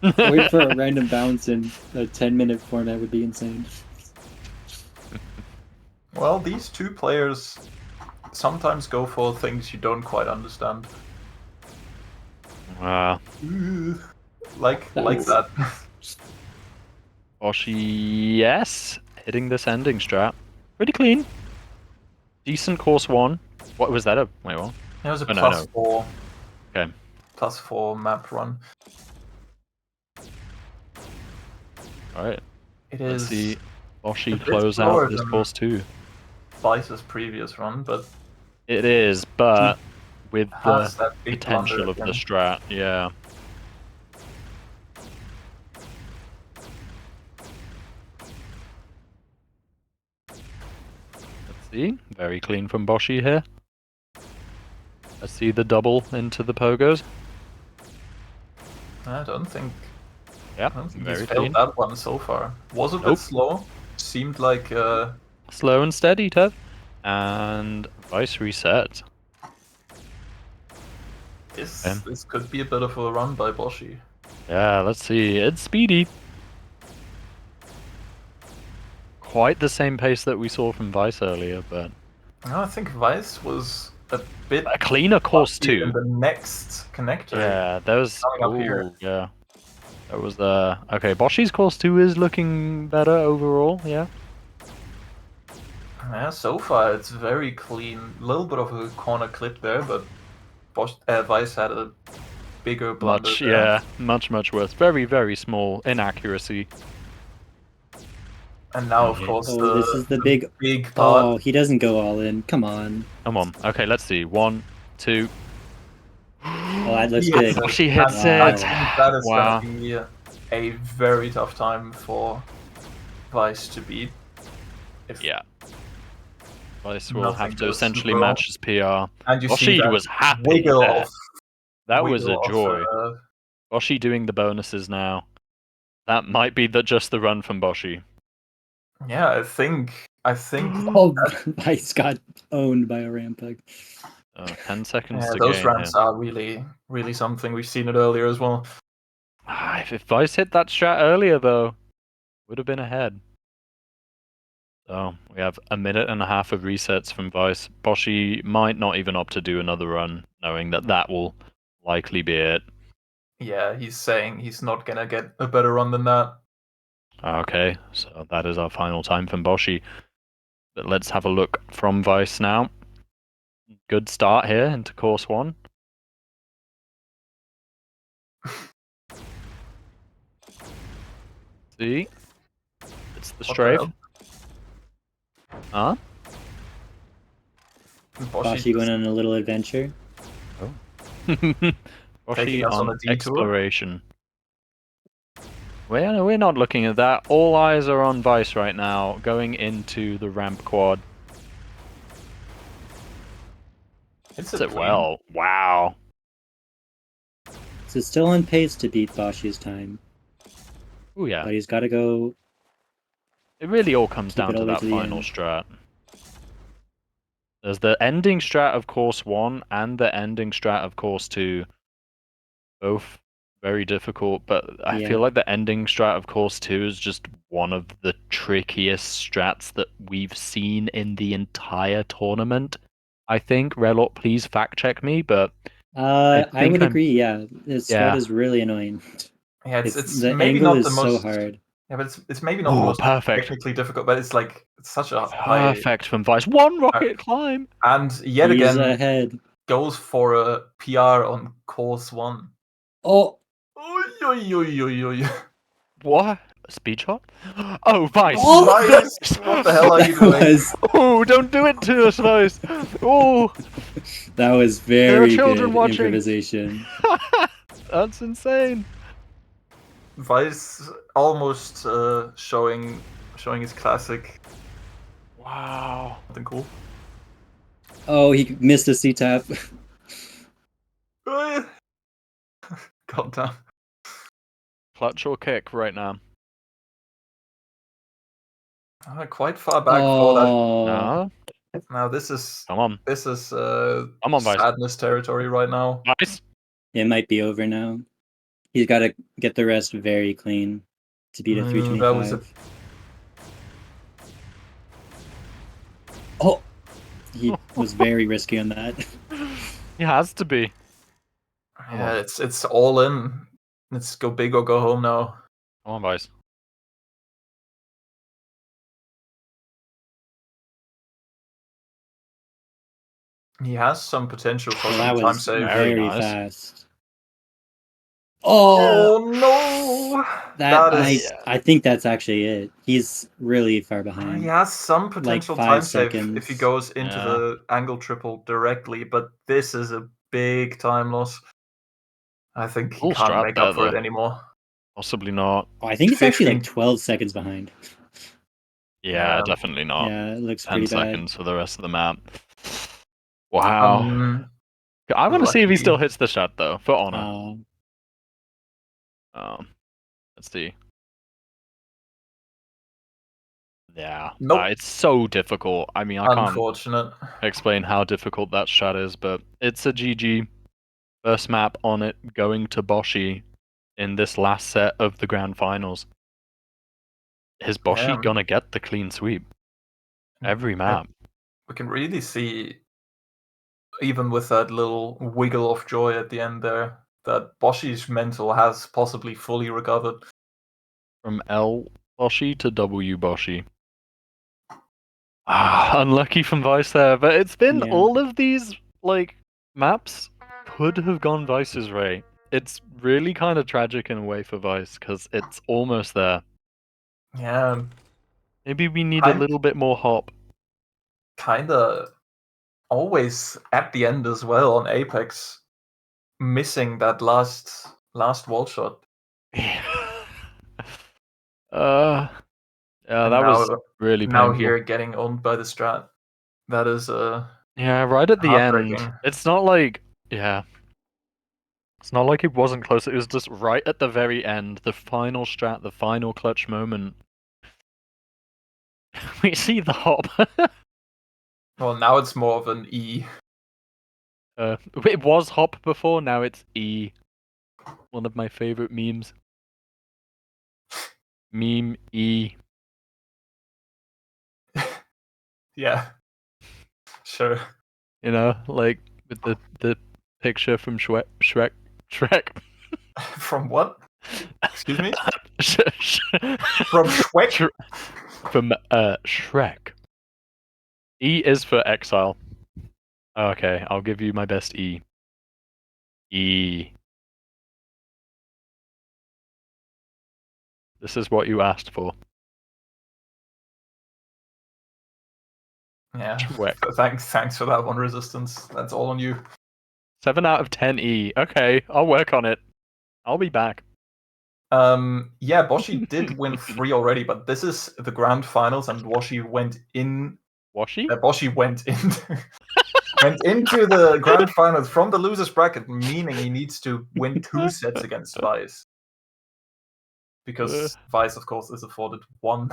Wait for a random bounce in a 10-minute format would be insane.
Well, these two players sometimes go for things you don't quite understand. Like that.
Boshi, yes, hitting this ending strat. Pretty clean. Decent course 1. What was that? Wait, what?
It was a
no.
4.
Okay.
+4 map run.
Alright.
It
Let's
is
see Boshi
a bit
close
slower
out this
than
course 2.
Vice's previous run, but
It is, but with
has
the
that big
potential
blunder
of the
again.
strat, yeah. Let's see, very clean from Boshi here. Let's see the double into the pogos.
I don't think
Yeah,
he's
very
failed
clean.
that one so far. Was a bit
Nope.
slow. Seemed like
Slow and steady, Tev. And Vice reset.
this could be a bit of a run by Boshi.
Yeah, let's see. It's speedy. Quite the same pace that we saw from Vice earlier, but
No, I think Vice was a bit
a cleaner course
lucky
2.
in the next connector.
Yeah, there was.
Coming up here.
Ooh, yeah. That was the. Okay, Boshi's course 2 is looking better overall, yeah.
Yeah, so far it's very clean. A little bit of a corner clip there, but Vice had a bigger blunder
Much,
there.
yeah, much worse. Very, very small inaccuracy.
And now, of course,
this is the big
part.
Oh, he doesn't go all in. Come on.
Come on. Okay, let's see. 1, 2.
Oh, that looks
Yes.
good.
She hits
I
it.
think that is
Wow.
going to be a very tough time for Vice to beat. If
Yeah. Vice will
nothing
have to
goes
essentially
super well.
match his PR.
And you see
Boshi
that
was happy
wiggle
there.
off.
That was a
wiggle off,
joy. Boshi doing the bonuses now. That might be just the run from Boshi.
Yeah, I think.
Oh, Vice got owned by a rampug.
10 seconds
Yeah,
to
those
gain
ramps
here.
are really something. We've seen it earlier as well.
If Vice hit that strat earlier, though, would have been ahead. So we have a minute and a half of resets from Vice. Boshi might not even opt to do another run, knowing that will likely be it.
Yeah, he's saying he's not gonna get a better run than that.
Okay, so that is our final time from Boshi. But let's have a look from Vice now. Good start here into course 1. See? It's the
What the
strafe.
hell?
Huh?
Bashi went on a little adventure.
Taking
Boshi
us on
on
a detour?
exploration. We're not looking at that. All eyes are on Vice right now, going into the ramp quad.
It's
Does
a
it well. Wow.
So still on pace to beat Boshi's time.
Oh yeah.
But he's got to go.
It really all comes
Keep
down
it all
to
the way
that
to the
final
end.
strat. There's the ending strat of course 1 and the ending strat of course 2. Both very difficult, but I feel
Yeah.
like the ending strat of course 2 is just one of the trickiest strats that we've seen in the entire tournament. I think, Relot, please fact check me, but
I
think
would
I'm-
agree. Yeah, this strat
Yeah.
is really annoying.
Yeah, it's
the
maybe
angle
not
is
the
so
most
hard.
Yeah, but it's maybe not the
Oh,
most
perfect.
technically difficult, but it's like it's such a high.
Perfect from Vice. One rocket climb!
And yet
He's
again
ahead.
goes for a PR on course 1.
Oh,
Oy, oy, oy, oy, oy.
What? A speed shot? Oh, Vice!
Oh!
Vice, what the hell are you
that
doing?
was
Oh, don't do it to us, Vice! Oh!
that was
There are
very
children
good
watching.
improvisation.
That's insane.
Vice almost showing his classic.
Wow.
Something cool.
Oh, he missed a C-tap.
God damn.
Clutch or kick right now?
Quite far back for that.
No?
Now this is
Come on.
Come
on, Vice.
sadness territory right now.
Vice?
It might be over now. He's got to get the rest very clean to beat a 325.
That was a
Oh, he was very risky on that.
He has to be.
Yeah, it's all in. Let's go big or go home now.
Come on, Vice.
He has some potential for
Well,
some
that
time
was
save.
Very
very
nice.
fast. Oh,
Oh no!
that
is.
I think that's actually it. He's really far behind.
He has some potential
5
time save if
seconds.
he goes into
Yeah.
the angle triple directly, but this is a big time loss. I think he
Full
can't
strat
make up
there,
for it
though.
anymore.
Possibly not.
Oh, I think it's actually
15.
like 12 seconds behind.
Yeah, definitely not.
Yeah, it looks
10
pretty bad.
seconds for the rest of the map. Wow. I want to see if he
lucky.
still hits the shot, though, for honor. Let's see. Yeah.
Nope.
It's so difficult. I mean, I can't
Unfortunate.
explain how difficult that shot is, but it's a GG. First map on it going to Boshi in this last set of the grand finals. Is Boshi
Yeah.
gonna get the clean sweep? Every map.
We can really see, even with that little wiggle of joy at the end there, that Boshi's mental has possibly fully recovered.
From L Boshi to W Boshi. Unlucky from Vice there, but it's been all of these like maps could have gone Vice's way. It's really kind of tragic in a way for Vice because it's almost there.
Yeah.
Maybe we need a little bit more hop.
Kinda always at the end as well on Apex, missing that last wall shot.
Yeah, that was really
now
painful.
here getting owned by the strat. That is
Yeah, right at the end.
heartbreaking.
It's not like it's not like it wasn't close. It was just right at the very end, the final strat, the final clutch moment. We see the hop.
Well, now it's more of an E.
It was hop before, now it's E. One of my favorite memes. Meme E.
Yeah. Sure.
You know, like with the picture from Shrek.
From what? Excuse me?
From
Shrek?
From Shrek. E is for exile. Okay, I'll give you my best E. E. This is what you asked for.
Yeah.
Schweck.
Thanks for that one, Resistance. That's all on you.
7 out of 10 E. Okay, I'll work on it. I'll be back.
Yeah, Boshi did win 3 already, but this is the grand finals, and Boshi went in.
Washi?
Boshi went into the grand finals from the losers bracket, meaning he needs to win 2 sets against Vice. Because Vice, of course, is afforded one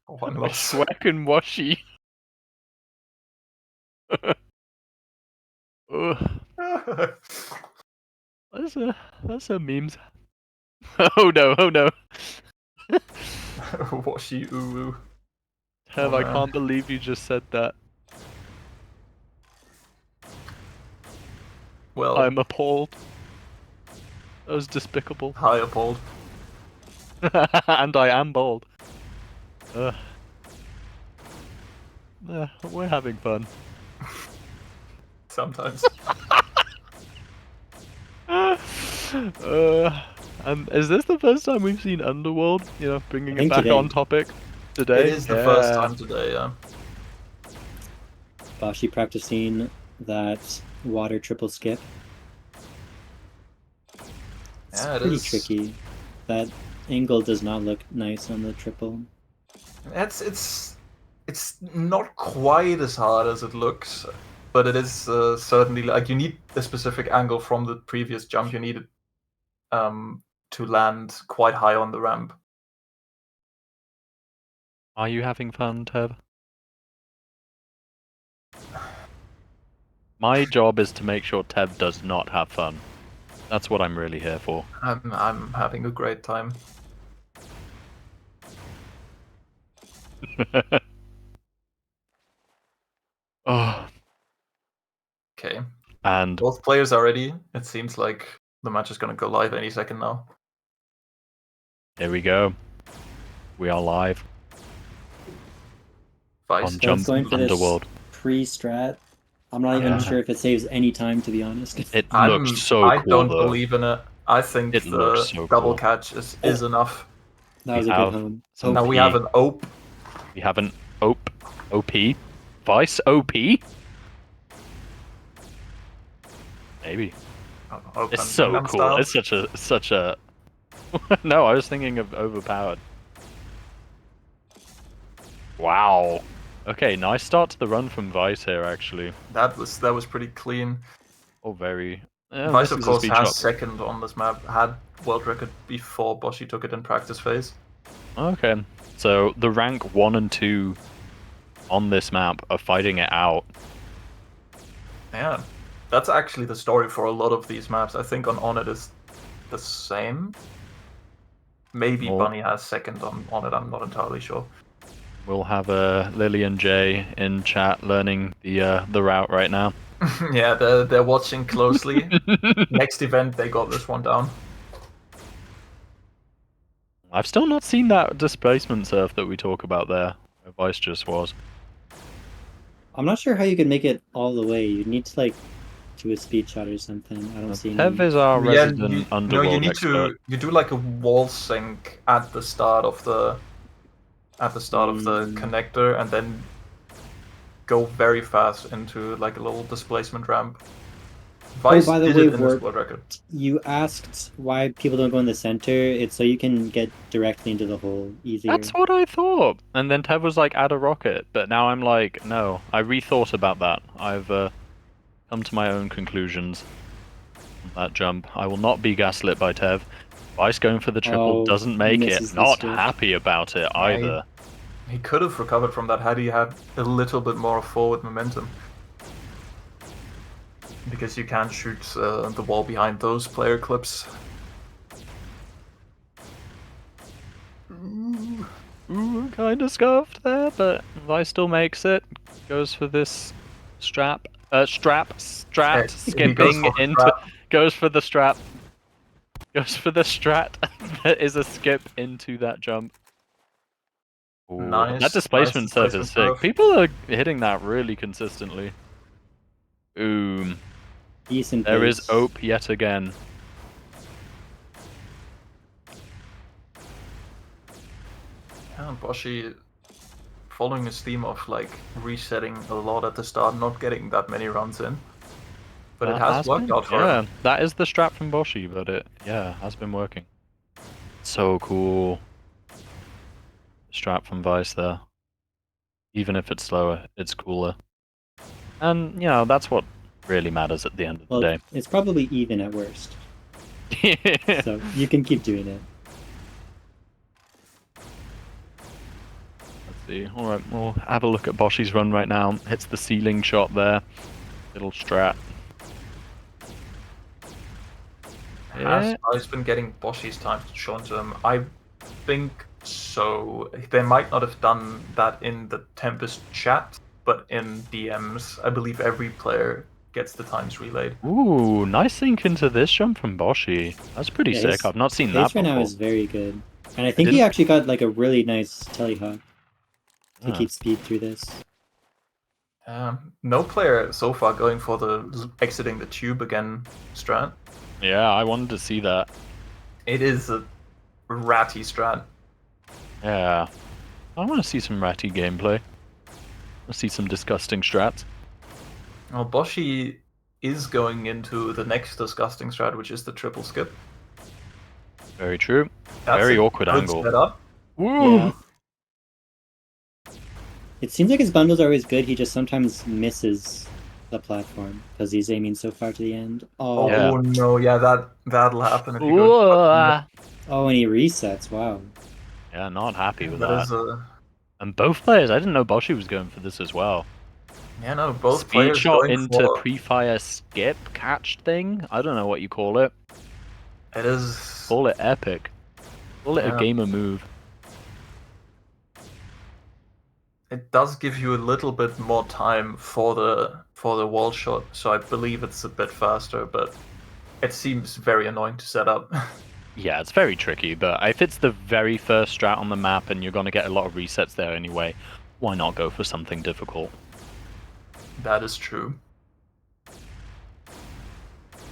loss.
Schweck and Washi. That's a memes. Oh no, oh no.
Washi uwu.
Tev,
Oh,
I
man.
can't believe you just said that.
Well,
I'm appalled. That was despicable.
hi, appalled.
And I am bold. We're having fun.
Sometimes.
And is this the first time we've seen Underworld? You know, bringing
I
it
think
back
today.
on topic today.
It is the first time today, yeah.
Bashi practicing that water triple skip. It's
Yeah, it
pretty
is.
tricky. That angle does not look nice on the triple.
It's not quite as hard as it looks, but it is certainly like you need a specific angle from the previous jump. You need it to land quite high on the ramp.
Are you having fun, Tev? My job is to make sure Tev does not have fun. That's what I'm really here for.
I'm having a great time.
Oh,
Okay.
and
Both players are ready. It seems like the match is going to go live any second now.
here we go. We are live
Vice
on Jump
going for this
Underworld.
Pre-strat. I'm not even
Yeah.
sure if it saves any time, to be honest.
It looks so
I
cool,
don't
though.
believe in it. I think
It
the
looks so
double
cool.
catch is enough.
That was
We
a
have
good home.
some
Now we
OP.
have an OP.
We have an OP. Vice OP? Maybe.
OP
It's
and
so
Gangnam
cool.
Style.
It's such a No, I was thinking of overpowered. Wow. Okay, nice start to the run from Vice here, actually.
That was pretty clean.
Oh, very.
Vice,
this
of
is a
course,
speed
has
shot.
second on this map. Had world record before Boshi took it in practice phase.
Okay, so the rank 1 and 2 on this map are fighting it out.
Yeah, that's actually the story for a lot of these maps. I think on it is the same. Maybe
Oh.
Bunny has second on it. I'm not entirely sure.
We'll have Lily and Jay in chat learning the route right now.
Yeah, they're watching closely. Next event, they got this one down.
I've still not seen that displacement surf that we talk about there, where Vice just was.
I'm not sure how you can make it all the way. You need to like do a speed shot or something. I don't see
Tev
any.
is our
Yeah,
resident underworld
you need
expert.
you do like a wall sync at the start of the connector, and then go very fast into like a little displacement ramp. Vice
by the
did
way,
it in his
Warp,
world record.
you asked why people don't go in the center. It's so you can get directly into the hole easier.
That's what I thought. And then Tev was like, add a rocket. But now I'm like, no. I rethought about that. I've come to my own conclusions on that jump. I will not be gaslit by Tev. Vice going for the triple doesn't make it.
misses the
Not
strip.
happy about it either.
He could have recovered from that had he had a little bit more forward momentum. Because you can't shoot the wall behind those player clips.
Ooh, kind of scuffed there, but Vice still makes it. Goes for this strat,
He
skipping
goes for the
into,
strap.
goes for the strap. Goes for the strat. That is a skip into that jump. Ooh,
Nice,
that displacement
nice
serve is
displacement
sick.
serve.
People are hitting that really consistently. Boom.
Decent
There is
pace.
OP yet again.
Boshi following his theme of like resetting a lot at the start, not getting that many runs in. But it has worked out for him.
That is the strat from Boshi, but it has been working. So cool. Strat from Vice there. Even if it's slower, it's cooler. And that's what really matters at the end of the day.
It's probably even at worst. So you can keep doing it.
Let's see. Alright, we'll have a look at Boshi's run right now. Hits the ceiling shot there. Little strat.
Has Vice been getting Boshi's time shown to him? I think so. They might not have done that in the Tempest chat, but in DMs, I believe every player gets the times relayed.
Ooh, nice sync into this jump from Boshi. That's pretty sick. I've not seen that before.
Right now is very good. And I think he actually got like a really nice telehawk to keep speed through this.
No player so far going for the exiting the tube again strat.
Yeah, I wanted to see that.
It is a ratty strat.
Yeah. I want to see some ratty gameplay. Let's see some disgusting strats.
Well, Boshi is going into the next disgusting strat, which is the triple skip.
Very true.
That's
very
a
awkward
good
angle.
Setup.
Woo!
Yeah. It seems like his bundles are always good, he just sometimes misses the platform because he's aiming so far to the end. Oh,
No, yeah, that'll happen if you go.
Oh, and he resets, wow.
Yeah, not happy with
That
that.
is
And both players, I didn't know Boshi was going for this as well.
Yeah, no, both
Speed
players
shot
going
into
for...
pre-fire skip catch thing? I don't know what you call it.
It is...
Call it epic. Call it a gamer move.
It does give you a little bit more time for the wall shot, so I believe it's a bit faster, but it seems very annoying to set up.
Yeah, it's very tricky, but if it's the very first strat on the map and you're going to get a lot of resets there anyway, why not go for something difficult?
That is true.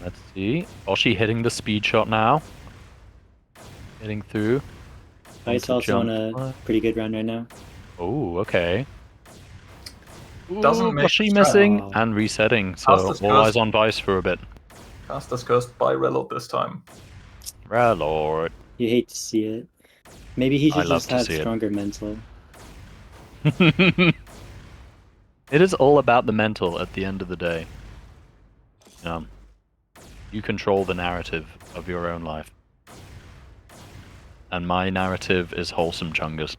Let's see. Boshi hitting the speed shot now. Hitting through.
Vice also on a pretty good run right now.
Oh, okay.
Doesn't make
Boshi missing and resetting, so all eyes on Vice for a bit.
Caster's cursed by Reload this time.
Reload.
You hate to see it. Maybe he should just have stronger mental.
It is all about the mental at the end of the day. You control the narrative of your own life. And my narrative is wholesome chungus.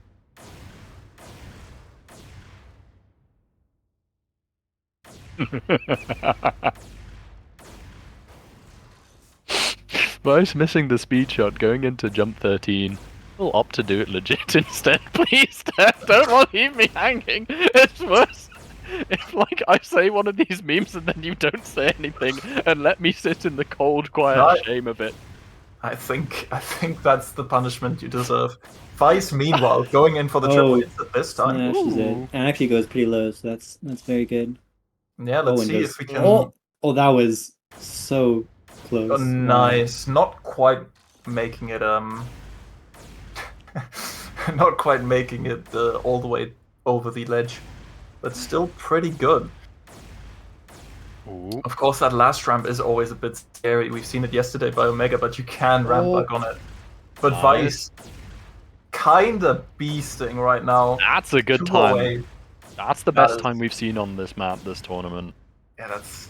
Vice missing the speed shot, going into jump 13. We'll opt to do it legit instead, please. Don't leave me hanging. It's worse if, like, I say one of these memes and then you don't say anything and let me sit in the cold, quiet shame of it.
I think that's the punishment you deserve. Vice, meanwhile, going in for the triple hits at this time.
Smashes it. And actually goes pretty low, so that's very good.
Yeah, let's see if we can...
Oh, that was so close.
Oh, nice. Not quite making it not quite making it all the way over the ledge, but still pretty good.
Ooh.
Of course, that last ramp is always a bit scary. We've seen it yesterday by Omega, but you can ramp back on it. But Vice, kinda beasting right now.
That's a good time. That's the best time we've seen on this map, this tournament.
Yeah, that's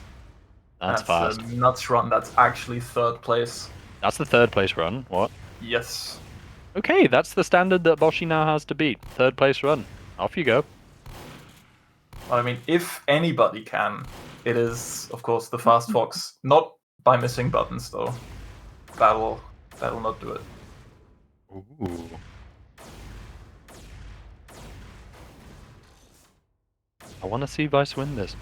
fast.
A nuts run. That's actually third place.
That's the third place run. What?
Yes.
Okay, that's the standard that Boshi now has to beat. Third place run. Off you go.
I mean, if anybody can, it is, of course, the Fast Fox. Not by missing buttons, though. That'll not do it.
Ooh. I want to see Vice win this.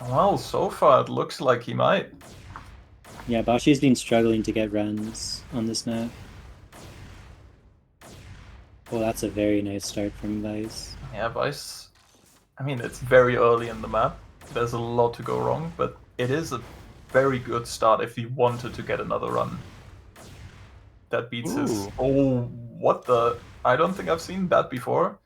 Well, so far it looks like he might.
Yeah, Boshi's been struggling to get runs on this map. Well, that's a very nice start from Vice.
Yeah, Vice. I mean, it's very early in the map. There's a lot to go wrong, but it is a very good start if he wanted to get another run. That beats his... Oh, what the... I don't think I've seen that before.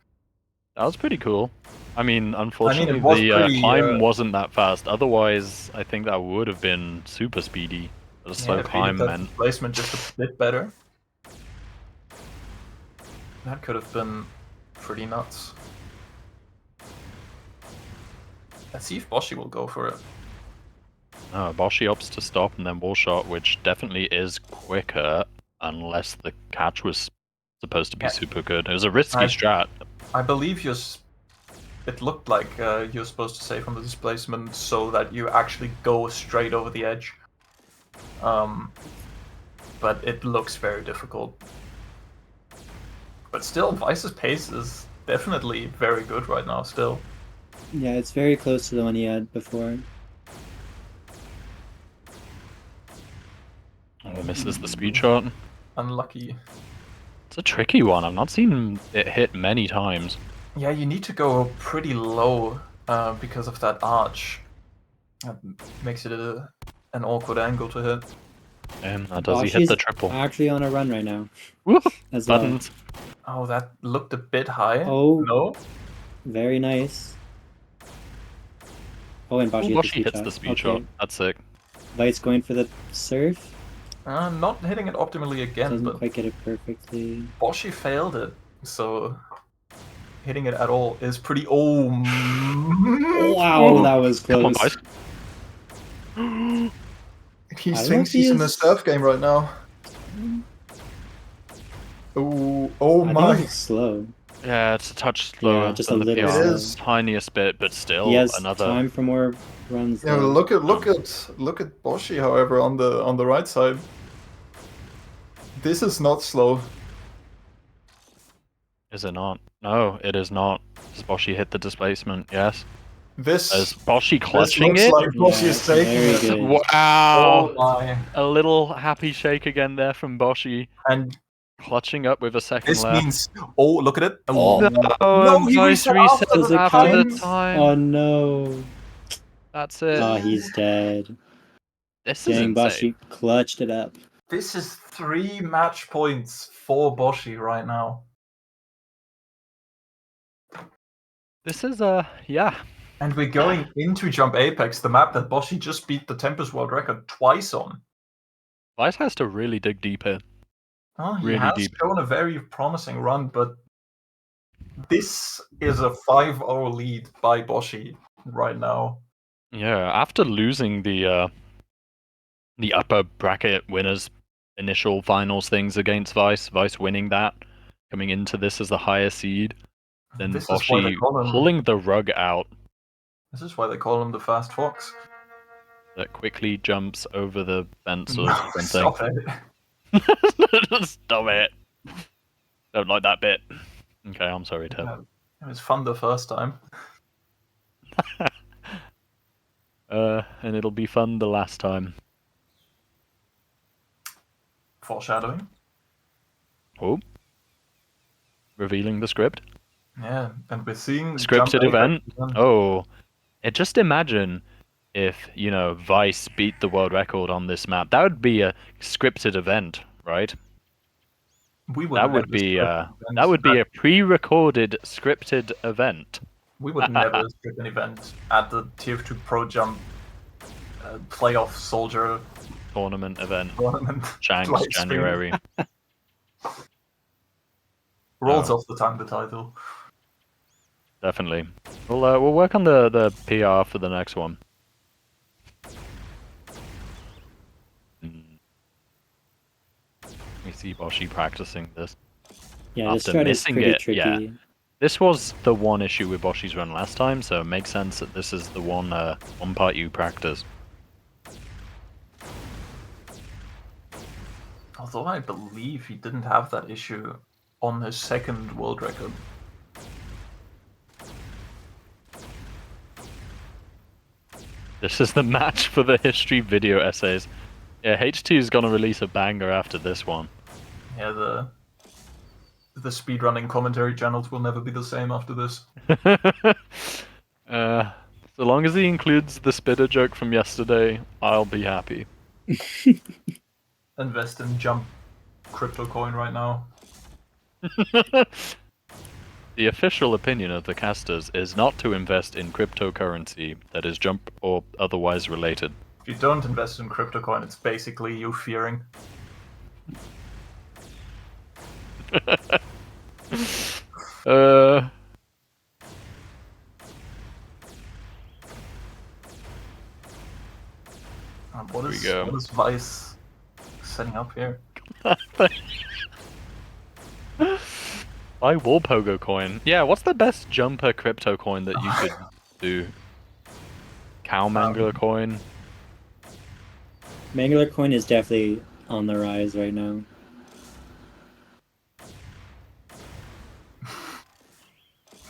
That was pretty cool. I mean, unfortunately,
was
the
pretty,
climb wasn't that fast. Otherwise, I think that would have been super speedy. But a slow
if he
climb
did that
meant.
displacement just a bit better. That could have been pretty nuts. Let's see if Boshi will go for it.
Boshi opts to stop and then wall shot, which definitely is quicker, unless the catch was supposed to be super good. It was a risky strat.
I believe it looked like you're supposed to save from the displacement so that you actually go straight over the edge. But it looks very difficult. But still, Vice's pace is definitely very good right now, still.
Yeah, it's very close to the one he had before.
Oh, misses the speed shot.
Unlucky.
It's a tricky one. I've not seen it hit many times.
Yeah, you need to go pretty low because of that arch. That makes it an awkward angle to hit.
And does he hit the triple?
Actually on a run right now.
Woo!
As
Buttons.
well.
Oh, that looked a bit high.
Oh,
no.
Very nice. Oh, and Boshi
hits the speed shot. That's sick.
Vice going for the surf.
Not hitting it optimally again,
Doesn't
but
quite get it perfectly.
Boshi failed it, so hitting it at all is pretty. Oh,
wow, that was close.
Come on, he thinks he's in a surf game right now. Oh my!
I think it's slow.
Yeah, it's a touch slower.
Yeah, just
than
a
the
little.
PR.
It is
Tiniest bit, but still
He has
another.
time for more runs.
Yeah,
though.
look at Boshi, however, on the right side. This is not slow.
Is it not? No, it is not. Does Boshi hit the displacement? Yes.
This
Is Boshi clutching
looks
it?
like Boshi is taking it.
Very good.
Wow!
Oh my!
A little happy shake again there from Boshi.
And
Clutching up with a second
this
left.
means, oh, look at it.
Oh,
No,
he
Vice
reset
reset
Does it
after
count?
the time.
Oh no.
That's it.
Oh, he's dead.
This is
Dang,
insane.
Boshi clutched it up.
This is 3 match points for Boshi right now.
This is yeah.
And we're going into Jump Apex, the map that Boshi just beat the Tempest World Record twice on.
Vice has to really dig deep here.
Oh, he
Really
has
deep.
shown a very promising run, but this is a 5-0 lead by Boshi right now.
Yeah, after losing the upper bracket winners initial finals things against Vice winning that, coming into this as the higher seed, then
This is why they
Boshi
call him-
pulling the rug out
This is why they call him the Fast Fox.
that quickly jumps over the fence or
No,
something.
stop it.
Stop it. Don't like that bit. Okay, I'm sorry, Tim.
It was fun the first time.
And it'll be fun the last time.
Foreshadowing.
Oh. Revealing the script.
Yeah, and we're seeing
Scripted
Jump
event.
Apex again.
Oh. Just imagine if, Vice beat the world record on this map. That would be a scripted event, right? That would be a pre-recorded scripted event.
We would never script an event at the TF2Pro Jump playoff soldier
Tournament event.
tournament.
Shanks,
live stream.
January.
Rolls off the tongue, the title.
Definitely. We'll work on the PR for the next one. We see Boshi practicing this.
Yeah, this
After
strat is
missing
pretty
it,
tricky.
yeah. This was the one issue with Boshi's run last time, so it makes sense that this is the one part you practice.
Although I believe he didn't have that issue on his second world record.
This is the match for the history video essays. Yeah, H2 is gonna release a banger after this one.
Yeah, the speedrunning commentary channels will never be the same after this.
So long as he includes the spitter joke from yesterday, I'll be happy.
Invest in Jump crypto coin right now.
The official opinion of the casters is not to invest in cryptocurrency that is jump or otherwise related.
If you don't invest in crypto coin, it's basically you fearing. What is Vice setting up here?
Buy Wall Pogo coin. Yeah, what's the best jumper crypto coin that you could do? Cow Mangler coin?
Mangler coin is definitely on the rise right now.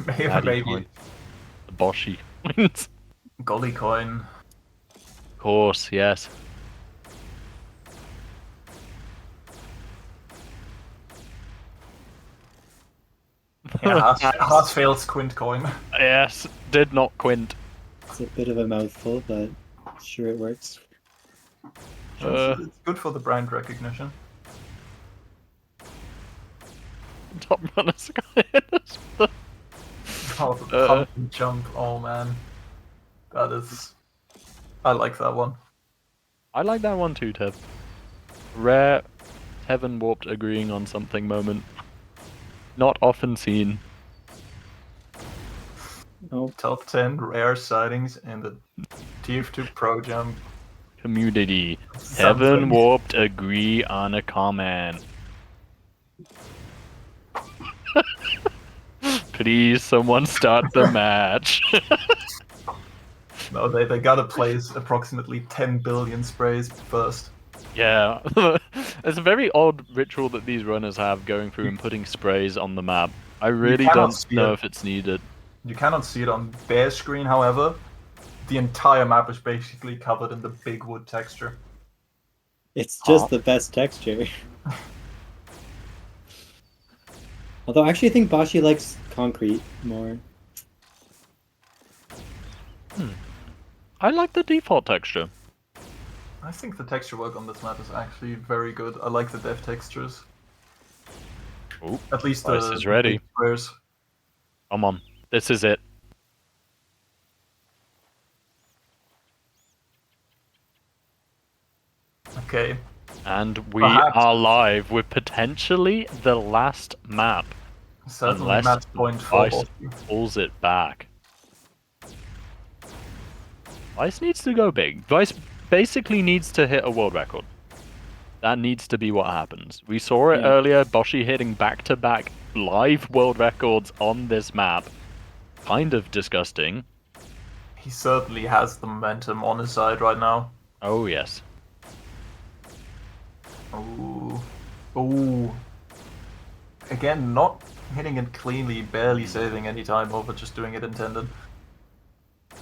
Maybe.
Coin. The Boshi coins.
Golly coin.
Of course, yes.
Yeah, Heart fails Quint coin.
Yes, did not quint.
It's a bit of a mouthful, but sure it works.
It's good for the brand recognition.
Top runner sky.
Oh, the pump and jump. Oh man, that is. I like that one.
I like that one too, Tev. Rare, heaven warped agreeing on something moment. Not often seen.
Oh.
Top 10 rare sightings in the TF2Pro jump
Community.
Something.
Heaven warped agree on a comment. Please, someone start the match.
No, they gotta place approximately 10 billion sprays first.
Yeah, it's a very odd ritual that these runners have, going through and putting sprays on the map. I really don't know if it's needed.
You cannot see it on their screen, however. The entire map is basically covered in the big wood texture.
It's just the best texture. Although I actually think Bashi likes concrete more.
I like the default texture.
I think the texture work on this map is actually very good. I like the dev textures.
Ooh,
at least
Vice is ready.
Squares.
Come on, this is it.
Okay.
And we
Perhaps.
are live with potentially the last map.
Certainly
unless
match point
Vice
4.
pulls it back. Vice needs to go big. Vice basically needs to hit a world record. That needs to be what happens. We saw it earlier, Boshi hitting back-to-back live world records on this map. Kind of disgusting.
He certainly has the momentum on his side right now.
Oh, yes.
Ooh. Ooh. Again, not hitting it cleanly, barely saving any time over, just doing it intended.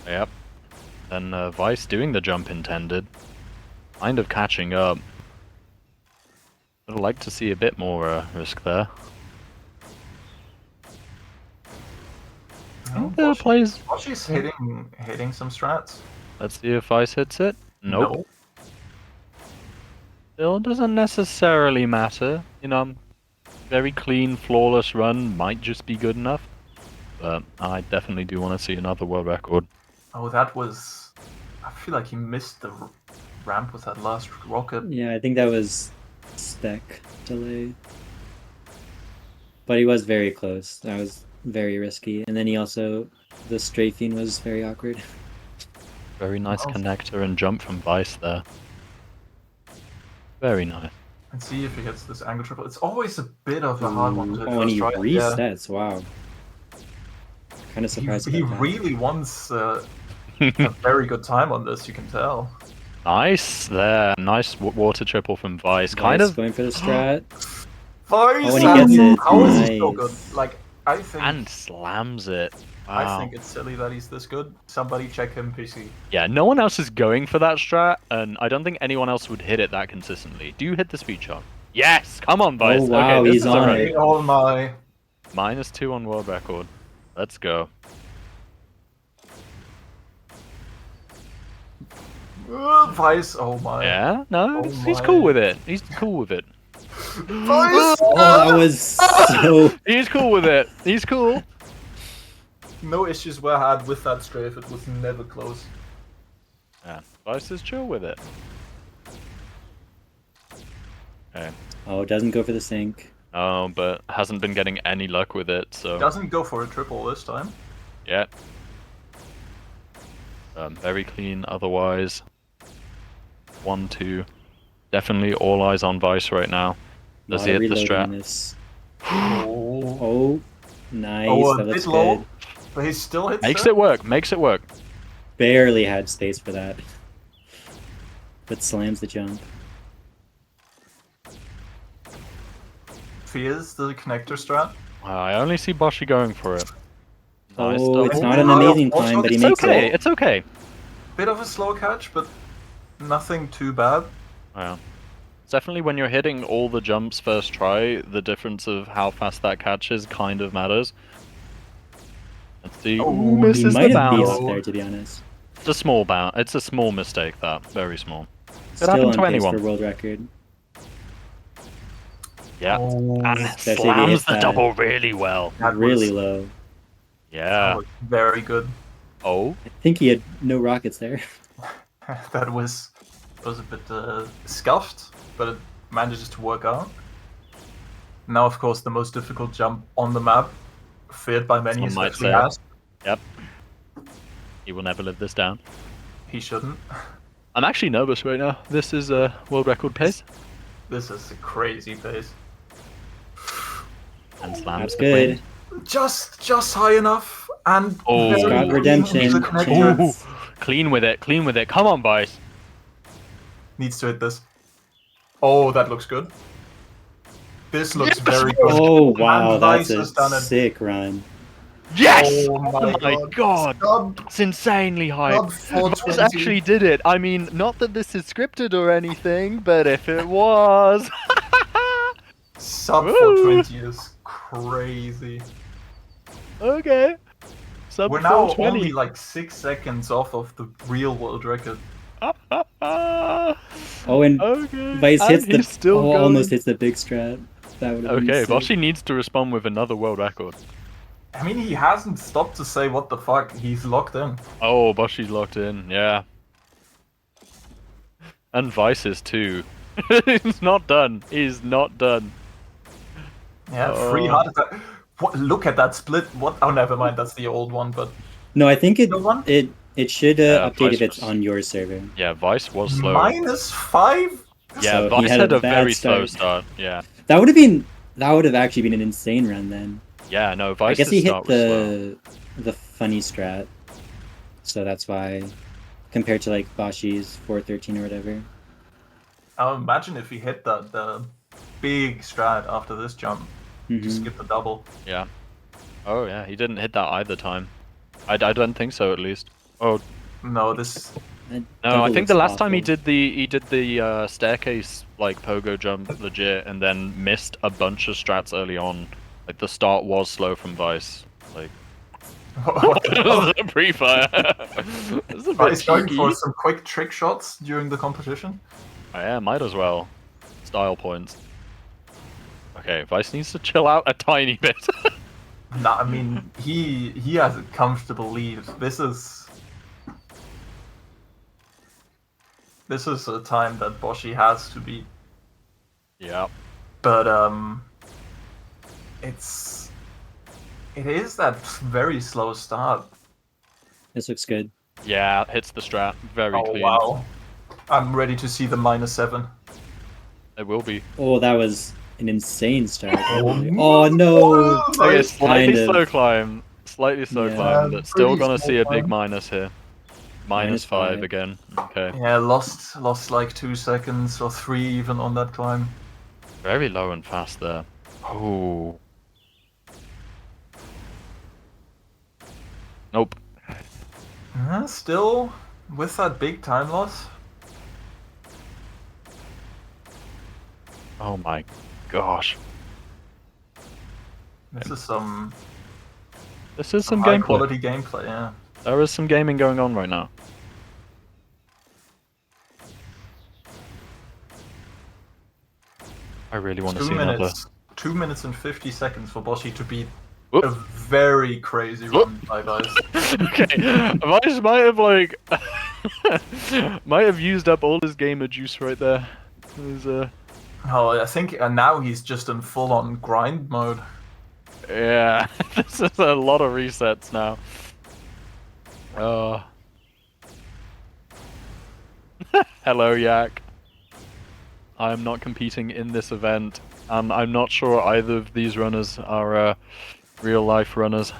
Yep. Then Vice doing the jump intended. Kind of catching up. I'd like to see a bit more risk there.
Boshi's hitting some strats.
Let's see if Vice hits it. Nope.
No.
Still doesn't necessarily matter. You know, very clean, flawless run might just be good enough. But I definitely do want to see another world record.
Oh, that was... I feel like he missed the ramp with that last rocket.
Yeah, I think that was spec delay. But he was very close. That was very risky. And then he also... the strafing was very awkward.
Very nice connector and jump from Vice there. Very nice.
And see if he gets this angle triple. It's always a bit of a hard one to
Oh, and he
try.
resets. Wow. Kind of surprised
He
about that.
really wants a very good time on this, you can tell.
Nice there. Nice water triple from Vice.
Vice
Kind of
going for the strat.
Vice!
Oh, and he gets it.
How is he so
Nice.
good? Like, I think...
And slams it. Wow.
I think it's silly that he's this good. Somebody check him, PC.
Yeah, no one else is going for that strat, and I don't think anyone else would hit it that consistently. Do you hit the speed shot? Yes! Come on, Vice!
Oh, wow,
okay, this
he's
is
on
alright.
it.
Oh my...
-2 on world record. Let's go.
Vice, oh my.
Yeah? No,
Oh
he's
my.
cool with it. He's cool with it.
Oh, that was so.
He's cool with it. He's cool.
No issues were had with that strafe. It was never close.
Yeah, Vice is chill with it. Okay.
Oh, doesn't go for the sink.
Oh, but hasn't been getting any luck with it, so...
Doesn't go for a triple this time.
Yeah. Very clean otherwise. 1-2. Definitely all eyes on Vice right now. Does he hit the strat?
This.
Oh,
Oh, nice.
oh,
That
a
looks
bit low,
good.
but he still hits
Makes it work, makes it work.
Barely had space for that. But slams the jump.
Fears the connector strat.
I only see Boshi going for it. Nice
Oh, it's
double.
not an amazing climb, but he
It's
makes
okay,
it.
it's okay.
Bit of a slow catch, but nothing too bad.
Yeah. Definitely when you're hitting all the jumps first try, the difference of how fast that catches kind of matters. Let's see.
Oh,
Ooh,
he
misses
Might
the
have be
bounce.
off there, to be honest.
It's a small bounce. It's a small mistake, that. Very small.
Still
happen
on
to
pace
anyone.
for world record.
Yeah.
Oh,
And
Especially if he
slams
hits
the
that.
double really well.
that
Really
was-
low.
Yeah.
oh, very good.
Oh.
I think he had no rockets there.
That was a bit scuffed, but it manages to work out. Now, of course, the most difficult jump on the map, feared by many,
Some might
especially
say.
As.
Yep. He will never live this down.
He shouldn't.
I'm actually nervous right now. This is a world record pace.
This is a crazy pace.
And slams
That's
the
good.
queen.
Just high enough, and
Oh.
very
Scott
clean
Redemption.
the connector.
Ooh. Clean with it, clean with it. Come on, Vice.
Needs to hit this. Oh, that looks good. This looks
Yes!
very good.
Oh, wow.
And
That's
Vice has done
a
it.
sick run.
Yes!
Oh my
God.
Sub,
It's insanely high.
sub
Vice
420.
actually did it. I mean, not that this is scripted or anything, but if it was.
Sub
Woo.
420 is crazy.
Okay. Sub
We're now
420.
only like 6 seconds off of the real world record.
Oh, and
Okay.
Vice
And
hits
he's
the.
still
Oh,
going.
almost hits the big strat. That would have been
Okay,
sick.
Boshi needs to respond with another world record.
I mean, he hasn't stopped to say what the fuck. He's locked in.
Oh, Boshi's locked in, yeah. And Vice is too. He's not done. He's not done.
Yeah, free heart attack. What, look at that split. What? Oh, never mind. That's the old one. But
No, I think
the one
it should
Yeah,
update if
Vice
it's
was-
on your server.
Yeah, Vice was slow.
-5.
Yeah,
So he
Vice
had
had
a
a very
bad
slow
start.
start. Yeah.
That would have actually been an insane run then.
Yeah, no,
I
Vice's
guess he hit
start was slow.
the funny strat, so that's why, compared to like Boshi's 413 or whatever.
Imagine if he hit the big strat after this jump.
Mhm.
Just skip the double.
Yeah. Oh yeah, he didn't hit that either time. I don't think so, at least. Oh
No, this.
That
no, I
double
think the
looks
last time he
awful.
did the staircase like pogo jump legit, and then missed a bunch of strats early on. Like the start was slow from Vice. Like
What the hell?
pre-fire. This is a bit
He's going
cheeky.
for some quick trick shots during the competition.
Oh, yeah, might as well. Style points. Okay, Vice needs to chill out a tiny bit.
Nah, I mean he has a comfortable lead. This is a time that Boshi has to beat.
Yeah.
But it is that very slow start.
This looks good.
Yeah, hits the strat. Very
Oh
clean.
wow. I'm ready to see the -7.
It will be.
Oh, that was an insane start.
Oh,
Oh no!
Okay,
Nice.
slightly
Kind of.
slow climb. Slightly slow
Yeah.
climb, but still
Pretty
gonna
slow
see a big
climb.
minus here.
Minus
-5
5.
again. Okay.
Yeah, lost like 2 seconds or 3 even on that climb.
Very low and fast there. Oh. Nope.
Still with that big time loss.
Oh my gosh.
This is some
This is some
high
gameplay.
quality gameplay. Yeah.
There is some gaming going on right now. I really want to
2
see another.
minutes. 2 minutes and 50 seconds for Boshi to beat
Whoop.
a very crazy
Whoop.
run by Vice.
Okay, Vice might have like might have used up all his gamer juice right there. It was,
Oh, I think now he's just in full-on grind mode.
yeah, this is a lot of resets now. Oh. Hello, Yak. I am not competing in this event, and I'm not sure either of these runners are real-life runners.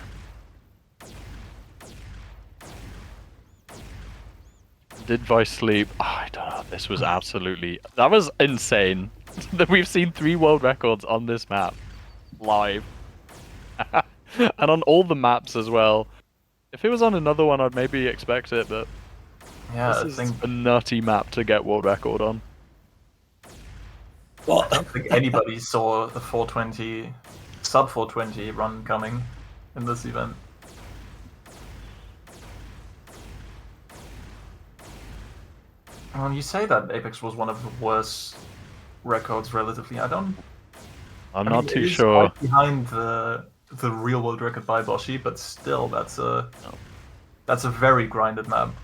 Did Vice sleep? Oh, I don't know. This was absolutely... That was insane. That we've seen 3 world records on this map. Live. And on all the maps as well. If it was on another one, I'd maybe expect it, but...
Yeah,
this is a nutty map to get world record on.
I don't think anybody saw the 420, sub 420 run coming in this event. When you say that Apex was one of the worst records relatively,
I'm
I
not
mean,
too
it is
sure.
quite behind the real world record by Boshi, but still, that's a very grinded map.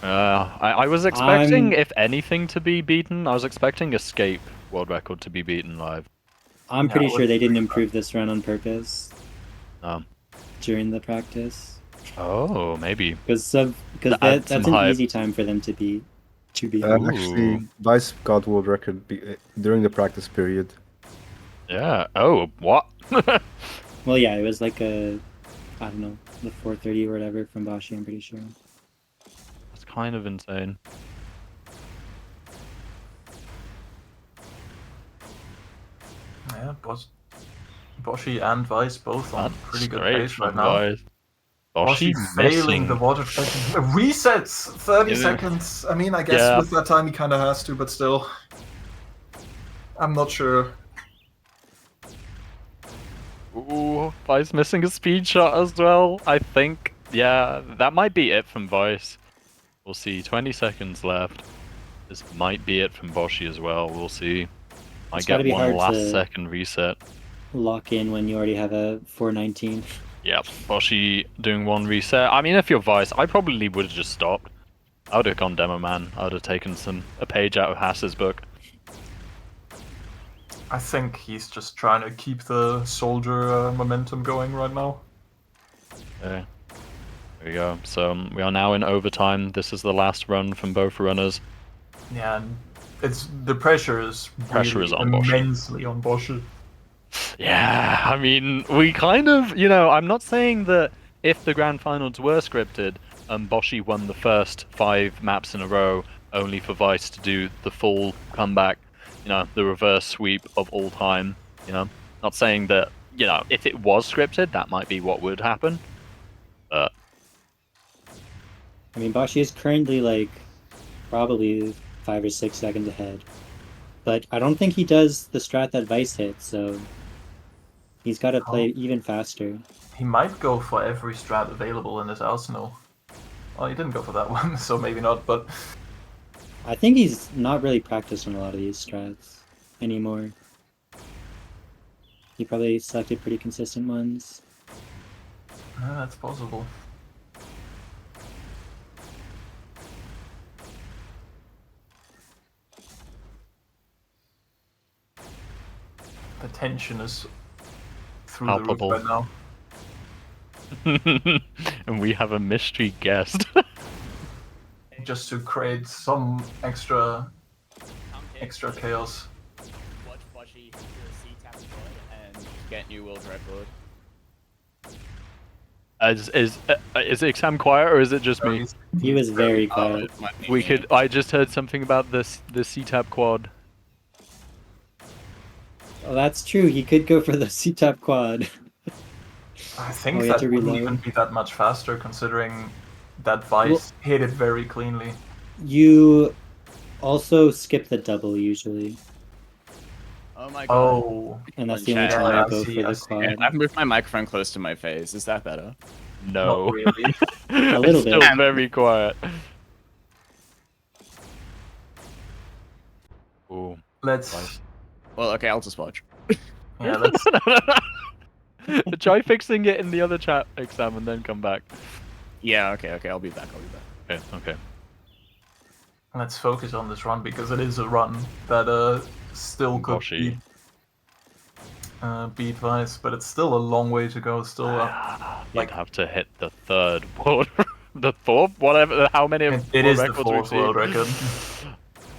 I was expecting, if anything, to be beaten. I was expecting Escape world record to be beaten live.
I'm pretty sure they didn't improve this run on purpose. During the practice.
Oh, maybe.
Because that's an easy time for them to beat.
Actually, Vice got world record during the practice period.
Yeah. Oh, what?
Well, yeah, it was like I don't know, the 430 or whatever from Boshi, I'm pretty sure.
That's kind of insane.
Yeah, Boshi and Vice both on pretty good
Great
pace right
from
now.
Vice. Boshi
failing the
missing.
water resets 30
Yeah.
seconds. I mean, I guess with that time he kind of has to, but still, I'm not sure.
Ooh, Vice missing a speed shot as well. I think, yeah, that might be it from Vice. We'll see. 20 seconds left. This might be it from Boshi as well. We'll see. Might get one last second reset.
Lock in when you already have a 419.
Yep, Boshi doing one reset. I mean, if you're Vice, I probably would have just stopped. I would have gone Demo Man. I would have taken a page out of Hass's book.
I think he's just trying to keep the soldier momentum going right now.
Okay. There we go. So we are now in overtime. This is the last run from both runners.
Yeah, and the pressure is
on
immensely on Boshi.
Yeah, I mean, we kind of, I'm not saying that if the grand finals were scripted and Boshi won the first 5 maps in a row, only for Vice to do the full comeback, the reverse sweep of all time, not saying that, if it was scripted, that might be what would happen, but...
I mean, Boshi is currently, probably 5 or 6 seconds ahead. But I don't think he does the strat that Vice hits, so... He's got to play even faster.
He might go for every strat available in his arsenal. Well, he didn't go for that one, so maybe not, but...
I think he's not really practiced on a lot of these strats anymore. He probably selected pretty consistent ones.
Yeah, that's possible. The tension is through
palpable.
the roof right
now. And we have a mystery guest.
Just to create some extra chaos.
Watch Boshi do a C-tap and get new world record.
Is Exam quiet or is it just me?
He was very quiet.
I just heard something about the C-tap quad.
Oh, that's true. He could go for the C-tap quad.
I think that wouldn't even be that much faster, considering that Vice hit it very cleanly.
You also skip the double usually.
Oh my god.
Oh.
And that's the only time I go for the quad.
I've moved my microphone close to my face. Is that better?
No.
Not really.
A little
bit. Still very quiet.
Let's
Well, okay, I'll just watch.
Yeah, let's
Try fixing it in the other chat exam and then come back.
Yeah, okay, I'll be back.
Okay.
let's focus on this run because it is a run that still could
Boshi.
beat Vice, but it's still a long way to go. Still,
You'd have to hit the third world, the fourth, whatever. How many of
it
world
is the
records we've
fourth world
seen?
record.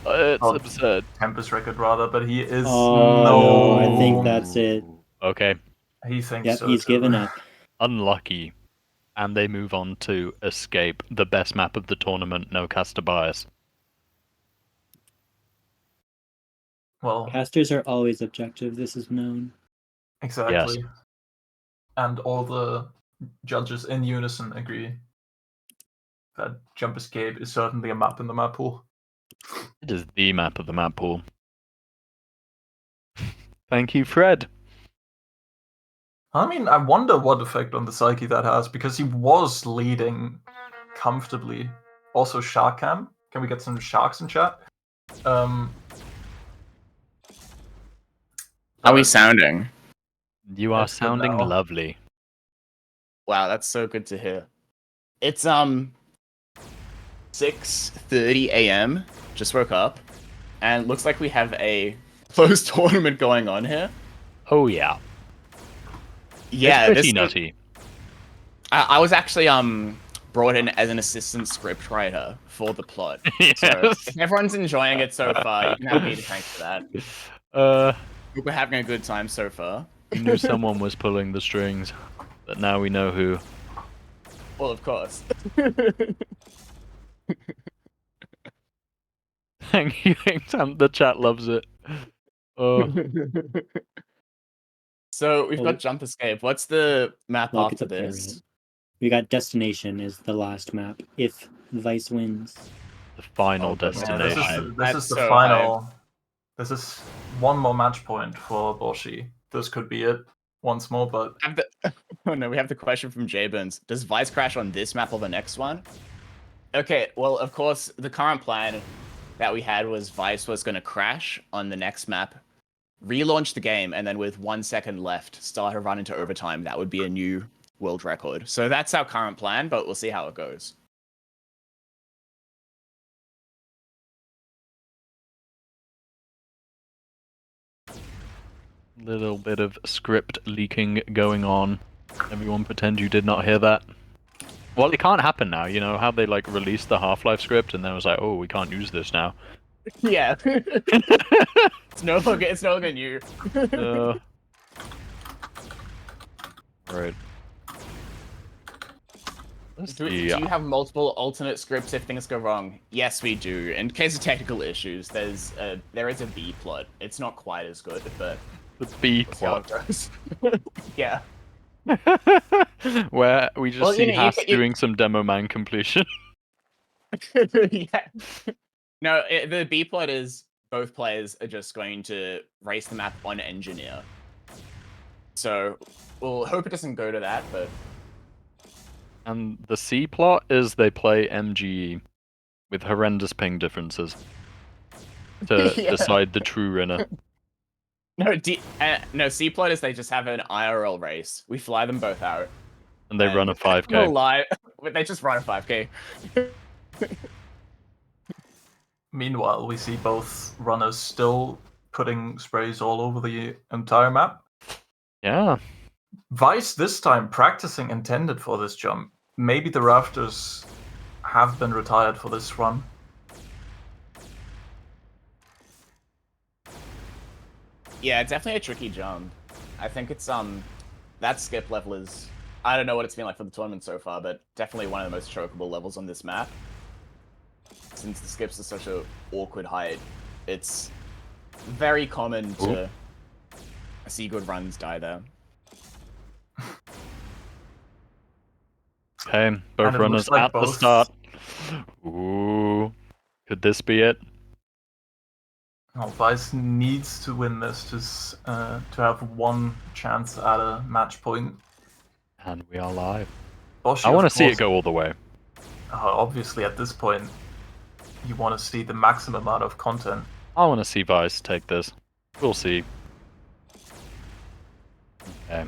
It's
Oh.
absurd.
Tempest record rather, but he is
no, I think that's it.
Okay,
He thinks
Yep,
so.
he's
too.
given up.
unlucky. And they move on to Escape, the best map of the tournament, no caster bias.
Well,
Casters are always objective. This is known.
exactly. And all the judges in unison agree that Jump Escape is certainly a map in the map pool.
It is the map of the map pool. Thank you, Fred.
I mean, I wonder what effect on the psyche that has, because he was leading comfortably. Also, Shark Cam. Can we get some sharks in chat?
How are we sounding?
You are
That's good
sounding
now.
lovely.
Wow, that's so good to hear. It's 6:30 a.m. Just woke up, and looks like we have a closed tournament going on here.
Oh yeah.
Yeah,
it's pretty
this
nutty.
I was actually brought in as an assistant scriptwriter for the plot.
Yes.
So if everyone's enjoying it so far, you can have me to thank for that. We're having a good time so far.
We knew someone was pulling the strings, but now we know who.
Well, of course.
Thank you, Sam. The chat loves it. Oh,
So we've got Jump Escape. What's the map
Look at
after
the
this?
parrot. We got Destination is the last map. If Vice wins.
the final
Oh, but
Yeah,
destination.
this is
That's
the
so
final. This is one more match point for Boshi. This could be it once more, but
Oh no, we have the question from J Burns. Does Vice crash on this map or the next one? Okay, well, of course, the current plan that we had was Vice was going to crash on the next map, relaunch the game, and then with 1 second left, start a run into overtime. That would be a new world record. So that's our current plan, but we'll see how it goes.
Little bit of script leaking going on. Everyone pretend you did not hear that. Well, it can't happen now. You know how they like released the Half-Life script and then it was like, oh, we can't use this now.
Yeah. It's no longer new.
Right.
Do you have multiple alternate scripts if things go wrong? Yes, we do. In case of technical issues, there is a B plot. It's not quite as good, but
The B
we'll see how it
plot.
goes. Yeah.
Where we just
Well,
see
you know,
Haas doing some demo man completion.
Yeah. No, the B plot is both players are just going to race the map on engineer. So we'll hope it doesn't go to that, but
And the C plot is they play MGE with horrendous ping differences to
Yeah.
decide the true winner.
no, C plot is they just have an IRL race. We fly them both out.
And they run a
No
5k.
lie, they just run a 5k.
meanwhile, we see both runners still putting sprays all over the entire map.
Yeah.
Vice this time practicing intended for this jump. Maybe the rafters have been retired for this run.
Yeah, it's definitely a tricky jump. I think it's that skip level is, I don't know what it's been like for the tournament so far, but definitely one of the most chokeable levels on this map. Since the skips are such a awkward height, it's very common to see good runs die there.
Okay, both
And it
runners
looks like
at the
both-
start. Ooh. Could this be it?
Well, Vice needs to win this to have one chance at a match point.
And we are live.
Boshi,
I want to
of
see it
course,
go all the way.
Obviously, at this point, you want to see the maximum amount of content.
I want to see Vice take this. We'll see. Okay.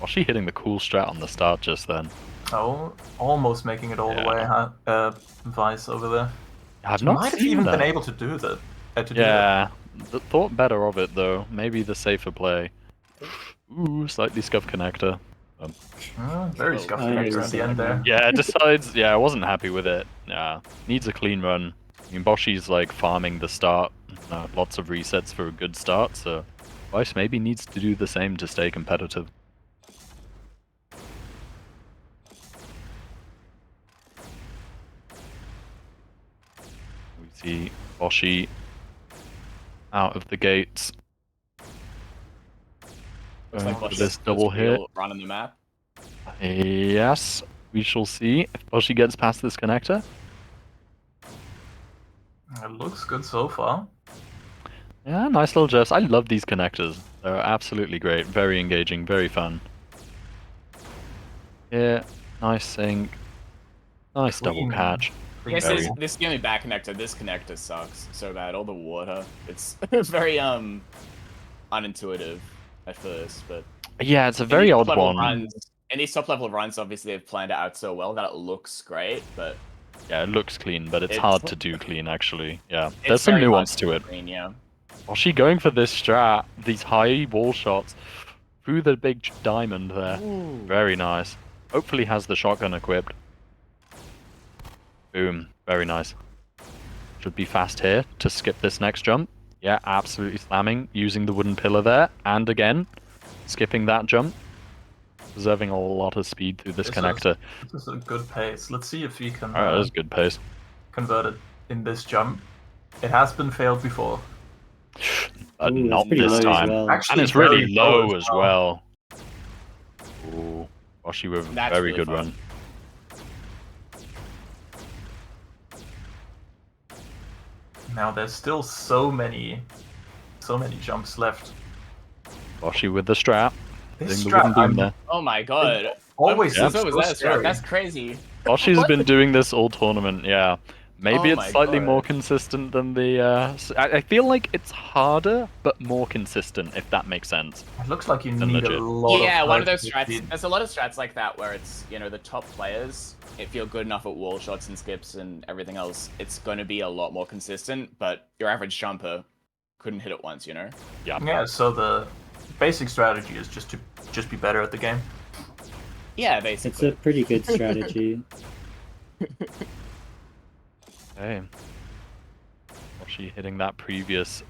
Was she hitting the cool strat on the start just then?
Oh, almost making it all the way, huh? Vice over there.
I've
He
not
might have
seen
even
that.
been able to do that.
Yeah, thought better of it though. Maybe the safer play. Ooh, slightly scuffed connector.
Very scuffed connector at the end there.
Yeah, decides. Yeah, I wasn't happy with it. Yeah, needs a clean run. I mean, Boschi's like farming the start. Lots of resets for a good start, so Vice maybe needs to do the same to stay competitive. We see Boschi out of the gates.
Looks like
For
Boschi
this
has
double hit.
run on the map.
Yes, we shall see if Boschi gets past this connector.
It looks good so far.
Yeah, nice little jest. I love these connectors. They're absolutely great. Very engaging, very fun. Yeah, nice sync. Nice double catch.
Yes, this is the only back connector. This connector sucks so bad. All the water. It's very unintuitive at first, but
yeah, it's a very odd one.
And these top level runs, obviously, they've planned it out so well that it looks great, but
yeah, it looks clean, but it's hard to do clean actually. Yeah, there's
it's
some
very
nuance
hard
to it.
clean, yeah.
Was she going for this strat? These high wall shots through the big diamond there.
Ooh.
Very nice. Hopefully has the shotgun equipped. Boom. Very nice. Should be fast here to skip this next jump. Yeah, absolutely slamming, using the wooden pillar there, and again, skipping that jump. Preserving a lot of speed through this connector.
This is a good pace. Let's see if he can
Alright, that's good pace.
Convert it in this jump. It has been failed before.
But not this time.
Actually,
and it's really low as well. Ooh, Boschi with a very
really
good
fun.
run.
Now there's still so many jumps left.
Boschi with the strat.
This
Hitting the wooden beam
strat,
there.
Oh my god.
always
so
looks
was
so
that strat.
scary.
That's crazy.
Boschi's been doing this all tournament, yeah. Maybe
Oh
it's
my
slightly
God.
more consistent than the... I feel like it's harder, but more consistent, if that makes sense.
It looks like you
Than
need
legit.
a lot
Yeah,
of
one of those
hyper
strats.
speed.
There's a lot of strats like that where it's, you know, the top players, if you're good enough at wall shots and skips and everything else, it's going to be a lot more consistent, but your average jumper couldn't hit it once, you know?
Yeah, so the basic strategy is just to be better at the game.
Yeah, basically.
It's a pretty good strategy.
Okay. Boschi hitting that previous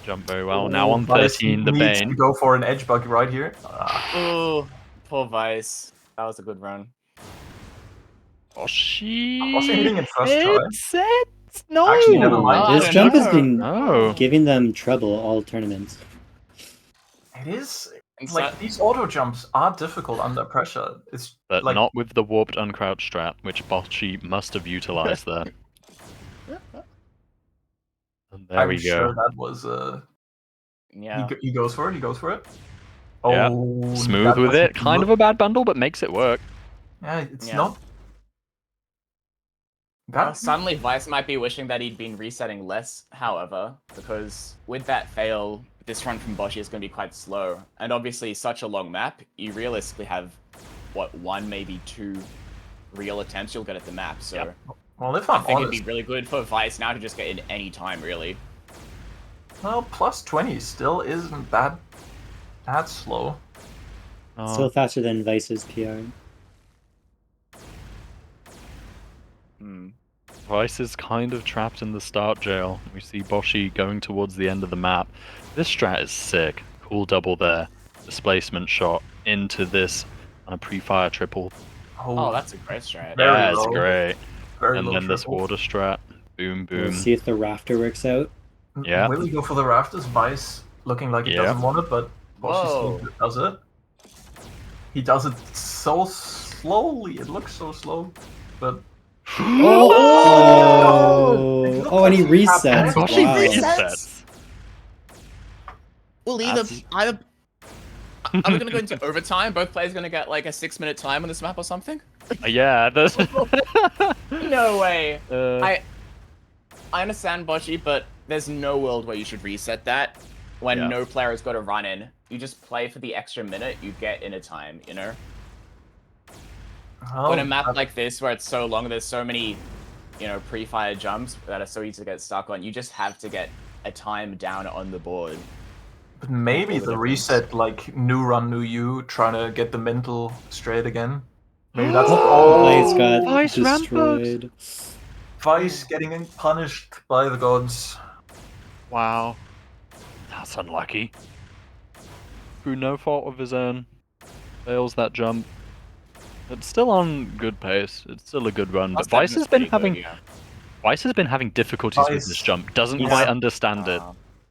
jump very well. Now on 13, the
needs
Bane.
to go for an edge bug right here.
Oh, poor Vice. That was a good run.
Boschi
hitting it first try.
hits it? No!
Actually, never mind.
This jump has been
Oh.
giving them trouble all tournaments.
It is
And
like these auto jumps are difficult under pressure. It's
But
like
not with the warped uncrouch strat, which Boschi must have utilized there. And there
I'm
we go.
sure that was
yeah.
he goes for it. He goes for it.
Yeah,
Oh,
smooth
that
with it.
doesn't
Kind of
look-
a bad bundle, but makes it work.
Yeah, it's
Yeah.
not. That
Suddenly, Vice might be wishing that he'd been resetting less, however, because with that fail, this run from Boschi is going to be quite slow. And obviously, such a long map, you realistically have, what, 1, maybe 2 real attempts you'll get at the map. So
well, if
I
I'm
think
honest,
it'd be really good for Vice now to just get in any time, really.
well, plus 20 still isn't that slow.
Oh.
Still faster than Vice's PR.
Hmm.
Vice is kind of trapped in the start jail. We see Boschi going towards the end of the map. This strat is sick. Cool double there. Displacement shot into this on a pre-fire triple.
Oh, that's a great strat.
Very
Yeah, it's
low.
great.
Very
And
low
then this
triple.
water strat. Boom, boom.
We'll see if the rafter works out.
Yeah.
Will he go for the rafters? Vice looking like he
Yeah.
doesn't want it, but Boschi
Whoa.
still does it. He does it so slowly. It looks so slow, but
Oh, and he resets.
Boschi
Wow.
resets.
We'll either
That's-
are we gonna go into overtime? Both players gonna get like a 6-minute time on this map or something?
Yeah, there's...
No way.
Uh,
I understand Boschi, but there's no world where you should reset that. when no player has got a run in. You just play for the extra minute you get in a time, you know?
Oh,
On a map like this where it's so long, there's so many, you know, pre-fire jumps that are so easy to get stuck on. You just have to get a time down on the board.
But maybe
all
the
the difference.
reset, like new run, new you, trying to get the mental straight again. Maybe that's all.
Vice got
Vice
destroyed.
Vice getting punished by the gods.
Wow. That's unlucky. Through no fault of his own. Fails that jump. It's still on good pace. It's still a good run, but Vice has been having Vice has been having difficulties with this jump. Doesn't quite understand it.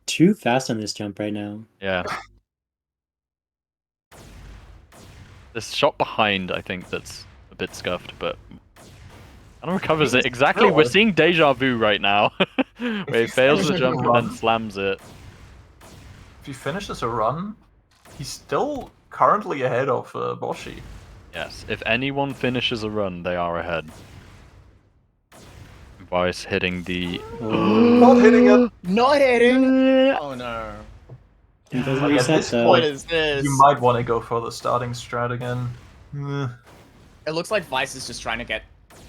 Too fast on this jump right now.
Yeah. This shot behind, I think, that's a bit scuffed, but and recovers it. Exactly, we're seeing deja vu right now. Where he fails the jump and then slams it.
If he finishes a run, he's still currently ahead of Boshi.
Yes, if anyone finishes a run, they are ahead. Vice hitting the...
Not hitting it!
Not hitting! Oh no.
He doesn't
At
reset
this
though.
What is this?
You might want to go for the starting strat again.
It looks like Vice is just trying to get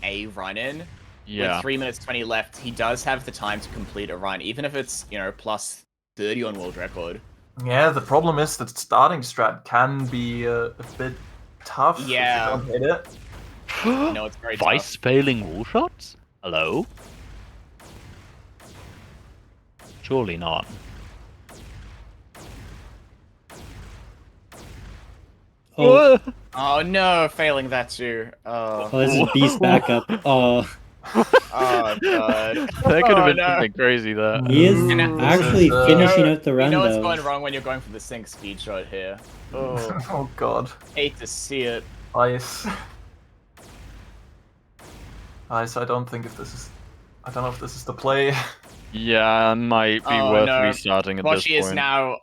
a run in.
Yeah.
With 3 minutes 20 left, he does have the time to complete a run, even if it's, you know, plus 30 on world record.
Yeah, the problem is that starting strat can be a bit tough
Yeah.
if you don't hit it.
No, it's very
Vice
tough.
failing wall shots? Hello? Surely not.
Oh,
Oh no, failing that too. Oh,
this is Beast backup. Oh,
oh god.
That could have been
no.
something crazy there.
he is
And
actually finishing out the
You
run
know what's
though.
going wrong when you're going for the sync speed shot here. Oh,
Oh god.
hate to see it.
Ice. Ice, I don't think if this is... I don't know if this is the play.
Yeah, might be
Oh,
worth
no.
restarting at this
Boshi
point.
is now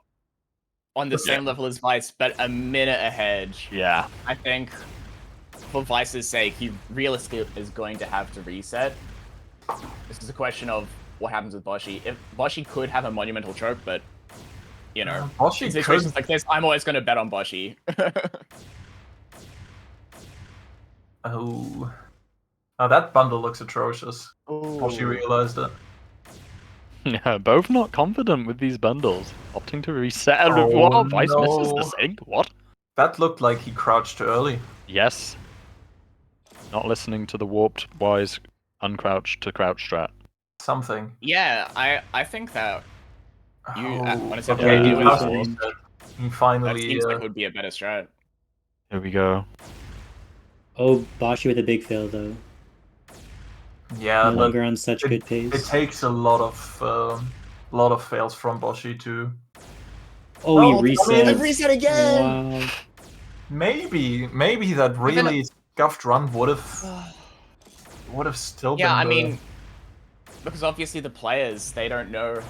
on the same level as Vice, but a minute ahead.
Yeah.
I think, for Vice's sake, he realistically is going to have to reset. This is a question of what happens with Boshi. If Boshi could have a monumental choke, but, you know,
Boshi
in situations
could...
like this, I'm always going to bet on Boshi.
Oh. Now that bundle looks atrocious. Boshi realized it.
Yeah, both not confident with these bundles. Opting to reset.
Oh,
Wow, Vice misses
no.
the sync? What?
That looked like he crouched early.
Yes. Not listening to the warped wise uncrouch to crouch strat.
Something.
Yeah, I think that you honestly have
okay,
to do
he
it.
has reset. He
That
finally...
seems like would be a better strat.
Here we go.
Oh, Boshi with a big fail though.
yeah,
No
but
longer on such good
it
pace.
takes a lot of fails from Boshi to...
Oh, he
I mean,
resets.
reset again!
Wow.
Maybe that really scuffed run would have still
Yeah, I
been
mean, because obviously the players, they don't know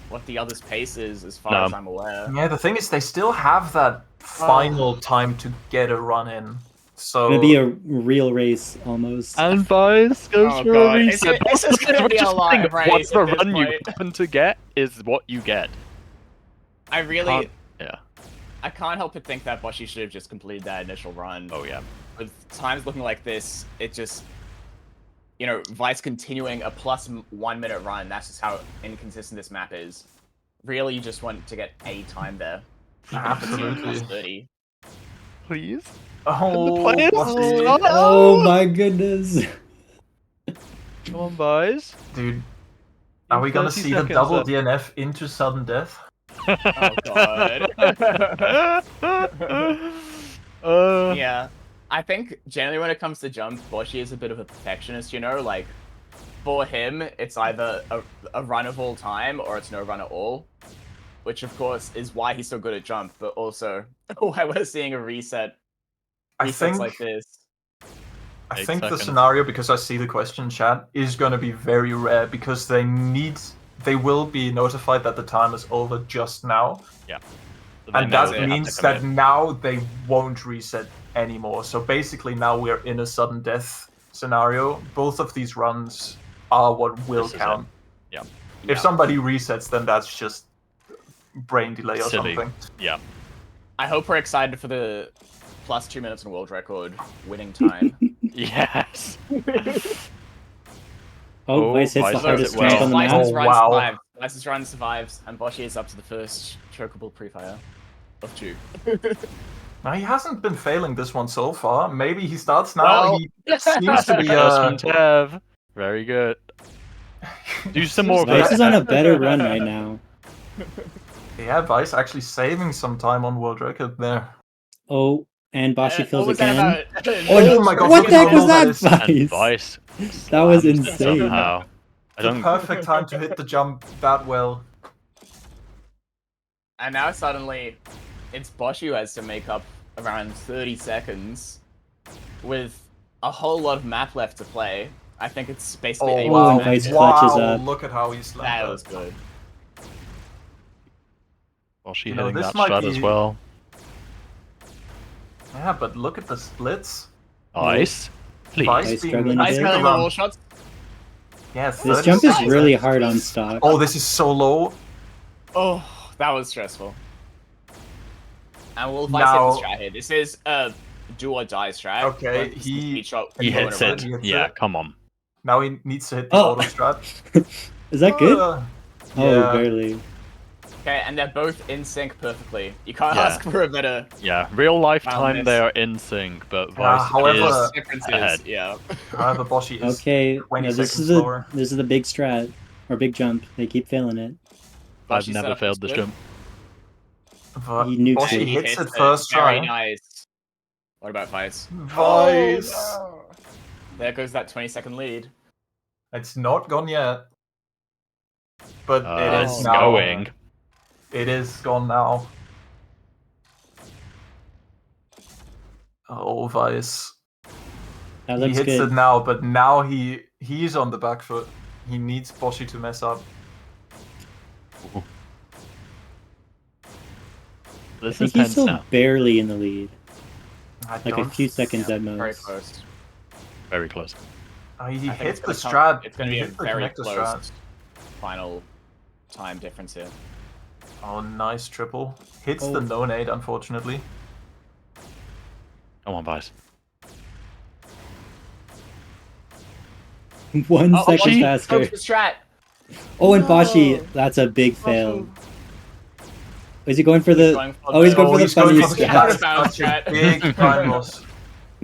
what the other's pace is, as far as I'm aware.
Yeah, the thing is, they still have that final time to get a run in. So
Gonna be a real race almost.
And Vice goes
Oh,
for
God.
a
It's
reset.
just gonna be a live race
Whatever
at this
run you
point.
happen to get is what you get.
I really,
Yeah.
I can't help but think that Boshi should have just completed that initial run.
Oh yeah.
With times looking like this, it just, you know, Vice continuing a plus 1 minute run, that's just how inconsistent this map is. Really, you just want to get a time there.
Absolutely.
Plus 30.
Please.
Oh,
players
Boshi.
Oh my goodness.
Come on, Vice.
Dude, are we gonna
30
see the
seconds
double
left.
DNF into sudden death?
Oh god. Yeah. I think generally when it comes to jump, Boshi is a bit of a perfectionist, you know? Like, for him, it's either a run of all time or it's no run at all. Which, of course, is why he's so good at jump, but also why we're seeing a resets like this.
I
8
think the
seconds.
scenario, because I see the question chat, is going to be very rare because they will be notified that the time is over just now.
Yeah. So
And
they know
that
they have
means
to
that
commit.
now they won't reset anymore. So basically now we're in a sudden death scenario. Both of these runs are what will
This is it.
count.
Yeah.
If somebody resets, then that's just brain delay or
Silly.
something.
Yeah.
I hope we're excited for the plus 2 minutes on world record winning time.
Yes.
Oh, Vice hits
Vice
the
does
hardest
it well.
jump on the map.
Vice's
Oh,
run
wow.
survives. Vice's run survives, and Boshi is up to the first chokeable pre-fire of 2.
Now, he hasn't been failing this one so far. Maybe he starts now.
Well,
He seems to be.
First from Tev. Very good. Do some more.
Vice is on a better run right now.
Yeah, Vice actually saving some time on world record there.
Oh, and Bashi
what
fills
was that
again.
about?
Oh my god!
What
look
the
at
heck
how
was
low
that,
is.
And
Vice?
Vice.
That was
slams it
insane.
Somehow. I
The
don't.
perfect time to hit the jump that well.
And now suddenly, it's Boshi who has to make up around 30 seconds with a whole lot of map left to play. I think it's basically
Oh
able
wow.
to
and
manage
Vice
it.
clutches
wow!
up.
Look at how he slammed
That
that.
was good.
Well, she
You know,
hitting
this
that
might
strat
be-
as well.
Yeah, but look at the splits.
Nice. Please.
Vice
Vice
being
struggling a
Nice
bit.
getting the wall shots.
Yeah,
This
30
jump is
seconds.
really hard on stock.
Oh, this is so low.
Oh, that was stressful. And will Vice
Now-
hit the strat here? This is a do or die strat.
Okay,
Like, this is
he-
speed shot
He
going
hits
around.
it.
He hits
Yeah,
it.
come on.
Now he needs to hit the
Oh.
auto strat.
Is that good?
Oh,
Oh, barely.
Okay, and they're both in sync perfectly. You can't
Yeah.
ask for a better
Yeah, real lifetime
this.
they are in sync, but Vice
however-
is
differences.
ahead.
Yeah.
However, Boshi is
Okay,
20
now this
seconds
is
slower.
this is the big strat or big jump. They keep failing it.
I've
Boshi's
never
setup
failed
is
this
good.
jump.
But
He nukes
Boshi
it.
He
hits it
hits
first
Very
try.
nice. What about Vice?
Vice!
Oh, no. There goes that 20-second lead.
It's not gone yet. But it is
It's
now.
going.
It is gone now. Oh, Vice.
That
He
looks
hits
good.
it now, but now he's on the back foot. He needs Boshi to mess up.
I
This
think
is
he's
tense
still
now.
barely in the lead.
I
Like a
don't-
few seconds at
Very
most.
close.
Very close.
He
I think
hit
it's
the
gonna
strat.
It's going to
He
be a
hit the
very
connector
close
strat.
final time difference here.
Oh, nice triple. Hits
Oh.
the no-nade, unfortunately.
Come on, Vice.
1
Oh,
second
Boshi
faster.
goes for strat.
Oh, and
No.
Bashi, that's a big fail. Is he going for
He's
the?
going for
Oh, he's going for the
he's going
funny
for the
strat.
strat.
Bounce
That's a
strat.
big time loss.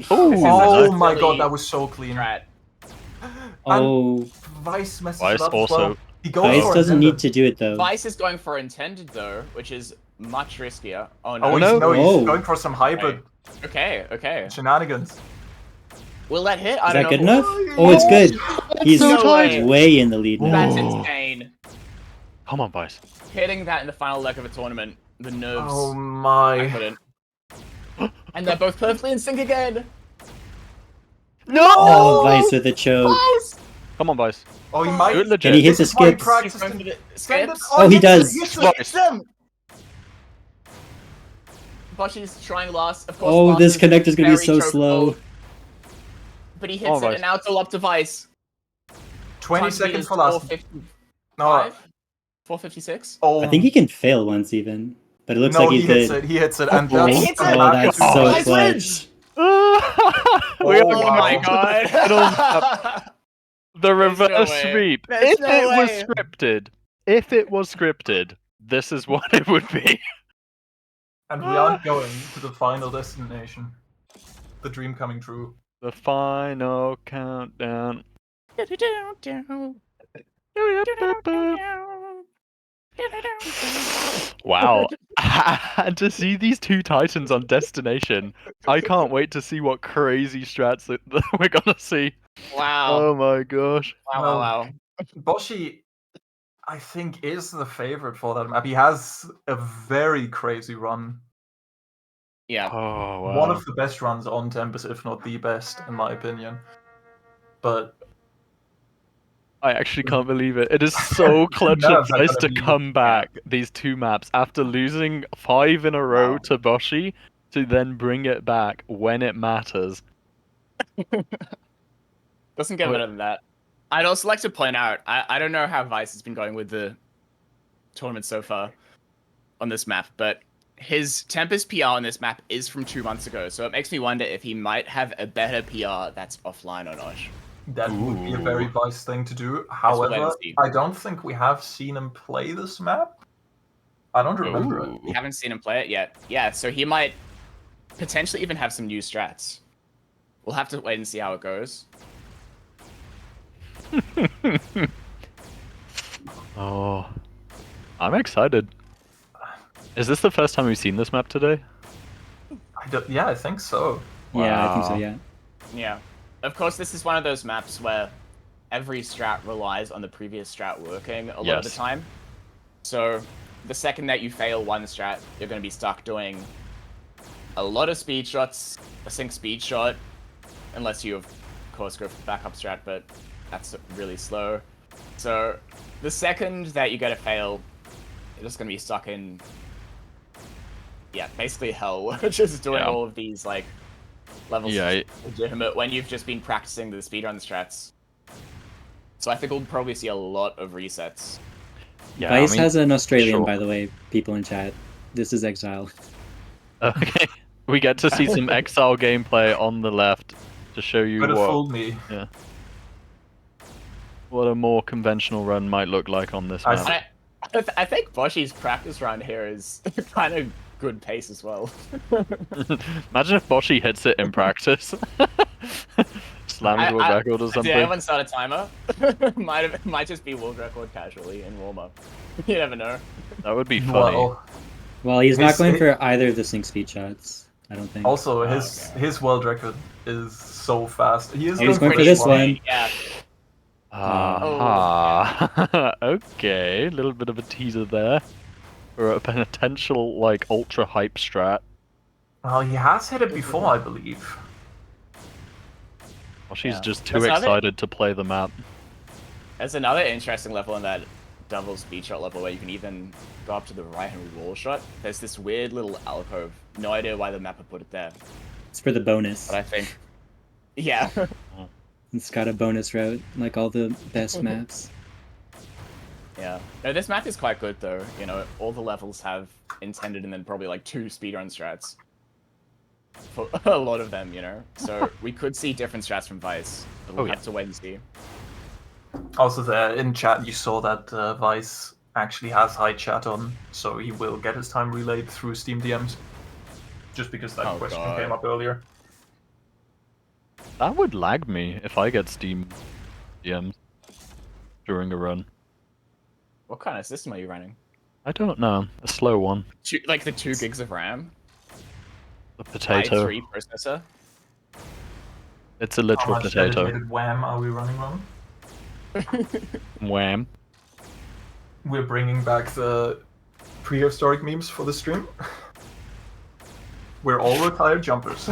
Oh,
This is
Oh
a
my
silly
god, that was so clean.
Strat.
Oh,
Vice messes
Vice
it up
also-
as well. He goes
Vice
for
doesn't
intended.
need to do it though.
Vice is going for intended though, which is much riskier. Oh no.
Oh,
no.
he's
Oh.
going for some hybrid
Okay.
shenanigans.
Will that hit?
Is
I
that
don't
good
know.
enough? Oh, it's good. He's
so tight.
way in the lead
That's
now.
insane.
Come on, Vice.
Hitting that in the final leg of a tournament, the nerves.
Oh
I
my.
couldn't. And they're both perfectly in sync again.
No!
Oh, Vice with a choke.
Vice!
Come on, Vice.
Oh, he might.
Do it legit.
Can he hit the
This is why he
skips?
practiced
He's going for
in-
the
Send it-
skips.
Oh, he
hits
does.
it, hits it,
Vice.
hits them.
Boshi's trying last. Of course,
Oh,
last
this
is
connector's gonna be
very
so
chokeable.
slow.
But he hits
Oh,
it,
Vice.
and now it's all up to Vice.
20
Time to beat
seconds
is
for last.
455? 456?
Oh,
I think he can fail once even, but it looks
no,
like
he
he
hits
did.
it. He hits it, and
Oh,
that's
He hits it.
oh, that's
Oh,
so
Vice
clutch.
wins.
we
Oh,
are
Oh
wow.
my god.
the reverse
way.
sweep.
There's
If
no
it was
way.
scripted, this is what it would be.
And we aren't going to the final destination. The dream coming true.
The final countdown. Wow. And to see these two titans on destination, I can't wait to see what crazy strats that we're gonna see.
Wow.
Oh my gosh.
Wow.
Boshi, I think, is the favorite for that map. He has a very crazy run.
Yeah.
Oh wow.
One of the best runs on Tempest, if not the best, in my opinion. But
I actually can't believe it. It is so clutch of
Nerves are
Vice
gonna
to
be-
come back these two maps after losing 5 in a row
Wow.
to Boshi to then bring it back when it matters.
Doesn't get better than that. I'd also like to point out, I don't know how Vice has been going with the tournament so far, on this map, but his Tempest PR on this map is from 2 months ago, so it makes me wonder if he might have a better PR that's offline or not.
That would be a very Vice thing to do.
wait and
However,
see.
I don't think we have seen him play this map. I don't remember it.
We haven't seen him play it yet. Yeah, so he might potentially even have some new strats. We'll have to wait and see how it goes.
Oh, I'm excited. Is this the first time we've seen this map today?
Yeah, I think so.
Yeah, I think so.
Wow.
Yeah.
Yeah. Of course, this is one of those maps where every strat relies on the previous strat working a lot of the
Yes.
time. So the second that you fail one strat, you're going to be stuck doing a lot of speed shots, a sync speed shot, unless you, of course, go for the backup strat, but that's really slow. So the second that you get a fail, you're just going to be stuck in, yeah, basically hell, just doing all of these, like, levels legitimate when you've just been practicing the speedrun strats. So I think we'll probably see a lot of resets.
Yeah,
Vice has an Australian,
sure.
by the way, people in chat. This is Exile.
Okay, we get to see some Exile gameplay on the left to show you
Could have
what.
fooled me.
Yeah. What a more conventional run might look like on this map.
I think Boshi's practice run here is kind of good pace as well.
Imagine if Boshi hits it in practice. Slams world record or something.
Did anyone start a timer? might just be world record casually in warm up. You never know.
That would be funny.
Well, he's not going for either of the sync speed shots, I don't think.
Also, his world record is so fast. He is
he's going for this one.
Yeah.
Okay, a little bit of a teaser there for a potential like ultra hype strat.
Well, he has hit it before, I believe.
Well, she's just too excited to play the map.
There's another interesting level in that double speed shot level where you can even go up to the right hand wall shot. There's this weird little alcove. No idea why the map would put it there.
It's for the bonus.
But I think, yeah.
It's got a bonus route, like all the best maps.
Yeah. No, this map is quite good though. You know, all the levels have intended and then probably like 2 speedrun strats. For a lot of them, you know. So we could see different strats from Vice. But we'll have to wait and see.
Also, there in chat, you saw that Vice actually has high chat on, so he will get his time relayed through Steam DMs. Just because that question came up earlier.
That would lag me if I get Steam DMs during a run.
What kind of system are you running?
I don't know. A slow one.
Like the 2 gigs of RAM?
The potato.
i3 processor?
It's a literal
How much
potato.
dedicated WAM are we running on?
Wham.
We're bringing back the prehistoric memes for the stream. We're all retired jumpers.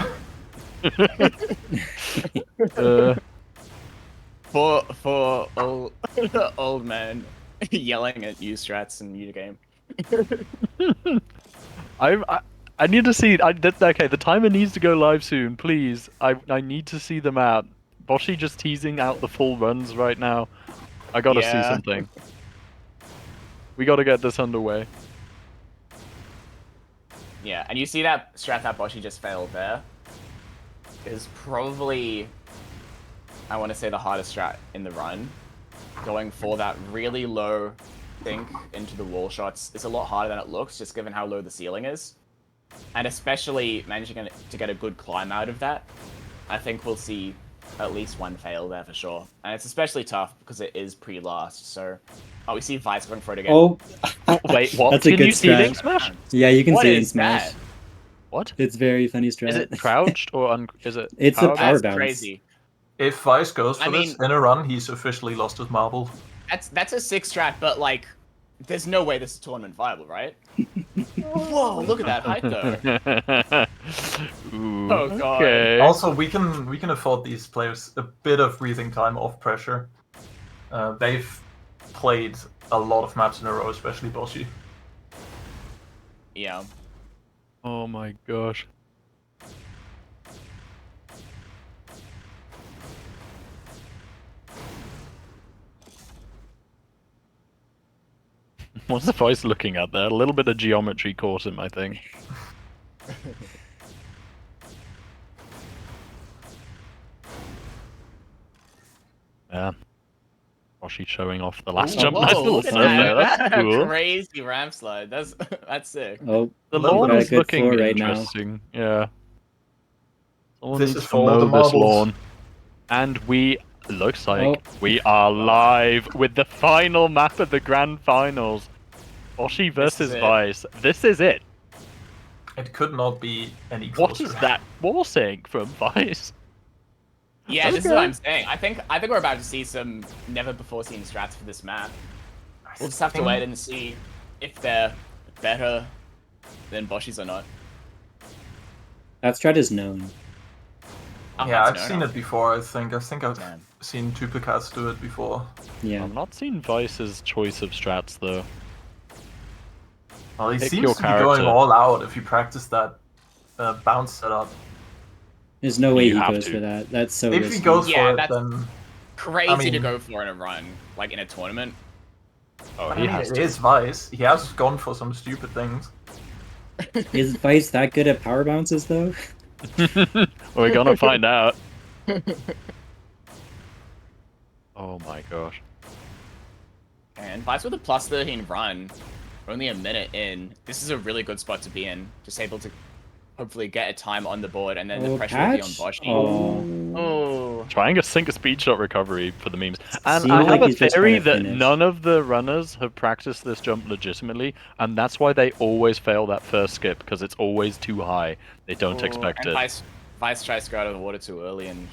For old man yelling at new strats in new game.
I need to see. Okay, the timer needs to go live soon, please. I need to see the map. Boshi just teasing out the full runs right now. I gotta see something. We gotta get this underway.
Yeah, and you see that strat that Boshi just failed there is probably, I want to say, the hardest strat in the run. Going for that really low sink into the wall shots is a lot harder than it looks, just given how low the ceiling is. And especially managing to get a good climb out of that, I think we'll see at least one fail there for sure. And it's especially tough because it is pre-last, so... Oh, we see Vice going for it again.
Oh!
Wait, what?
That's a
Can
good
you see it in
strat.
Smash?
Yeah, you can
What
see it in
is
Smash.
that?
What?
It's very funny strat.
Is it crouched or is it?
It's a
power
power
That's
bounce.
crazy.
If Vice goes for
I
this
mean-
in a run, he's officially lost his marble.
That's a 6 strat, but like, there's no way this is tournament viable, right? Whoa, look at that height though.
Ooh,
Oh, God.
Okay.
Also, we can afford these players a bit of breathing time off pressure. They've played a lot of maps in a row, especially Boshi.
Yeah.
Oh my gosh. What's the voice looking at there? A little bit of geometry caught him, I think. Yeah. Boshi showing off the last jump. Nice
Whoa,
little
look at
surf there.
that.
That's cool.
Crazy ramp slide. That's sick.
Oh,
The
Look,
lawn
got a
is
good
looking
floor right now.
interesting. Yeah. Someone
This
needs
is
to
for the
mow this
marbles.
lawn. And looks like
Oh.
we are live with the final map of the grand finals. Boshi versus
it.
Vice. This is it.
It could not be any closer.
What is that war saying from Vice?
Yeah, this is what I'm saying. I think we're about to see some never before seen strats for this map. We'll just have to wait and see if they're better than Boshi's or not.
That strat is known.
Oh,
Yeah, I've
that's
seen
no.
it before. I think I've
Damn.
seen Tupacats do it before.
Yeah.
I've not seen Vice's choice of strats though.
Well, he
Pick
seems
your
to be going
character.
all out if you practice that bounce setup.
There's no way
You
he
have
goes
to.
for that. That's so
If
risky.
he goes
Yeah,
for it,
that's-
then
Crazy to
mean-
go for in a run, like in a tournament.
Oh,
I
he
mean,
has
it
to.
is Vice. He has gone for some stupid things.
Is Vice that good at power bounces though?
We're gonna find out. Oh my gosh.
And Vice with a plus 13 run, only a minute in. This is a really good spot to be in. Just able to hopefully get a time on the board, and then the
Oh,
pressure will be on
patch?
Boshi.
Oh.
Oh.
Trying to sink a speed shot recovery for the memes. And
Seems
I
like
have a
he's just
theory
trying to
that
finish.
none of the runners have practiced this jump legitimately, and that's why they always fail that first skip, because it's always too high. They don't expect
and
it.
Vice tries to go out of the water too early and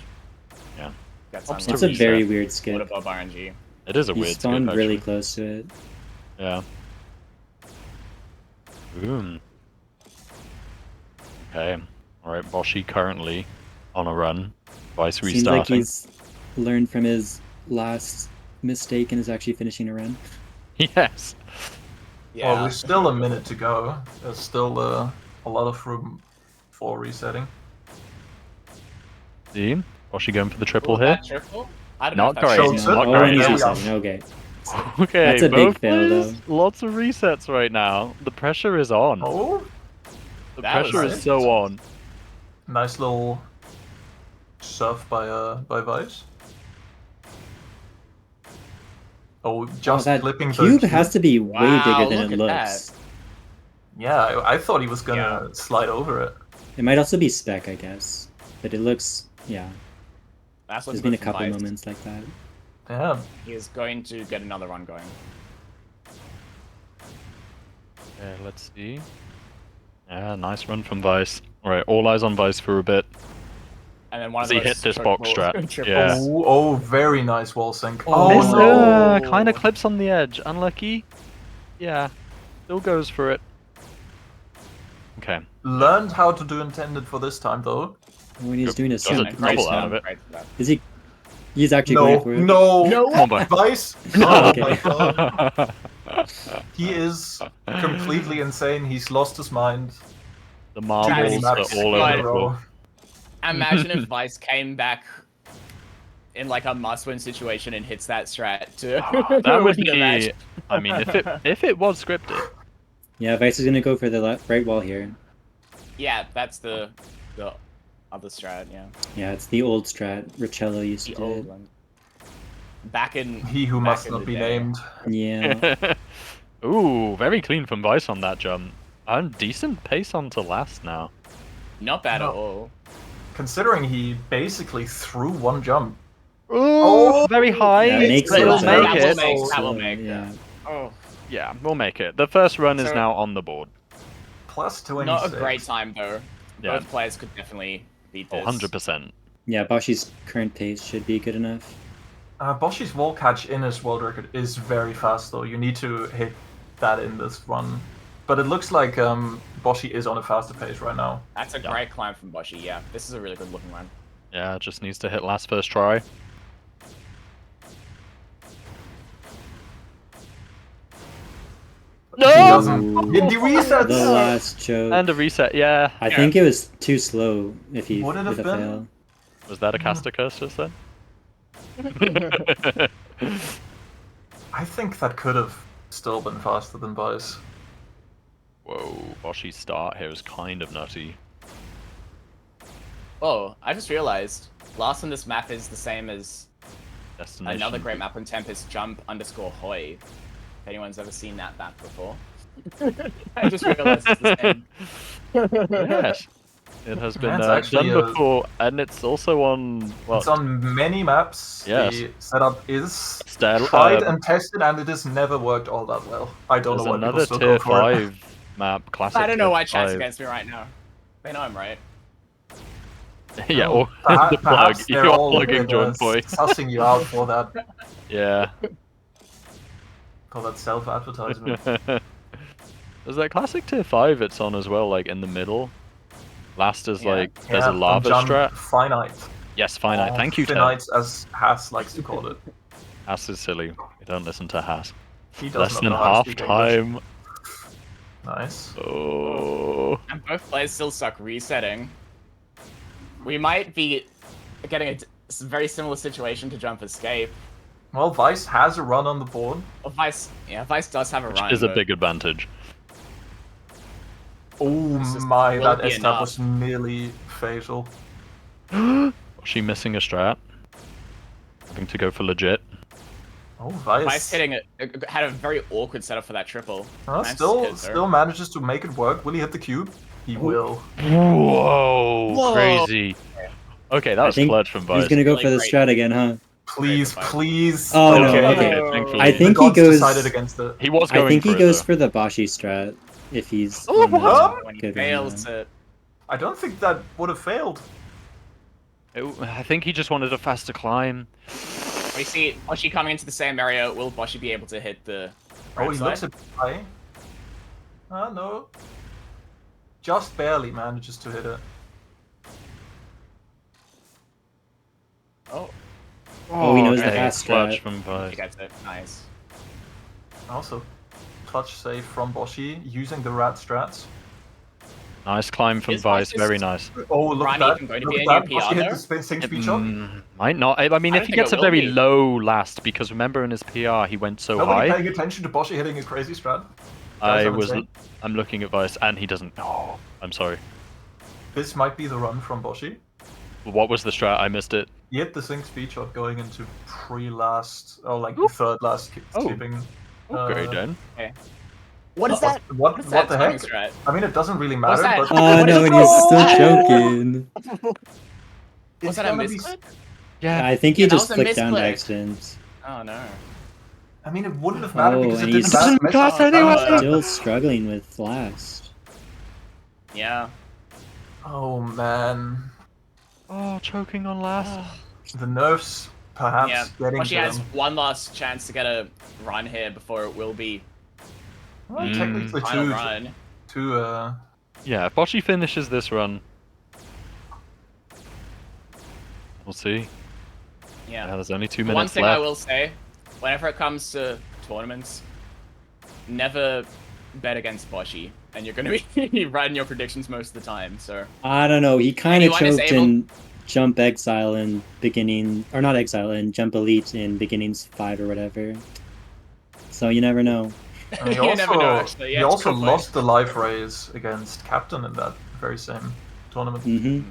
Yeah.
gets
Oops,
It's
to
a
reset.
very weird
water
skip.
above RNG.
It is a
He
weird skip,
spawned really
actually.
close to it.
Yeah. Boom. Okay. Alright, Boshi currently on a run. Vice
Seems like
restarting.
he's learned from his last mistake and is actually finishing a run.
Yes.
Yeah.
Well, there's still a minute to go. There's still a lot of room for resetting.
See? Boshi going for the triple
Ooh,
here.
that triple? I don't know
Not
if that's
great.
Shows
Not
it.
Oh,
great.
and he's
There we are.
resetting. Okay.
Okay,
That's a big
both
fail,
players,
though.
lots of resets right now. The pressure is on.
Oh,
The
that
pressure
was
is
it.
so on.
nice little surf by Vice. Oh, just
that
flipping the
cube has to be way
Wow,
bigger than
look
it
at
looks.
Yeah, I thought he was gonna slide over it.
It might also be spec, I guess. But it looks, yeah.
That's
There's
what's
been a
good from
couple
Vice.
moments like that.
Yeah,
He is going to get another run going.
Okay, let's see. Yeah, nice run from Vice. Alright, all eyes on Vice for a bit.
And then one
Does
of
he
those
hit this box
triple-
strat?
triples.
Yeah.
Oh, very nice wall sync.
Oh,
Missed,
no.
kind of clips on the edge. Unlucky. Yeah. Still goes for it. Okay.
Learned how to do intended for this time though.
When he's doing a
Does it
super
double
nice
out of
one.
it?
Great for that.
Is he? He's actually going for it.
No,
Come on, boy.
Vice. Oh
Okay.
my god, he is completely insane. He's lost his mind.
The
That
marbles
is
are
Maps
all
in
over
a
the
row.
floor.
Imagine if Vice came back in like a must-win situation and hits that strat to
That would
win the match.
be. I mean, if it was scripted.
Yeah, Vice is gonna go for the right wall here.
Yeah, that's the other strat. Yeah,
Yeah, it's the old strat. Richello used to
the
do
old
it.
one. Back in
He who
back
must
in
not
the
be
day.
named.
Yeah.
Ooh, very clean from Vice on that jump. And decent pace on to last now.
Not bad at
No.
all.
Considering he basically threw one jump.
Ooh, very high.
Yeah, makes
but it'll
sense.
make
That will
it.
make- that will
So,
make,
yeah.
Oh,
Yeah, we'll make it. The first run is
So-
now on the board.
Plus 26.
not a great time though.
Yeah.
Both players could definitely beat
Oh,
this.
100%.
Yeah, Boshi's current pace should be good enough.
Boshi's wall catch in his world record is very fast though. You need to hit that in this run. But it looks like Boshi is on a faster pace right now.
That's a
Yeah.
great climb from Boshi. Yeah, this is a really good looking run.
Yeah, just needs to hit last first try.
He doesn't.
Ooh.
He resets.
The last choke.
And a reset, yeah.
I think it was too slow if he
Would it have
with a
been?
fail.
Was that a caster curse just then?
I think that could have still been faster than Vice.
Whoa, Boshy's start here is kind of nutty.
Oh, I just realized last on this map is the same as
Destination.
another great map on temp is jump_hoy. If anyone's ever seen that map before. I just realized it's the same.
Yes. It has been
That's actually
done before, and it's also on. Well,
It's on many maps.
Yes.
The setup is
Still,
tried and tested, and it has never worked all that well. I don't know
there's
why people
another
still
tier
go for it.
5 map, classic.
I don't know
tier
why chat's
5.
against me right now. They know I'm right.
Yeah,
Oh,
or the plug.
perhaps
You're
they're all
plugging John Boy.
sussing you out for that
Yeah.
self-advertisement.
There's that classic tier 5 it's on as well, like in the middle. Last is
Yeah.
like, there's a
on
lava
Jump
strat.
Finite.
Yes, finite.
Or
Thank you, Ted.
Finite, as Haas likes to call it.
Haas is silly. We don't listen to Haas.
He does
Less
not
than
know how to
half
speak English.
time.
Nice.
Oh.
And both players still suck resetting. We might be getting a very similar situation to Jump Escape.
Well, Vice has a run on the board.
Well, Vice does have a
Which
run.
is a
but
big advantage.
Oh
This is-
my,
will
that
it be
S-Tab
enough?
was nearly fatal.
Was she missing a strat? Having to go for legit.
Oh, Vice.
Vice hitting it had a very awkward setup for that triple. Nice
still
hit, though.
still manages to make it work. Will he hit the cube? He will.
Whoa,
Whoa.
crazy. Okay, that was
think
clutch from Vice.
He's gonna go
Really
for the
great.
strat again, huh?
Please,
Vice.
please.
Oh, no,
okay.
okay.
Thankfully.
I
The
think he
gods
goes.
decided against it.
He was going
I think
for
he
it,
goes
though.
for the Bashi strat if he's.
Oh,
on the
what?
When he
good run
fails
now.
it.
I don't think that would have failed.
I think he just wanted a faster climb.
We see Boshi coming into the same area. Will Boshi be able to hit the
Oh,
right
he
side?
looks a bit high. Ah, no. Just barely manages to hit it.
Oh,
Oh, he knows the
okay,
Haas
clutch
strat.
from
he
Vice.
gets it. Nice.
Also, clutch save from Boshi using the rat strats.
Nice climb from
Is
Vice,
Vice
very
just-
nice.
Oh, look
Ronnie
at
even
that.
going to
Look
be
at
a
that.
new
Boshi
PR
hit
there?
the same speed shot.
Might not. I mean,
I
if
don't
he
think
gets
it
a
will
very
be.
low last, because remember in his PR he went so
Nobody
high.
paying attention to Boshi hitting a crazy strat. Guys,
I'm looking at Vice, and he doesn't. Oh, I'm sorry.
This might be the run from Boshi.
What was the strat? I missed it.
He hit the sync speed shot going into pre-last, or like
Ooh.
third last
Oh.
skipping.
Okay, then.
What is that?
What
is that
the
timing
heck?
strat?
I mean, it doesn't really
What's
matter,
that?
but
Oh
What is
no, and
it?
he's still
Oh!
choking.
it's
Was that a
gonna be.
misclick?
Yeah.
I think he
Yeah, that
just
was a
clicked down by
misclick.
accident.
Oh no.
I mean, it wouldn't have mattered
Oh,
because it
and
didn't
he's-
Doesn't
mess
class
up.
anyway.
Still struggling with last.
Yeah.
Oh man,
Oh, choking on last.
the nerfs perhaps
Yeah.
getting
Boshi
to
has
them.
one last chance to get a run here before it will be
Well, technically
final
two.
run.
Yeah, if Bocce finishes this run, we'll see.
Yeah.
There's only 2
One
minutes
thing
left.
I will say, whenever it comes to tournaments, never bet against Boshi, and you're going to be right in your predictions most of the time. So
I don't know. He kind of
Anyone is
choked
able-
in Jump Exile in beginning, or not Exile, in Jump Elite in beginnings 5 or whatever. So you never know.
And he
You never know,
also,
actually.
he
Yeah, it's a
also
good point.
lost the live race against Captain in that very same tournament.
Mm-hmm.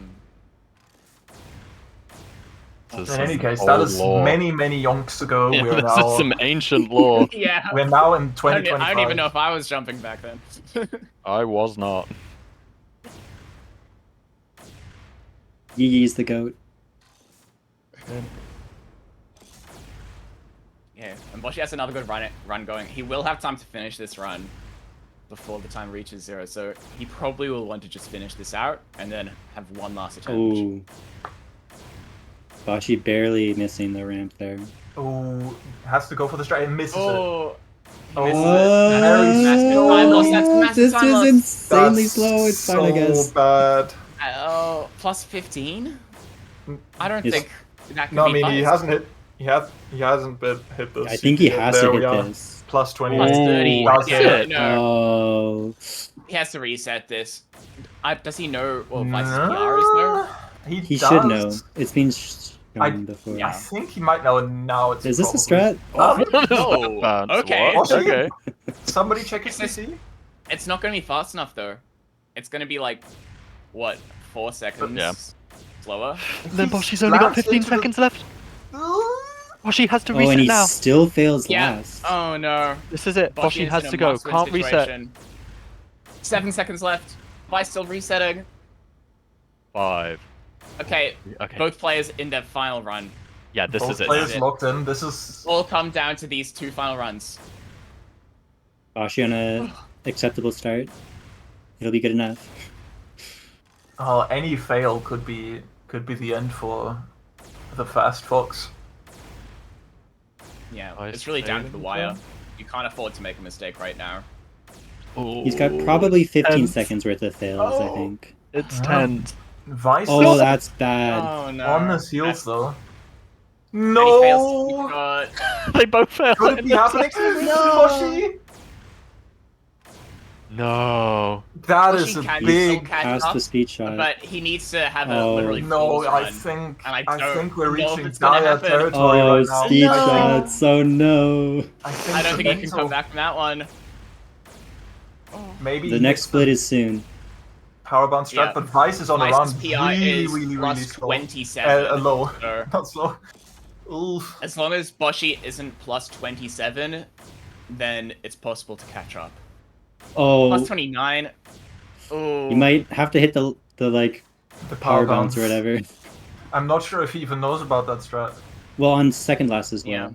This is
In any
some
case, that
old
is
lore.
many, many yonks ago.
Yeah,
We're
this
now
is some ancient lore.
yeah.
we're now in
I don't
2025.
even know if I was jumping back then.
I was not.
Yigi's the goat.
Yeah, and Boshi has another good run going. He will have time to finish this run before the time reaches 0, so he probably will want to just finish this out and then have one last attempt.
Ooh. Bashi barely missing the ramp there.
Oh, has to go for the strike and misses it.
Oh,
Oh,
Very massive time loss. That's massive
This
time
is
loss.
insanely
That's
slow. It's fine, I guess.
so bad.
Oh, plus 15? I don't
Yes.
think that could
No, I
be
mean
fun.
he hasn't hit. He hasn't hit the.
I think he
CP.
has
There
to
we
hit
are.
this.
Plus 20.
Plus 30.
That's
Yeah,
it.
no.
Oh.
He has to reset this. Does he know what Vice's
No,
PR is though?
He
He
does.
should know. It's been shown before.
I think he might know, and now it's.
Is this a
probably-
strat?
Oh,
What is that
Oh,
bounce?
okay.
What?
Boshi?
Okay.
Somebody check his
It's
PC.
It's not gonna be fast enough though. It's gonna be like, what, 4 seconds
Yeah.
slower?
Then Boshi's only got 15 seconds left. Boshi has to
Oh, and
reset
he
now.
still fails
Yeah.
last.
Oh no.
This is it. Boshi
is
has
in a
to go.
must-win
Can't reset.
situation. 7 seconds left. Vice still resetting.
5.
Okay,
Okay.
both players in their final run.
Yeah, this
Both
is it.
players
now.
locked in. This is.
All come down to these 2 final runs.
Boshi on a acceptable start. It'll be good enough.
Oh, any fail could be the end for the fast fox.
Yeah,
Vice
it's really down to the
failing
wire.
them?
You can't afford to make a mistake right now.
He's got probably 15
tense.
seconds worth of fails, I
Oh.
think.
It's
Ah.
10.
Vice
Oh,
is
that's bad.
Oh no.
on the heels though.
And he fails.
No.
God.
They both failed.
Could it be happening? Boshi?
No.
That
Boshi
is a
can
big.
still catch
Past
up,
the speed shot.
but he needs to have a
Oh.
literally
No,
flawless
I
run.
think
And I
I
don't
think we're
know if
reaching
it's gonna
dire
happen.
territory
Oh,
right now.
speed
I think-
shots. Oh no.
I think,
I don't
the
think he can
mental-
come back from that one.
Maybe
The
he
next
hits
split is soon.
power bounce strat,
Yeah.
but Vice is on a run.
Vice's PI
Really,
is
really,
plus
really slow.
27.
Low,
So
not slow. Oof.
as long as Boshi isn't plus 27, then it's possible to catch up.
Oh,
Plus 29. Oh.
you might have to hit the like
The
power bounce or whatever.
I'm not sure if he even knows about that strat.
Well, on second last as well.
Yeah.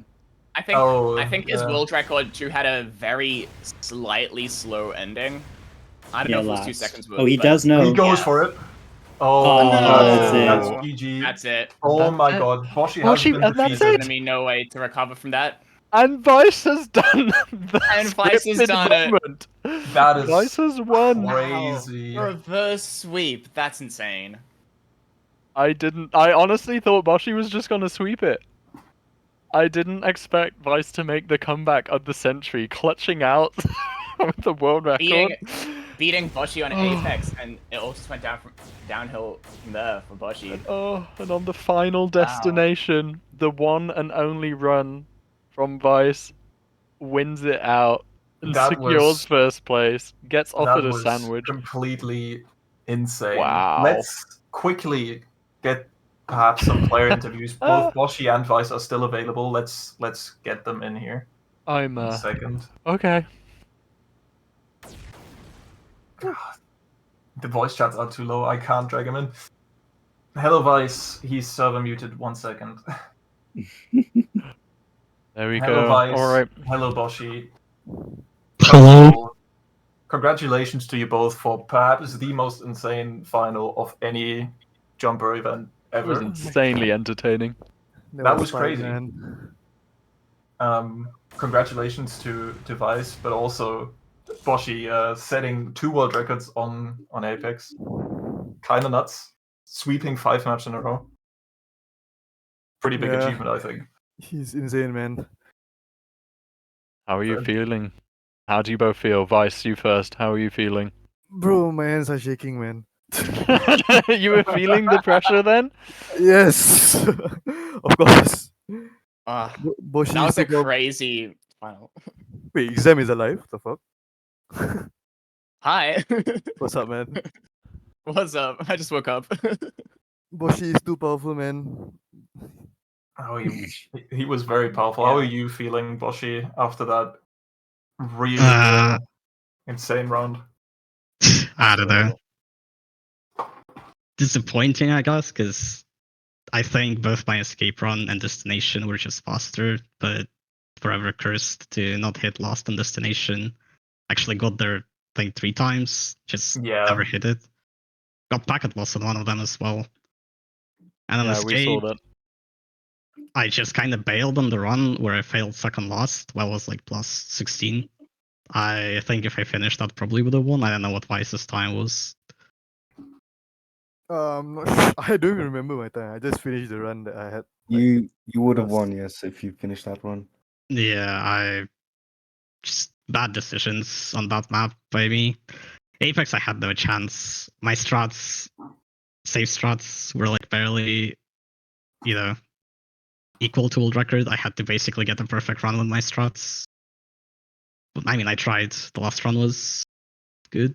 I think his
yeah.
world record too had a very slightly slow ending. I don't
Yeah,
know if it was
last.
2 seconds.
Oh, he
but
does know.
He goes
Yeah.
for it.
Oh,
that's
that's
it.
GG.
That's it.
Oh
That's
my
it.
god, Boshi
Boshi-
has been
and that's
There's
defeated.
gonna be no way to recover from that.
And Vice has done the
And Vice has
scripted
done it.
moment.
That is
Vice has won.
crazy.
Wow. Reverse sweep. That's insane.
I honestly thought Boshi was just gonna sweep it. I didn't expect Vice to make the comeback of the century, clutching out with the world record.
Beating Boshi on Apex, and it all just went downhill from there for Boshi.
And on the final destination, the one and only run from Vice wins it out and
That
secures
was-
first place, gets offered
That
a
was
sandwich.
completely insane.
Wow.
Let's quickly get perhaps some player interviews. Both Boshi and Vice are still available. Let's get them in here.
I'm
A second.
okay.
The voice chats are too low. I can't drag him in. Hello, Vice. He's server muted. 1 second.
There we
Hello,
go.
Vice.
All right.
Hello, Boshi.
Hello.
Congratulations to you both for perhaps the most insane final of any jumper event
It was
ever.
insanely entertaining.
That was
fun,
crazy.
man.
Congratulations to Vice, but also Boshi setting 2 world records on Apex. Kinda nuts. Sweeping 5 maps in a row. Pretty big
Yeah.
achievement, I think.
He's insane, man.
How are you
Good.
feeling? How do you both feel? Vice, you first. How are you feeling?
Bro, my hands are shaking, man.
You were feeling the pressure then?
Yes, of course. Boshi
That was a
took off-
crazy final.
Wait, exam is alive? The fuck?
Hi.
What's up, man?
What's up? I just woke up.
Boshi is too powerful, man.
Oh, he was very powerful. How are
Yeah.
you feeling, Boshi, after that really
Uh,
insane round?
I don't know. Disappointing, I guess, because I think both my escape run and destination were just faster, but forever cursed to not hit last on destination. Actually got there, I think, 3 times, just
Yeah.
never hit it. Got packet loss on one of them as well. And on
Yeah, we saw
escape,
that.
I just kind of bailed on the run where I failed second last, while I was like plus 16. I think if I finished that, probably would have won. I don't know what Vice's time was.
Not sure. I don't even remember my time. I just finished the run that I had.
You would have
Yes.
won, yes, if you finished that one.
Yeah, I just bad decisions on that map by me. Apex, I had no chance. My strats, safe strats, were like barely, equal to world record, I had to basically get a perfect run with my strats. I mean, I tried. The last run was good.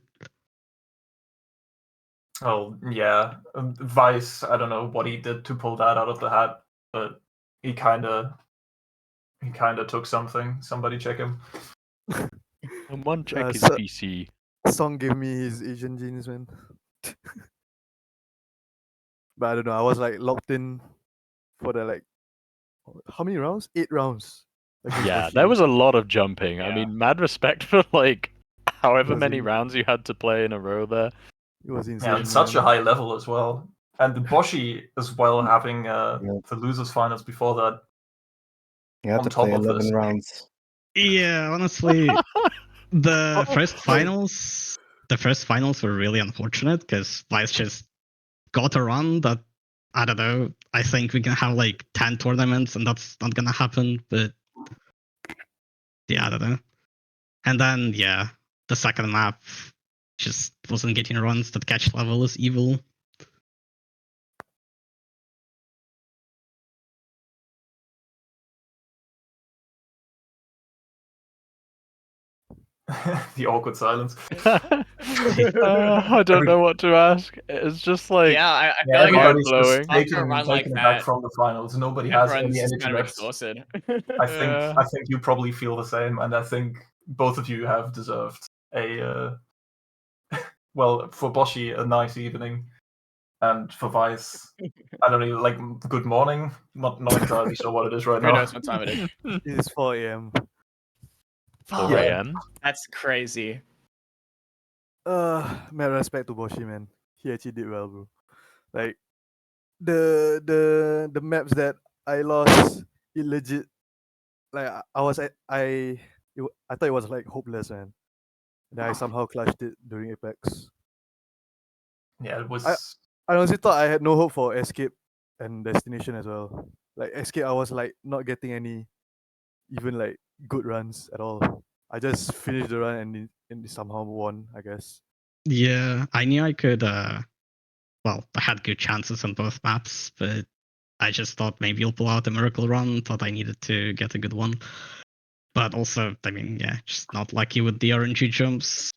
Oh yeah, Vice. I don't know what he did to pull that out of the hat, but he kind of took something. Somebody check him.
Someone check his
so-
PC.
Song gave me his Asian genes, man. But I don't know. I was like locked in for the like how many rounds? 8 rounds. against
Yeah,
Boshi.
there was a lot of jumping. I
Yeah.
mean, mad respect for like however
Was
many
in-
rounds you had to play in a row there.
It was insane.
Yeah, and such a
man.
high level as well. And the Boshi as well having
Yeah.
the losers finals before that.
You had
On
to
top
play
of
11
this.
rounds.
Yeah, honestly, the first finals were really unfortunate because Vice just got a run that, I don't know, I think we can have like 10 tournaments and that's not gonna happen, but yeah, I don't know. And then, yeah, the second map just wasn't getting runs. That catch level is evil.
The awkward silence.
I don't know what to ask. It's just like
Yeah, I feel
Yeah,
like
everybody's
mind-blowing.
just
After a run like
taken aback
that,
from the finals. Nobody has any
everyone's just
energy
kind of
left.
exhausted.
Yeah.
I think you probably feel the same, and I think both of you have deserved a well, for Boshi, a nice evening, and for Vice, I don't know, like good morning. Not entirely sure what it is right
Who
now.
knows what time it is?
It is 4 a.m.
4
Yeah.
a.m.
That's crazy.
Mad respect to Boshi, man. He actually did well, bro. Like the maps that I lost, it legit. Like I was I thought it was like hopeless, man. Then I somehow clutched it during Apex.
Yeah, it was.
I honestly thought I had no hope for Escape and Destination as well. Like Escape, I was like not getting any even like good runs at all. I just finished the run and it somehow won, I guess.
Yeah, I knew I could, well, I had good chances on both maps, but I just thought maybe you'll pull out a miracle run, thought I needed to get a good one. But also, I mean, yeah, just not lucky with the RNG jumps.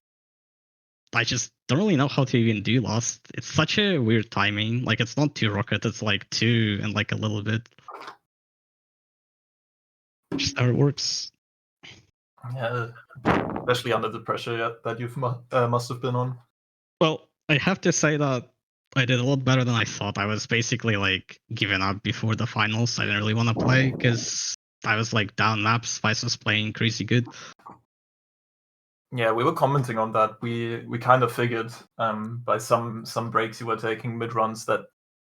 I just don't really know how to even do Lost. It's such a weird timing. Like, it's not 2 rocket, it's like 2 and like a little bit. Just how it works.
Yeah, especially under the pressure that you must have been on.
Well, I have to say that I did a lot better than I thought. I was basically like giving up before the finals. I didn't really want to play because I was like down maps. Vice was playing crazy good.
Yeah, we were commenting on that. We kind of figured by some breaks you were taking mid runs that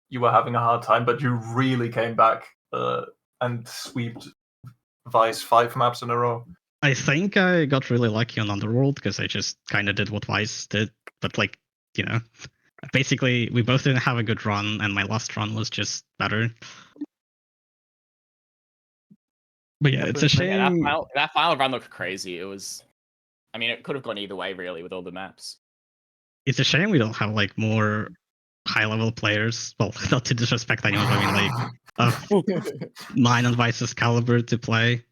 you were having a hard time, but you really came back and sweeped Vice 5 maps in a row.
I think I got really lucky on Underworld because I just kind of did what Vice did, but like, you know, basically we both didn't have a good run, and my last run was just better. But yeah, it's a shame.
Yeah, that final run looked crazy. It was, I mean, it could have gone either way really with all the maps.
It's a shame we don't have like more high-level players. Well, not to disrespect anyone, but I mean like of mine and Vice's caliber to play.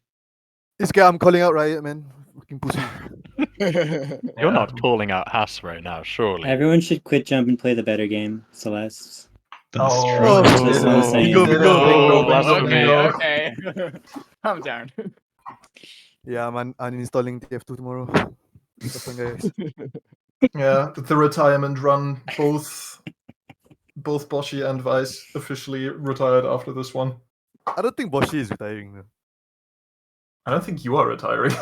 This guy I'm calling out Riot, man. Fucking pussy.
You're not calling out Haas right now, surely.
Everyone should quit jump and play the better game, Celeste.
That's
Oh,
true.
Oh,
That's what I'm saying.
bingo,
Bingo,
bingo.
bingo,
Okay, okay. Calm down.
Yeah, I'm uninstalling TF2 tomorrow. Have fun, guys.
Yeah, the retirement run. Both Boshi and Vice officially retired after this one.
I don't think Boshi is retiring though.
I don't think you are retiring.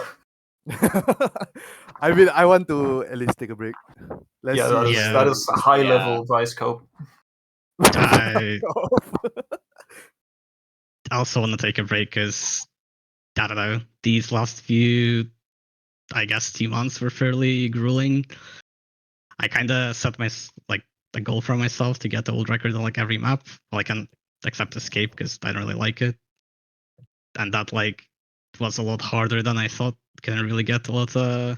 I mean, I want to at least take a break. Let's
Yeah,
see.
Yeah.
that is a high
Yeah.
level Vice cope.
I also want to take a break because, I don't know, these last few, I guess, 2 months were fairly grueling. I kind of set my like a goal for myself to get the old record on like every map. Well, I can accept Escape because I don't really like it, and that like was a lot harder than I thought. Couldn't really get a lot of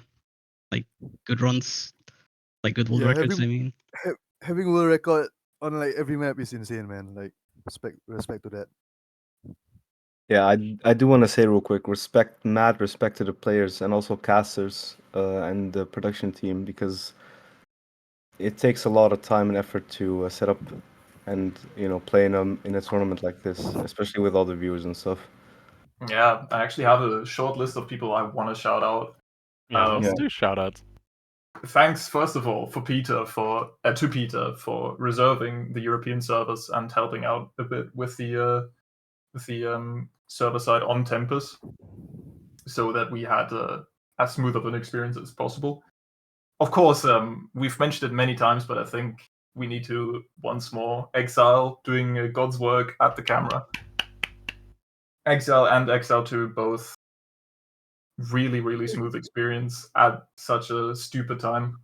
like good runs, like good world
Yeah,
records. I mean,
having world record on like every map is insane, man. Like respect to that.
Yeah, I do want to say real quick, mad respect to the players and also casters and the production team, because it takes a lot of time and effort to set up and play in a tournament like this, especially with all the viewers and stuff.
Yeah, I actually have a short list of people I want to shout out.
Yeah, let's do shout outs.
Thanks, first of all, to Peter for reserving the European servers and helping out a bit with the server side on Tempest, so that we had as smooth of an experience as possible. Of course, we've mentioned it many times, but I think we need to once more Exile doing God's work at the camera. Exile and Exile 2 both really, really smooth experience at such a stupid time.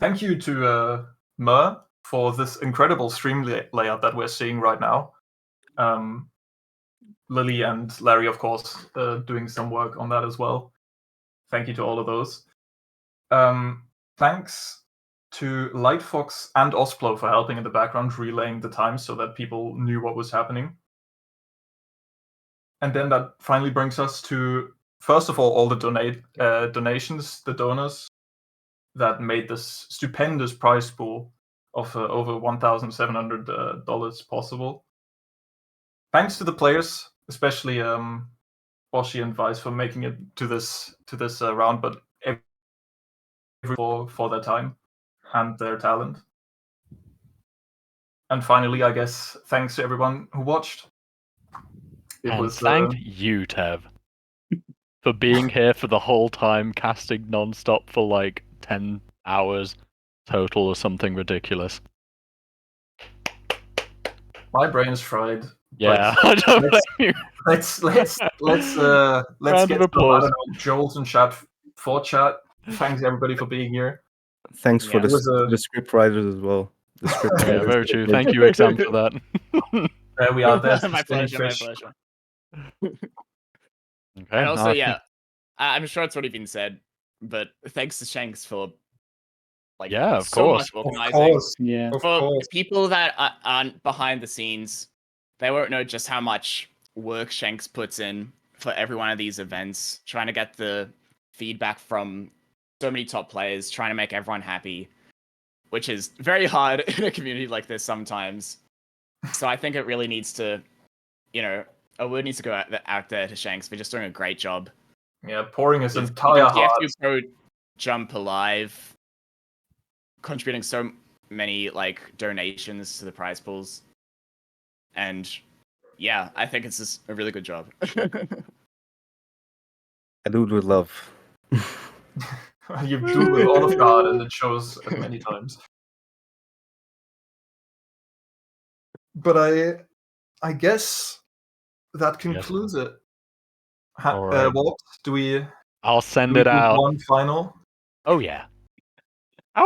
Thank you to Mer for this incredible stream layout that we're seeing right now. Lily and Larry, of course, doing some work on that as well. Thank you to all of those. Thanks to Lightfox and Osplo for helping in the background, relaying the times so that people knew what was happening. And then that finally brings us to, first of all the donations, the donors that made this stupendous prize pool of over $1,700 possible. Thanks to the players, especially Boshi and Vice, for making it to this round, but for their time and their talent. And finally, I guess, thanks to everyone who watched.
Thank you, Tev, for being here for the whole time, casting non-stop for like 10 hours total or something ridiculous.
My brain is fried.
Yeah, I don't blame you.
Let's get some, Joel's and chat for chat. Thanks everybody for being here.
Thanks for the script writers as well. The script
yeah, very true. Thank you, Exam, for that.
There we are. There's
my pleasure.
Okay,
and also, yeah, I'm sure it's already been said, but thanks to Shanks for
of
so
course.
much organizing.
Yeah.
For people that aren't behind the scenes, they won't know just how much work Shanks puts in for every one of these events, trying to get the feedback from so many top players, trying to make everyone happy, which is very hard in a community like this sometimes. So I think it really needs to, a word needs to go out there to Shanks for just doing a great job.
Yeah, pouring his entire heart.
TF2Pro Jump Alive, contributing so many donations to the prize pools, and yeah, I think it's just a really good job.
I do it with love.
You do with all of God, and it shows many times. But I guess that concludes it.
Right.
What do we?
I'll send it out.
One final.
Oh yeah. Ow!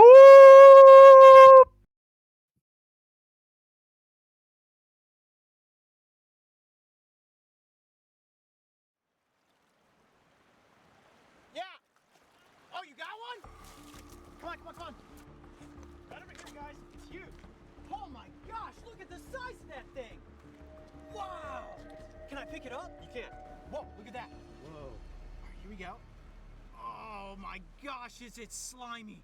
Yeah. Oh, you got one? Come on. Right over here, guys. It's huge. Oh my gosh, look at the size of that thing. Wow. Can I pick it up? You can. Whoa, look at that. Whoa. All right, here we go. Oh my gosh, is it slimy.